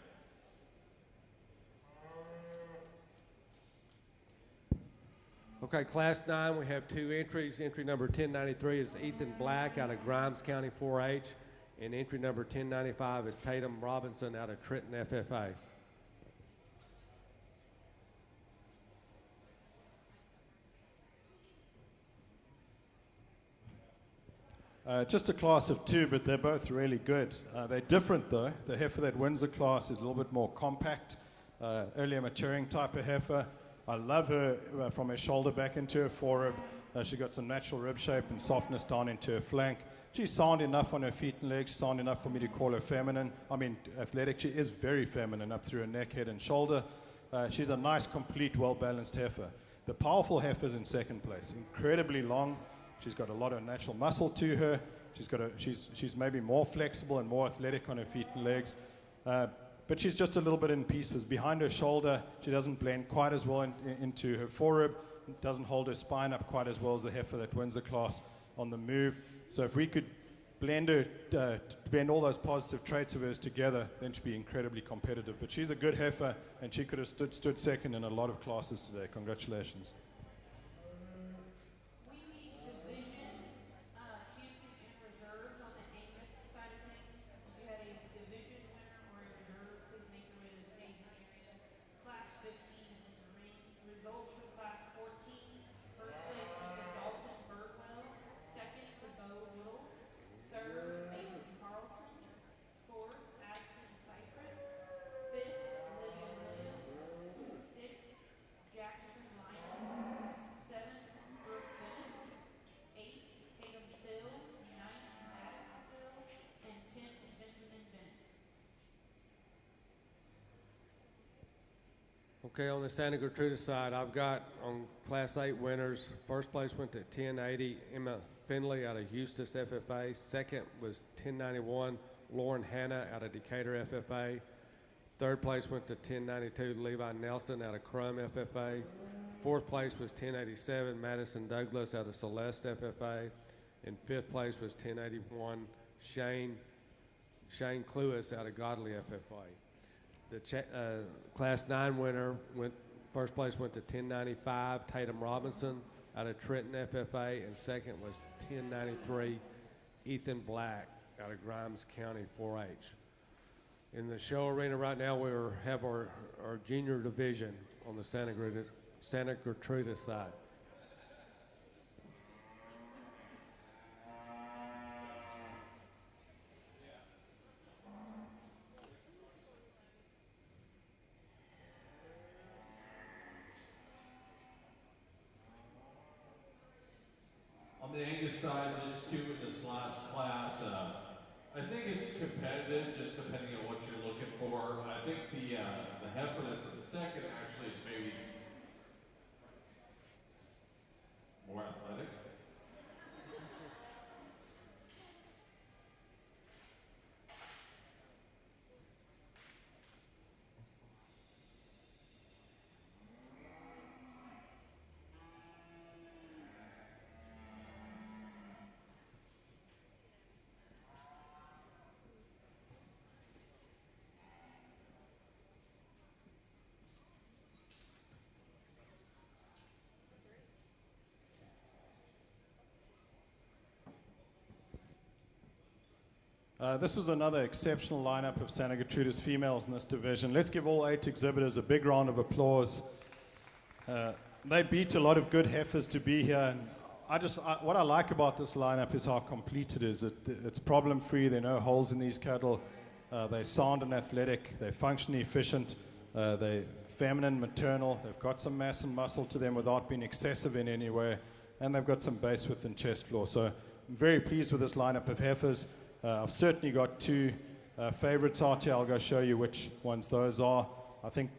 Okay, Class 9, we have 2 entries. Entry number 1093 is Ethan Black out of Grimes County 4-H, and entry number 1095 is Tatum Robinson out of Trenton FFA. Just a class of 2, but they're both really good. They're different though. The heifer that wins the class is a little bit more compact, earlier maturing type of heifer. I love her from her shoulder back into her forerib. She's got some natural rib shape and softness down into her flank. She's sound enough on her feet and legs, sound enough for me to call her feminine. I mean, athletic. She is very feminine up through her neck, head, and shoulder. She's a nice, complete, well-balanced heifer. The powerful heifer's in second place. Incredibly long. She's got a lot of natural muscle to her. She's maybe more flexible and more athletic on her feet and legs. But she's just a little bit in pieces. Behind her shoulder, she doesn't blend quite as well into her forerib. Doesn't hold her spine up quite as well as the heifer that wins the class on the move. So if we could blend all those positive traits of hers together, then she'd be incredibly competitive. But she's a good heifer, and she could have stood second in a lot of classes today. Congratulations. We need division champion and reserves on the Angus side of things. If you had a division winner or a reserve, please make your way to the staging area. Class 15 is in the ring. Results for class 14. First place went to Dalton Birdwell. Second to Bo Little. Third, Mason Carlson. Fourth, Addison Seifert. Fifth, Lydia Williams. Sixth, Jackson Linus. Seventh, Brooke Bennett. Eighth, Tatum Phil. Ninth, Maddox Phil. And 10th, Benjamin Bennett. Okay, on the Santa Gertrudis side, I've got on Class 8 winners. First place went to 1080, Emma Finley out of Eustis FFA. Second was 1091, Lauren Hanna out of Decatur FFA. Third place went to 1092, Levi Nelson out of Crum FFA. Fourth place was 1087, Madison Douglas out of Celeste FFA. And fifth place was 1081, Shane Cluis out of Godly FFA. The Class 9 winner first place went to 1095, Tatum Robinson out of Trenton FFA, and second was 1093, Ethan Black out of Grimes County 4-H. In the show arena right now, we have our junior division on the Santa Gertrudis side. On the Angus side, just 2 in this last class. I think it's competitive, just depending on what you're looking for. I think the heifer that's in second actually is maybe more athletic. This was another exceptional lineup of Santa Gertrudis females in this division. Let's give all 8 exhibitors a big round of applause. They beat a lot of good heifers to be here. And what I like about this lineup is how complete it is. It's problem-free. There are no holes in these cattle. They're sound and athletic. They're functionally efficient. They're feminine, maternal. They've got some mass and muscle to them without being excessive in any way. And they've got some base width and chest floor. So I'm very pleased with this lineup of heifers. I've certainly got 2 favorites out here. I'll go show you which ones those are. I think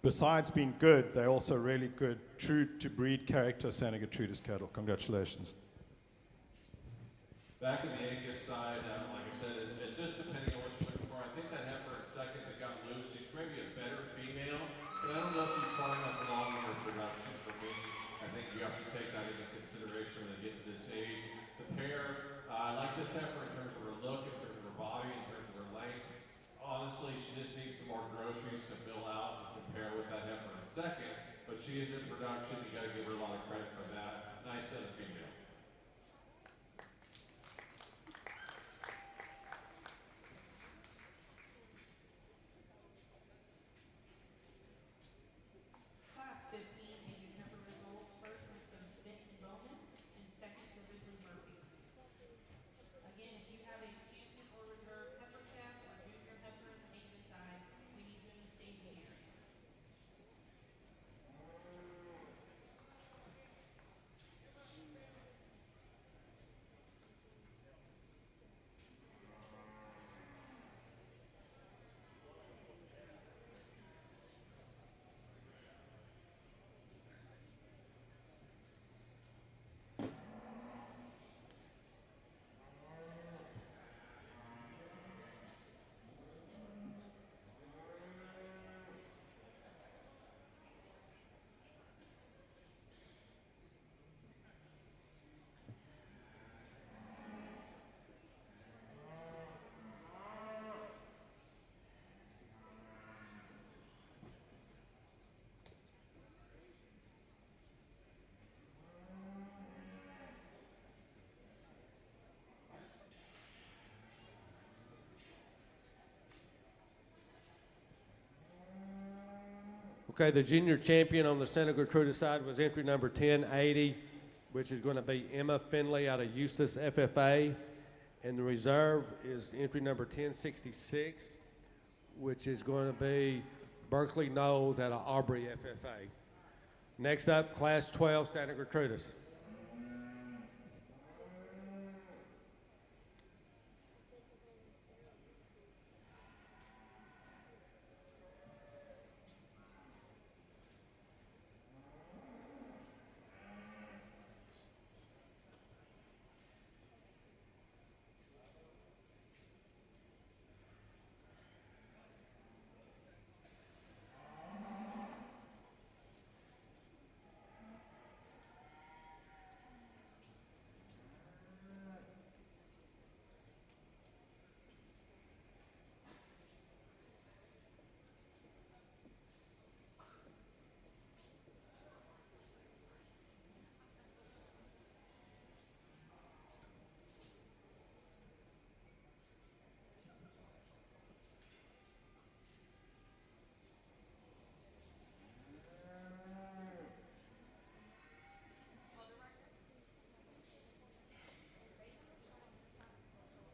besides being good, they're also really good, true to breed character Santa Gertrudis cattle. Congratulations. Back in the Angus side, like I said, it's just depending on what you're looking for. I think that heifer in second that got loose, she's maybe a better female, but I don't know if she's far enough along in her production for me. I think you have to take that into consideration when they get to this age. The pair, I like this heifer in terms of her look, in terms of her body, in terms of her length. Honestly, she just needs some more groceries to fill out to compare with that heifer in second, but she is in production. You got to give her a lot of credit for that. Nice set of females. Class 15 Angus heifer results. First went to Benton Bowman, and second to Ridley Murphy. Okay, the junior champion on the Santa Gertrudis side was entry number 1080, which is going to be Emma Finley out of Eustis FFA. And the reserve is entry number 1066, which is going to be Berkeley Knowles out of Aubrey FFA. Next up, Class 12, Santa Gertrudis.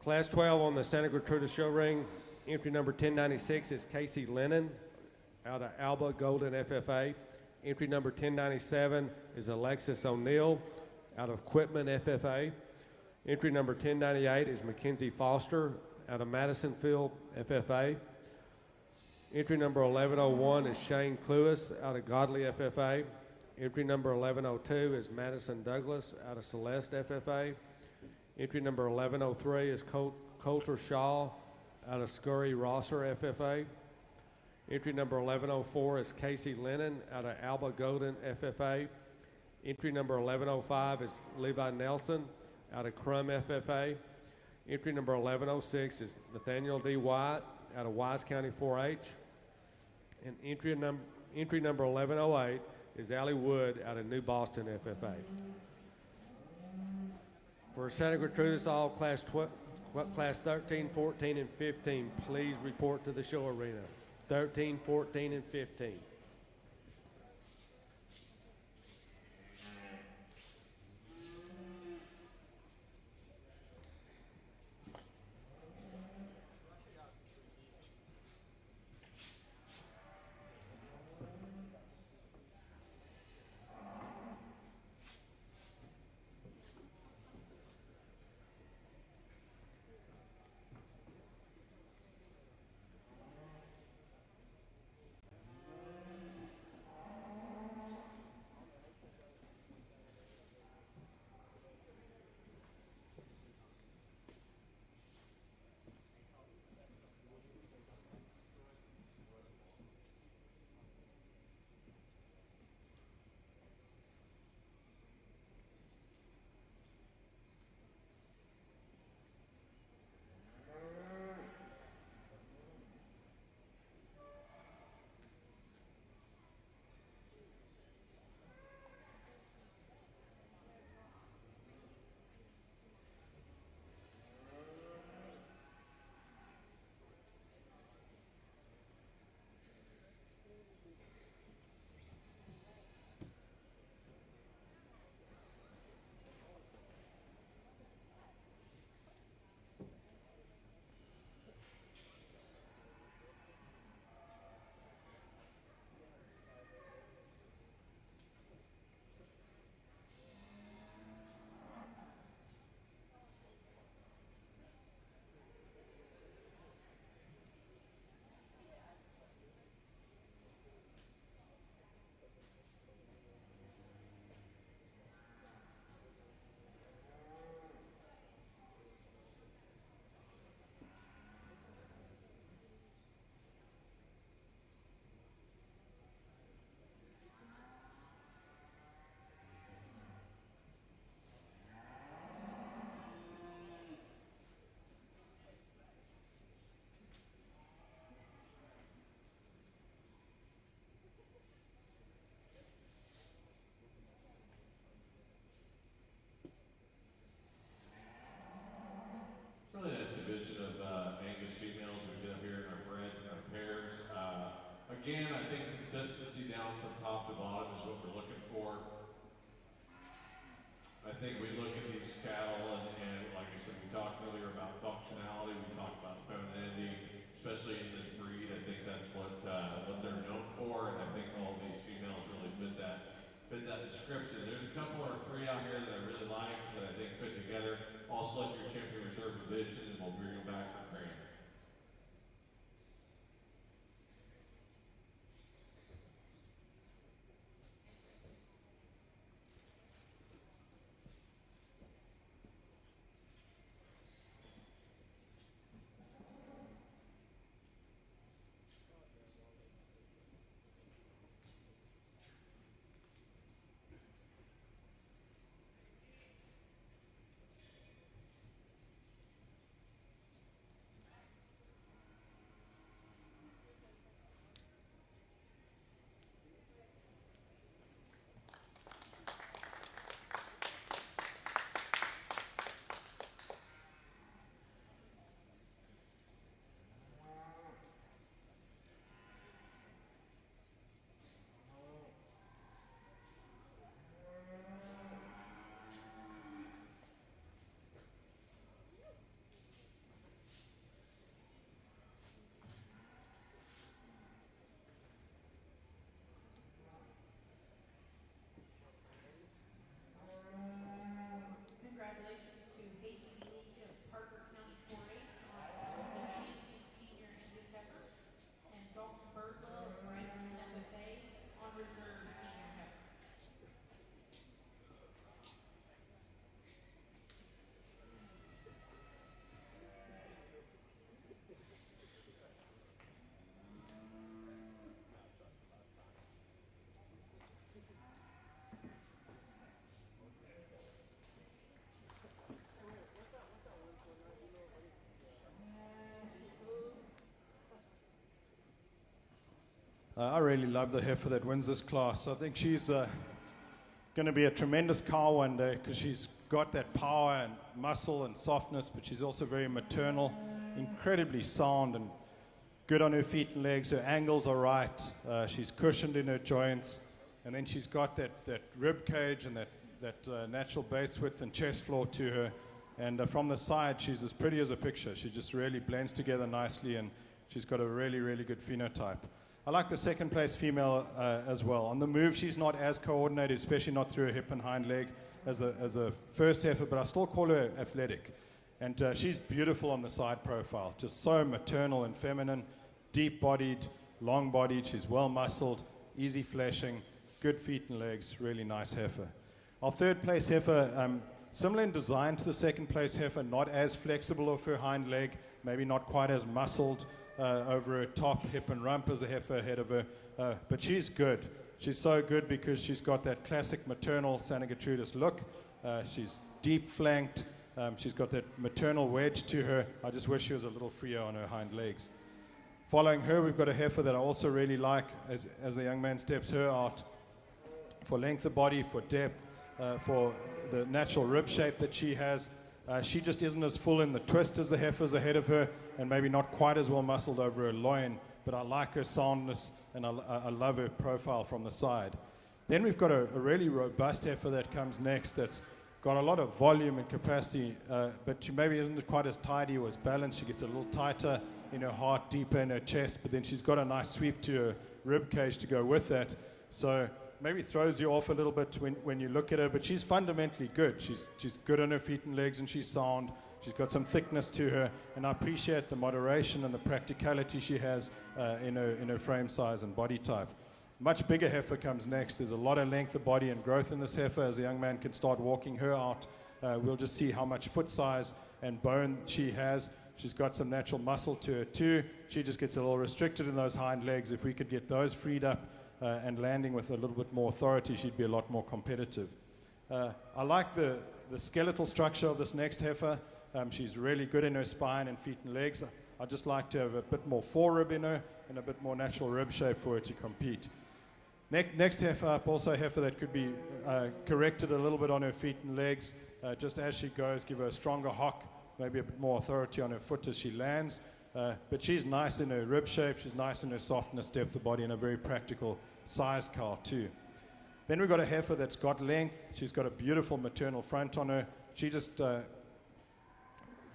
Class 12 on the Santa Gertrudis show ring, entry number 1096 is Casey Lennon out of Alba Golden FFA. Entry number 1097 is Alexis O'Neill out of Quitman FFA. Entry number 1098 is Mackenzie Foster out of Madisonville FFA. Entry number 1101 is Shane Cluis out of Godley FFA. Entry number 1102 is Madison Douglas out of Celeste FFA. Entry number 1103 is Coulter Shaw out of Scurry Rosser FFA. Entry number 1104 is Casey Lennon out of Alba Golden FFA. Entry number 1105 is Levi Nelson out of Crum FFA. Entry number 1106 is Nathaniel D. White out of Wise County 4-H. And entry number 1108 is Allie Wood out of New Boston FFA. For Santa Gertrudis, all class 13, 14, and 15, please report to the show arena. 13, 14, and 15. Again, I think consistency down from top to bottom is what we're looking for. I think we look at these cattle and like I said, we talked earlier about functionality, we talked about femininity, especially in this breed. I think that's what they're known for, and I think all of these females really fit that description. There's a couple or three out here that I really like that I think fit together. I'll select your champion reserve division and we'll bring them back for crane. Congratulations to Hayden Lee of Parker County 4-H on the champion senior Angus heifer, and Dalton Birdwell of Bryson FFA on reserve senior heifer. I really love the heifer that wins this class. I think she's going to be a tremendous cow one day because she's got that power and muscle and softness, but she's also very maternal, incredibly sound and good on her feet and legs. Her angles are right. She's cushioned in her joints, and then she's got that rib cage and that natural base width and chest floor to her. And from the side, she's as pretty as a picture. She just really blends together nicely, and she's got a really, really good phenotype. I like the second place female as well. On the move, she's not as coordinated, especially not through her hip and hind leg as a first heifer, but I still call her athletic. And she's beautiful on the side profile, just so maternal and feminine, deep-bodied, long-bodied. She's well-muscled, easy fleshing, good feet and legs, really nice heifer. Our third place heifer, similar in design to the second place heifer, not as flexible of her hind leg, maybe not quite as muscled over her top, hip and rump as the heifer ahead of her, but she's good. She's so good because she's got that classic maternal Santa Gertrudis look. She's deep flanked. She's got that maternal wedge to her. I just wish she was a little freer on her hind legs. Following her, we've got a heifer that I also really like as the young man steps her out for length of body, for depth, for the natural rib shape that she has. She just isn't as full in the twist as the heifers ahead of her, and maybe not quite as well muscled over her loin, but I like her soundness, and I love her profile from the side. Then we've got a really robust heifer that comes next that's got a lot of volume and capacity, but she maybe isn't quite as tidy or as balanced. She gets a little tighter in her heart, deeper in her chest, but then she's got a nice sweep to her rib cage to go with that. So maybe throws you off a little bit when you look at her, but she's fundamentally good. She's good on her feet and legs, and she's sound. She's got some thickness to her, and I appreciate the moderation and the practicality she has in her frame size and body type. Much bigger heifer comes next. There's a lot of length of body and growth in this heifer. As a young man can start walking her out, we'll just see how much foot size and bone she has. She's got some natural muscle to her too. She just gets a little restricted in those hind legs. If we could get those freed up and landing with a little bit more authority, she'd be a lot more competitive. I like the skeletal structure of this next heifer. She's really good in her spine and feet and legs. I'd just like to have a bit more forerib in her and a bit more natural rib shape for her to compete. Next heifer up, also a heifer that could be corrected a little bit on her feet and legs. Just as she goes, give her a stronger hock, maybe a bit more authority on her foot as she lands. But she's nice in her rib shape, she's nice in her softness, depth of body, and a very practical sized cow too. Then we've got a heifer that's got length. She's got a beautiful maternal front on her. She just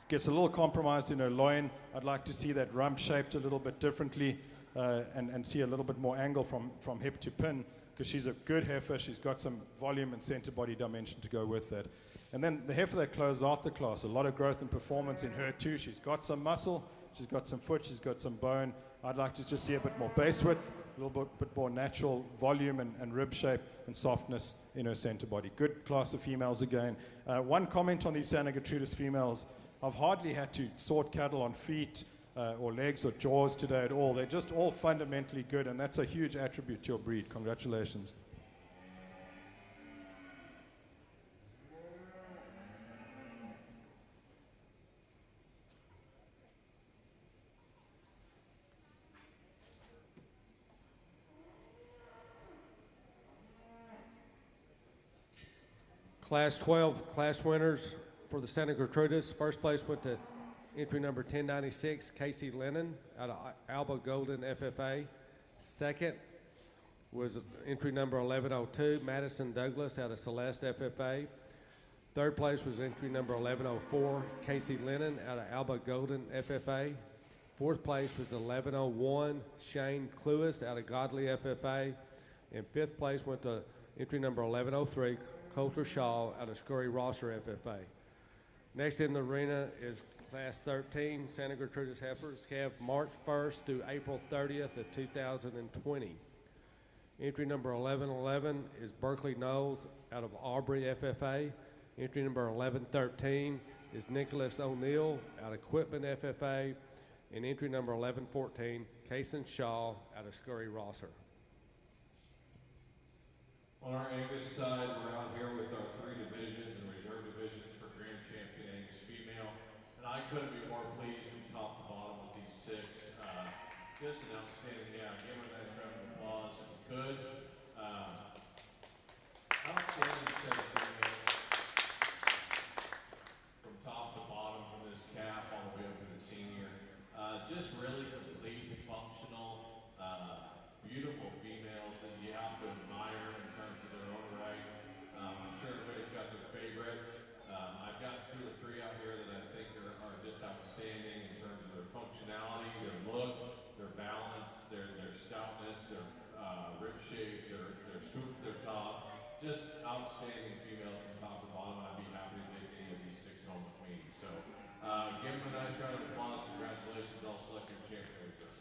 gets a little compromised in her loin. I'd like to see that rump shaped a little bit differently and see a little bit more angle from hip to pin, because she's a good heifer. She's got some volume and center body dimension to go with that. And then the heifer that closes out the class, a lot of growth and performance in her too. She's got some muscle, she's got some foot, she's got some bone. I'd like to just see a bit more base width, a little bit more natural volume and rib shape and softness in her center body. Good class of females again. One comment on these Santa Gertrudis females: I've hardly had to sort cattle on feet or legs or jaws today at all. They're just all fundamentally good, and that's a huge attribute to your breed. Congratulations. Class 12 class winners for the Santa Gertrudis. First place went to entry number 1096, Casey Lennon out of Alba Golden FFA. Second was entry number 1102, Madison Douglas out of Celeste FFA. Third place was entry number 1104, Casey Lennon out of Alba Golden FFA. Fourth place was 1101, Shane Cluis out of Godly FFA. And fifth place went to entry number 1103, Coulter Shaw out of Scurry Rosser FFA. Next in the arena is Class 13, Santa Gertrudis Heifers, have March 1st through April 30th of 2020. Entry number 1111 is Berkeley Knowles out of Aubrey FFA. Entry number 1113 is Nicholas O'Neill out of Quitman FFA. And entry number 1114, Kaysen Shaw out of Scurry Rosser. On our Angus side, we're out here with our 3 divisions and reserve divisions for Grand Champion Angus Female. And I couldn't be more pleased from top to bottom with these 6. Just an outstanding, give her a nice round of applause if you could. Outstanding set of females. From top to bottom, from this calf all the way up to the senior. Just really complete, functional, beautiful females that you have to admire in terms of their own right. I'm sure everybody's got their favorite. I've got 2 or 3 out here that I think are just outstanding in terms of their functionality, their look, their balance, their stoutness, their rib shape, their swoop, their top. Just outstanding females from top to bottom. I'd be happy to take any of these 6 home with me. So give them a nice round of applause. Congratulations. I'll select your champion reserve.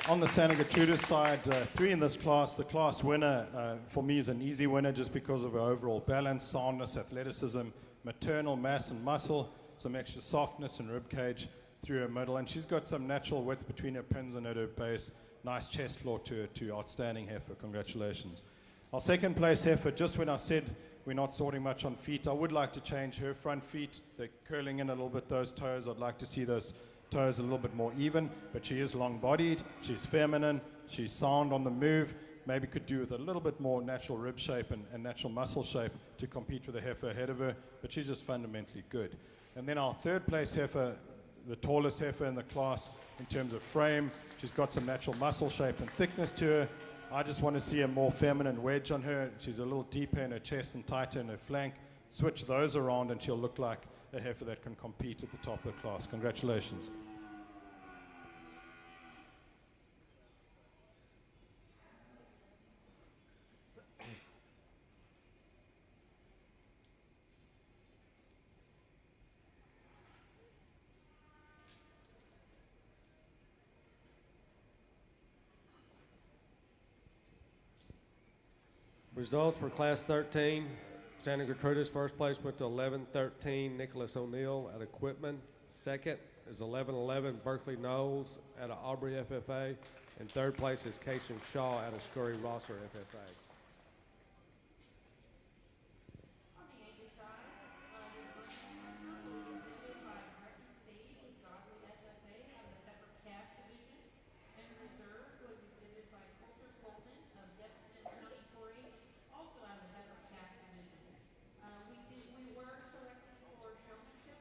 On the Santa Gertrudis side, 3 in this class. The class winner for me is an easy winner just because of her overall balance, soundness, athleticism, maternal mass and muscle, some extra softness and rib cage through her middle, and she's got some natural width between her pins and at her base. Nice chest floor to her too. Outstanding heifer. Congratulations. Our second place heifer, just when I said we're not sorting much on feet, I would like to change her front feet. They're curling in a little bit, those toes. I'd like to see those toes a little bit more even, but she is long-bodied, she's feminine, she's sound on the move, maybe could do with a little bit more natural rib shape and natural muscle shape to compete with the heifer ahead of her, but she's just fundamentally good. And then our third place heifer, the tallest heifer in the class in terms of frame, she's got some natural muscle shape and thickness to her. I just want to see a more feminine wedge on her. She's a little deeper in her chest and tighter in her flank. Switch those around and she'll look like a heifer that can compete at the top of the class. Congratulations. Results for Class 13. Santa Gertrudis, first place went to 1113, Nicholas O'Neill out of Quitman. Second is 1111, Berkeley Knowles out of Aubrey FFA. And third place is Kaysen Shaw out of Scurry Rosser FFA. On the Angus side, your first winner was exhibited by Gertrudis with Godly FFA out of the Heifer Calf Division, and reserve was exhibited by Coulter Colton of Dexton County 4-H, also out of the Heifer Calf Division. We were selected for showmanship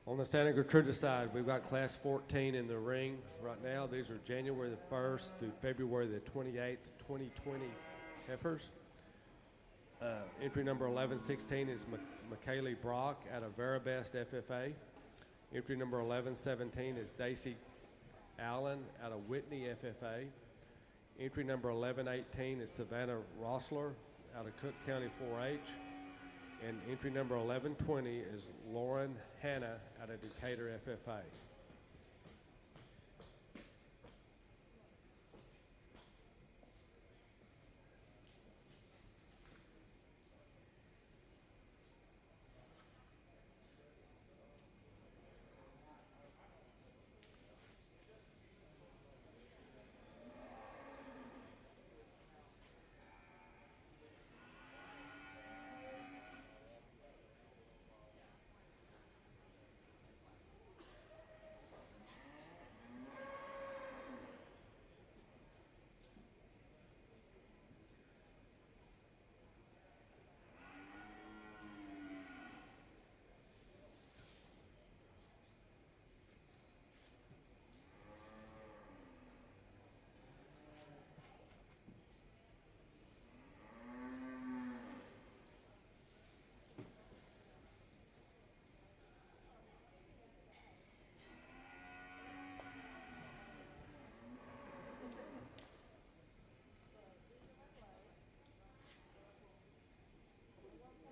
On the Santa Gertrudis side, we've got Class 14 in the ring right now. These are January the 1st through February the 28th, 2020 heifers. Entry number 1116 is McKaylee Brock out of Veribest FFA. Entry number 1117 is Daisy Allen out of Whitney FFA. Entry number 1118 is Savannah Rossler out of Cook County 4-H. And entry number 1120 is Lauren Hanna out of Decatur FFA.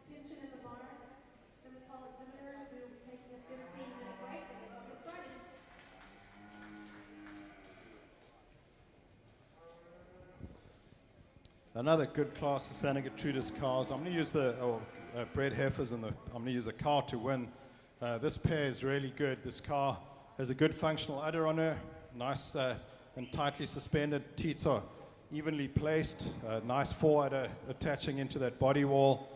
Attention in the barn. Simmental exhibitors who will be taking a 15-minute break. Get started. Another good class of Santa Gertrudis cows. I'm going to use the bred heifers, and I'm going to use a cow to win. This pair is really good. This cow has a good functional udder on her, nice and tightly suspended. Teats are evenly placed, nice foreudder attaching into that body wall.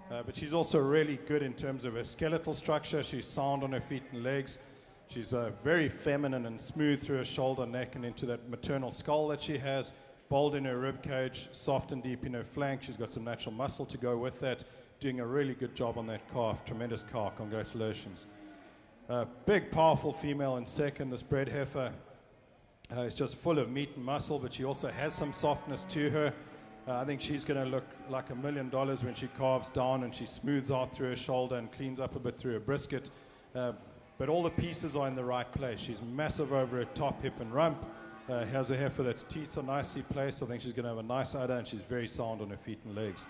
But she's also really good in terms of her skeletal structure. She's sound on her feet and legs. She's very feminine and smooth through her shoulder, neck, and into that maternal skull that she has. Bold in her rib cage, soft and deep in her flank. She's got some natural muscle to go with that. Doing a really good job on that calf. Tremendous calf. Congratulations. Big, powerful female in second. This bred heifer is just full of meat and muscle, but she also has some softness to her. I think she's going to look like $1 million when she calves down and she smooths out through her shoulder and cleans up a bit through her brisket. But all the pieces are in the right place. She's massive over her top, hip, and rump. Has a heifer that's teats are nicely placed. I think she's going to have a nice udder, and she's very sound on her feet and legs.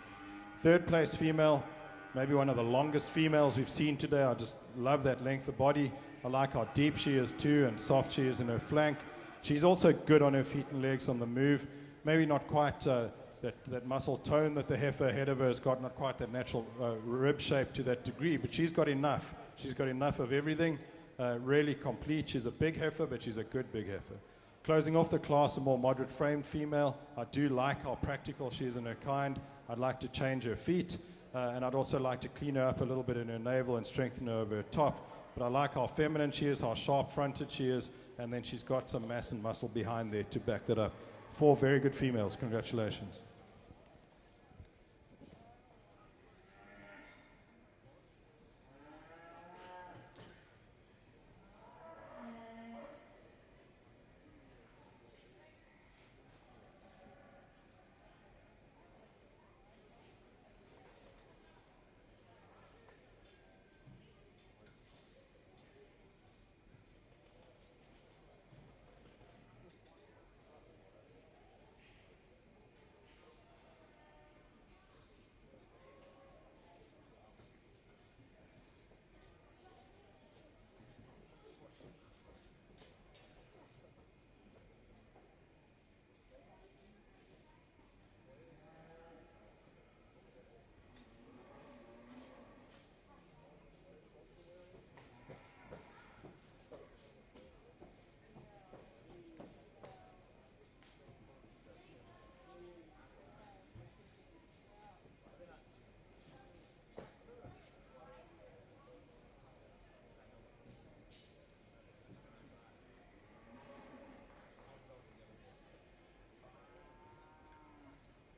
Third place female, maybe one of the longest females we've seen today. I just love that length of body. I like how deep she is too and soft she is in her flank. She's also good on her feet and legs on the move. Maybe not quite that muscle tone that the heifer ahead of her has got, not quite that natural rib shape to that degree, but she's got enough. She's got enough of everything, really complete. She's a big heifer, but she's a good big heifer. Closing off the class, a more moderate framed female. I do like how practical she is in her kind. I'd like to change her feet, and I'd also like to clean her up a little bit in her navel and strengthen her over her top. But I like how feminine she is, how sharp-fronted she is, and then she's got some mass and muscle behind there to back that up. 4 very good females. Congratulations.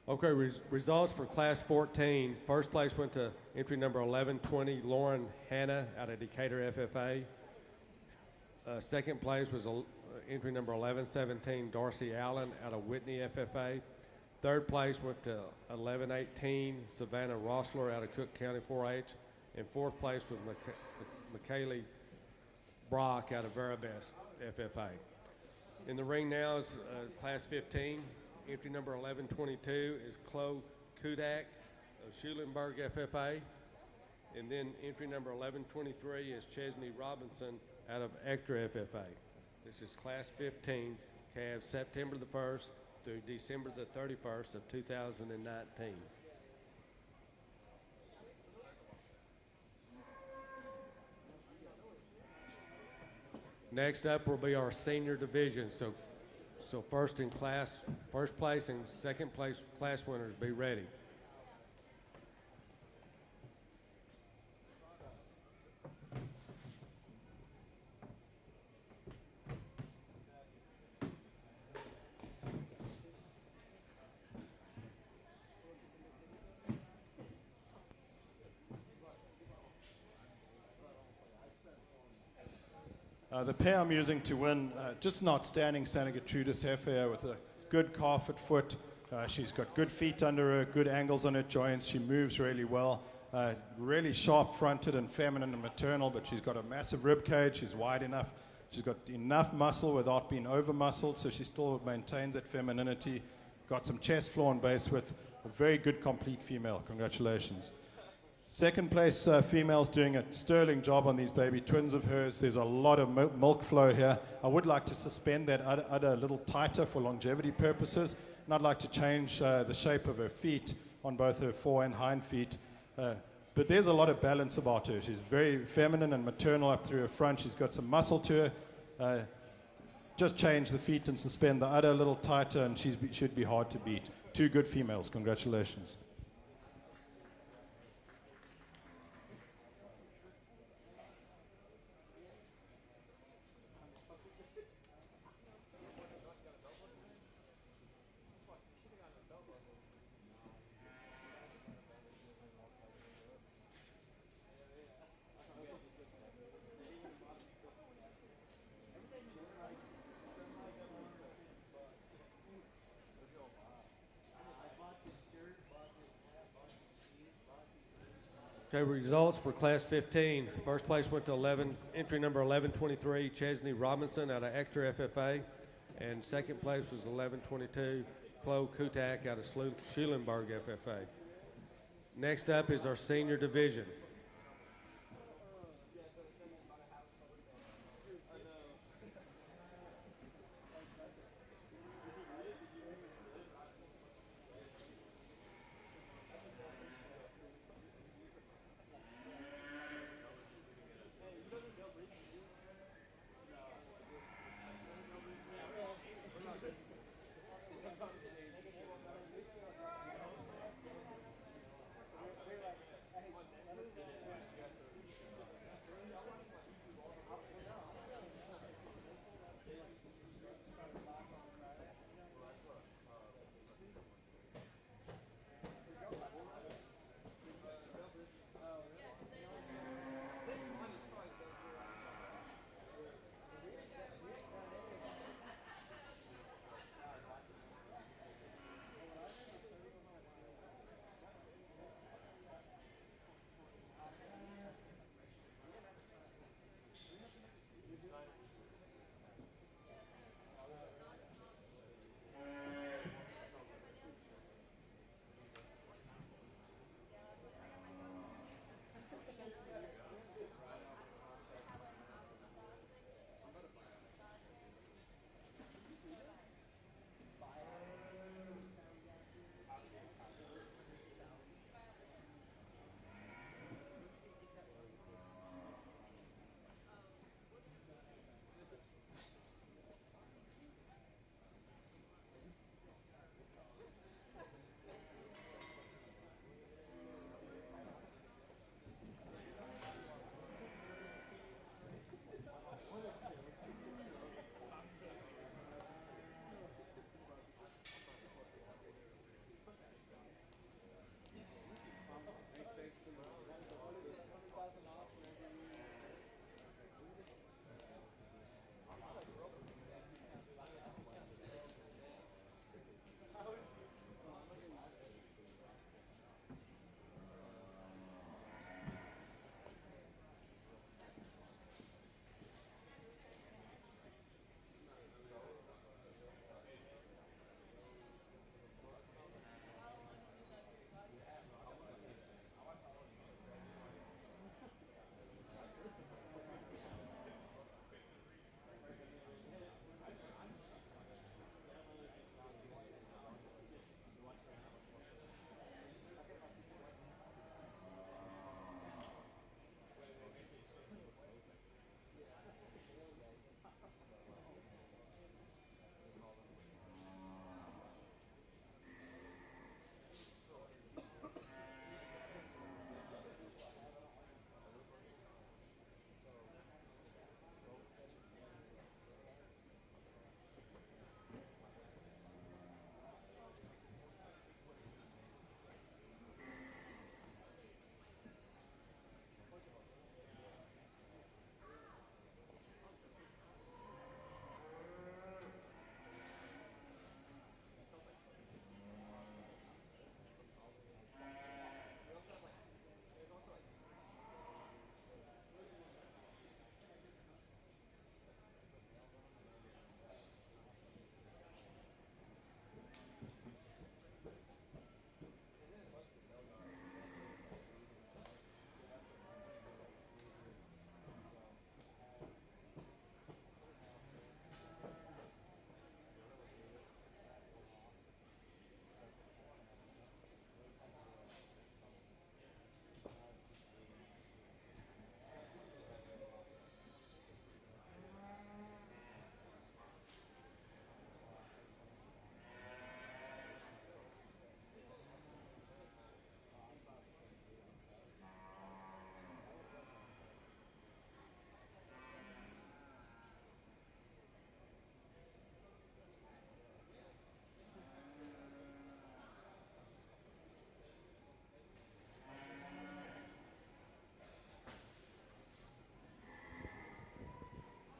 Okay, results for Class 14. First place went to entry number 1120, Lauren Hanna out of Decatur FFA. Second place was entry number 1117, Darcy Allen out of Whitney FFA. Third place went to 1118, Savannah Rossler out of Cook County 4-H. And fourth place was McKaylee Brock out of Verabest FFA. In the ring now is class 15. Entry number 1122 is Chloe Kudak of Schulenburg FFA. And then entry number 1123 is Chesney Robinson out of Ector FFA. This is class 15, calves September the 1st through December the 31st of 2019. Next up will be our senior division. So first place and second place class winners, be ready. The pair I'm using to win, just an outstanding Santa Gertrudis heifer with a good calf at foot. She's got good feet under her, good angles on her joints. She moves really well. Really sharp-fronted and feminine and maternal, but she's got a massive rib cage. She's wide enough. She's got enough muscle without being over-muscled, so she still maintains that femininity. Got some chest, floor, and base with a very good, complete female. Congratulations. Second place female's doing a sterling job on these baby twins of hers. There's a lot of milk flow here. I would like to suspend that udder a little tighter for longevity purposes, and I'd like to change the shape of her feet on both her fore and hind feet. But there's a lot of balance about her. She's very feminine and maternal up through her front. She's got some muscle to her. Just change the feet and suspend the udder a little tighter, and she should be hard to beat. Two good females. Congratulations. Okay, results for class 15. First place went to entry number 1123, Chesney Robinson out of Ector FFA. And second place was 1122, Chloe Kutak out of Schulenburg FFA. Next up is our senior division.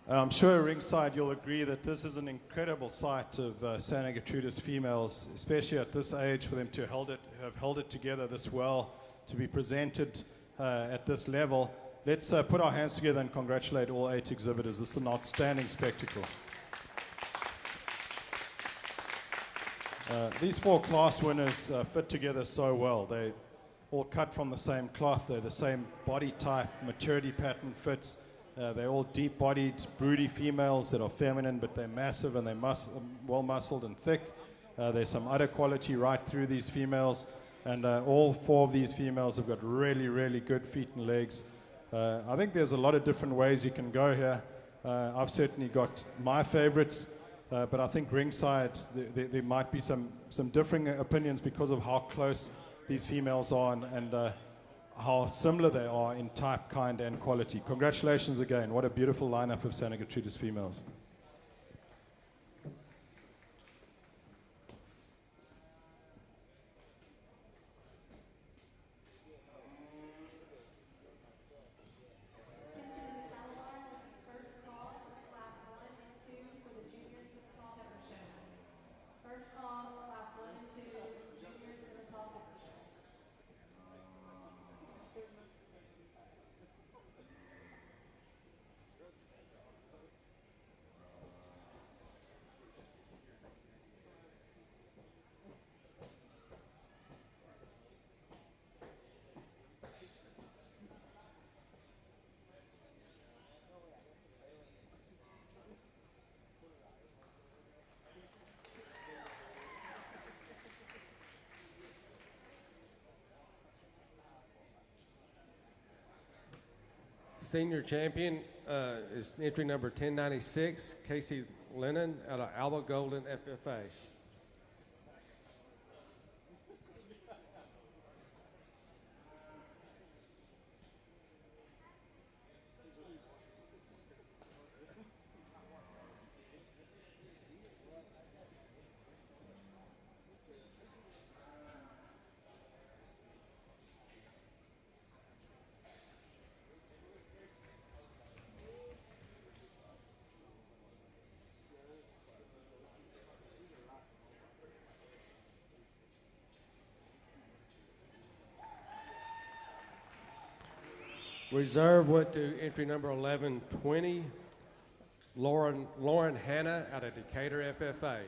I'm sure ringside you'll agree that this is an incredible sight of Santa Gertrudis females, especially at this age, for them to have held it together this well, to be presented at this level. Let's put our hands together and congratulate all 8 exhibitors. This is an outstanding spectacle. These 4 class winners fit together so well. They all cut from the same cloth. They're the same body type, maturity pattern fits. They're all deep-bodied, broody females that are feminine, but they're massive and they're well-muscled and thick. There's some udder quality right through these females, and all 4 of these females have got really, really good feet and legs. I think there's a lot of different ways you can go here. I've certainly got my favorites, but I think ringside there might be some differing opinions because of how close these females are and how similar they are in type, kind, and quality. Congratulations again. What a beautiful lineup of Santa Gertrudis females. Attention in the cattle barn, this is first call for class 1 and 2 for the junior Simmental heifer show. First call, class 1 and 2, junior Simmental heifer show. Senior champion is entry number 1096, Casey Lennon out of Alba Golden FFA. Reserve went to entry number 1120, Lauren Hanna out of Decatur FFA.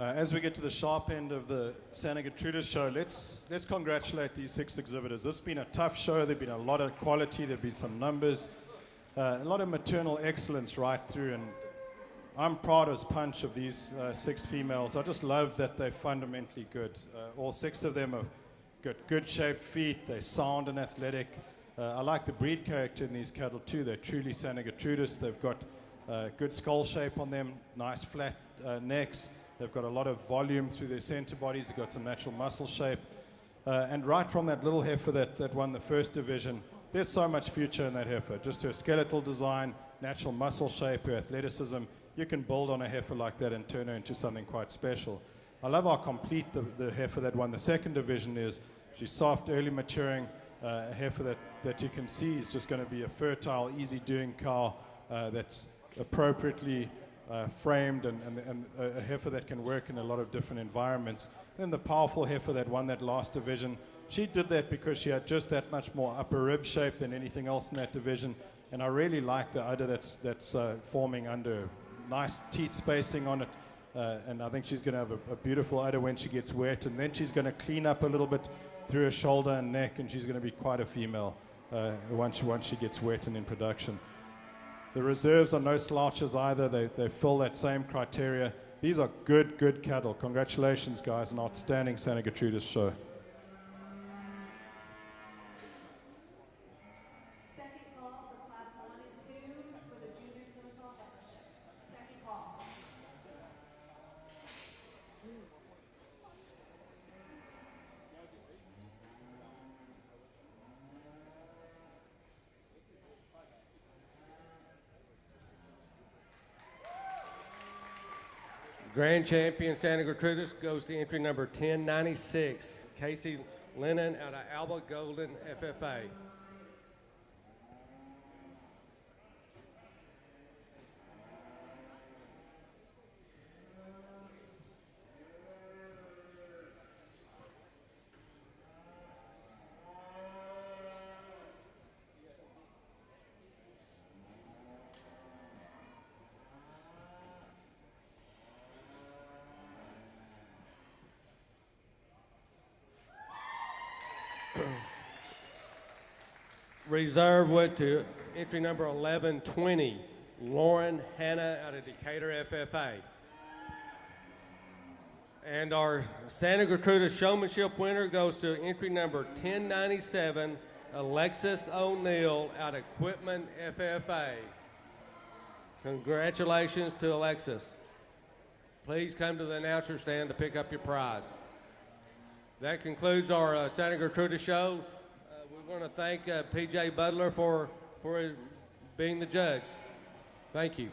As we get to the sharp end of the Santa Gertrudis show, let's congratulate these 6 exhibitors. This has been a tough show. There've been a lot of quality. There've been some numbers, a lot of maternal excellence right through. And I'm proud as punch of these 6 females. I just love that they're fundamentally good. All 6 of them have got good shaped feet. They're sound and athletic. I like the breed character in these cattle too. They're truly Santa Gertrudis. They've got good skull shape on them, nice flat necks. They've got a lot of volume through their center bodies. They've got some natural muscle shape. And right from that little heifer that won the first division, there's so much future in that heifer. Just her skeletal design, natural muscle shape, her athleticism. You can build on a heifer like that and turn her into something quite special. I love how complete the heifer that won the second division is. She's soft, early maturing, a heifer that you can see is just going to be a fertile, easy-doing cow that's appropriately framed and a heifer that can work in a lot of different environments. Then the powerful heifer that won that last division, she did that because she had just that much more upper rib shape than anything else in that division. And I really like the udder that's forming under. Nice teat spacing on it. And I think she's going to have a beautiful udder when she gets wet. And then she's going to clean up a little bit through her shoulder and neck. And she's going to be quite a female once she gets wet and in production. The reserves are no slouches either. They fill that same criteria. These are good cattle. Congratulations, guys. An outstanding Santa Gertrudis show. Second call for class 1 and 2 for the Junior Simmental Heifer Show. Second call. Grand champion Santa Gertrudis goes to entry number 1096, Casey Lennon out of Alba Golden FFA. Reserve went to entry number 1120, Lauren Hanna out of Decatur FFA. And our Santa Gertrudis showmanship winner goes to entry number 1097, Alexis O'Neill out of Quitman FFA. Congratulations to Alexis. Please come to the announcer stand to pick up your prize. That concludes our Santa Gertrudis show. We want to thank P.J. Butler for being the judge. Thank you.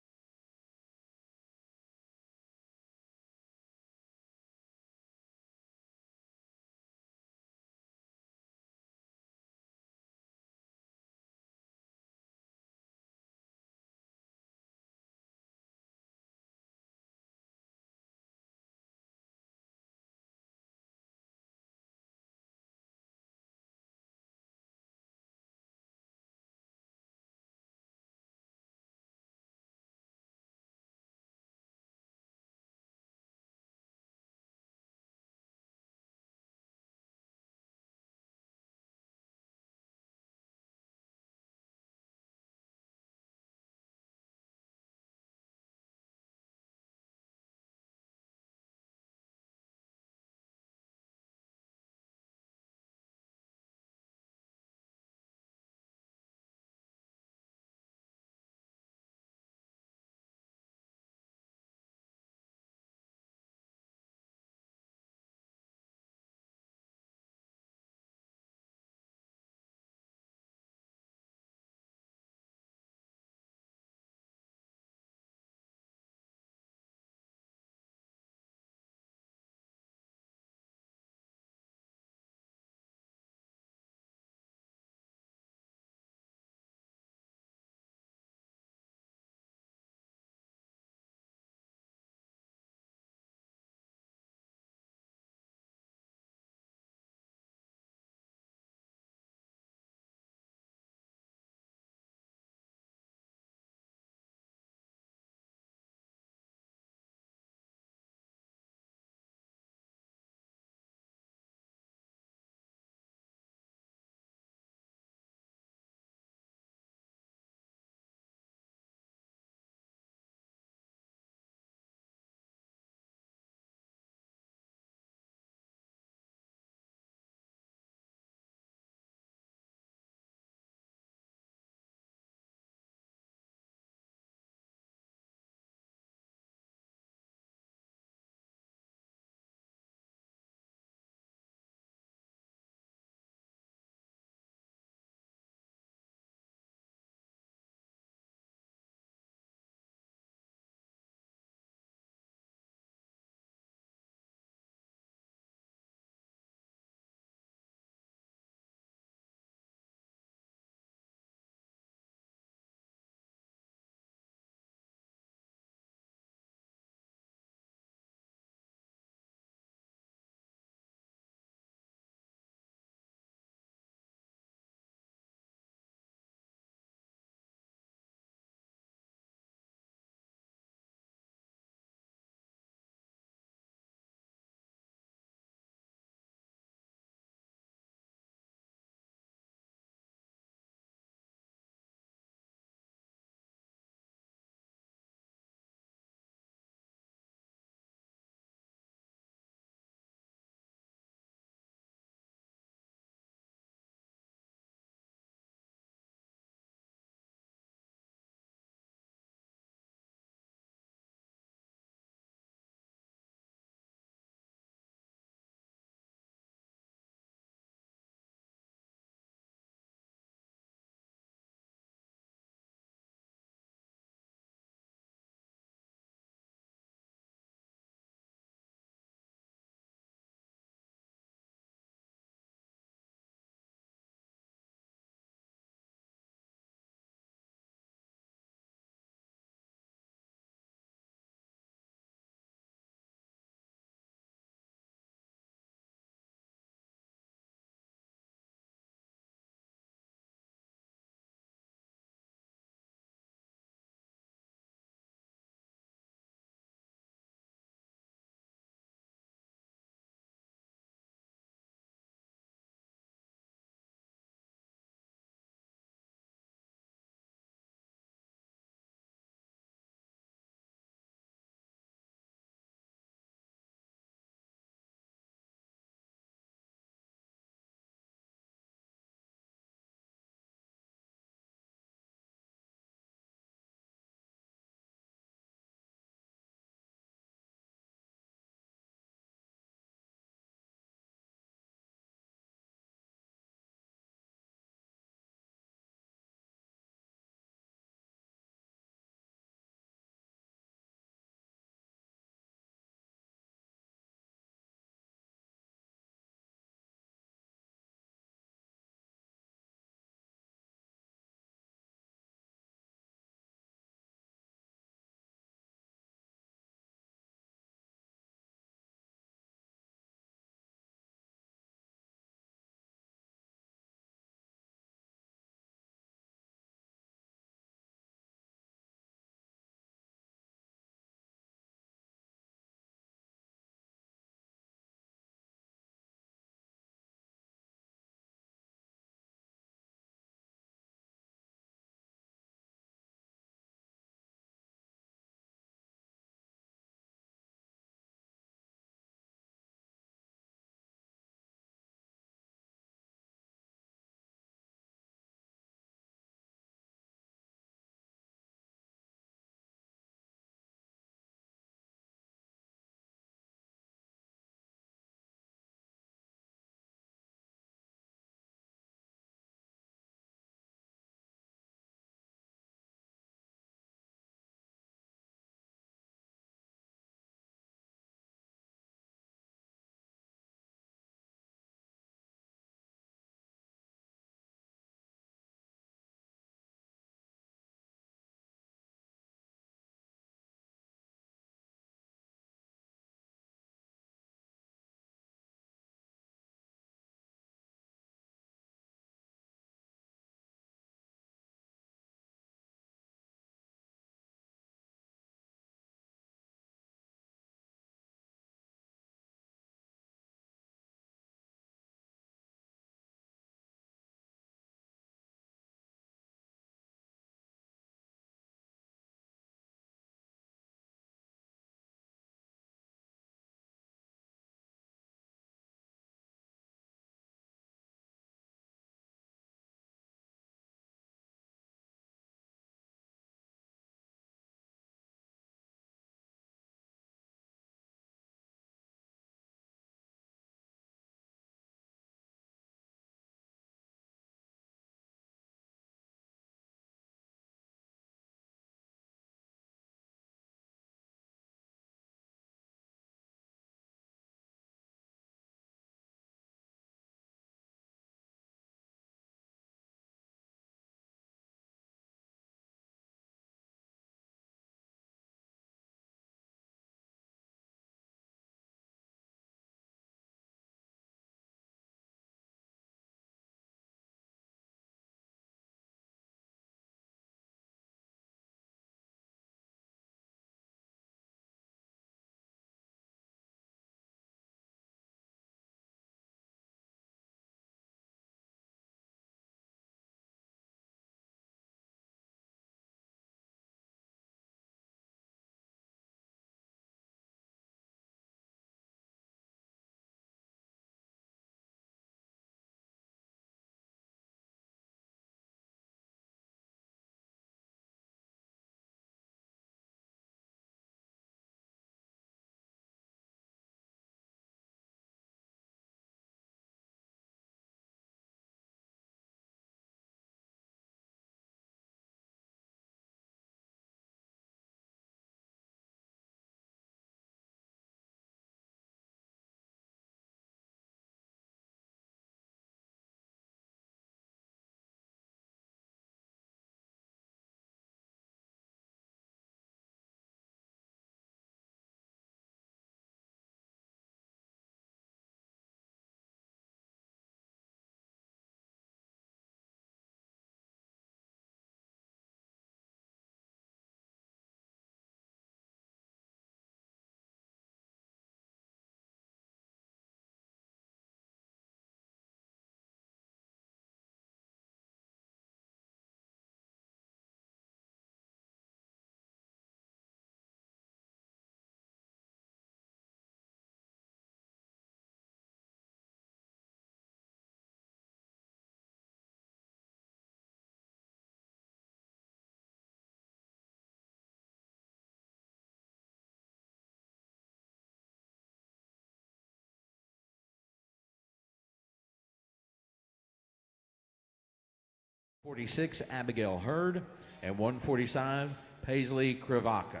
146, Abigail Hurd, and 145, Paisley Krivaka.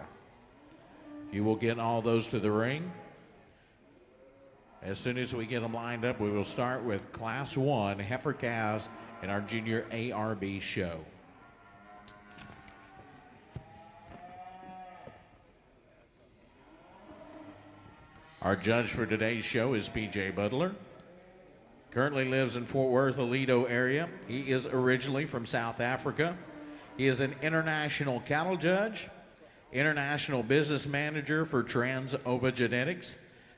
You will get all those to the ring. As soon as we get them lined up, we will start with Class 1 Heifer Calves in our Junior ARB show. Our judge for today's show is PJ Butler. Currently lives in Fort Worth, Aledo area. He is originally from South Africa. He is an international cattle judge, international business manager for Trans-Ova Genetics,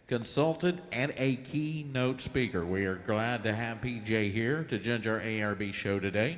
consultant, and a keynote speaker. We are glad to have PJ here to judge our ARB show today.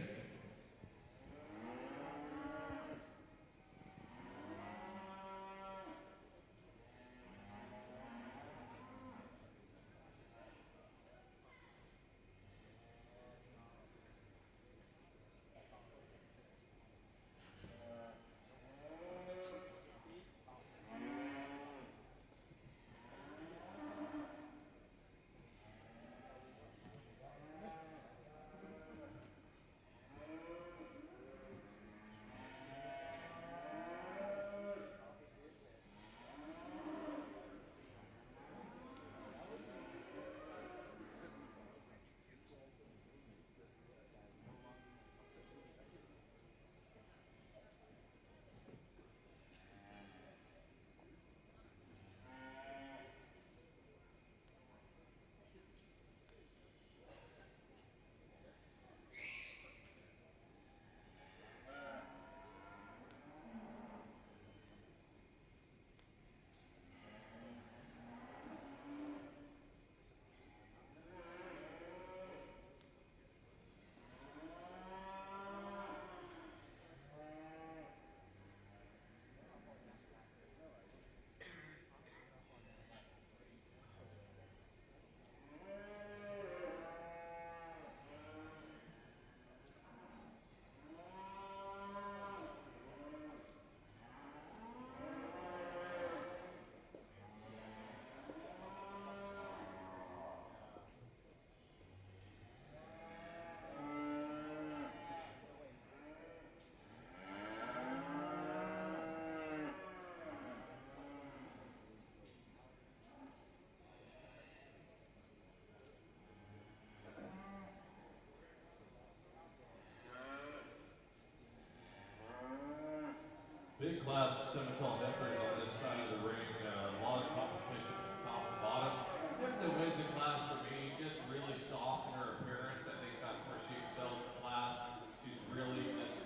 Big class of Semitole heifers on this side of the ring. A lot of competition from top to bottom. Heifer that wins the class for me, just really soft in her appearance. I think that's where she excels the class. She's really just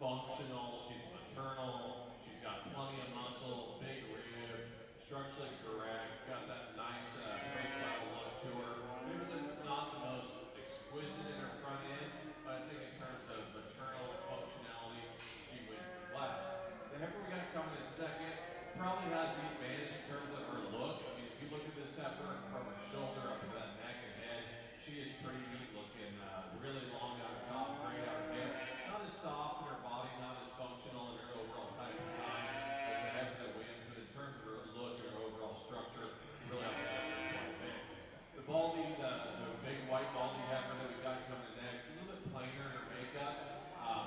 functional. She's maternal. She's got plenty of muscle, big rib, structurally correct. Got that nice profile look to her. Maybe not the most exquisite in her front end, but I think in terms of maternal functionality, she wins the class. The heifer we got coming in second probably has the advantage in terms of her look. I mean, if you look at this heifer from her shoulder up to that neck and head, she is pretty neat looking. Really long on her top, great on her hip. Not as soft in her body, not as functional in her overall type of kind as the heifer that wins, but in terms of her look and her overall structure, really up there quite a bit. The baldy, the big white baldy heifer that we got coming next, a little bit plainer in her makeup.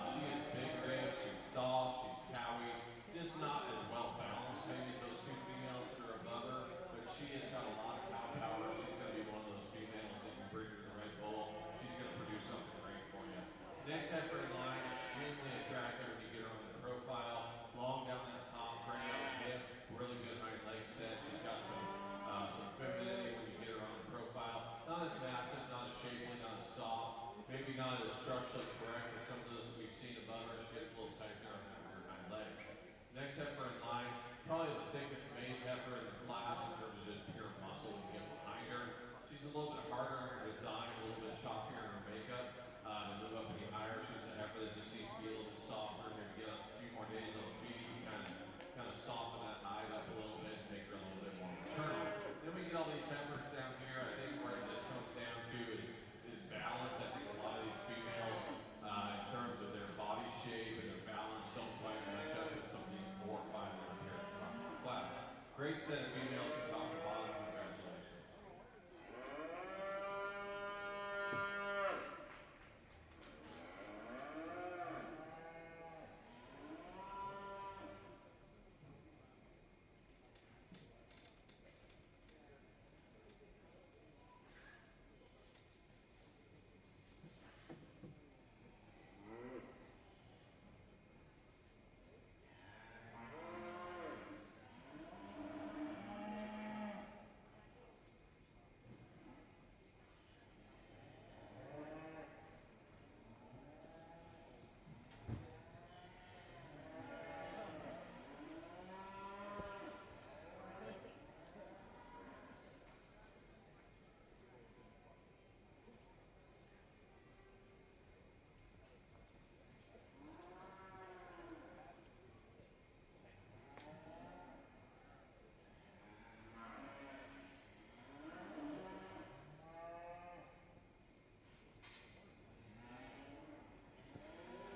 She is big ribs, she's soft, she's cowy, just not as well balanced maybe as those two females that are above her, but she has got a lot of cow power. She's going to be one of those females that you bring her to the right bowl. She's going to produce something great for you. Next heifer in line, extremely attractive when you get her on the profile. Long down that top, great on the hip, really good hind leg set. She's got some femininity when you get her on the profile. Not as massive, not as shapely, not as soft, maybe not as structurally correct as some of those that we've seen above her. She gets a little tighter on her hind leg. Next heifer in line, probably the thickest made heifer in the class in terms of just pure muscle when you get behind her. She's a little bit harder in her design, a little bit choppier in her makeup. To move up any higher, she's a heifer that just needs to be a little bit softer, maybe get a few more days on the feed, kind of soften that hide up a little bit and make her a little bit more maternal. Then we get all these heifers down here. I think where it just comes down to is balance. I think a lot of these females, in terms of their body shape and their balance, don't quite match up with some of these more finely appearing class. Great set of females from top to bottom. Congratulations.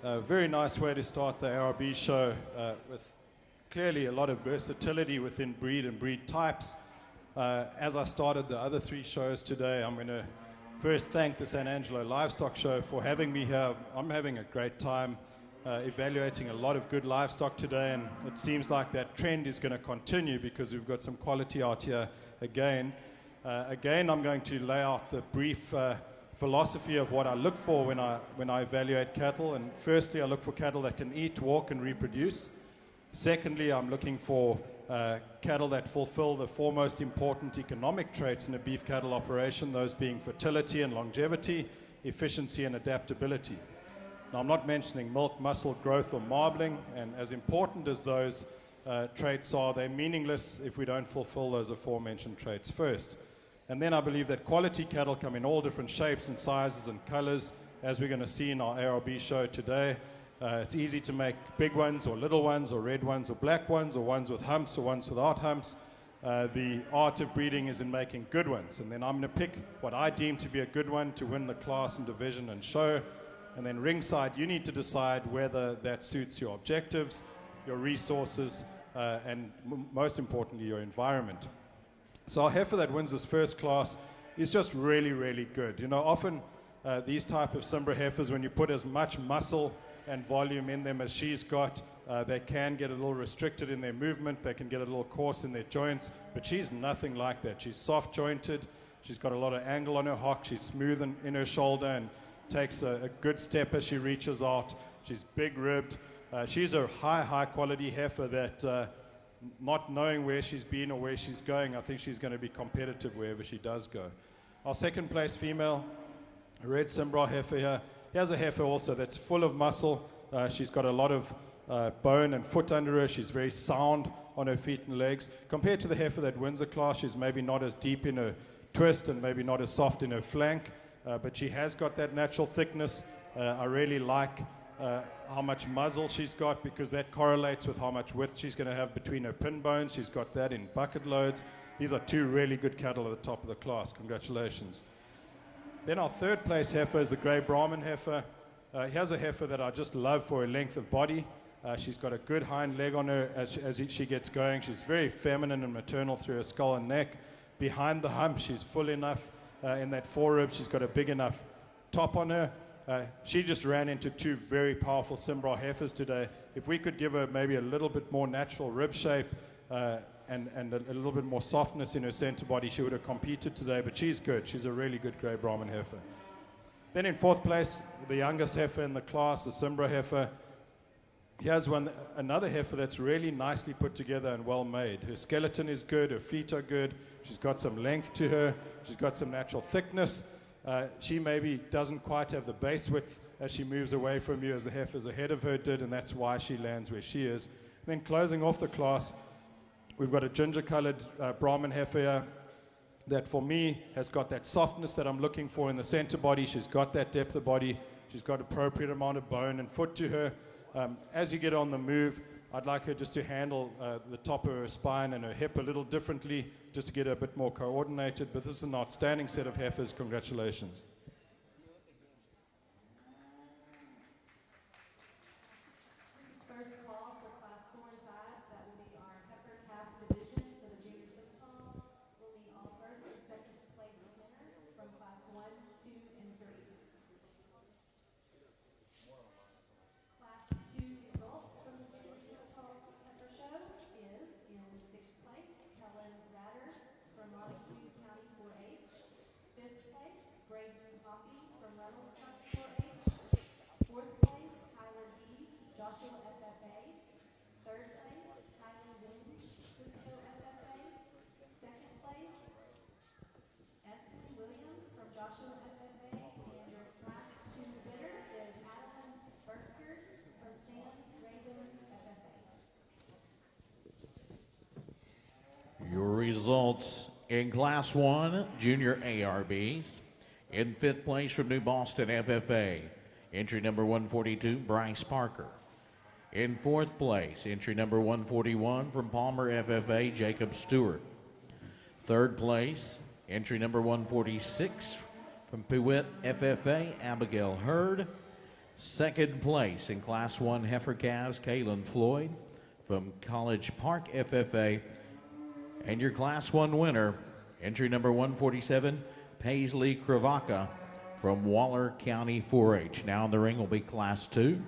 A very nice way to start the ARB show with clearly a lot of versatility within breed and breed types. As I started the other 3 shows today, I'm going to first thank the San Angelo Livestock Show for having me here. I'm having a great time evaluating a lot of good livestock today, and it seems like that trend is going to continue because we've got some quality out here again. Again, I'm going to lay out the brief philosophy of what I look for when I evaluate cattle. And firstly, I look for cattle that can eat, walk, and reproduce. Secondly, I'm looking for cattle that fulfill the 4 most important economic traits in a beef cattle operation, those being fertility and longevity, efficiency and adaptability. Now, I'm not mentioning milk, muscle, growth, or marbling, and as important as those traits are, they're meaningless if we don't fulfill those aforementioned traits first. And then I believe that quality cattle come in all different shapes and sizes and colors, as we're going to see in our ARB show today. It's easy to make big ones or little ones or red ones or black ones or ones with humps or ones without humps. The art of breeding is in making good ones. And then I'm going to pick what I deem to be a good one to win the class and division and show. And then ringside, you need to decide whether that suits your objectives, your resources, and most importantly, your environment. So our heifer that wins this first class is just really, really good. You know, often these type of Simbra heifers, when you put as much muscle and volume in them as she's got, they can get a little restricted in their movement. They can get a little coarse in their joints, but she's nothing like that. She's soft jointed. She's got a lot of angle on her hock. She's smooth in her shoulder and takes a good step as she reaches out. She's big ribbed. She's a high quality heifer that not knowing where she's been or where she's going, I think she's going to be competitive wherever she does go. Our second place female, a red Simbra heifer here. Here's a heifer also that's full of muscle. She's got a lot of bone and foot under her. She's very sound on her feet and legs. Compared to the heifer that wins the class, she's maybe not as deep in her twist and maybe not as soft in her flank, but she has got that natural thickness. I really like how much muzzle she's got, because that correlates with how much width she's going to have between her pin bones. She's got that in bucket loads. These are 2 really good cattle at the top of the class. Congratulations. Then our third place heifer is the grey Brahman heifer. Here's a heifer that I just love for her length of body. She's got a good hind leg on her as she gets going. She's very feminine and maternal through her skull and neck. Behind the hump, she's full enough in that forerib. She's got a big enough top on her. She just ran into 2 very powerful Simbra heifers today. If we could give her maybe a little bit more natural rib shape and a little bit more softness in her center body, she would have competed today, but she's good. She's a really good grey Brahman heifer. Then in 4th place, the youngest heifer in the class, the Simbra heifer. Here's another heifer that's really nicely put together and well made. Her skeleton is good, her feet are good, she's got some length to her, she's got some natural thickness. She maybe doesn't quite have the base width as she moves away from you as the heifers ahead of her did, and that's why she lands where she is. And then closing off the class, we've got a ginger-colored Brahman heifer here that for me has got that softness that I'm looking for in the center body. She's got that depth of body. She's got appropriate amount of bone and foot to her. As you get on the move, I'd like her just to handle the top of her spine and her hip a little differently, just to get her a bit more coordinated. But this is an outstanding set of heifers. Congratulations. First call for class 4 and 5. That will be our heifer calf division for the junior simmental. We'll need all first and second place winners from class 1, 2, and 3. Class 2 results from the junior simmental heifer show is in 6th place, Helen Ratter from Montague County 4-H. 5th place, Braden Hoppy from Reynolds County 4-H. 4th place, Tyler Dees, Joshua FFA. 3rd place, Kylie Winge, Cisco FFA. 2nd place, Essen Williams from Joshua FFA. And your class 2 winner is Adeline Berker from Sam Raven FFA. Your results in Class 1 Junior ARBs. In 5th place from New Boston FFA, entry number 142, Bryce Parker. In 4th place, entry number 141 from Palmer FFA, Jacob Stewart. 3rd place, entry number 146 from Pewitt FFA, Abigail Hurd. Second place in Class 1 heifer calves, Kaylin Floyd from College Park FFA. And your Class 1 winner, entry number 147, Paisley Kravaca from Waller County 4-H. Now in the ring will be Class 2.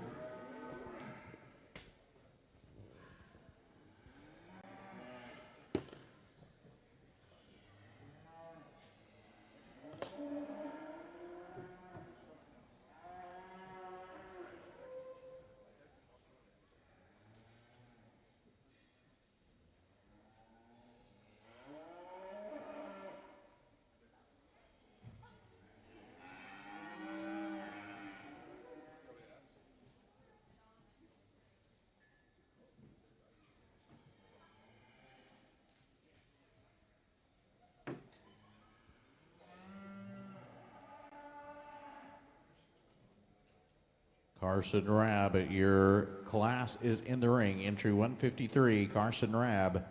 Carson Rabb, your class is in the ring. Entry 153, Carson Rabb.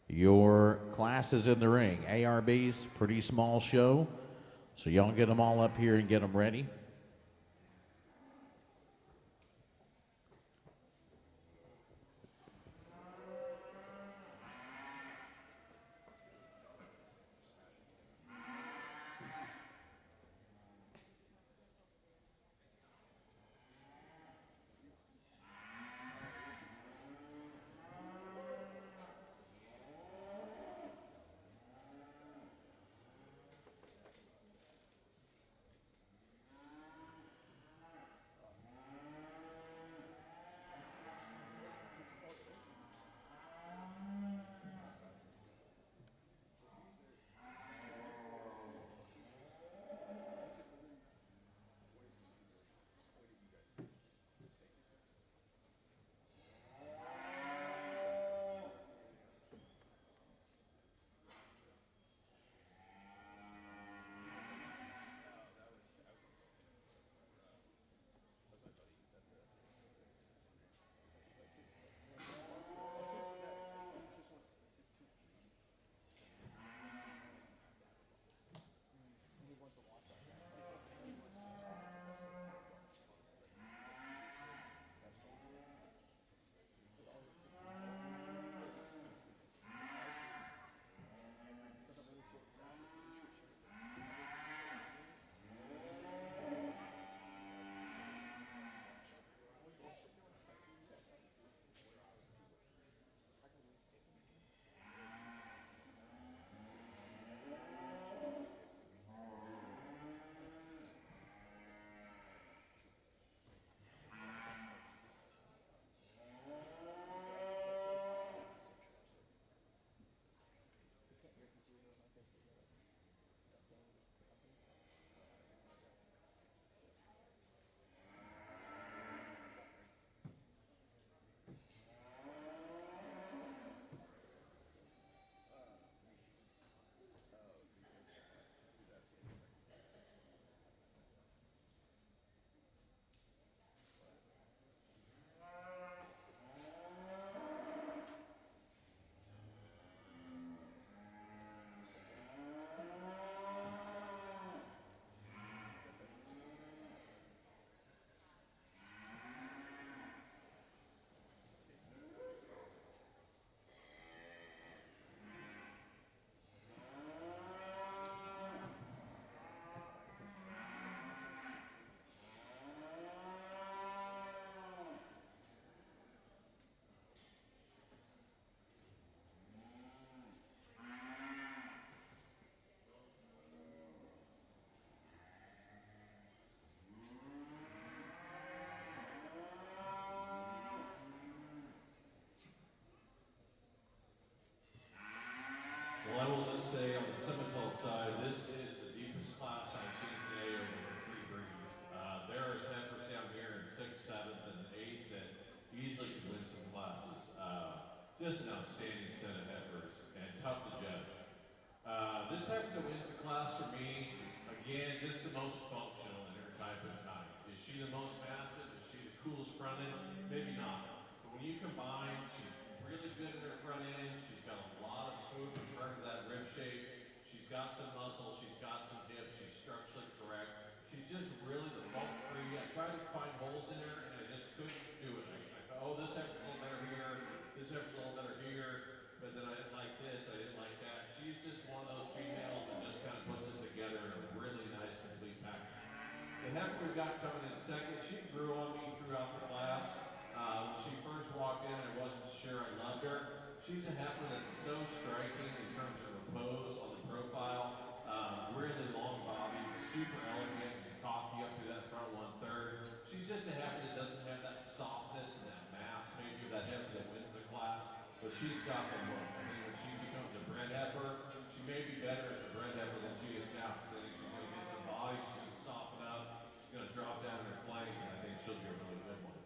Your class is in the ring. ARB's pretty small show, so y'all get them all up here and get them ready. Well, I will just say on the Simmental side, this is the deepest class I've seen today over the three breeds. There are heifers down here in 6th, 7th, and 8th that easily could win some classes. Just an outstanding set of heifers and tough to judge. This heifer that wins the class for me, again, just the most functional in her type and kind. Is she the most massive? Is she the coolest front end? Maybe not. But when you combine, she's really good in her front end. She's got a lot of swoop in front of that rib shape. She's got some muscle. She's got some hips. She's structurally correct. She's just really the bump free. I try to find holes in there, and I just couldn't do it. I thought, oh, this heifer's a little better here, this heifer's a little better here, but then I didn't like this, I didn't like that. She's just one of those females that just kind of puts it together in a really nice, complete package. The heifer we got coming in second, she grew on me throughout the class. When she first walked in, I wasn't sure I loved her. She's a heifer that's so striking in terms of her pose on the profile. Really long body, super elegant, and cocky up through that front 1/3. She's just a heifer that doesn't have that softness and that mass, maybe that heifer that wins the class, but she's got the look. I think when she becomes a bred heifer, she may be better as a bred heifer than she is now, because I think she's going to get some body, she's going to soften up, she's going to drop down her flank, and I think she'll be a really good one.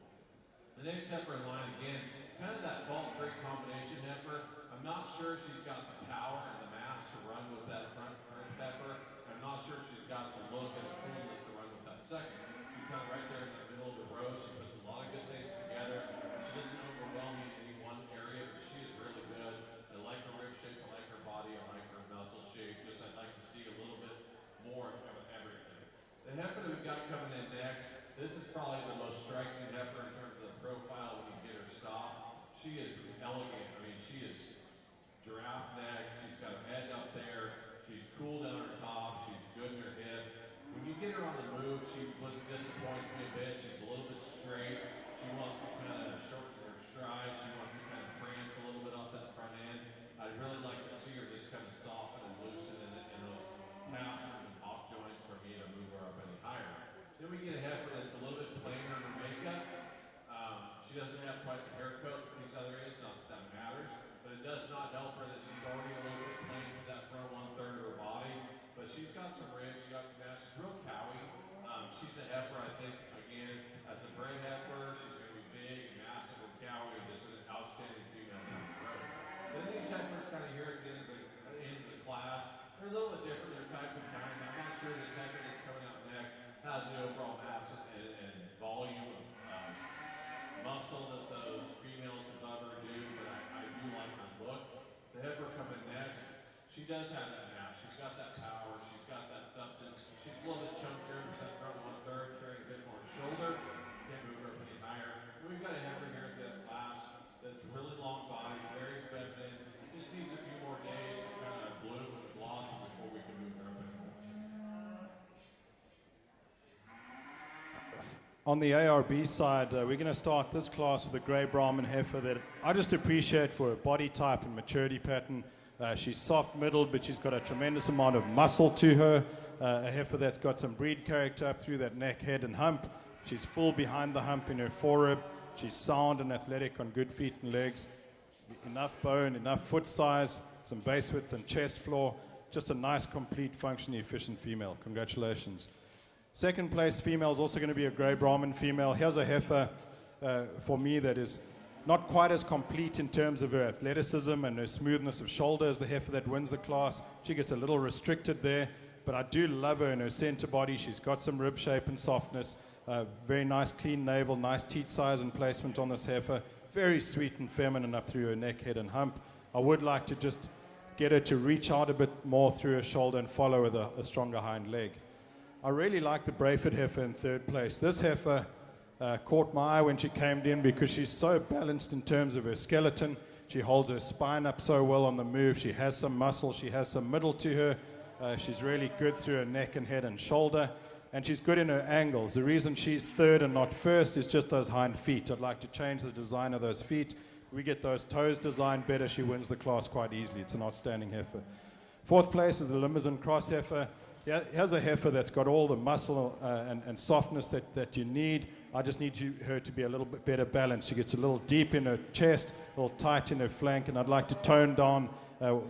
The next heifer in line, again, kind of that fault-free combination heifer. I'm not sure she's got the power and the mass to run with that front heifer. I'm not sure she's got the look and the coolness to run with that second. She's kind of right there in the middle of the road. She puts a lot of good things together. She doesn't overwhelm me in any one area, but she is really good. I like her rib shape, I like her body, I like her muscle shape. Just I'd like to see a little bit more of everything. The heifer that we've got coming in next, this is probably the most striking heifer in terms of the profile when you get her stopped. She is elegant. I mean, she is giraffe neck. She's got her head up there. She's cool down her top. She's good in her hip. When you get her on the move, she disappoints me a bit. She's a little bit straight. She wants to kind of shorten her stride. She wants to kind of prance a little bit off that front end. I'd really like to see her just kind of soften and loosen in those pastures and hop joints for me to move her up any higher. Then we get a heifer that's a little bit plainer in her makeup. She doesn't have quite the haircut that these other is, not that that matters, but it does not help her that she's already a little bit plain to that front 1/3 of her body. But she's got some ribs, she's got some mass, she's real cowy. She's a heifer, I think, again, as a bred heifer, she's going to be big and massive and cowy and just an outstanding female down the road. Then these heifers kind of here at the end of the class, they're a little bit different, they're type and kind. I'm not sure this heifer that's coming out next has the overall mass and volume of muscle that those females above her do, but I do like her look. The heifer coming next, she does have that mass. She's got that power. She's got that substance. She's a little bit chunkier with that front 1/3, carrying a bit more shoulder. Can't move her up any higher. We've got a heifer here at that class that's really long body, very feminine. Just needs a few more days to kind of bloom and blossom before we can move her up anymore. On the ARB side, we're going to start this class with a grey Brahman heifer that I just appreciate for her body type and maturity pattern. She's soft-middled, but she's got a tremendous amount of muscle to her. A heifer that's got some breed character up through that neck, head, and hump. She's full behind the hump in her forerib. She's sound and athletic on good feet and legs. Enough bone, enough foot size, some base width and chest floor. Just a nice, complete, functionally efficient female. Congratulations. Second place female is also going to be a grey Brahman female. Here's a heifer for me that is not quite as complete in terms of her athleticism and her smoothness of shoulder as the heifer that wins the class. She gets a little restricted there, but I do love her in her center body. She's got some rib shape and softness. Very nice clean navel, nice teat size and placement on this heifer. Very sweet and feminine up through her neck, head, and hump. I would like to just get her to reach out a bit more through her shoulder and follow with a stronger hind leg. I really like the Brayford heifer in third place. This heifer caught my eye when she came in because she's so balanced in terms of her skeleton. She holds her spine up so well on the move. She has some muscle. She has some middle to her. She's really good through her neck and head and shoulder. And she's good in her angles. The reason she's third and not first is just those hind feet. I'd like to change the design of those feet. We get those toes designed better. She wins the class quite easily. It's an outstanding heifer. Fourth place is the Limousin Cross heifer. Yeah, here's a heifer that's got all the muscle and softness that you need. I just need her to be a little bit better balanced. She gets a little deep in her chest, a little tight in her flank, and I'd like to tone down,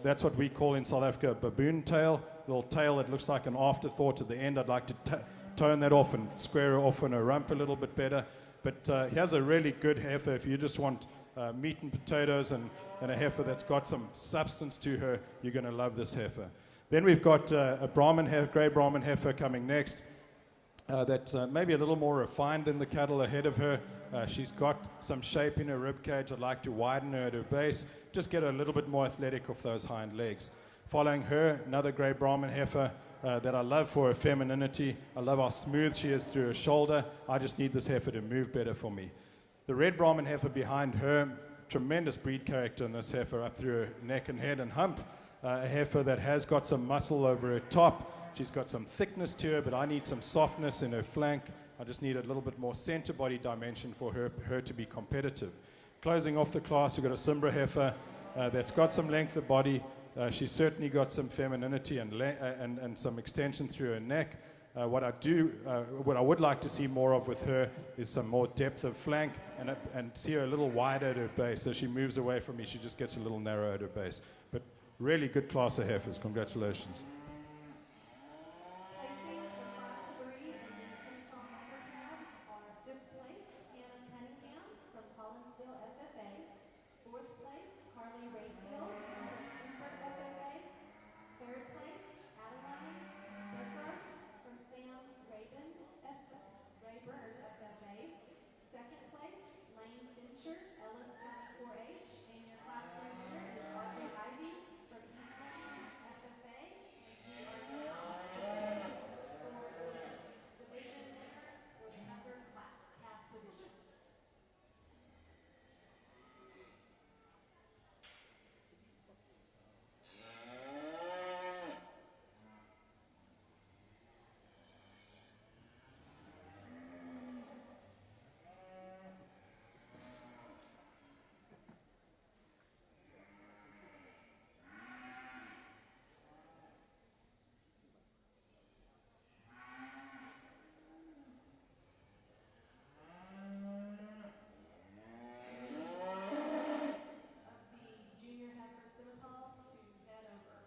that's what we call in South Africa a baboon tail, a little tail that looks like an afterthought at the end. I'd like to tone that off and square her off in her rump a little bit better. But here's a really good heifer if you just want meat and potatoes and a heifer that's got some substance to her. You're going to love this heifer. Then we've got a grey Brahman heifer coming next. that's maybe a little more refined than the cattle ahead of her. She's got some shape in her rib cage. I'd like to widen her at her base, just get her a little bit more athletic off those hind legs. Following her, another grey Brahman heifer that I love for her femininity. I love how smooth she is through her shoulder. I just need this heifer to move better for me. The red Brahman heifer behind her, tremendous breed character in this heifer up through her neck and head and hump. A heifer that has got some muscle over her top. She's got some thickness to her, but I need some softness in her flank. I just need a little bit more center body dimension for her to be competitive. Closing off the class, we've got a Simbra heifer that's got some length of body. She's certainly got some femininity and some extension through her neck. What I would like to see more of with her is some more depth of flank and see her a little wider at her base. As she moves away from me, she just gets a little narrow at her base. But really good class of heifers. Congratulations. Placings for Class 3 in the Simmental Heifer calves are 5th place, Hannah Cunningham from Collinsville FFA. 4th place, Carly Rayfield out of Cooper FFA. 3rd place, Adeline Rayburn from Rayburn FFA. 2nd place, Lane Fincher, Ellis County 4-H. And your Class 3 winner is Audrey Ivy from Eastland FFA. And we are just waiting for the division winner for the upper class, calf division. Of the junior heifer Simmentals to head over.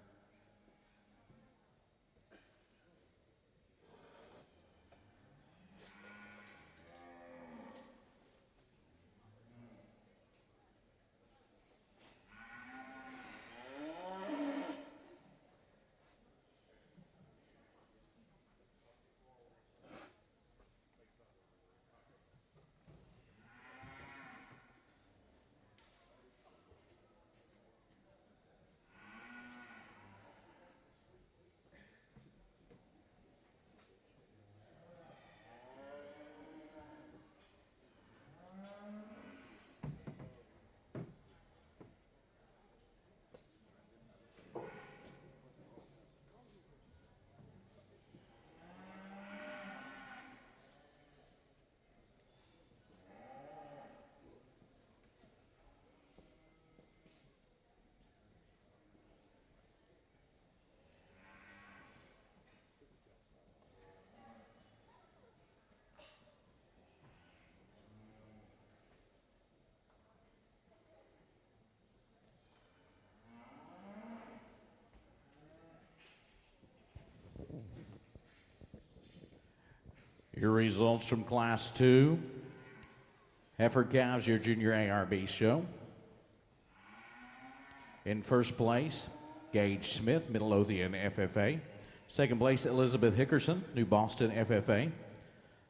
Your results from Class 2. Heifer Calves, your junior ARB show. In first place, Gage Smith, Midlothian FFA. Second place, Elizabeth Hickerson, New Boston FFA.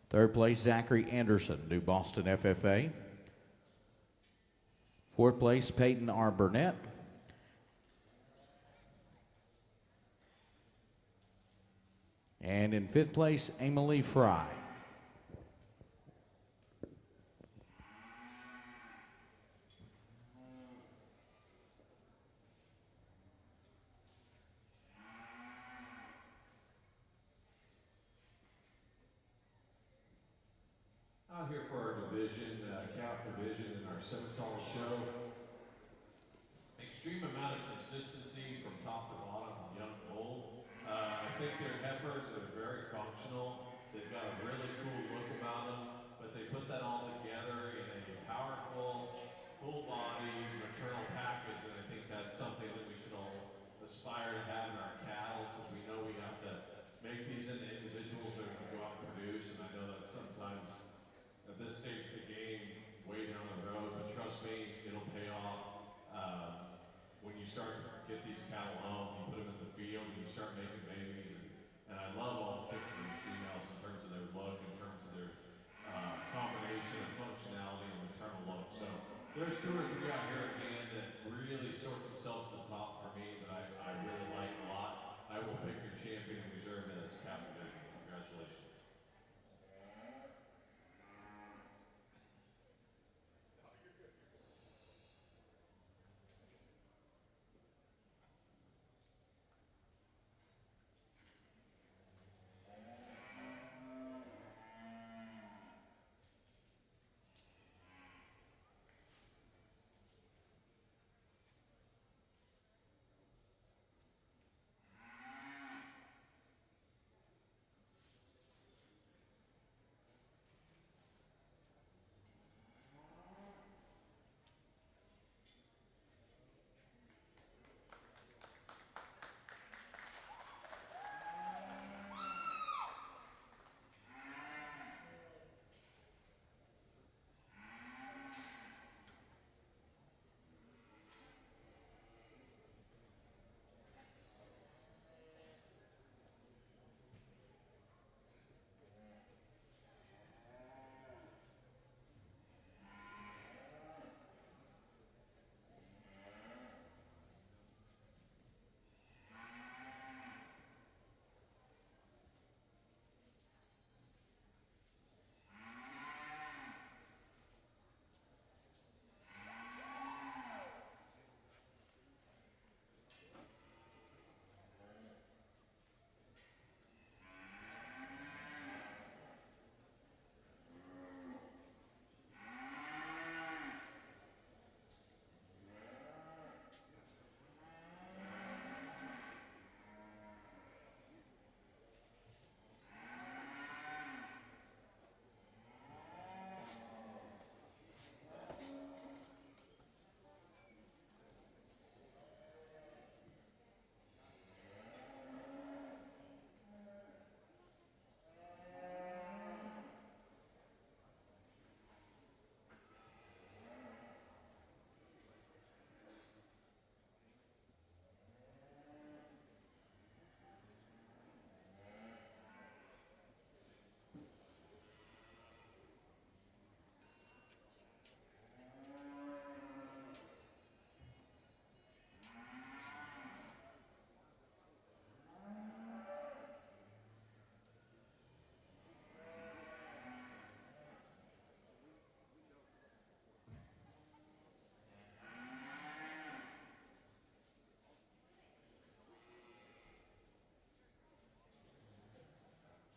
Third place, Zachary Anderson, New Boston FFA. Fourth place, Peyton R. Burnett. And in fifth place, Emily Fry. Out here for our division, calf division in our Simmental show. Extreme amount of consistency from top to bottom, young bull. I think they're heifers that are very functional. They've got a really cool look about them, but they put that all together in a powerful, full body, maternal package, and I think that's something that we should all aspire to have in our cattle, because we know we have to make these into individuals that are going to go out and produce, and I know that sometimes at this stage of the game, way down the road, but trust me, it'll pay off. When you start to get these cattle home, you put them in the field and you start making babies, and I love all 6 of these females in terms of their look, in terms of their combination of functionality and maternal look. So there's 2 or 3 out here again that really sort themselves to the top for me that I really like a lot. I will pick your champion and reserve in this calf division. Congratulations.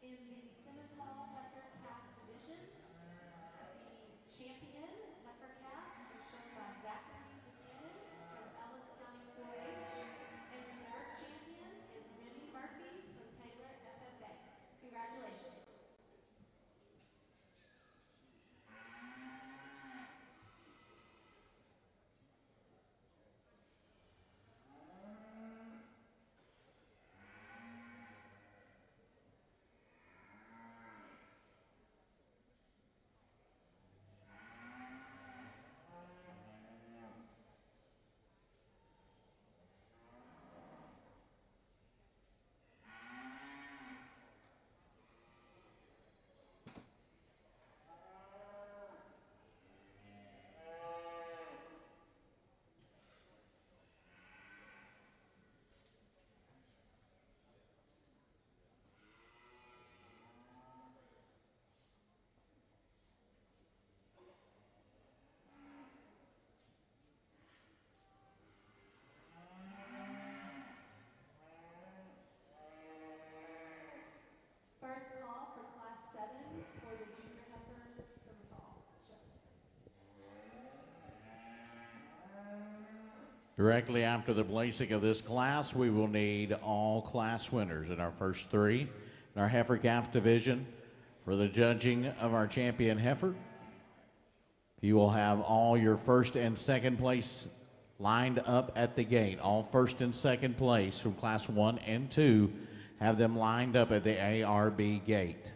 In the Simmental Heifer Calf division, the champion heifer calf is shown by Zachary Buchanan from Ellis County 4-H, and reserve champion is Remy Murphy from Taylor FFA. Congratulations. First call for Class 7 for the Junior Heifers Simmental show. Directly after the placing of this class, we will need all class winners in our first 3 in our heifer calf division for the judging of our champion heifer. You will have all your first and second place lined up at the gate. All first and second place from class 1 and 2, have them lined up at the ARB gate.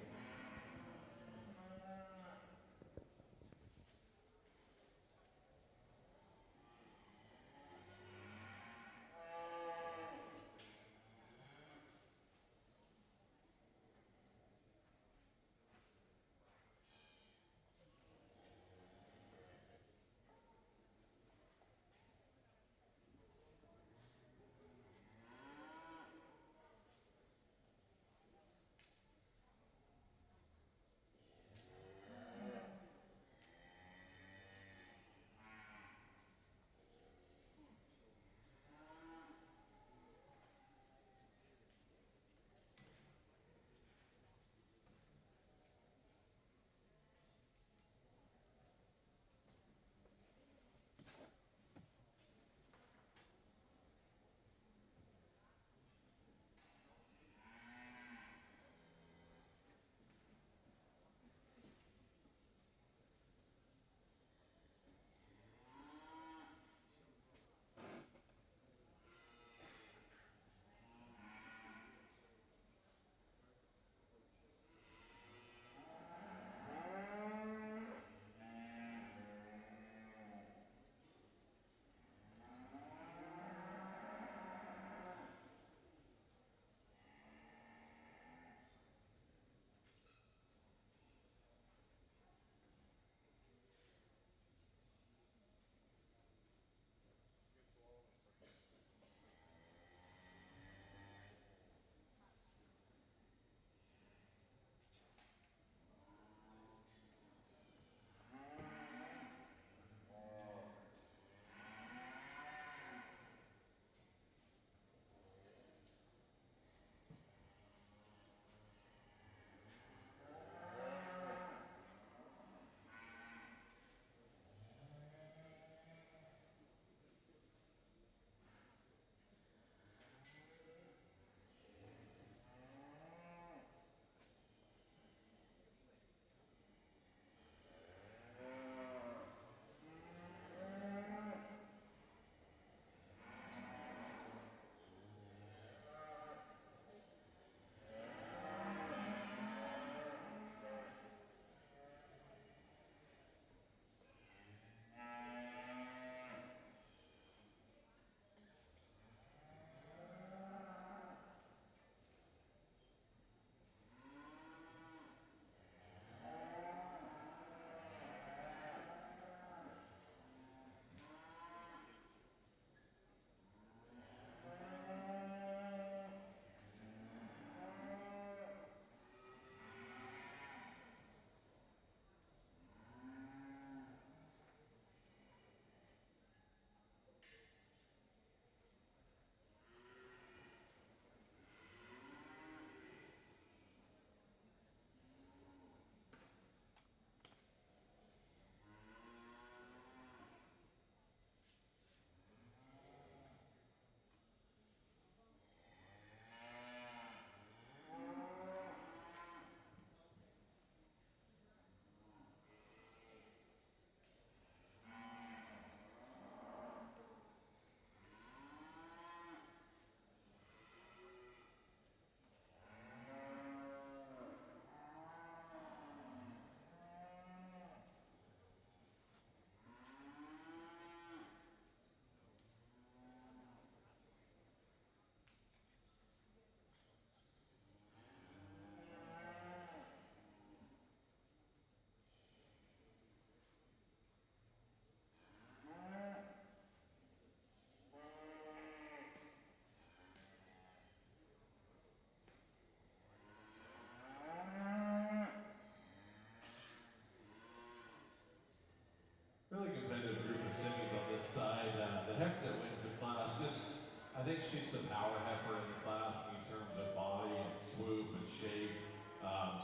think she's the power heifer in the class in terms of body and swoop and shape.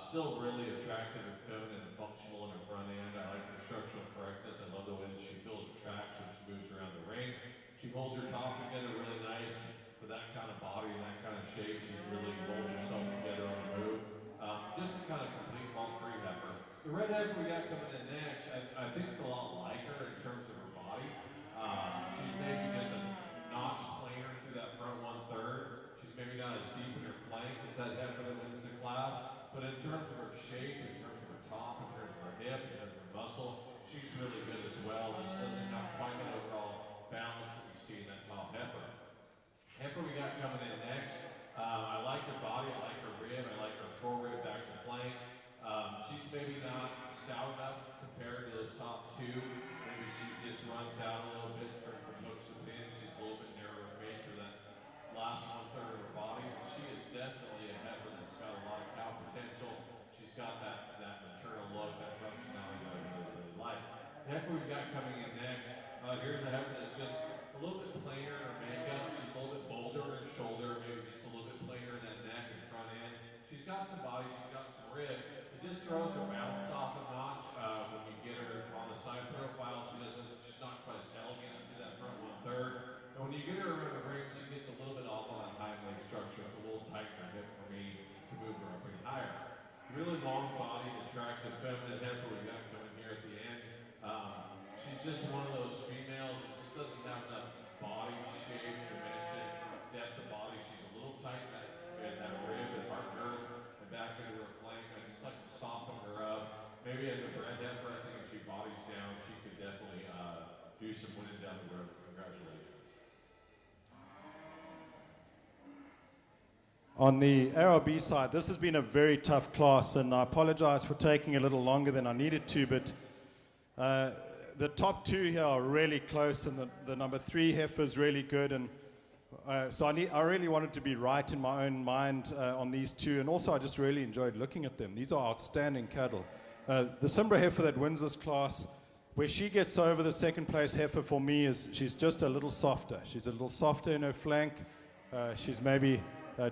Still really attractive and feminine and functional in her front end. I like her structural correctness. I love the way that she feels her tracks when she moves around the range. She holds her top together really nice for that kind of body and that kind of shape. She really holds herself together on the move. Just a kind of complete ball-free heifer. The red heifer we got coming in next, I think it's a lot like her in terms of her body. She's maybe just a notch plainer through that front 1/3. She's maybe not as deep in her flank as that heifer that wins the class. But in terms of her shape, in terms of her top, in terms of her hip, in terms of her muscle, she's really good as well. Just doesn't have quite that overall balance that we see in that top heifer. Heifer we got coming in next. I like her body, I like her rib, I like her forerib back to flank. She's maybe not stout enough compared to those top two. Maybe she just runs out a little bit from hooks to pins. She's a little bit narrower made for that last 1/3 of her body. But she is definitely a heifer that's got a lot of cow potential. She's got that maternal look, that functionality that I really, really like. The heifer we've got coming in next, here's a heifer that's just a little bit plainer in her makeup. She's a little bit bolder in her shoulder, maybe just a little bit plainer in that neck and front end. She's got some body, she's got some rib. It just throws her balance off a notch when you get her on the side profile. She's not quite as elegant into that front 1/3. And when you get her around the ring, she gets a little bit off on that hind leg structure. It's a little tight in her hip for me to move her up any higher. Really long bodied, attractive, feminine heifer we got coming here at the end. She's just one of those females that just doesn't have enough body shape, dimension, depth of body. She's a little tight in that rib and heart girth and back into her flank. I just like to soften her up. Maybe as a bred heifer, I think if she bodies down, she could definitely do some winning down the road. Congratulations. On the ARB side, this has been a very tough class, and I apologize for taking a little longer than I needed to, but the top two here are really close, and the number 3 heifer is really good, and so I really wanted to be right in my own mind on these two, and also I just really enjoyed looking at them. These are outstanding cattle. The Simbra heifer that wins this class, where she gets over the second place heifer for me is she's just a little softer. She's a little softer in her flank. She's maybe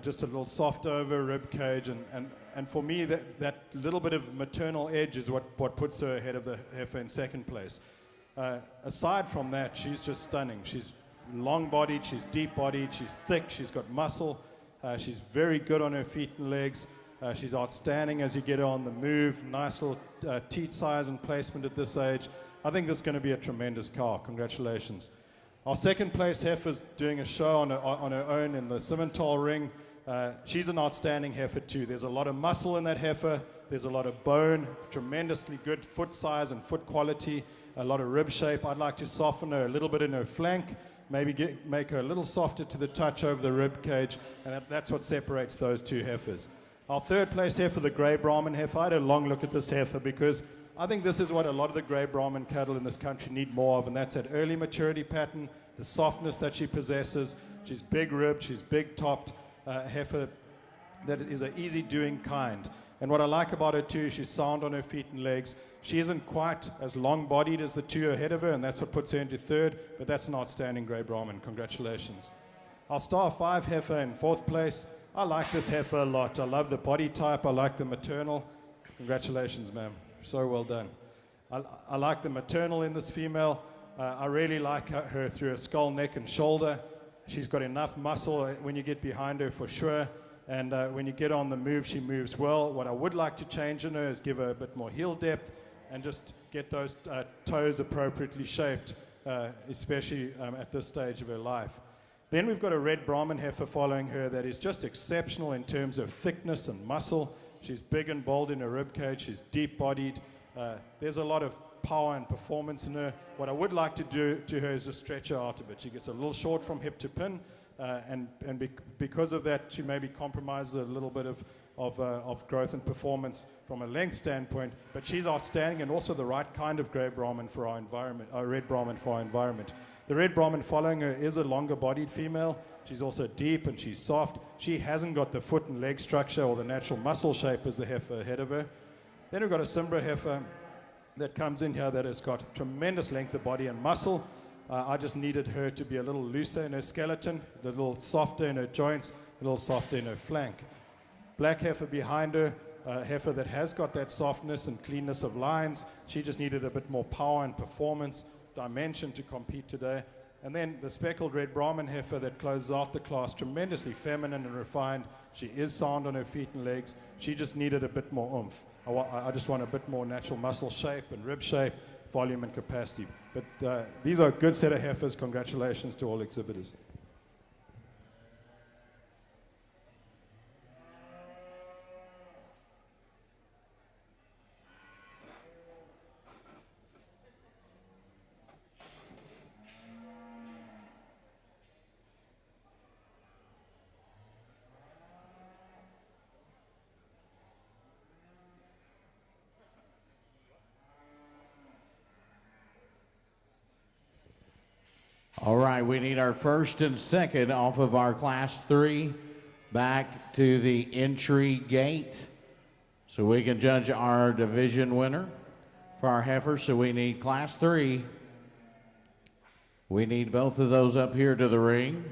just a little softer over rib cage, and for me that little bit of maternal edge is what puts her ahead of the heifer in second place. Aside from that, she's just stunning. She's long-bodied, she's deep-bodied, she's thick, she's got muscle, she's very good on her feet and legs. She's outstanding as you get her on the move. Nice little teat size and placement at this age. I think this is going to be a tremendous cow. Congratulations. Our second place heifer's doing a show on her own in the Simmental ring. She's an outstanding heifer too. There's a lot of muscle in that heifer. There's a lot of bone, tremendously good foot size and foot quality, a lot of rib shape. I'd like to soften her a little bit in her flank, maybe make her a little softer to the touch over the rib cage, and that's what separates those two heifers. Our third place heifer, the Grey Brahman heifer, I had a long look at this heifer because I think this is what a lot of the Grey Brahman cattle in this country need more of, and that's that early maturity pattern, the softness that she possesses. She's big ribbed, she's big topped, heifer that is an easy doing kind. And what I like about her too, she's sound on her feet and legs. She isn't quite as long bodied as the two ahead of her, and that's what puts her into third, but that's an outstanding Grey Brahman. Congratulations. Our star 5 heifer in fourth place. I like this heifer a lot. I love the body type, I like the maternal. Congratulations, ma'am. So well done. I like the maternal in this female. I really like her through her skull, neck, and shoulder. She's got enough muscle when you get behind her for sure. And when you get on the move, she moves well. What I would like to change in her is give her a bit more heel depth and just get those toes appropriately shaped, especially at this stage of her life. Then we've got a red Brahman heifer following her that is just exceptional in terms of thickness and muscle. She's big and bold in her rib cage. She's deep-bodied. There's a lot of power and performance in her. What I would like to do to her is just stretch her out a bit. She gets a little short from hip to pin, because of that, she maybe compromises a little bit of growth and performance from a length standpoint. But she's outstanding and also the right kind of Grey Brahman for our environment, Red Brahman for our environment. The Red Brahman following her is a longer-bodied female. She's also deep and she's soft. She hasn't got the foot and leg structure or the natural muscle shape as the heifer ahead of her. Then we've got a Simbra heifer that comes in here that has got tremendous length of body and muscle. I just needed her to be a little looser in her skeleton, a little softer in her joints, a little softer in her flank. Black heifer behind her, a heifer that has got that softness and cleanness of lines. She just needed a bit more power and performance, dimension to compete today. And then the speckled red Brahman heifer that closes out the class, tremendously feminine and refined. She is sound on her feet and legs. She just needed a bit more oomph. I just want a bit more natural muscle shape and rib shape, volume and capacity. But these are a good set of heifers. Congratulations to all exhibitors. All right, we need our first and second off of our Class 3 back to the entry gate so we can judge our division winner for our heifers. So we need Class 3. We need both of those up here to the ring.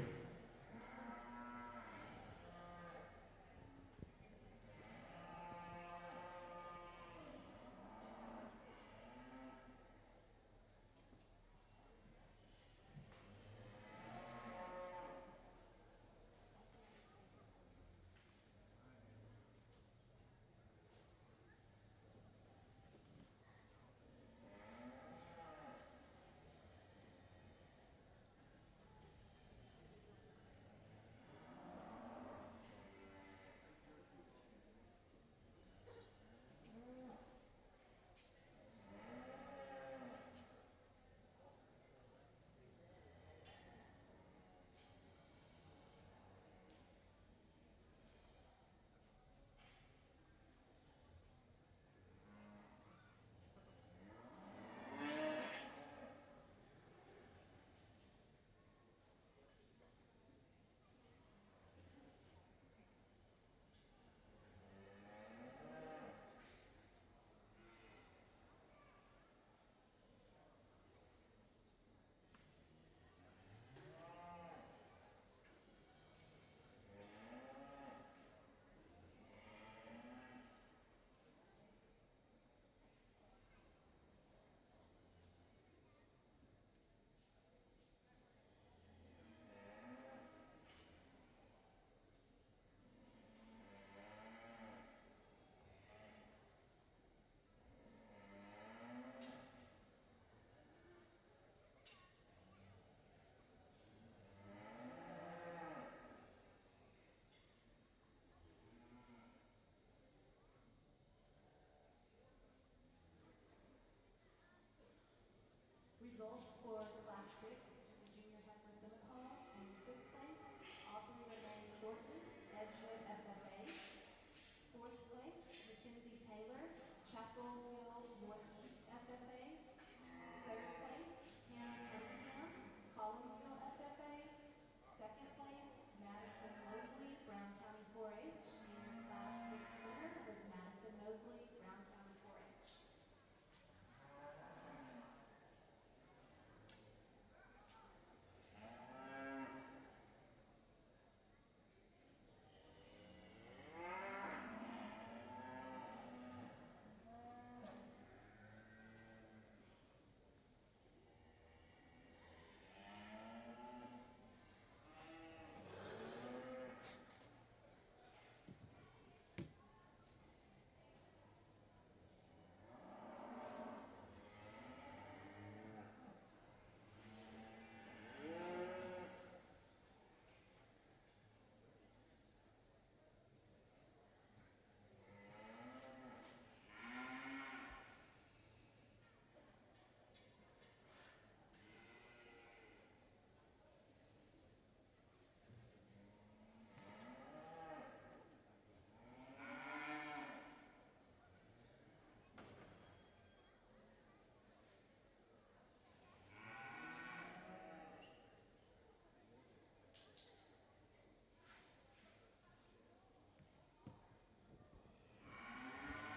Results for Class 6, the Junior Heifer Scimitar. In 5th place, Aubrey Renee Thornton, Edgewood FFA. 4th place, Mackenzie Taylor, Chapel Hill Northeast FFA. 3rd place, Hannah Cunningham, Collinsville FFA. 2nd place, Madison Mosley, Brown County 4-H. And your Class 6 winner was Madison Mosley, Brown County 4-H.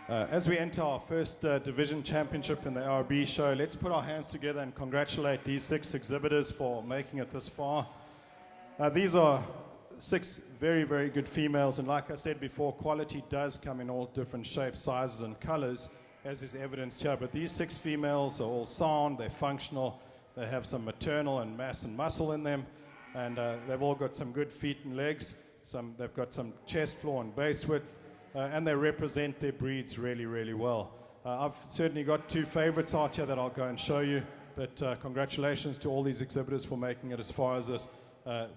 As we enter our first division championship in the RB show, let's put our hands together and congratulate these 6 exhibitors for making it this far. These are 6 very, very good females, and like I said before, quality does come in all different shapes, sizes, and colors, as is evidenced here. But these 6 females are all sound, they're functional, they have some maternal and mass and muscle in them, and they've all got some good feet and legs, they've got some chest, floor, and base width, and they represent their breeds really, really well. I've certainly got 2 favorites out here that I'll go and show you, but congratulations to all these exhibitors for making it as far as this.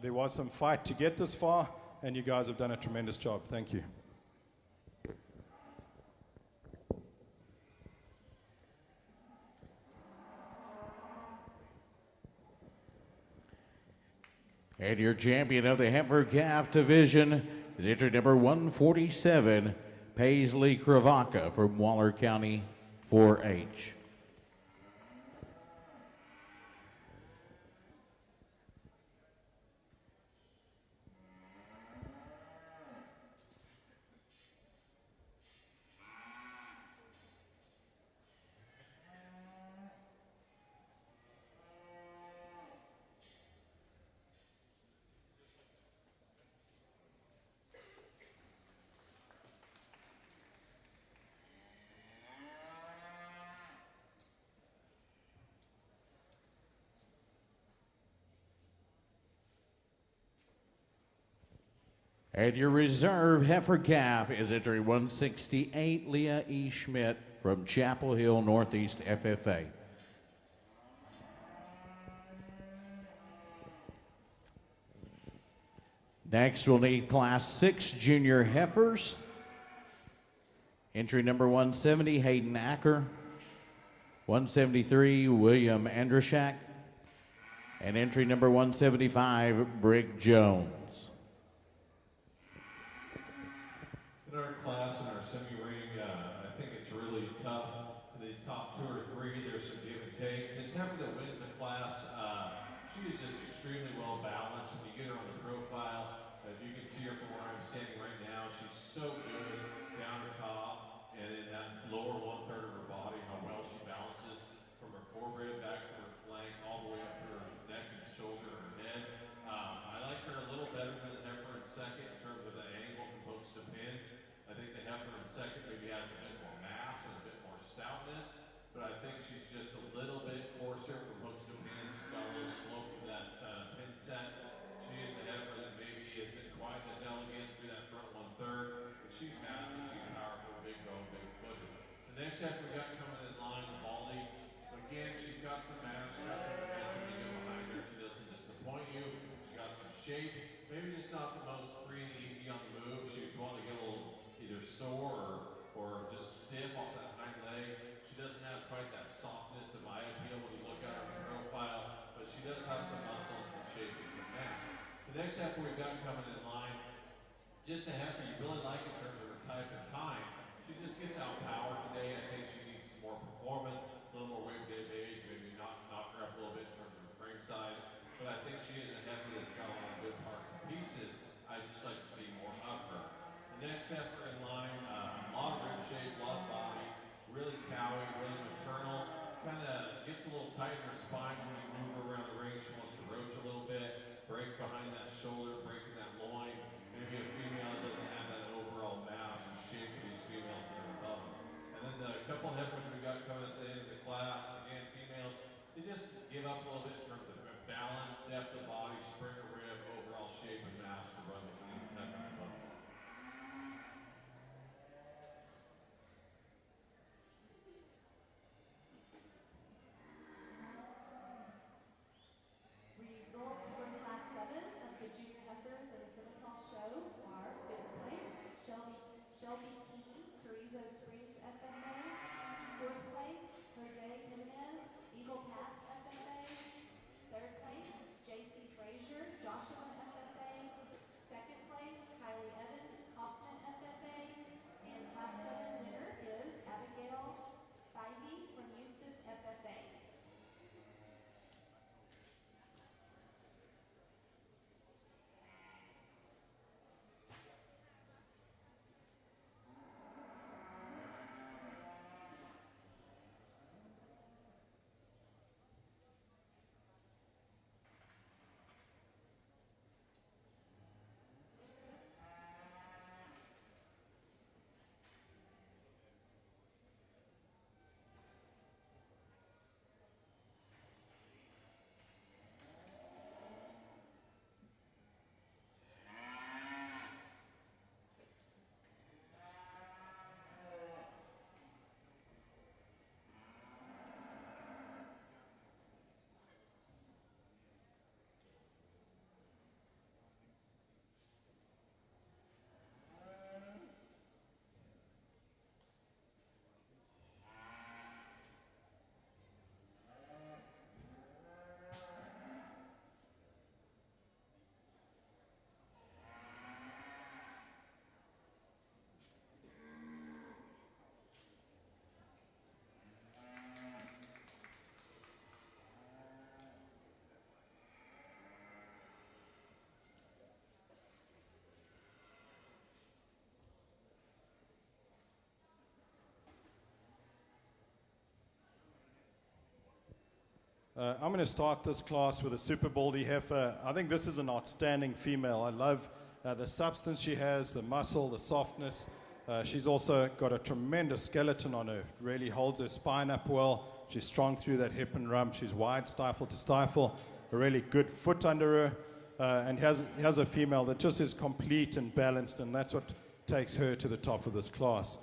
There was some fight to get this far, and you guys have done a tremendous job. Thank you. And your champion of the heifer calf division is entry number 147, Paisley Kravaka from Waller County 4-H. And your reserve heifer calf is entry 168, Leah E. Schmidt from Chapel Hill Northeast FFA. Next, we'll need Class 6 junior heifers. Entry number 170, Hayden Acker. 173, William Andrashak. And entry number 175, Brig Jones. In our class, in our semi-ring, I think it's really tough. In these top 2 or 3, there's some give and take. This heifer that wins the class, she is just extremely well balanced. When you get her on the profile, as you can see her from where I'm standing right now, she's so good down her top and in that lower 1/3 of her body, how well she balances from her forehead back to her flank, all the way up to her neck and shoulder and her head. I like her a little better than the heifer in second in terms of the angle from hooks to pins. I think the heifer in second maybe has a bit more mass and a bit more stoutness, but I think she's just a little bit coarser from hooks to pins. She's got a little slope to that pin set. She is a heifer that maybe isn't quite as elegant through that front 1/3, but she's massive, she's powerful, big bone, big footed. The next heifer we got coming in line, the Baldy. Again, she's got some mass, she's got some dimension to go behind her. She doesn't disappoint you. She's got some shape. Maybe just not the most free and easy on the move. She'd want to get a little either sore or just stiff off that hind leg. She doesn't have quite that softness of eye appeal when you look at her in profile, but she does have some muscle and some shape and some mass. The next heifer we've got coming in line, just a heifer you really like in terms of her type and kind. She just gets outpowered today. I think she needs some more performance, a little more weight day of age, maybe knock her up a little bit in terms of her frame size. But I think she is a heifer that's got a lot of good parts and pieces. I'd just like to see more of her. The next heifer in line, a lot of rib shape, a lot of body, really cowy, really maternal. Kind of gets a little tight in her spine when you move her around the ring. She wants to roach a little bit, break behind that shoulder, breaking that loin. Maybe a female that doesn't have that overall mass and shape of these females that are above them. And then the couple heifers we got coming at the end of the class, again, females, they just give up a little bit in terms of balance, depth of body, spring of rib, overall shape and mass to run between these heifers above them. Results for Class 7 of the Junior Heifers and Scimitar Show are 5th place, Shelby Keene, Carrizo Springs FFA. 4th place, Jose Jimenez, Eagle Pass FFA. 3rd place, J.C. Frazier, Joshua FFA. 2nd place, Kylie Evans, Kaufman FFA. And Class 7 winner is Abigail Spivey from Eustis FFA. I'm going to start this class with a super baldy heifer. I think this is an outstanding female. I love the substance she has, the muscle, the softness. She's also got a tremendous skeleton on her. Really holds her spine up well. She's strong through that hip and rump. She's wide stifle to stifle. A really good foot under her. And has a female that just is complete and balanced, and that's what takes her to the top of this class.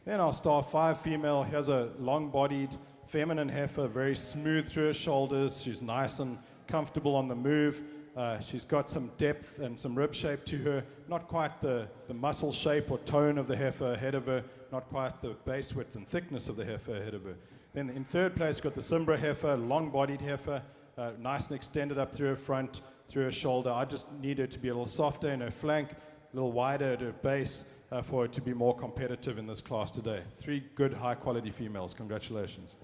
Then our star 5 female has a long-bodied feminine heifer, very smooth through her shoulders. She's nice and comfortable on the move. She's got some depth and some rib shape to her. Not quite the muscle shape or tone of the heifer ahead of her. Not quite the base width and thickness of the heifer ahead of her. Then in third place, got the Simbra heifer, long-bodied heifer, nice and extended up through her front, through her shoulder. I just need her to be a little softer in her flank, a little wider at her base for her to be more competitive in this class today. 3 good, high-quality females. Congratulations.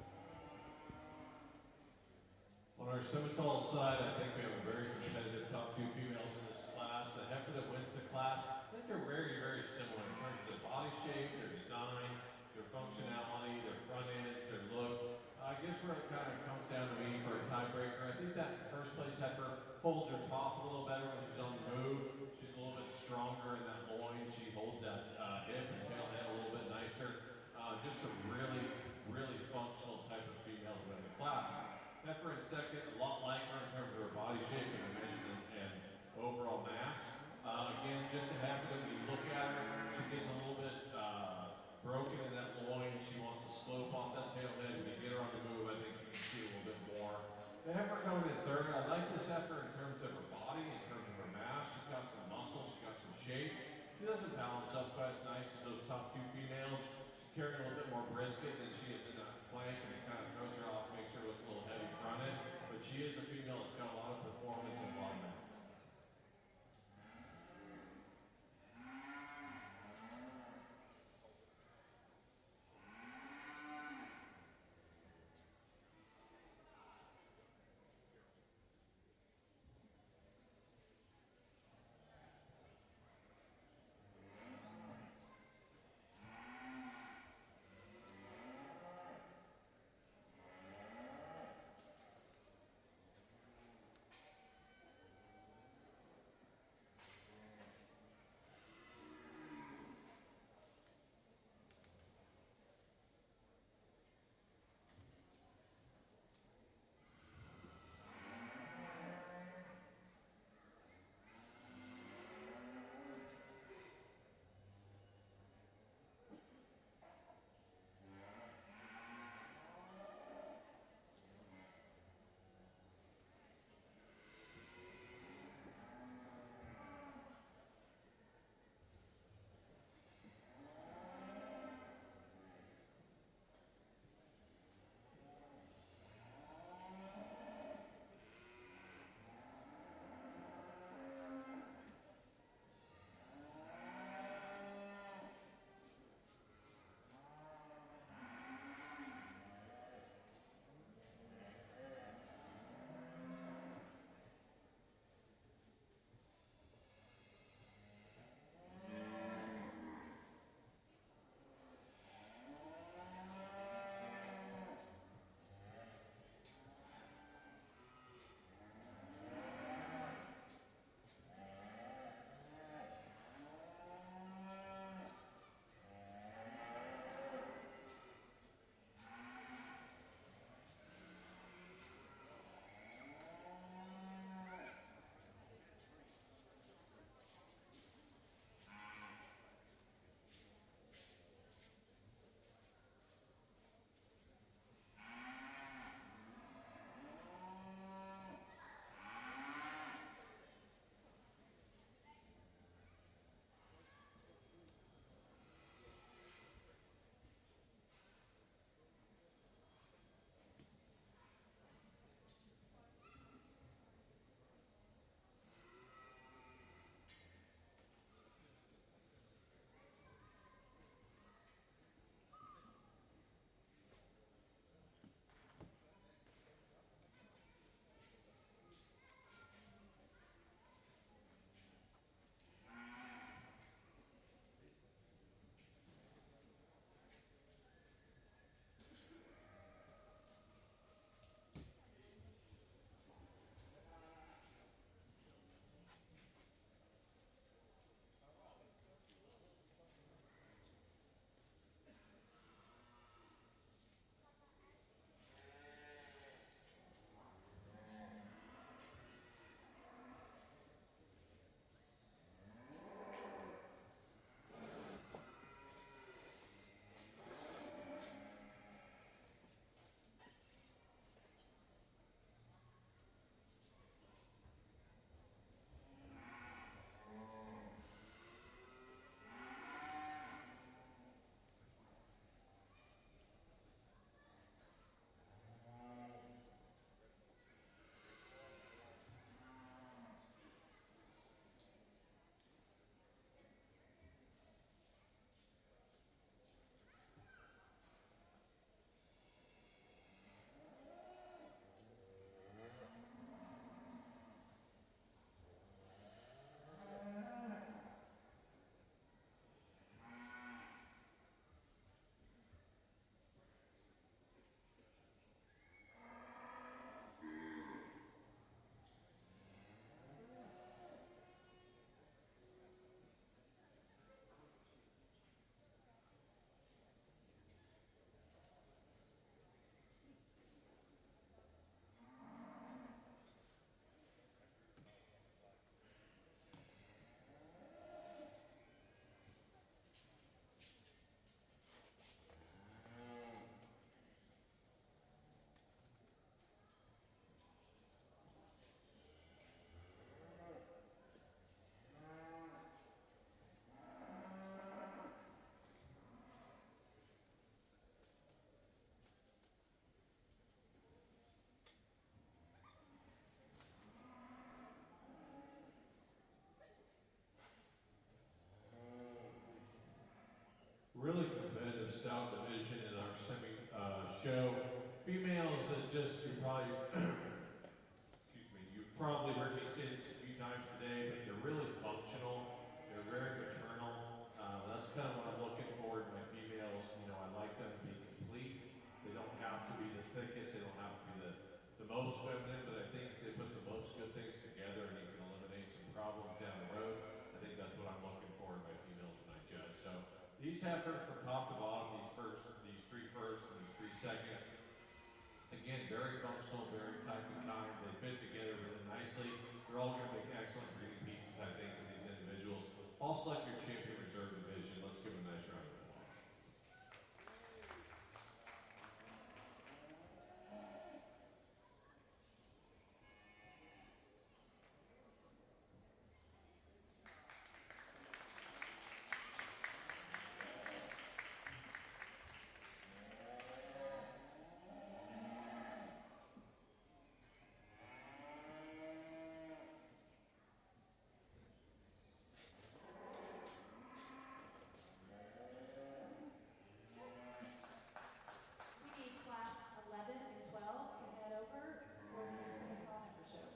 On our Simmental side, I think we have a very competitive top 2 females in this class. The heifer that wins the class, I think they're very, very similar in terms of their body shape, their design, their functionality, their front ends, their look. I guess where it kind of comes down to me for a tiebreaker, I think that first place heifer holds her top a little better when she's on the move. She's a little bit stronger in that loin. She holds that hip and tail head a little bit nicer. Just a really, really functional type of female to win the class. Heifer in second, a lot like her in terms of her body shape and dimension and overall mass. Again, just a heifer that when you look at her, she gets a little bit broken in that loin. She wants to slope off that tail head. When you get her on the move, I think you can see a little bit more. The heifer coming in third, I like this heifer in terms of her body, in terms of her mass. She's got some muscle, she's got some shape. She doesn't balance up quite as nice as those top 2 females. She's carrying a little bit more brisket than she is in that flank, and it kind of throws her off, makes her look a little heavy fronted. But she is a female that's got a lot of performance and a lot of mass. really competitive stout division in our semi show. Females that just, you're probably, excuse me, you've probably heard me say this a few times today, but they're really functional. They're very maternal. That's kind of what I'm looking for in my females. You know, I like them to be complete. They don't have to be the thickest. They don't have to be the most feminine, but I think if they put the most good things together and you can eliminate some problems down the road, I think that's what I'm looking for in my females when I judge. So these heifers from top to bottom, these three firsts and these 3 seconds, again, very functional, very type and kind. They fit together really nicely. They're all going to make excellent breeding pieces, I think, for these individuals. I'll select your champion reserve division. Let's give them a nice round of applause. We need class 11 and 12 to head over for the Utah Heifer Show.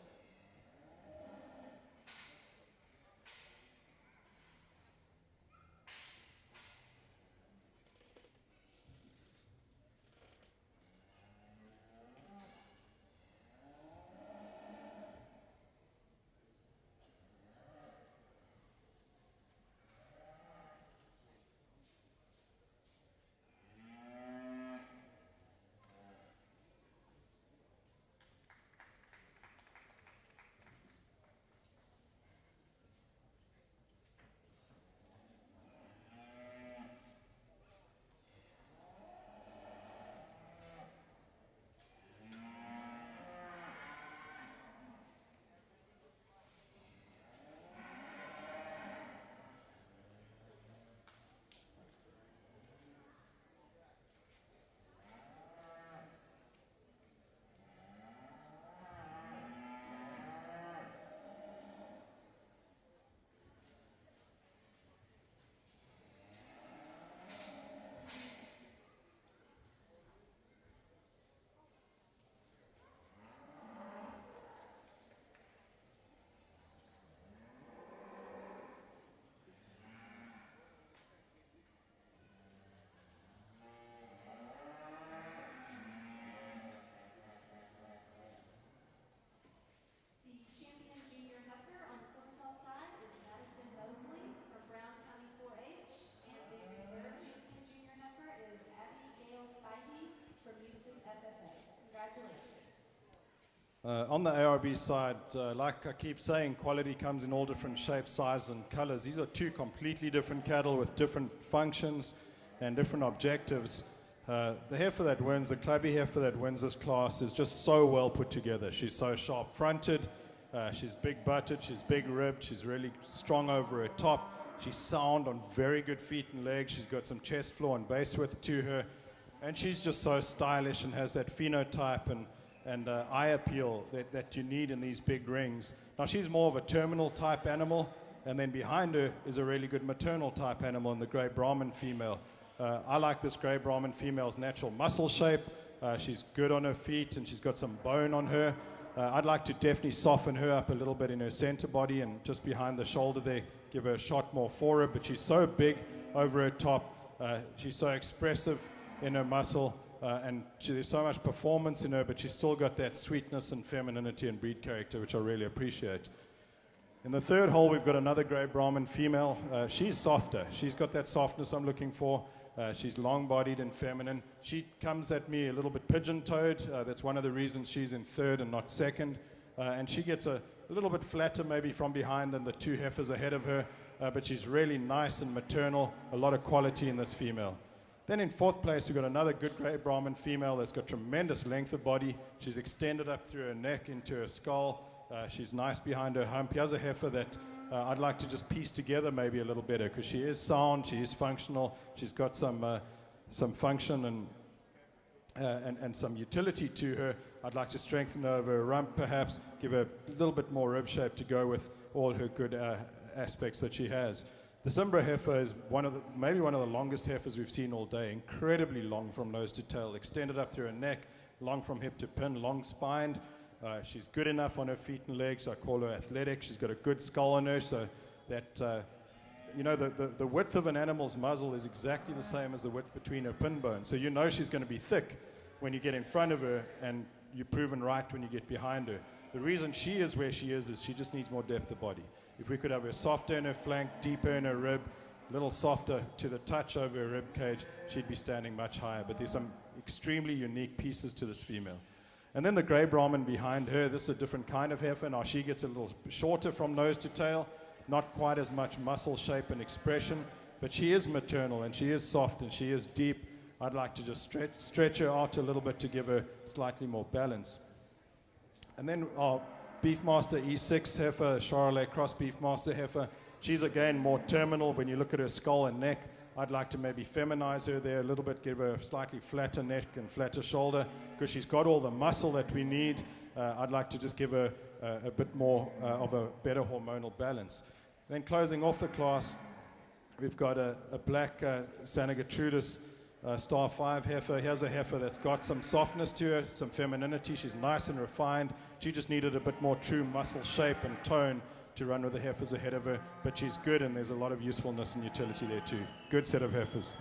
On the ARB side, like I keep saying, quality comes in all different shapes, sizes, and colors. These are 2 completely different cattle with different functions and different objectives. The heifer that wins, the clubby heifer that wins this class, is just so well put together. She's so sharp-fronted, she's big-butted, she's big-ribbed, she's really strong over her top. She's sound on very good feet and legs. She's got some chest floor and base width to her. And she's just so stylish and has that phenotype and eye appeal that you need in these big rings. Now she's more of a terminal type animal, and then behind her is a really good maternal type animal in the grey Brahman female. I like this grey Brahman female's natural muscle shape. She's good on her feet and she's got some bone on her. I'd like to definitely soften her up a little bit in her center body and just behind the shoulder there, give her a shot more forward, but she's so big over her top. She's so expressive in her muscle. And there's so much performance in her, but she's still got that sweetness and femininity and breed character, which I really appreciate. In the third hole, we've got another grey Brahman female. She's softer. She's got that softness I'm looking for. She's long-bodied and feminine. She comes at me a little bit pigeon-toed. That's one of the reasons she's in third and not second. And she gets a little bit flatter maybe from behind than the 2 heifers ahead of her, but she's really nice and maternal, a lot of quality in this female. Then in fourth place, we've got another good grey Brahman female that's got tremendous length of body. She's extended up through her neck into her skull. She's nice behind her hump. Here's a heifer that I'd like to just piece together maybe a little better, because she is sound, she is functional, she's got some function and some utility to her. I'd like to strengthen her over her rump perhaps, give her a little bit more rib shape to go with all her good aspects that she has. The Cimbra heifer is maybe one of the longest heifers we've seen all day. Incredibly long from nose to tail, extended up through her neck, long from hip to pin, long spined. She's good enough on her feet and legs. I call her athletic. She's got a good skull on her, so that you know, the width of an animal's muzzle is exactly the same as the width between her pin bones. So you know she's going to be thick when you get in front of her, and you're proven right when you get behind her. The reason she is where she is she just needs more depth of body. If we could have her softer in her flank, deeper in her rib, a little softer to the touch over her rib cage, she'd be standing much higher. But there's some extremely unique pieces to this female. And then the grey Brahmin behind her, this is a different kind of heifer. Now she gets a little shorter from nose to tail, not quite as much muscle shape and expression, but she is maternal and she is soft and she is deep. I'd like to just stretch her out a little bit to give her slightly more balance. And then our Beefmaster E6 heifer, Charolais Cross Beefmaster heifer, she's again more terminal. When you look at her skull and neck, I'd like to maybe feminize her there a little bit, give her a slightly flatter neck and flatter shoulder, because she's got all the muscle that we need. I'd like to just give her a bit more of a better hormonal balance. Then closing off the class, we've got a black Santa Gertrudis Star 5 heifer. Here's a heifer that's got some softness to her, some femininity. She's nice and refined. She just needed a bit more true muscle shape and tone to run with the heifers ahead of her, but she's good, and there's a lot of usefulness and utility there too. Good set of heifers.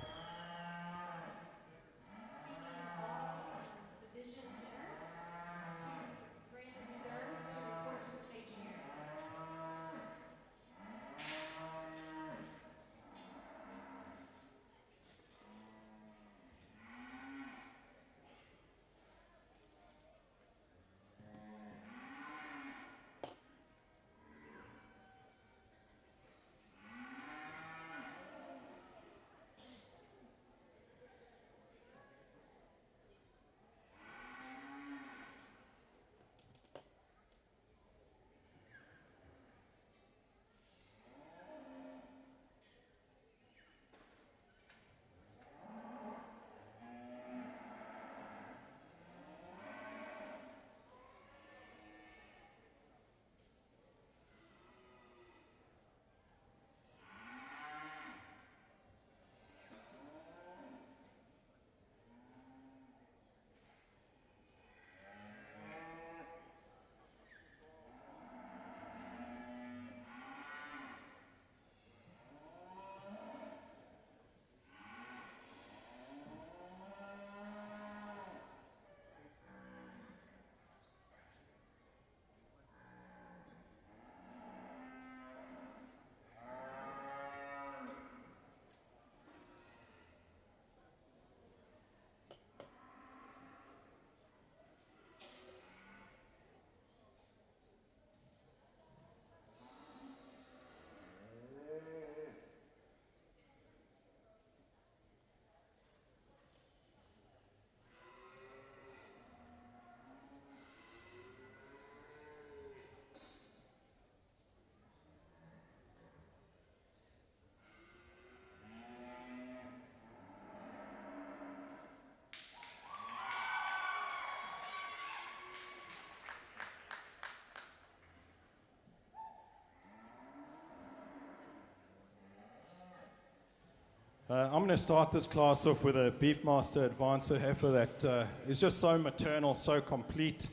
I'm going to start this class off with a Beefmaster Advancer heifer that is just so maternal, so complete.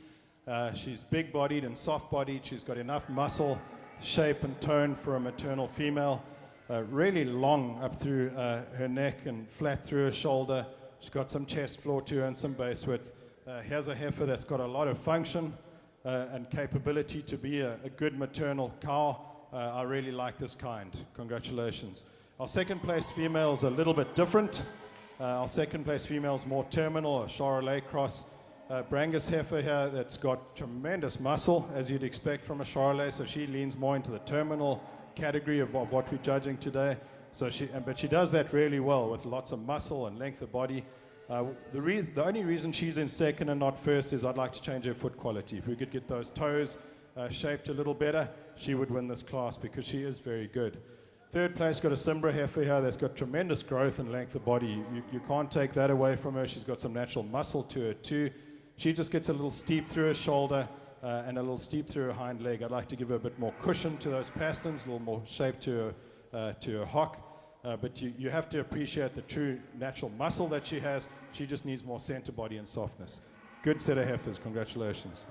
She's big-bodied and soft-bodied. She's got enough muscle, shape, and tone for a maternal female. Really long up through her neck and flat through her shoulder. She's got some chest floor to her and some base width. Here's a heifer that's got a lot of function and capability to be a good maternal cow. I really like this kind. Congratulations. Our second place female is a little bit different. Our second place female is more terminal, a Charolais Cross Brangus heifer here that's got tremendous muscle, as you'd expect from a Charolais, so she leans more into the terminal category of what we're judging today. So but she does that really well with lots of muscle and length of body. The only reason she's in second and not first is I'd like to change her foot quality. If we could get those toes shaped a little better, she would win this class because she is very good. Third place got a Cimbra heifer here that's got tremendous growth and length of body. You can't take that away from her. She's got some natural muscle to her too. She just gets a little steep through her shoulder and a little steep through her hind leg. I'd like to give her a bit more cushion to those pasterns, a little more shape to to her hock. But you have to appreciate the true natural muscle that she has. She just needs more center body and softness. Good set of heifers. Congratulations.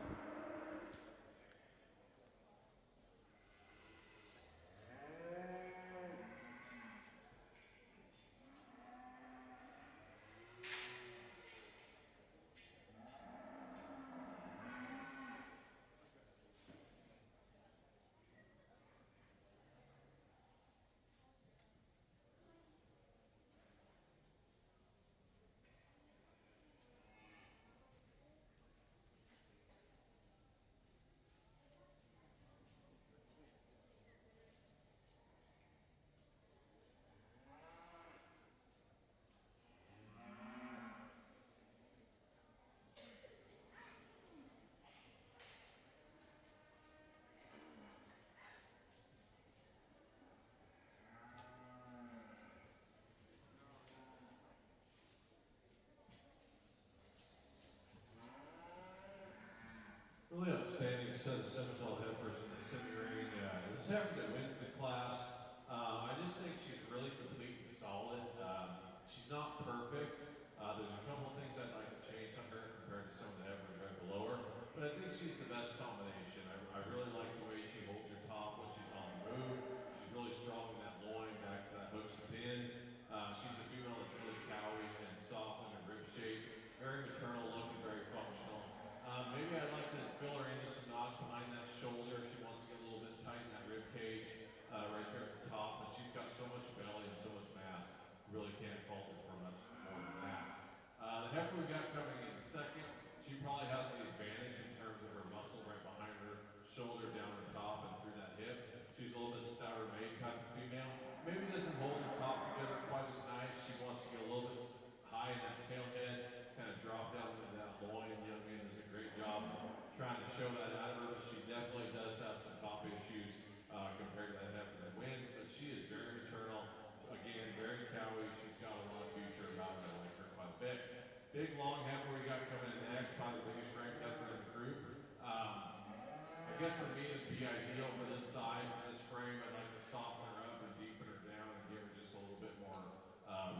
Really outstanding set of Seminole heifers in the semi-ring. This heifer that wins the class, I just think she's really complete and solid. She's not perfect. There's a couple of things I'd like to change on her compared to some of the heifers right below her, but I think she's the best combination. I really like the way she holds her top when she's on the move. She's really strong in that loin, back to that hooks to pins. She's a female that's really cowy and soft in her rib shape, very maternal looking, very functional. Maybe I'd like to fill her into some knots behind that shoulder. She wants to get a little bit tight in that rib cage right there at the top, but she's got so much belly and so much mass, really can't fault her for much more than that. The heifer we got coming in second, she probably has the advantage in terms of her muscle right behind her shoulder, down her top, and through that hip. She's a little bit stouter made type of female. Maybe doesn't hold her top together quite as nice. She wants to get a little bit high in that tail head, kind of drop down into that loin. Young man does a great job trying to show that out of her, but she definitely does have some top issues compared to that heifer that wins. But she is very maternal, again, very cowy. She's got a lot of future about her. I like her quite a bit. Big long heifer we got coming in next, probably the biggest ranked heifer in the group. I guess for me it'd be ideal for this size and this frame. I'd like to soften her up and deepen her down and give her just a little bit more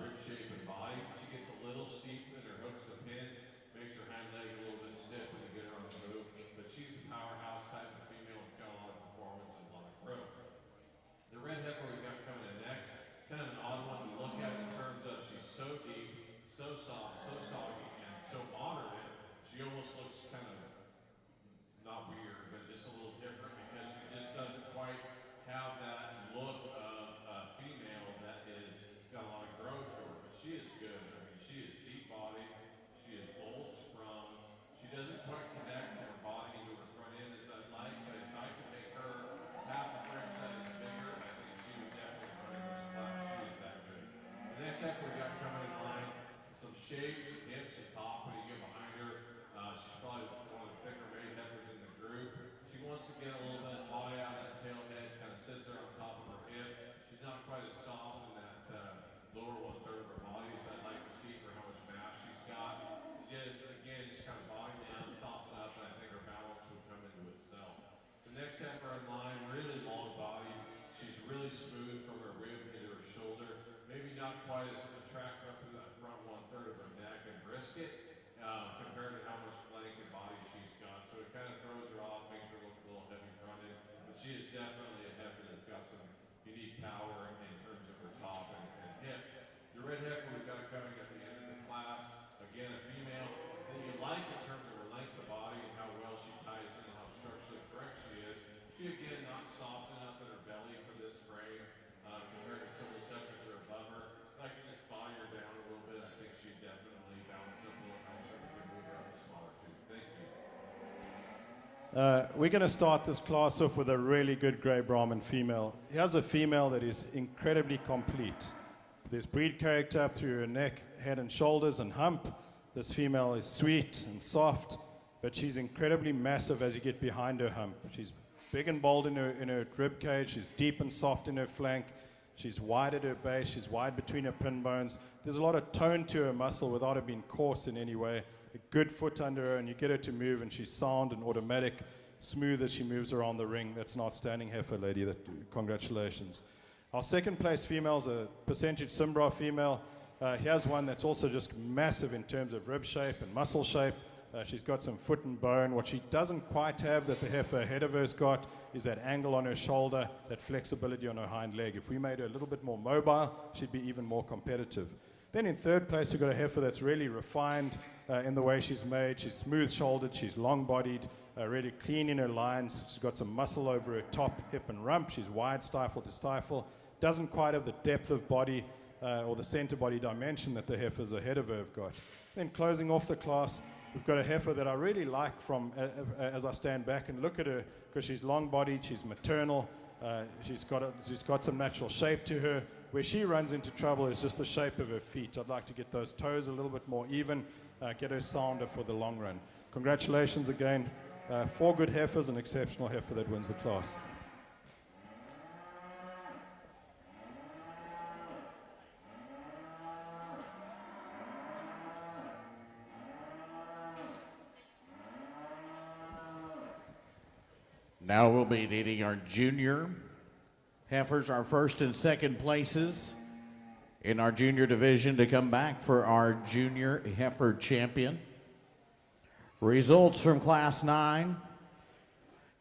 rib shape and body. She gets a little steep in her hooks to pins, makes her hind leg a little bit stiff when you get her on the move. But she's a powerhouse type of female that's got a lot of performance and a lot of growth. The red heifer we got coming in next, kind of an odd one to look at in terms of she's so deep, so soft, so soggy, and so modern. She almost looks kind of not weird, but just a little different because she just doesn't quite have that look of a female that is got a lot of growth to her. But she is good. I mean, she is deep bodied. She is bold sprung. She doesn't quite connect from her body into her front end as I'd like, but if I could make her half a frame size bigger, I think she would definitely run in this class. She is that good. The next heifer we got coming in line, some shapes, some hips, some top when you get behind her. She's probably one of the thicker made heifers in the group. She wants to get a little bit high out of that tail head, kind of sits there on top of her hip. She's not quite as soft in that lower 1/3 of her body as I'd like to see for how much mass she's got. Just, again, just kind of body down, soften up, and I think her balance would come into itself. The next heifer in line, really long body. She's really smooth from her rib into her shoulder. Maybe not quite as attractive up to that front 1/3 of her neck and brisket compared to how much flank and body she's got. So it kind of throws her off, makes her look a little heavy fronted. But she is definitely a heifer that's got some unique power in terms of her top and hip. The red heifer we've got coming at the end of the class, again, a female that you like in terms of her length of body and how well she ties in and how structurally correct she is. She, again, not soft enough in her belly for this frame compared to some of the heifers that are above her. If I could just body her down a little bit, I think she'd definitely balance up a little nicer. We can move her up a smaller too. Thank you. We're going to start this class off with a really good grey Brahman female. Here's a female that is incredibly complete. There's breed character up through her neck, head and shoulders and hump. This female is sweet and soft, but she's incredibly massive as you get behind her hump. She's big and bold in her rib cage. She's deep and soft in her flank. She's wide at her base. She's wide between her pin bones. There's a lot of tone to her muscle without her being coarse in any way. A good foot under her, and you get her to move, and she's sound and automatic, smooth as she moves around the ring. That's an outstanding heifer, lady. Congratulations. Our second place female is a percentage Simbra female. Here's one that's also just massive in terms of rib shape and muscle shape. She's got some foot and bone. What she doesn't quite have that the heifer ahead of her's got is that angle on her shoulder, that flexibility on her hind leg. If we made her a little bit more mobile, she'd be even more competitive. Then in third place, we've got a heifer that's really refined in the way she's made. She's smooth-shouldered, she's long-bodied, really clean in her lines. She's got some muscle over her top, hip, and rump. She's wide stifle to stifle. Doesn't quite have the depth of body or the center body dimension that the heifers ahead of her have got. Then closing off the class, we've got a heifer that I really like from as I stand back and look at her, because she's long-bodied, she's maternal, she's got some natural shape to her. Where she runs into trouble is just the shape of her feet. I'd like to get those toes a little bit more even, get her sounder for the long run. Congratulations again. 4 good heifers, an exceptional heifer that wins the class. Now we'll be needing our junior heifers, our first and second places in our junior division, to come back for our junior heifer champion. Results from Class 9.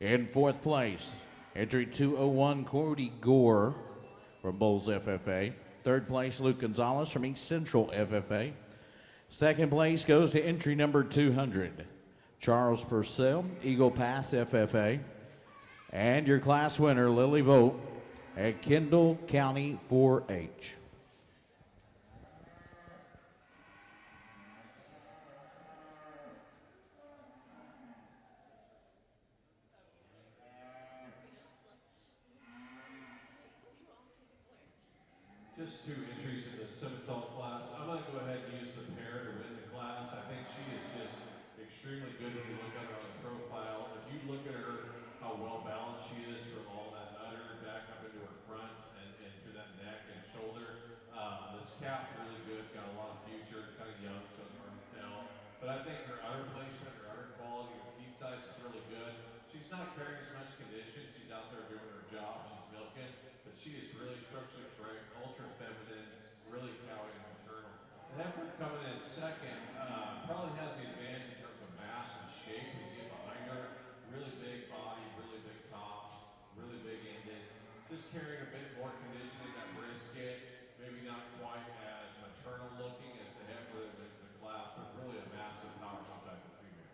In fourth place, entry 201, Cody Gore from Bowles FFA. Third place, Luke Gonzalez from East Central FFA. Second place goes to entry number 200, Charles Purcell, Eagle Pass FFA. And your class winner, Lily Vogt at Kendall County 4-H. Just 2 entries in the Simmental class. I'm going to go ahead and use the pair to win the class. I think she is just extremely good when you look at her on the profile. If you look at her, how well balanced she is from all that udder back up into her front and through that neck and shoulder. This calf's really good, got a lot of future, kind of young, so it's hard to tell. But I think her udder placement, her udder quality, her feet size is really good. She's not carrying as much condition. She's out there doing her job. She's milking. But she is really structurally correct, ultra feminine, really cowy and maternal. The heifer coming in second probably has the advantage in terms of mass and shape. When you get behind her, really big body, really big top, really big ended. Just carrying a bit more condition in that brisket. Maybe not quite as maternal looking as the heifer that wins the class, but really a massive, powerful type of female.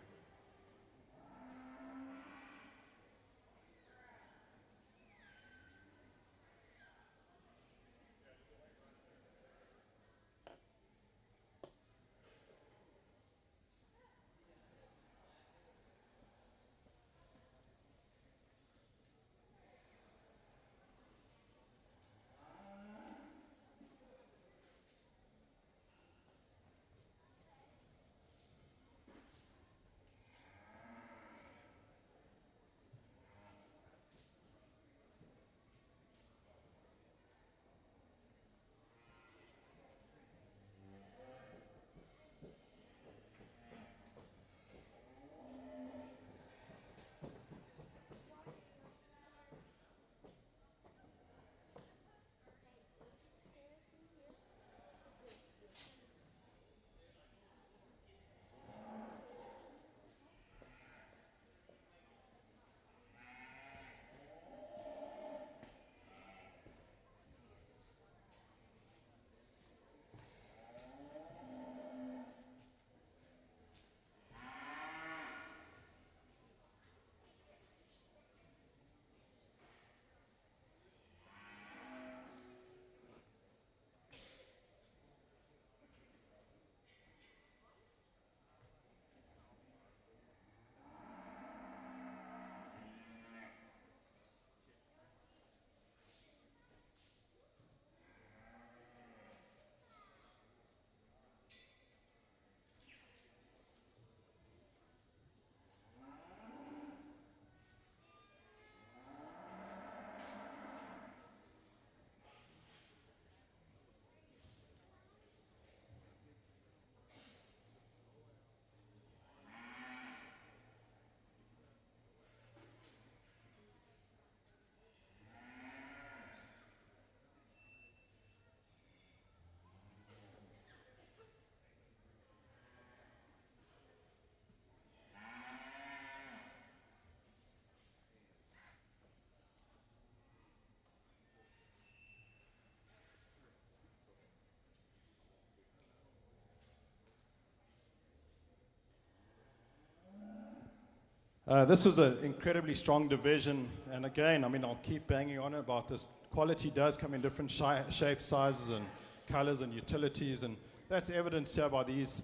This was an incredibly strong division, and again, I mean, I'll keep banging on about this. Quality does come in different shapes, sizes, and colors and utilities, and that's evidenced here by these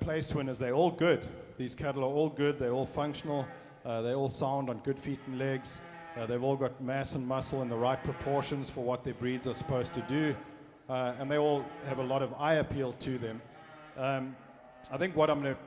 place winners. They're all good. These cattle are all good. They're all functional. They all sound on good feet and legs. They've all got mass and muscle in the right proportions for what their breeds are supposed to do, and they all have a lot of eye appeal to them. I think what I'm going to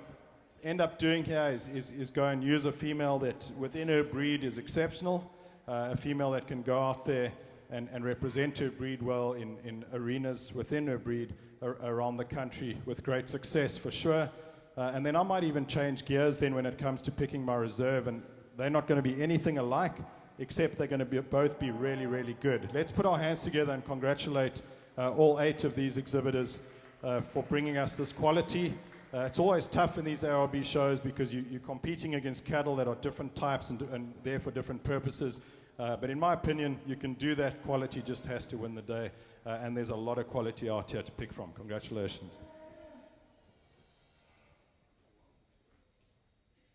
end up doing here is go and use a female that within her breed is exceptional, a female that can go out there and represent her breed well in arenas within her breed around the country with great success for sure. And then I might even change gears then when it comes to picking my reserve, and they're not going to be anything alike, except they're going to both be really, really good. Let's put our hands together and congratulate all 8 of these exhibitors for bringing us this quality. It's always tough in these ARB shows because you're competing against cattle that are different types and there for different purposes. But in my opinion, you can do that. Quality just has to win the day. And there's a lot of quality out here to pick from. Congratulations.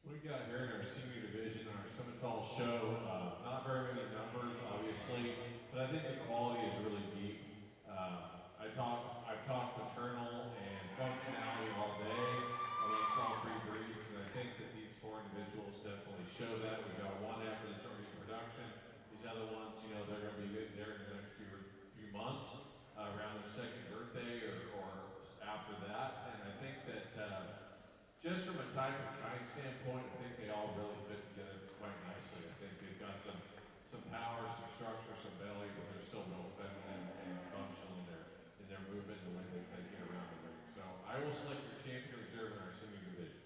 We've got here in our senior division, our Simmental show, not very many numbers, obviously, but I think the quality is really deep. I've talked maternal and functionality all day amongst all 3 breeds, and I think that these 4 individuals definitely show that. We've got one after that's already in production. These other ones, you know, they're going to be there in the next few months, around their 2nd birthday or after that. And I think that just from a type of kind standpoint, I think they all really fit together quite nicely. I think they've got some power, some structure, some belly, but they're still real feminine and functional in their movement and the way that they get around the ring. So I will select your champion reserve in our senior division.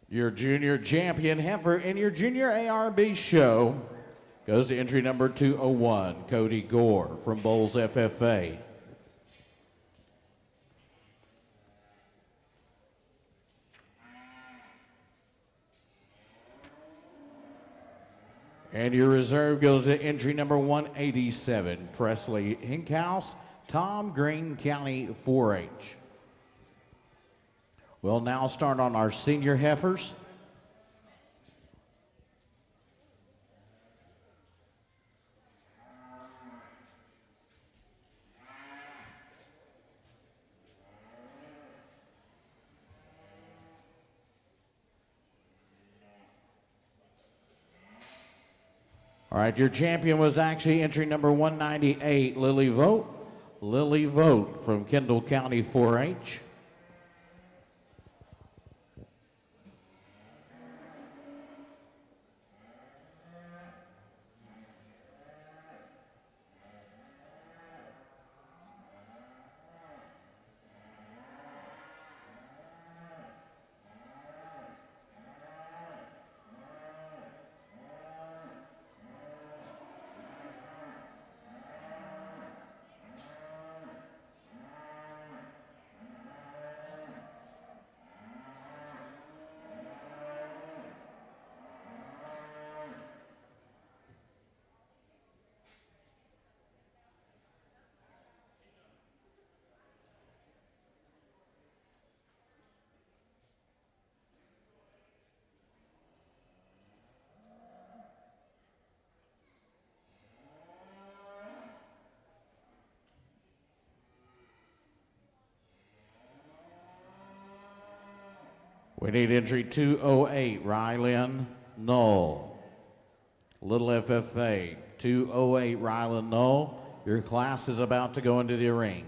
Your junior champion heifer in your junior ARB show goes to entry number 201, Cody Gore from Bowles FFA. And your reserve goes to entry number 187, Presley Hinkhouse, Tom Green County 4-H. We'll now start on our senior heifers. All right, your champion was actually entry number 198, Lily Vogt. Lily Vogt from Kendall County 4-H. We need entry 208, Rylan Knoll. Little FFA, 208, Rylan Knoll. Your class is about to go into the ring.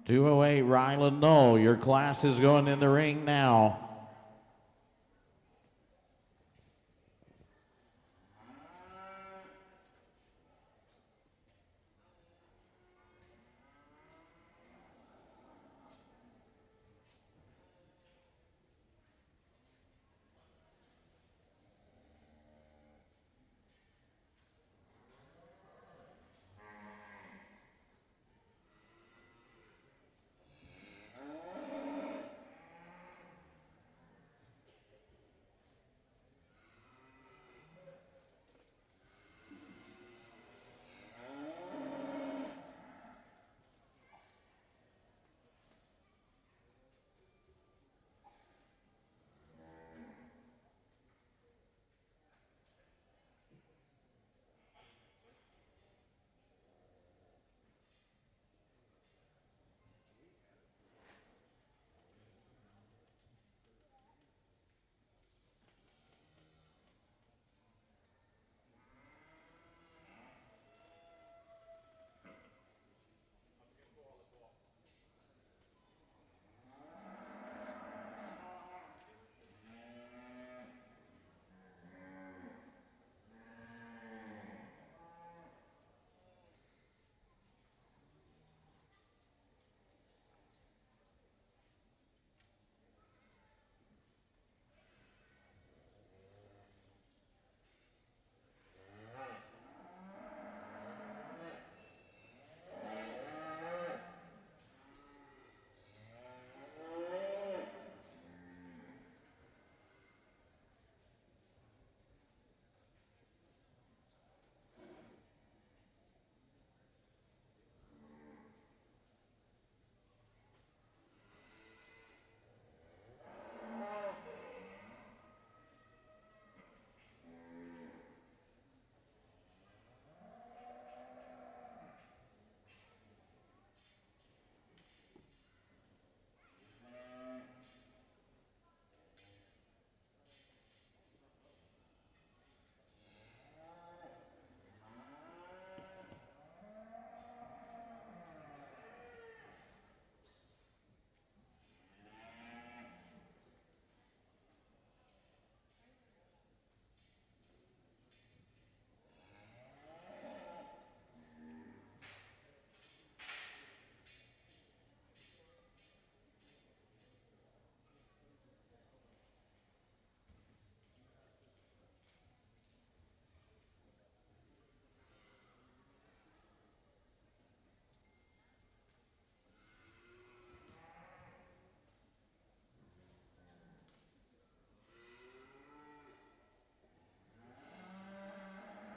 208 Ryland Knoll, your class is going in the ring now.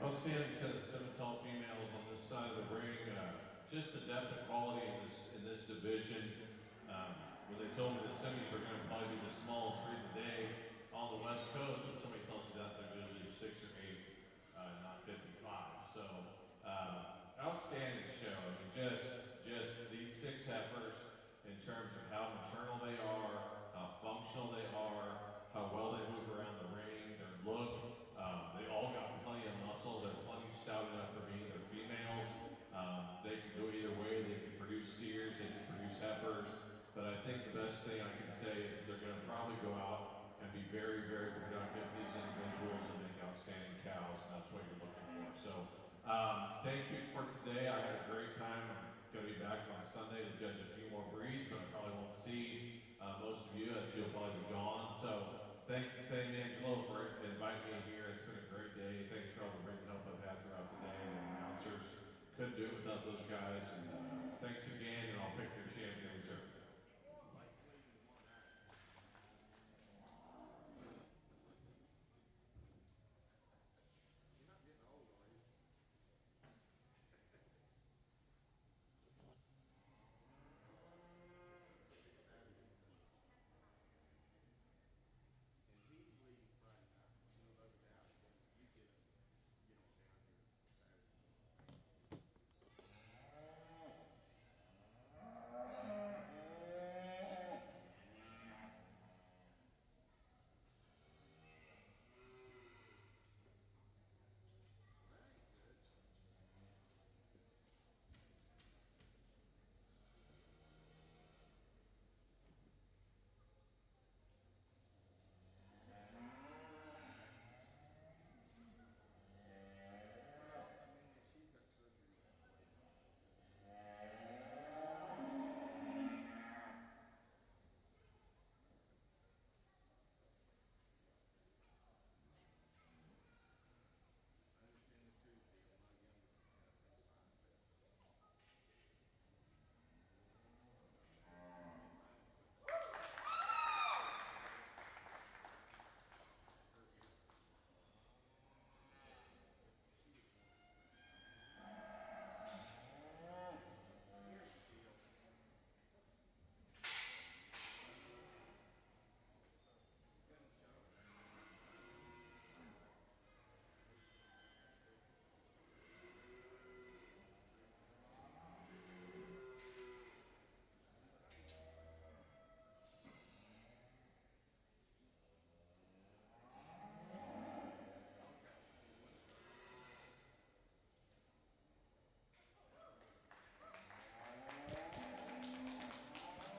Outstanding set of Simmental females on this side of the ring. Just the depth and quality in this division. When they told me the semis were going to probably be the smallest three of the day on the West Coast, when somebody tells you that, there's usually 6 or 8, not 55. So outstanding show. I mean, just these 6 heifers in terms of how maternal they are, how functional they are, how well they move around the ring, their look. They all got plenty of muscle. They're plenty stout enough for me. They're females. They can go either way. They can produce steers. They can produce heifers. But I think the best thing I can say is that they're going to probably go out and be very, very productive, these individuals, and make outstanding cows, and that's what you're looking for. So thank you for today. I had a great time. I'm going to be back on Sunday to judge a few more breeds, but I probably won't see most of you, as you'll probably be gone. So thanks to Sam Angelo for inviting me here. It's been a great day. Thanks for all the ring help I've had throughout the day. The announcers couldn't do it without those guys. And thanks again, and I'll pick your champion reserve.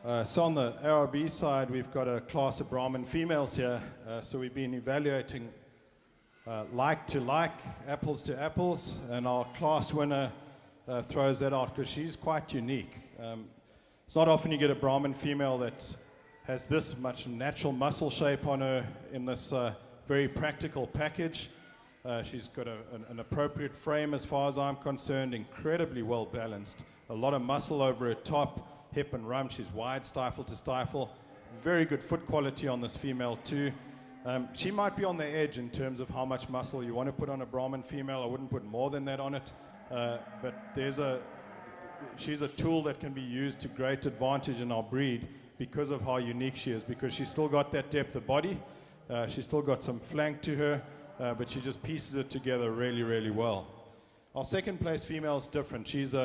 So on the ARB side, we've got a class of Brahmin females here. So we've been evaluating like to like, apples to apples, and our class winner throws that out because she's quite unique. It's not often you get a Brahmin female that has this much natural muscle shape on her in this very practical package. She's got an appropriate frame as far as I'm concerned, incredibly well balanced. A lot of muscle over her top, hip and rump. She's wide stifle to stifle. Very good foot quality on this female too. She might be on the edge in terms of how much muscle you want to put on a Brahmin female. I wouldn't put more than that on it. But she's a tool that can be used to great advantage in our breed because of how unique she is, because she's still got that depth of body. She's still got some flank to her, but she just pieces it together really, really well. Our second place female is different. She's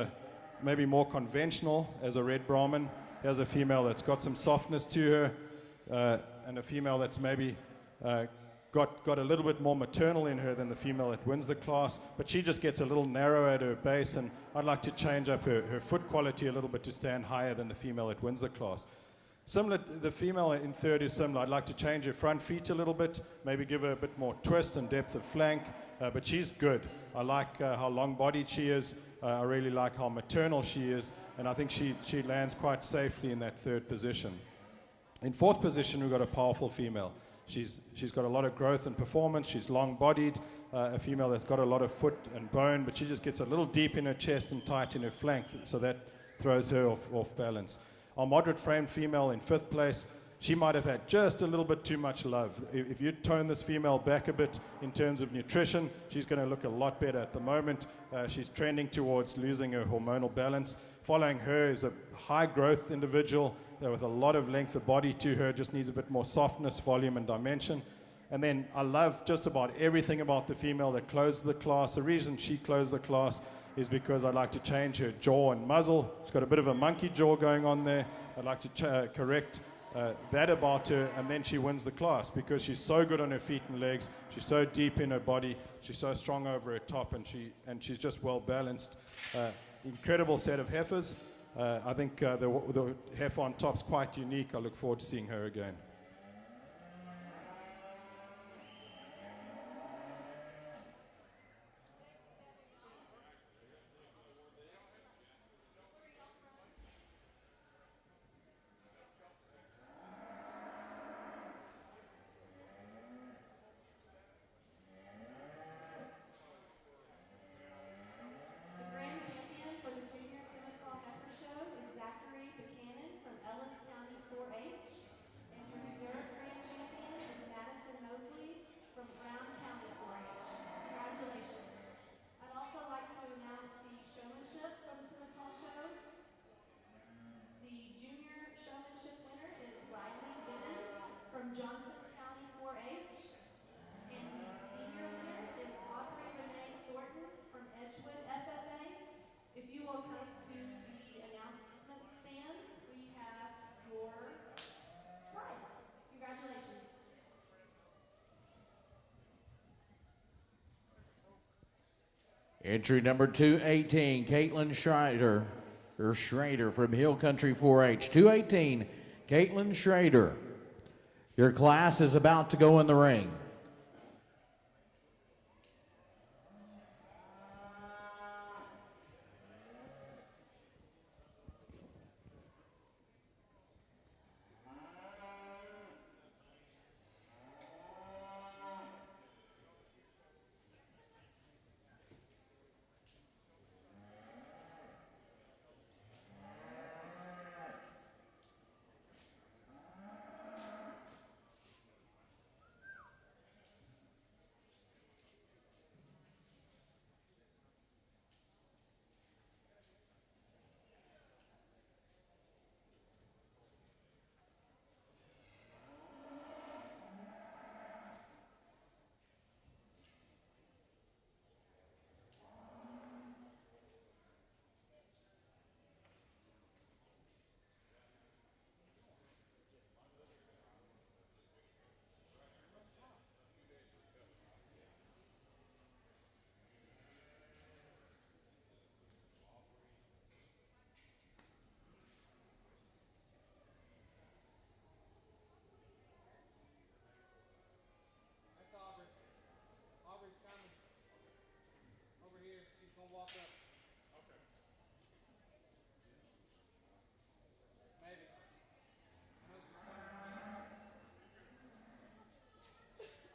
maybe more conventional as a red Brahmin. Here's a female that's got some softness to her, and a female that's maybe got a little bit more maternal in her than the female that wins the class, but she just gets a little narrow at her base, and I'd like to change up her foot quality a little bit to stand higher than the female that wins the class. Similar, the female in third is similar. I'd like to change her front feet a little bit, maybe give her a bit more twist and depth of flank, but she's good. I like how long-bodied she is. I really like how maternal she is, and I think she lands quite safely in that third position. In fourth position, we've got a powerful female. She's got a lot of growth and performance. She's long-bodied, a female that's got a lot of foot and bone, but she just gets a little deep in her chest and tight in her flank, so that throws her off balance. Our moderate framed female in fifth place, she might have had just a little bit too much love. If you tone this female back a bit in terms of nutrition, she's going to look a lot better at the moment. She's trending towards losing her hormonal balance. Following her is a high growth individual with a lot of length of body to her, just needs a bit more softness, volume, and dimension. And then I love just about everything about the female that closes the class. The reason she closed the class is because I'd like to change her jaw and muzzle. She's got a bit of a monkey jaw going on there. I'd like to correct that about her, and then she wins the class because she's so good on her feet and legs. She's so deep in her body. She's so strong over her top, and she's just well balanced. Incredible set of heifers. I think the heifer on top's quite unique. I look forward to seeing her again. If you will come to the announcement stand, we have your prize. Congratulations. Entry number 218, Caitlin Schrader from Hill Country 4-H. 218, Caitlin Schrader. Your class is about to go in the ring. gonna walk up. Okay. Maybe.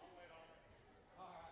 I'll wait on it. All right.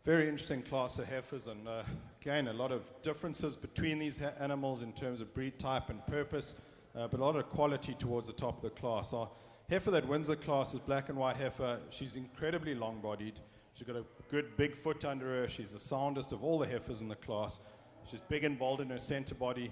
Very interesting class of heifers, and again, a lot of differences between these animals in terms of breed type and purpose, but a lot of quality towards the top of the class. Our heifer that wins the class is black and white heifer. She's incredibly long-bodied. She's got a good big foot under her. She's the soundest of all the heifers in the class. She's big and bold in her center body.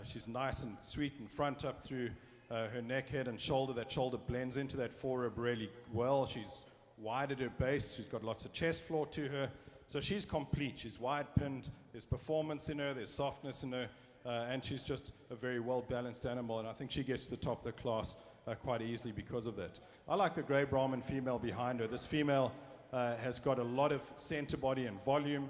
She's nice and sweet in front up through her neck, head, and shoulder. That shoulder blends into that forerib really well. She's wide at her base. She's got lots of chest floor to her. So she's complete. She's wide-pinned. There's performance in her. There's softness in her. And she's just a very well-balanced animal. And I think she gets to the top of the class quite easily because of that. I like the Grey Brahman female behind her. This female has got a lot of center body and volume.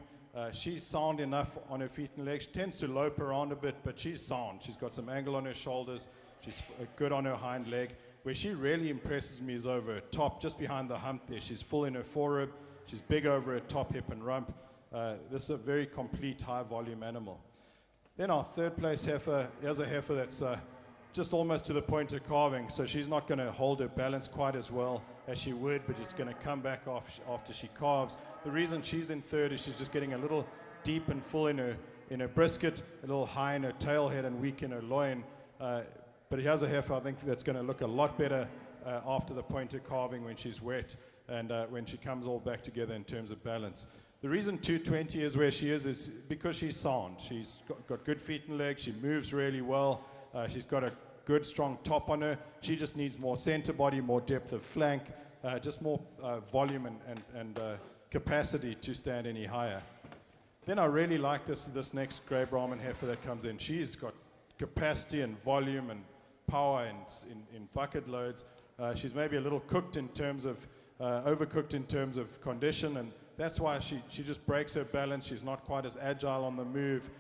She's sound enough on her feet and legs. She tends to lope around a bit, but she's sound. She's got some angle on her shoulders. She's good on her hind leg. Where she really impresses me is over her top, just behind the hump there. She's full in her forerib. She's big over her top, hip, and rump. This is a very complete, high-volume animal. Then our third place heifer, here's a heifer that's just almost to the point of calving, so she's not going to hold her balance quite as well as she would, but it's going to come back off after she calves. The reason she's in third is she's just getting a little deep and full in her brisket, a little high in her tail head and weak in her loin. But here's a heifer I think that's going to look a lot better after the point of calving when she's wet and when she comes all back together in terms of balance. The reason 220 is where she is because she's sound. She's got good feet and legs. She moves really well. She's got a good, strong top on her. She just needs more center body, more depth of flank, just more volume and capacity to stand any higher. Then I really like this next Grey Brahman heifer that comes in. She's got capacity and volume and power in bucket loads. She's maybe a little cooked in terms of, overcooked in terms of condition, and that's why she just breaks her balance. She's not quite as agile on the move.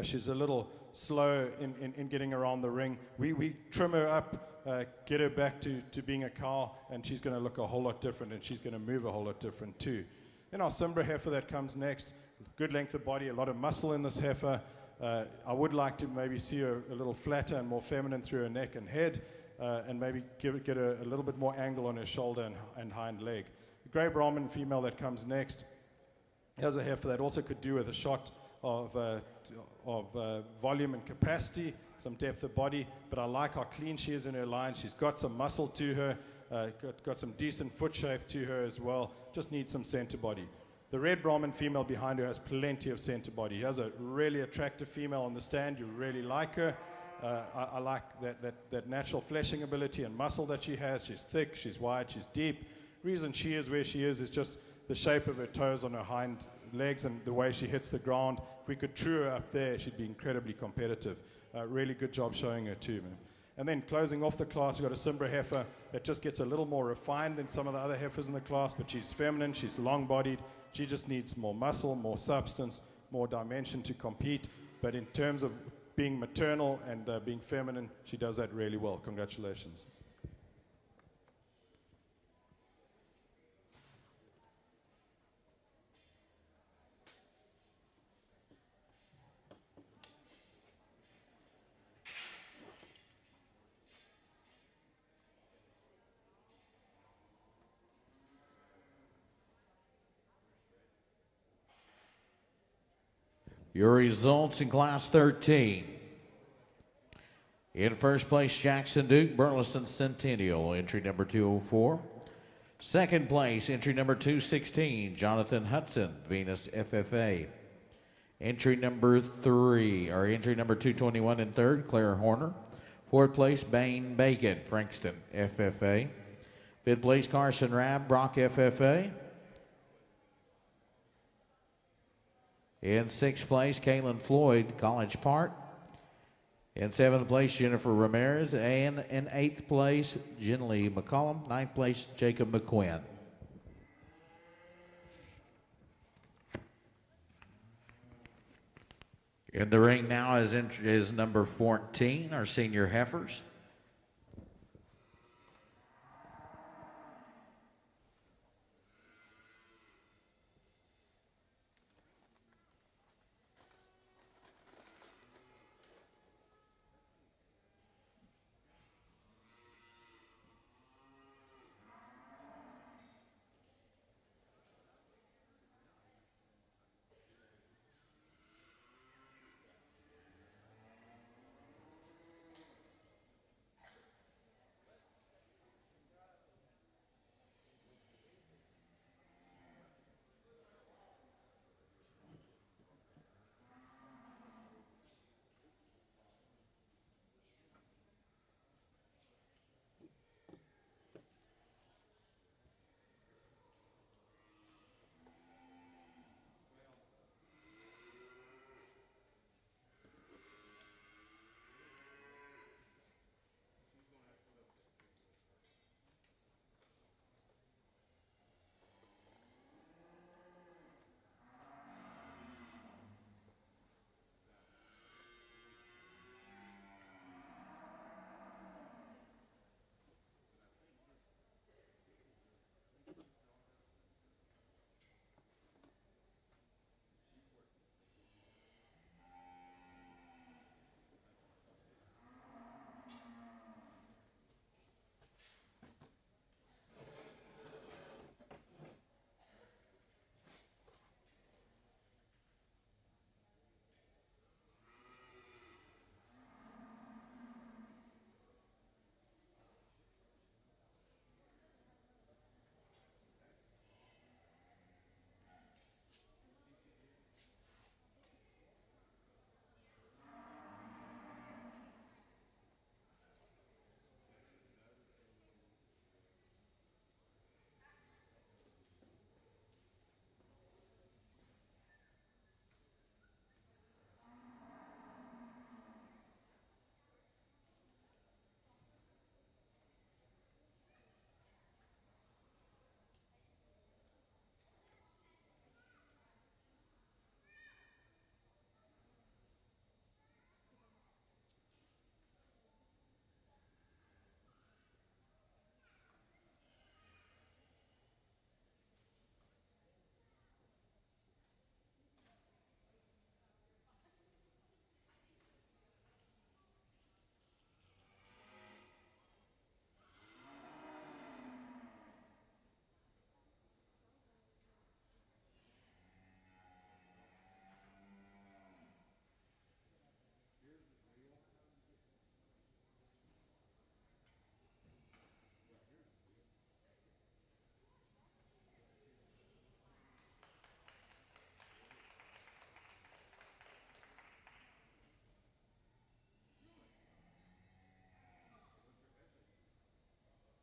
She's a little slow in getting around the ring. We trim her up, get her back to being a cow, and she's going to look a whole lot different, and she's going to move a whole lot different too. Then our Cimbra heifer that comes next, good length of body, a lot of muscle in this heifer. I would like to maybe see her a little flatter and more feminine through her neck and head, and maybe get her a little bit more angle on her shoulder and hind leg. The Grey Brahman female that comes next has a heifer that also could do with a shot of volume and capacity, some depth of body, but I like how clean she is in her line. She's got some muscle to her, got some decent foot shape to her as well, just needs some center body. The Red Brahman female behind her has plenty of center body. She has a really attractive female on the stand. You really like her. I like that natural fleshing ability and muscle that she has. She's thick, she's wide, she's deep. Reason she is where she is just the shape of her toes on her hind legs and the way she hits the ground. If we could true her up there, she'd be incredibly competitive. Really good job showing her too, man. And then closing off the class, we've got a Cimbra heifer that just gets a little more refined than some of the other heifers in the class, but she's feminine, she's long-bodied. She just needs more muscle, more substance, more dimension to compete. But in terms of being maternal and being feminine, she does that really well. Congratulations. Your results in Class 13. In first place, Jackson Duke, Burleson Centennial, entry number 204. Second place, entry number 216, Jonathan Hudson, Venus FFA. Entry number 221 in third, Claire Horner. Fourth place, Bain Bacon, Frankston FFA. Fifth place, Carson Rabb, Brock FFA. In sixth place, Kaylin Floyd, College Park. In seventh place, Jennifer Ramirez. And in eighth place, Jenley McCollum. Ninth place, Jacob McQuinn. In the ring now is number 14, our senior heifers.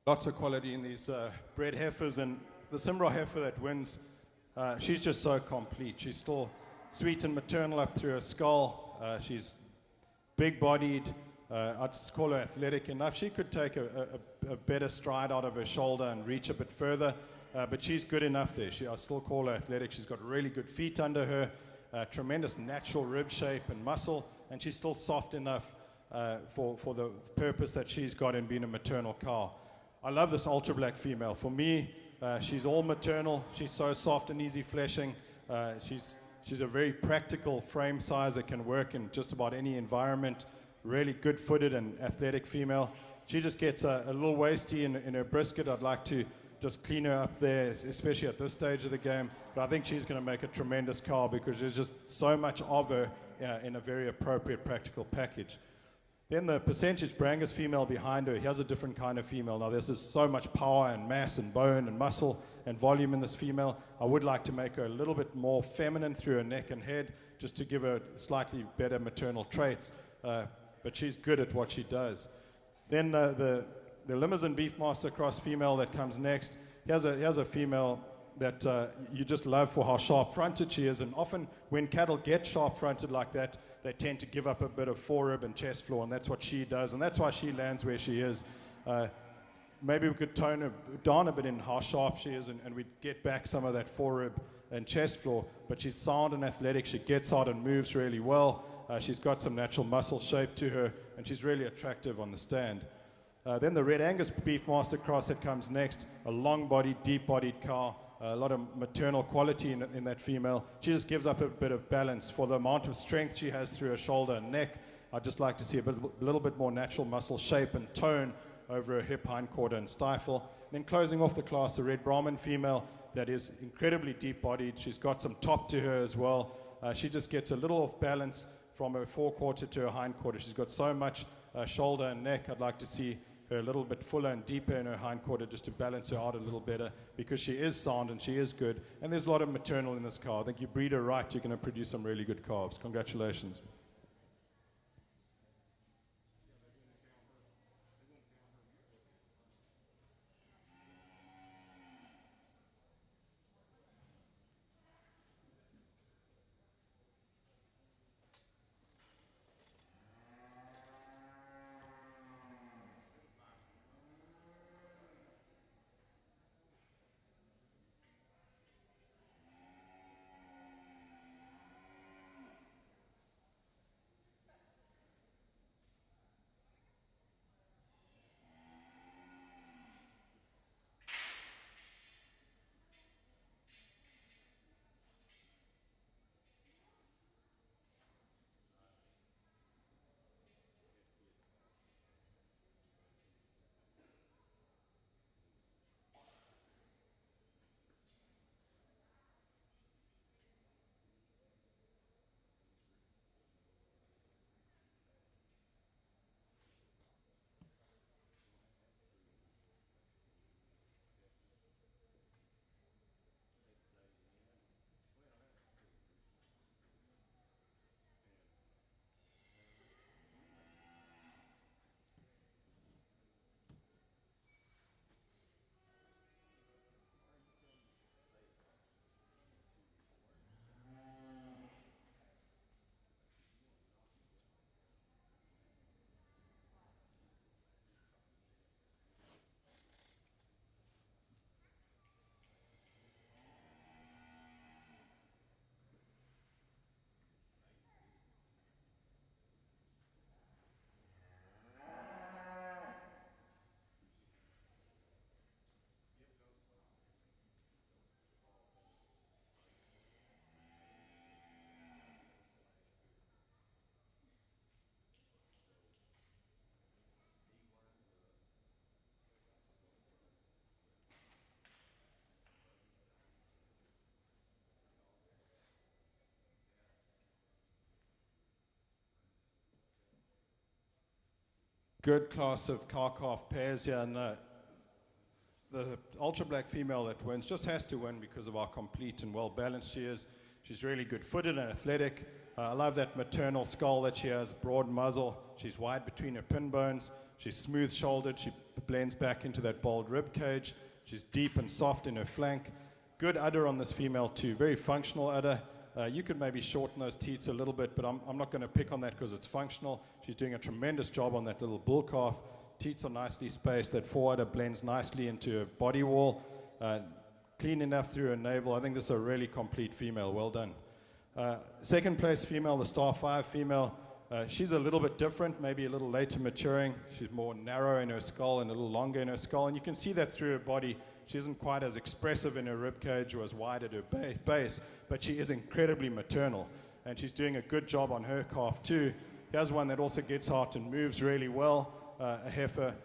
Lots of quality in these bred heifers, and the Cimbra heifer that wins, she's just so complete. She's still sweet and maternal up through her skull. She's big-bodied. I'd call her athletic enough. She could take a better stride out of her shoulder and reach a bit further, but she's good enough there. I still call her athletic. She's got really good feet under her, tremendous natural rib shape and muscle, and she's still soft enough for the purpose that she's got in being a maternal cow. I love this ultra black female. For me, she's all maternal. She's so soft and easy fleshing. She's a very practical frame size that can work in just about any environment. Really good footed and athletic female. She just gets a little wasty in her brisket. I'd like to just clean her up there, especially at this stage of the game. But I think she's going to make a tremendous cow because there's just so much of her in a very appropriate practical package. Then the percentage Brangus female behind her, he has a different kind of female. Now there's just so much power and mass and bone and muscle and volume in this female. I would like to make her a little bit more feminine through her neck and head, just to give her slightly better maternal traits. But she's good at what she does. Then the Limousin Beefmaster cross female that comes next, he has a female that you just love for how sharp-fronted she is. And often when cattle get sharp-fronted like that, they tend to give up a bit of forerib and chest floor, and that's what she does, and that's why she lands where she is. Maybe we could tone her down a bit in how sharp she is, and we'd get back some of that forerib and chest floor, but she's sound and athletic. She gets out and moves really well. She's got some natural muscle shape to her, and she's really attractive on the stand. Then the Red Angus Beefmaster cross that comes next, a long-bodied, deep-bodied cow, a lot of maternal quality in that female. She just gives up a bit of balance for the amount of strength she has through her shoulder and neck. I'd just like to see a little bit more natural muscle shape and tone over her hip, hindquarter, and stifle. Then closing off the class, the Red Brahman female that is incredibly deep-bodied. She's got some top to her as well. She just gets a little off balance from her forequarter to her hindquarter. She's got so much shoulder and neck. I'd like to see her a little bit fuller and deeper in her hindquarter just to balance her out a little better, because she is sound and she is good. And there's a lot of maternal in this cow. I think you breed her right, you're going to produce some really good calves. Congratulations. Good class of cow-calf pairs here, and the ultra black female that wins just has to win because of how complete and well balanced she is. She's really good footed and athletic. I love that maternal skull that she has, broad muzzle. She's wide between her pin bones. She's smooth-shouldered. She blends back into that bold rib cage. She's deep and soft in her flank. Good udder on this female too, very functional udder. You could maybe shorten those teats a little bit, but I'm not going to pick on that because it's functional. She's doing a tremendous job on that little bull calf. Teats are nicely spaced. That fore udder blends nicely into her body wall. Clean enough through her navel. I think this is a really complete female. Well done. Second place female, the star 5 female. She's a little bit different, maybe a little later maturing. She's more narrow in her skull and a little longer in her skull, and you can see that through her body. She isn't quite as expressive in her rib cage or as wide at her base, but she is incredibly maternal, and she's doing a good job on her calf too. Here's one that also gets hot and moves really well, a heifer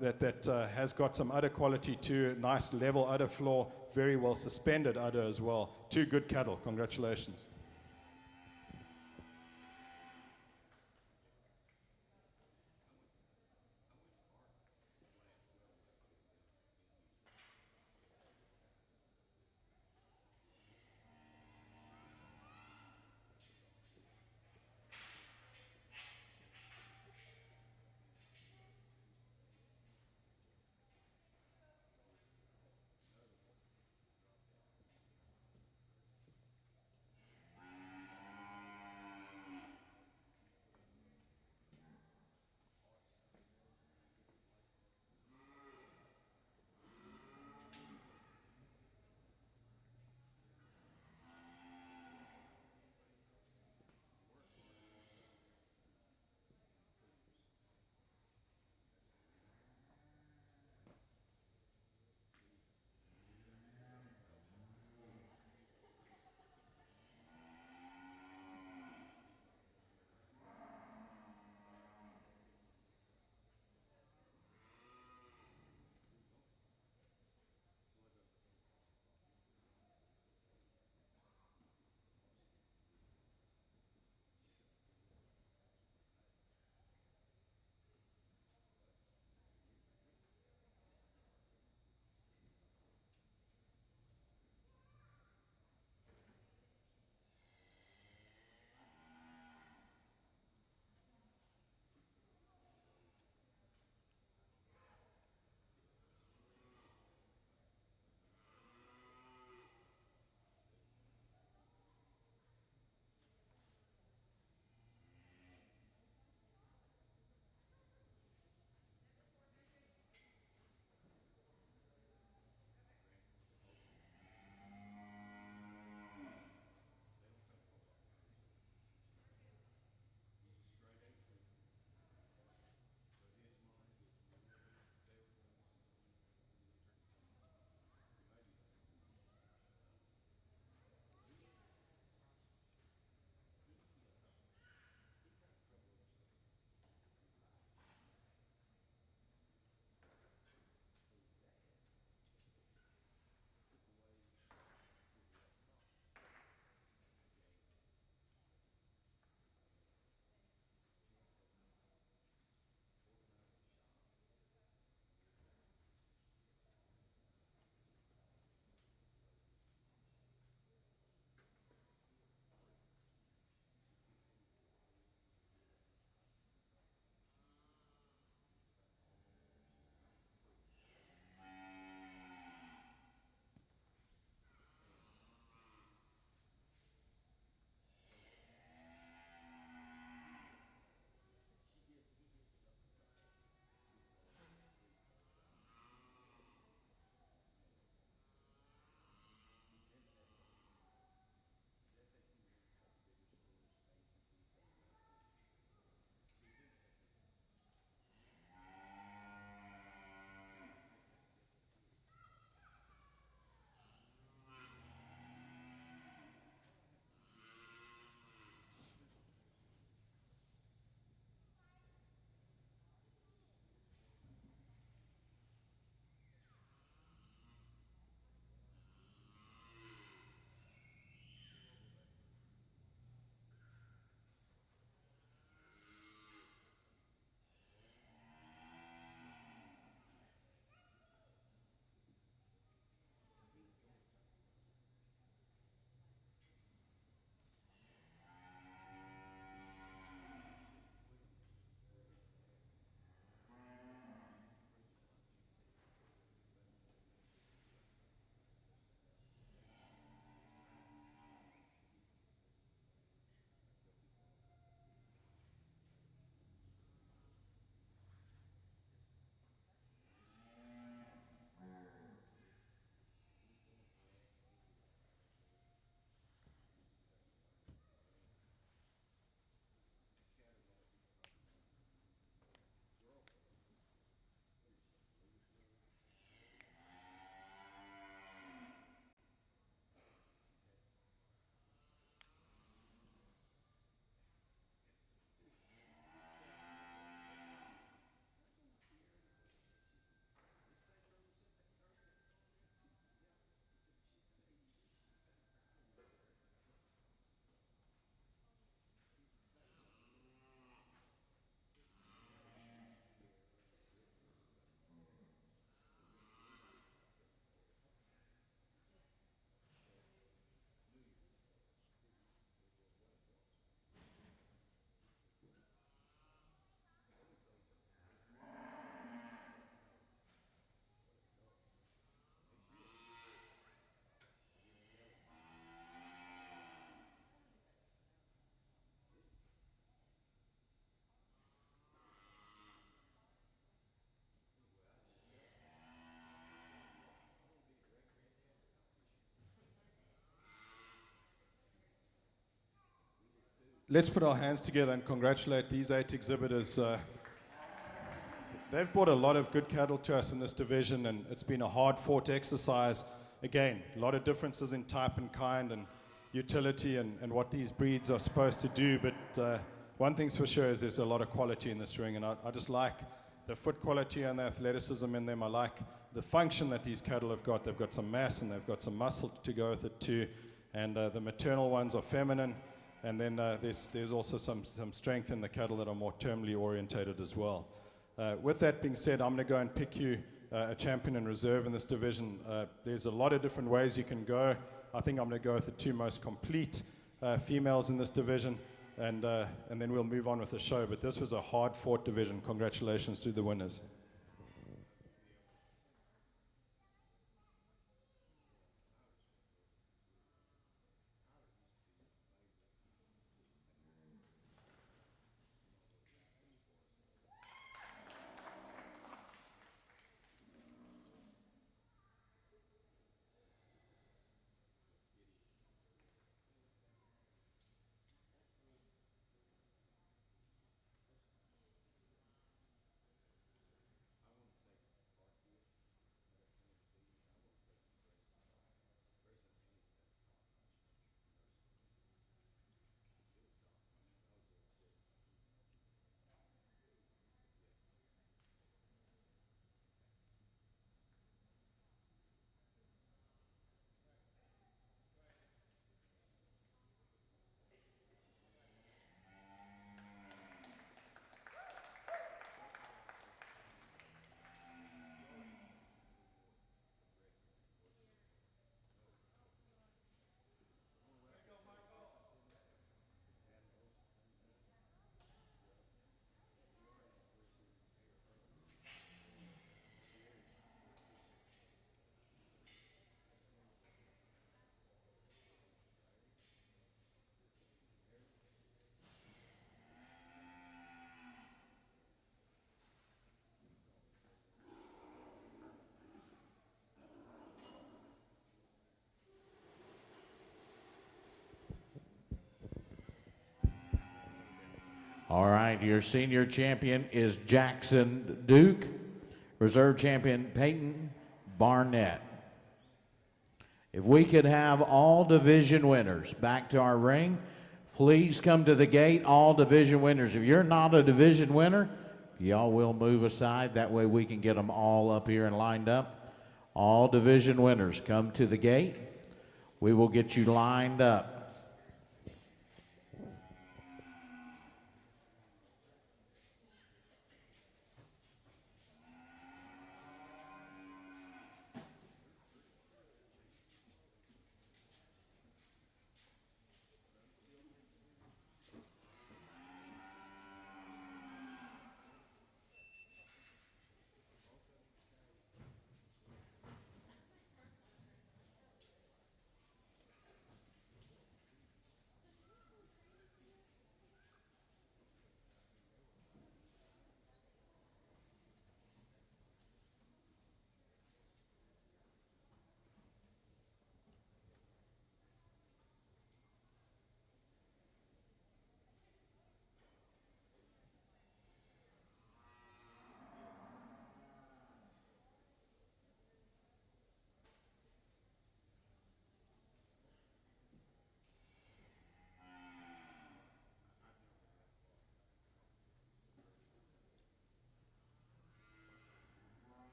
that has got some udder quality too, nice level udder floor, very well suspended udder as well. 2 good cattle, congratulations. let's put our hands together and congratulate these 8 exhibitors. They've brought a lot of good cattle to us in this division, and it's been a hard-fought exercise. Again, a lot of differences in type and kind and utility and what these breeds are supposed to do, but one thing's for sure is there's a lot of quality in this ring, and I just like the foot quality and the athleticism in them. I like the function that these cattle have got. They've got some mass and they've got some muscle to go with it too, and the maternal ones are feminine, and then there's also some strength in the cattle that are more terminally orientated as well. With that being said, I'm going to go and pick you a champion in reserve in this division. There's a lot of different ways you can go. I think I'm going to go with the 2 most complete females in this division, and then we'll move on with the show. But this was a hard-fought division. Congratulations to the winners. All right, your senior champion is Jackson Duke. Reserve champion Peyton Barnett. If we could have all division winners back to our ring, please come to the gate, all division winners. If you're not a division winner, y'all will move aside. That way we can get them all up here and lined up. All division winners, come to the gate. We will get you lined up.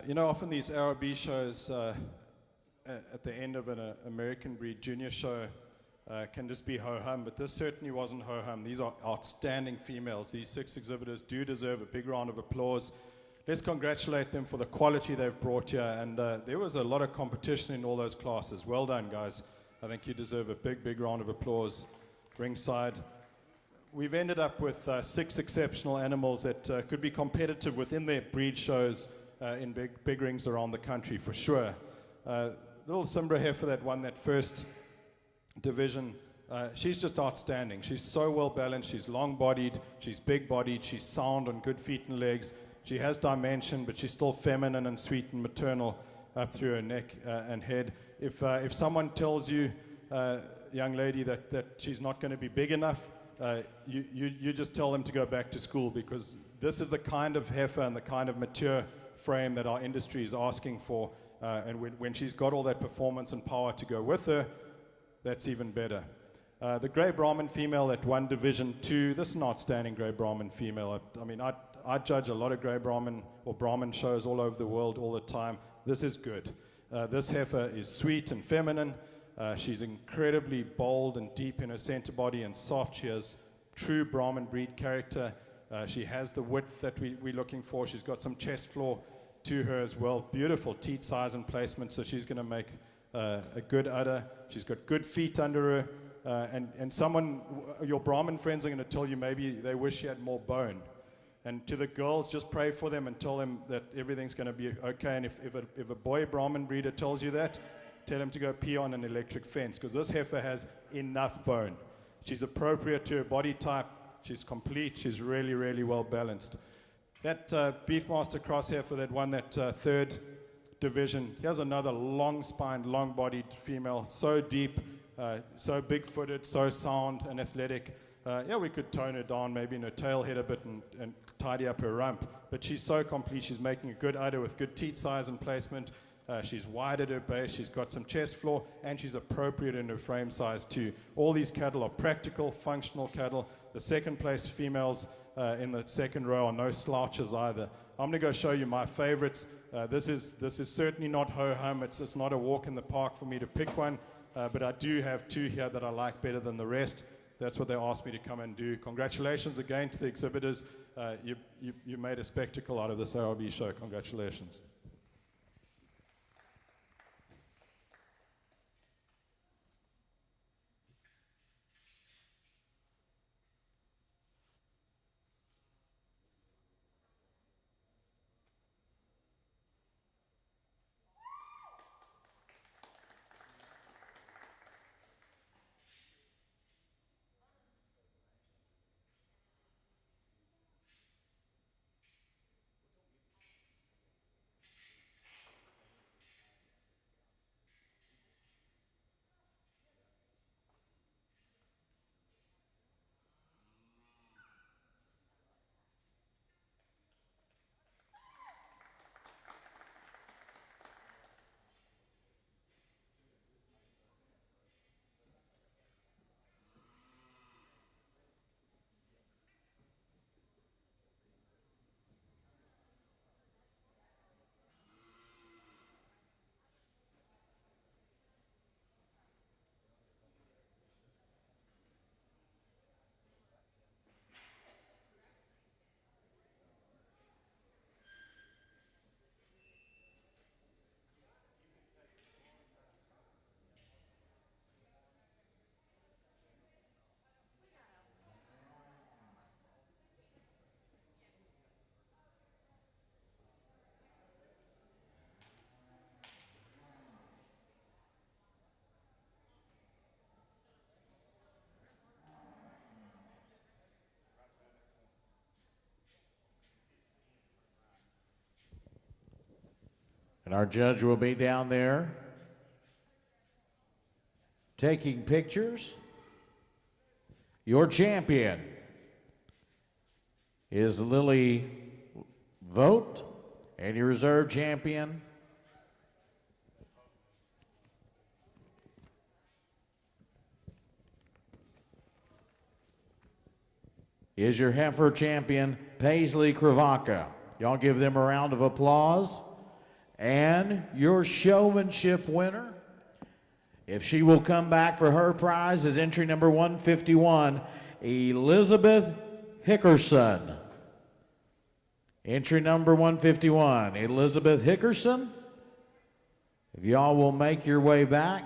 You know, often these ARB shows at the end of an American breed junior show can just be ho-hum, but this certainly wasn't ho-hum. These are outstanding females. These 6 exhibitors do deserve a big round of applause. Let's congratulate them for the quality they've brought here, and there was a lot of competition in all those classes. Well done, guys. I think you deserve a big, big round of applause ringside. We've ended up with 6 exceptional animals that could be competitive within their breed shows in big rings around the country, for sure. Little Simbra heifer that won that first division, she's just outstanding. She's so well balanced, she's long-bodied, she's big-bodied, she's sound on good feet and legs. She has dimension, but she's still feminine and sweet and maternal up through her neck and head. If someone tells you, young lady, that she's not going to be big enough, you just tell them to go back to school, because this is the kind of heifer and the kind of mature frame that our industry is asking for. And when she's got all that performance and power to go with her, that's even better. The Grey Brahmin female that won Division 2, this is an outstanding Grey Brahmin female. I mean, I judge a lot of Grey Brahmin or Brahmin shows all over the world all the time. This is good. This heifer is sweet and feminine. She's incredibly bold and deep in her center body and soft. She has true Brahmin breed character. She has the width that we're looking for. She's got some chest floor to her as well. Beautiful teat size and placement, so she's going to make a good udder. She's got good feet under her. And your Brahmin friends are going to tell you maybe they wish she had more bone. And to the girls, just pray for them and tell them that everything's going to be okay. And if a boy Brahmin breeder tells you that, tell him to go pee on an electric fence, because this heifer has enough bone. She's appropriate to her body type. She's complete. She's really, really well balanced. That Beefmaster cross heifer that won that 3rd division, here's another long-spined, long-bodied female, so deep, so big-footed, so sound and athletic. Yeah, we could tone her down maybe in her tail head a bit and tidy up her rump, but she's so complete. She's making a good udder with good teat size and placement. She's wide at her base, she's got some chest floor, and she's appropriate in her frame size too. All these cattle are practical, functional cattle. The 2nd place females in the 2nd row are no slouches either. I'm going to go show you my favorites. This is certainly not ho-hum. It's not a walk in the park for me to pick one, but I do have 2 here that I like better than the rest. That's what they asked me to come and do. Congratulations again to the exhibitors. You made a spectacle out of this ARB show. Congratulations. And our judge will be down there taking pictures. Your champion is Lily Vogt, and your reserve champion is your heifer champion, Paisley Kravaka. Y'all give them a round of applause. And your showmanship winner, if she will come back for her prize, is entry number 151, Elizabeth Hickerson. Entry number 151, Elizabeth Hickerson. If y'all will make your way back.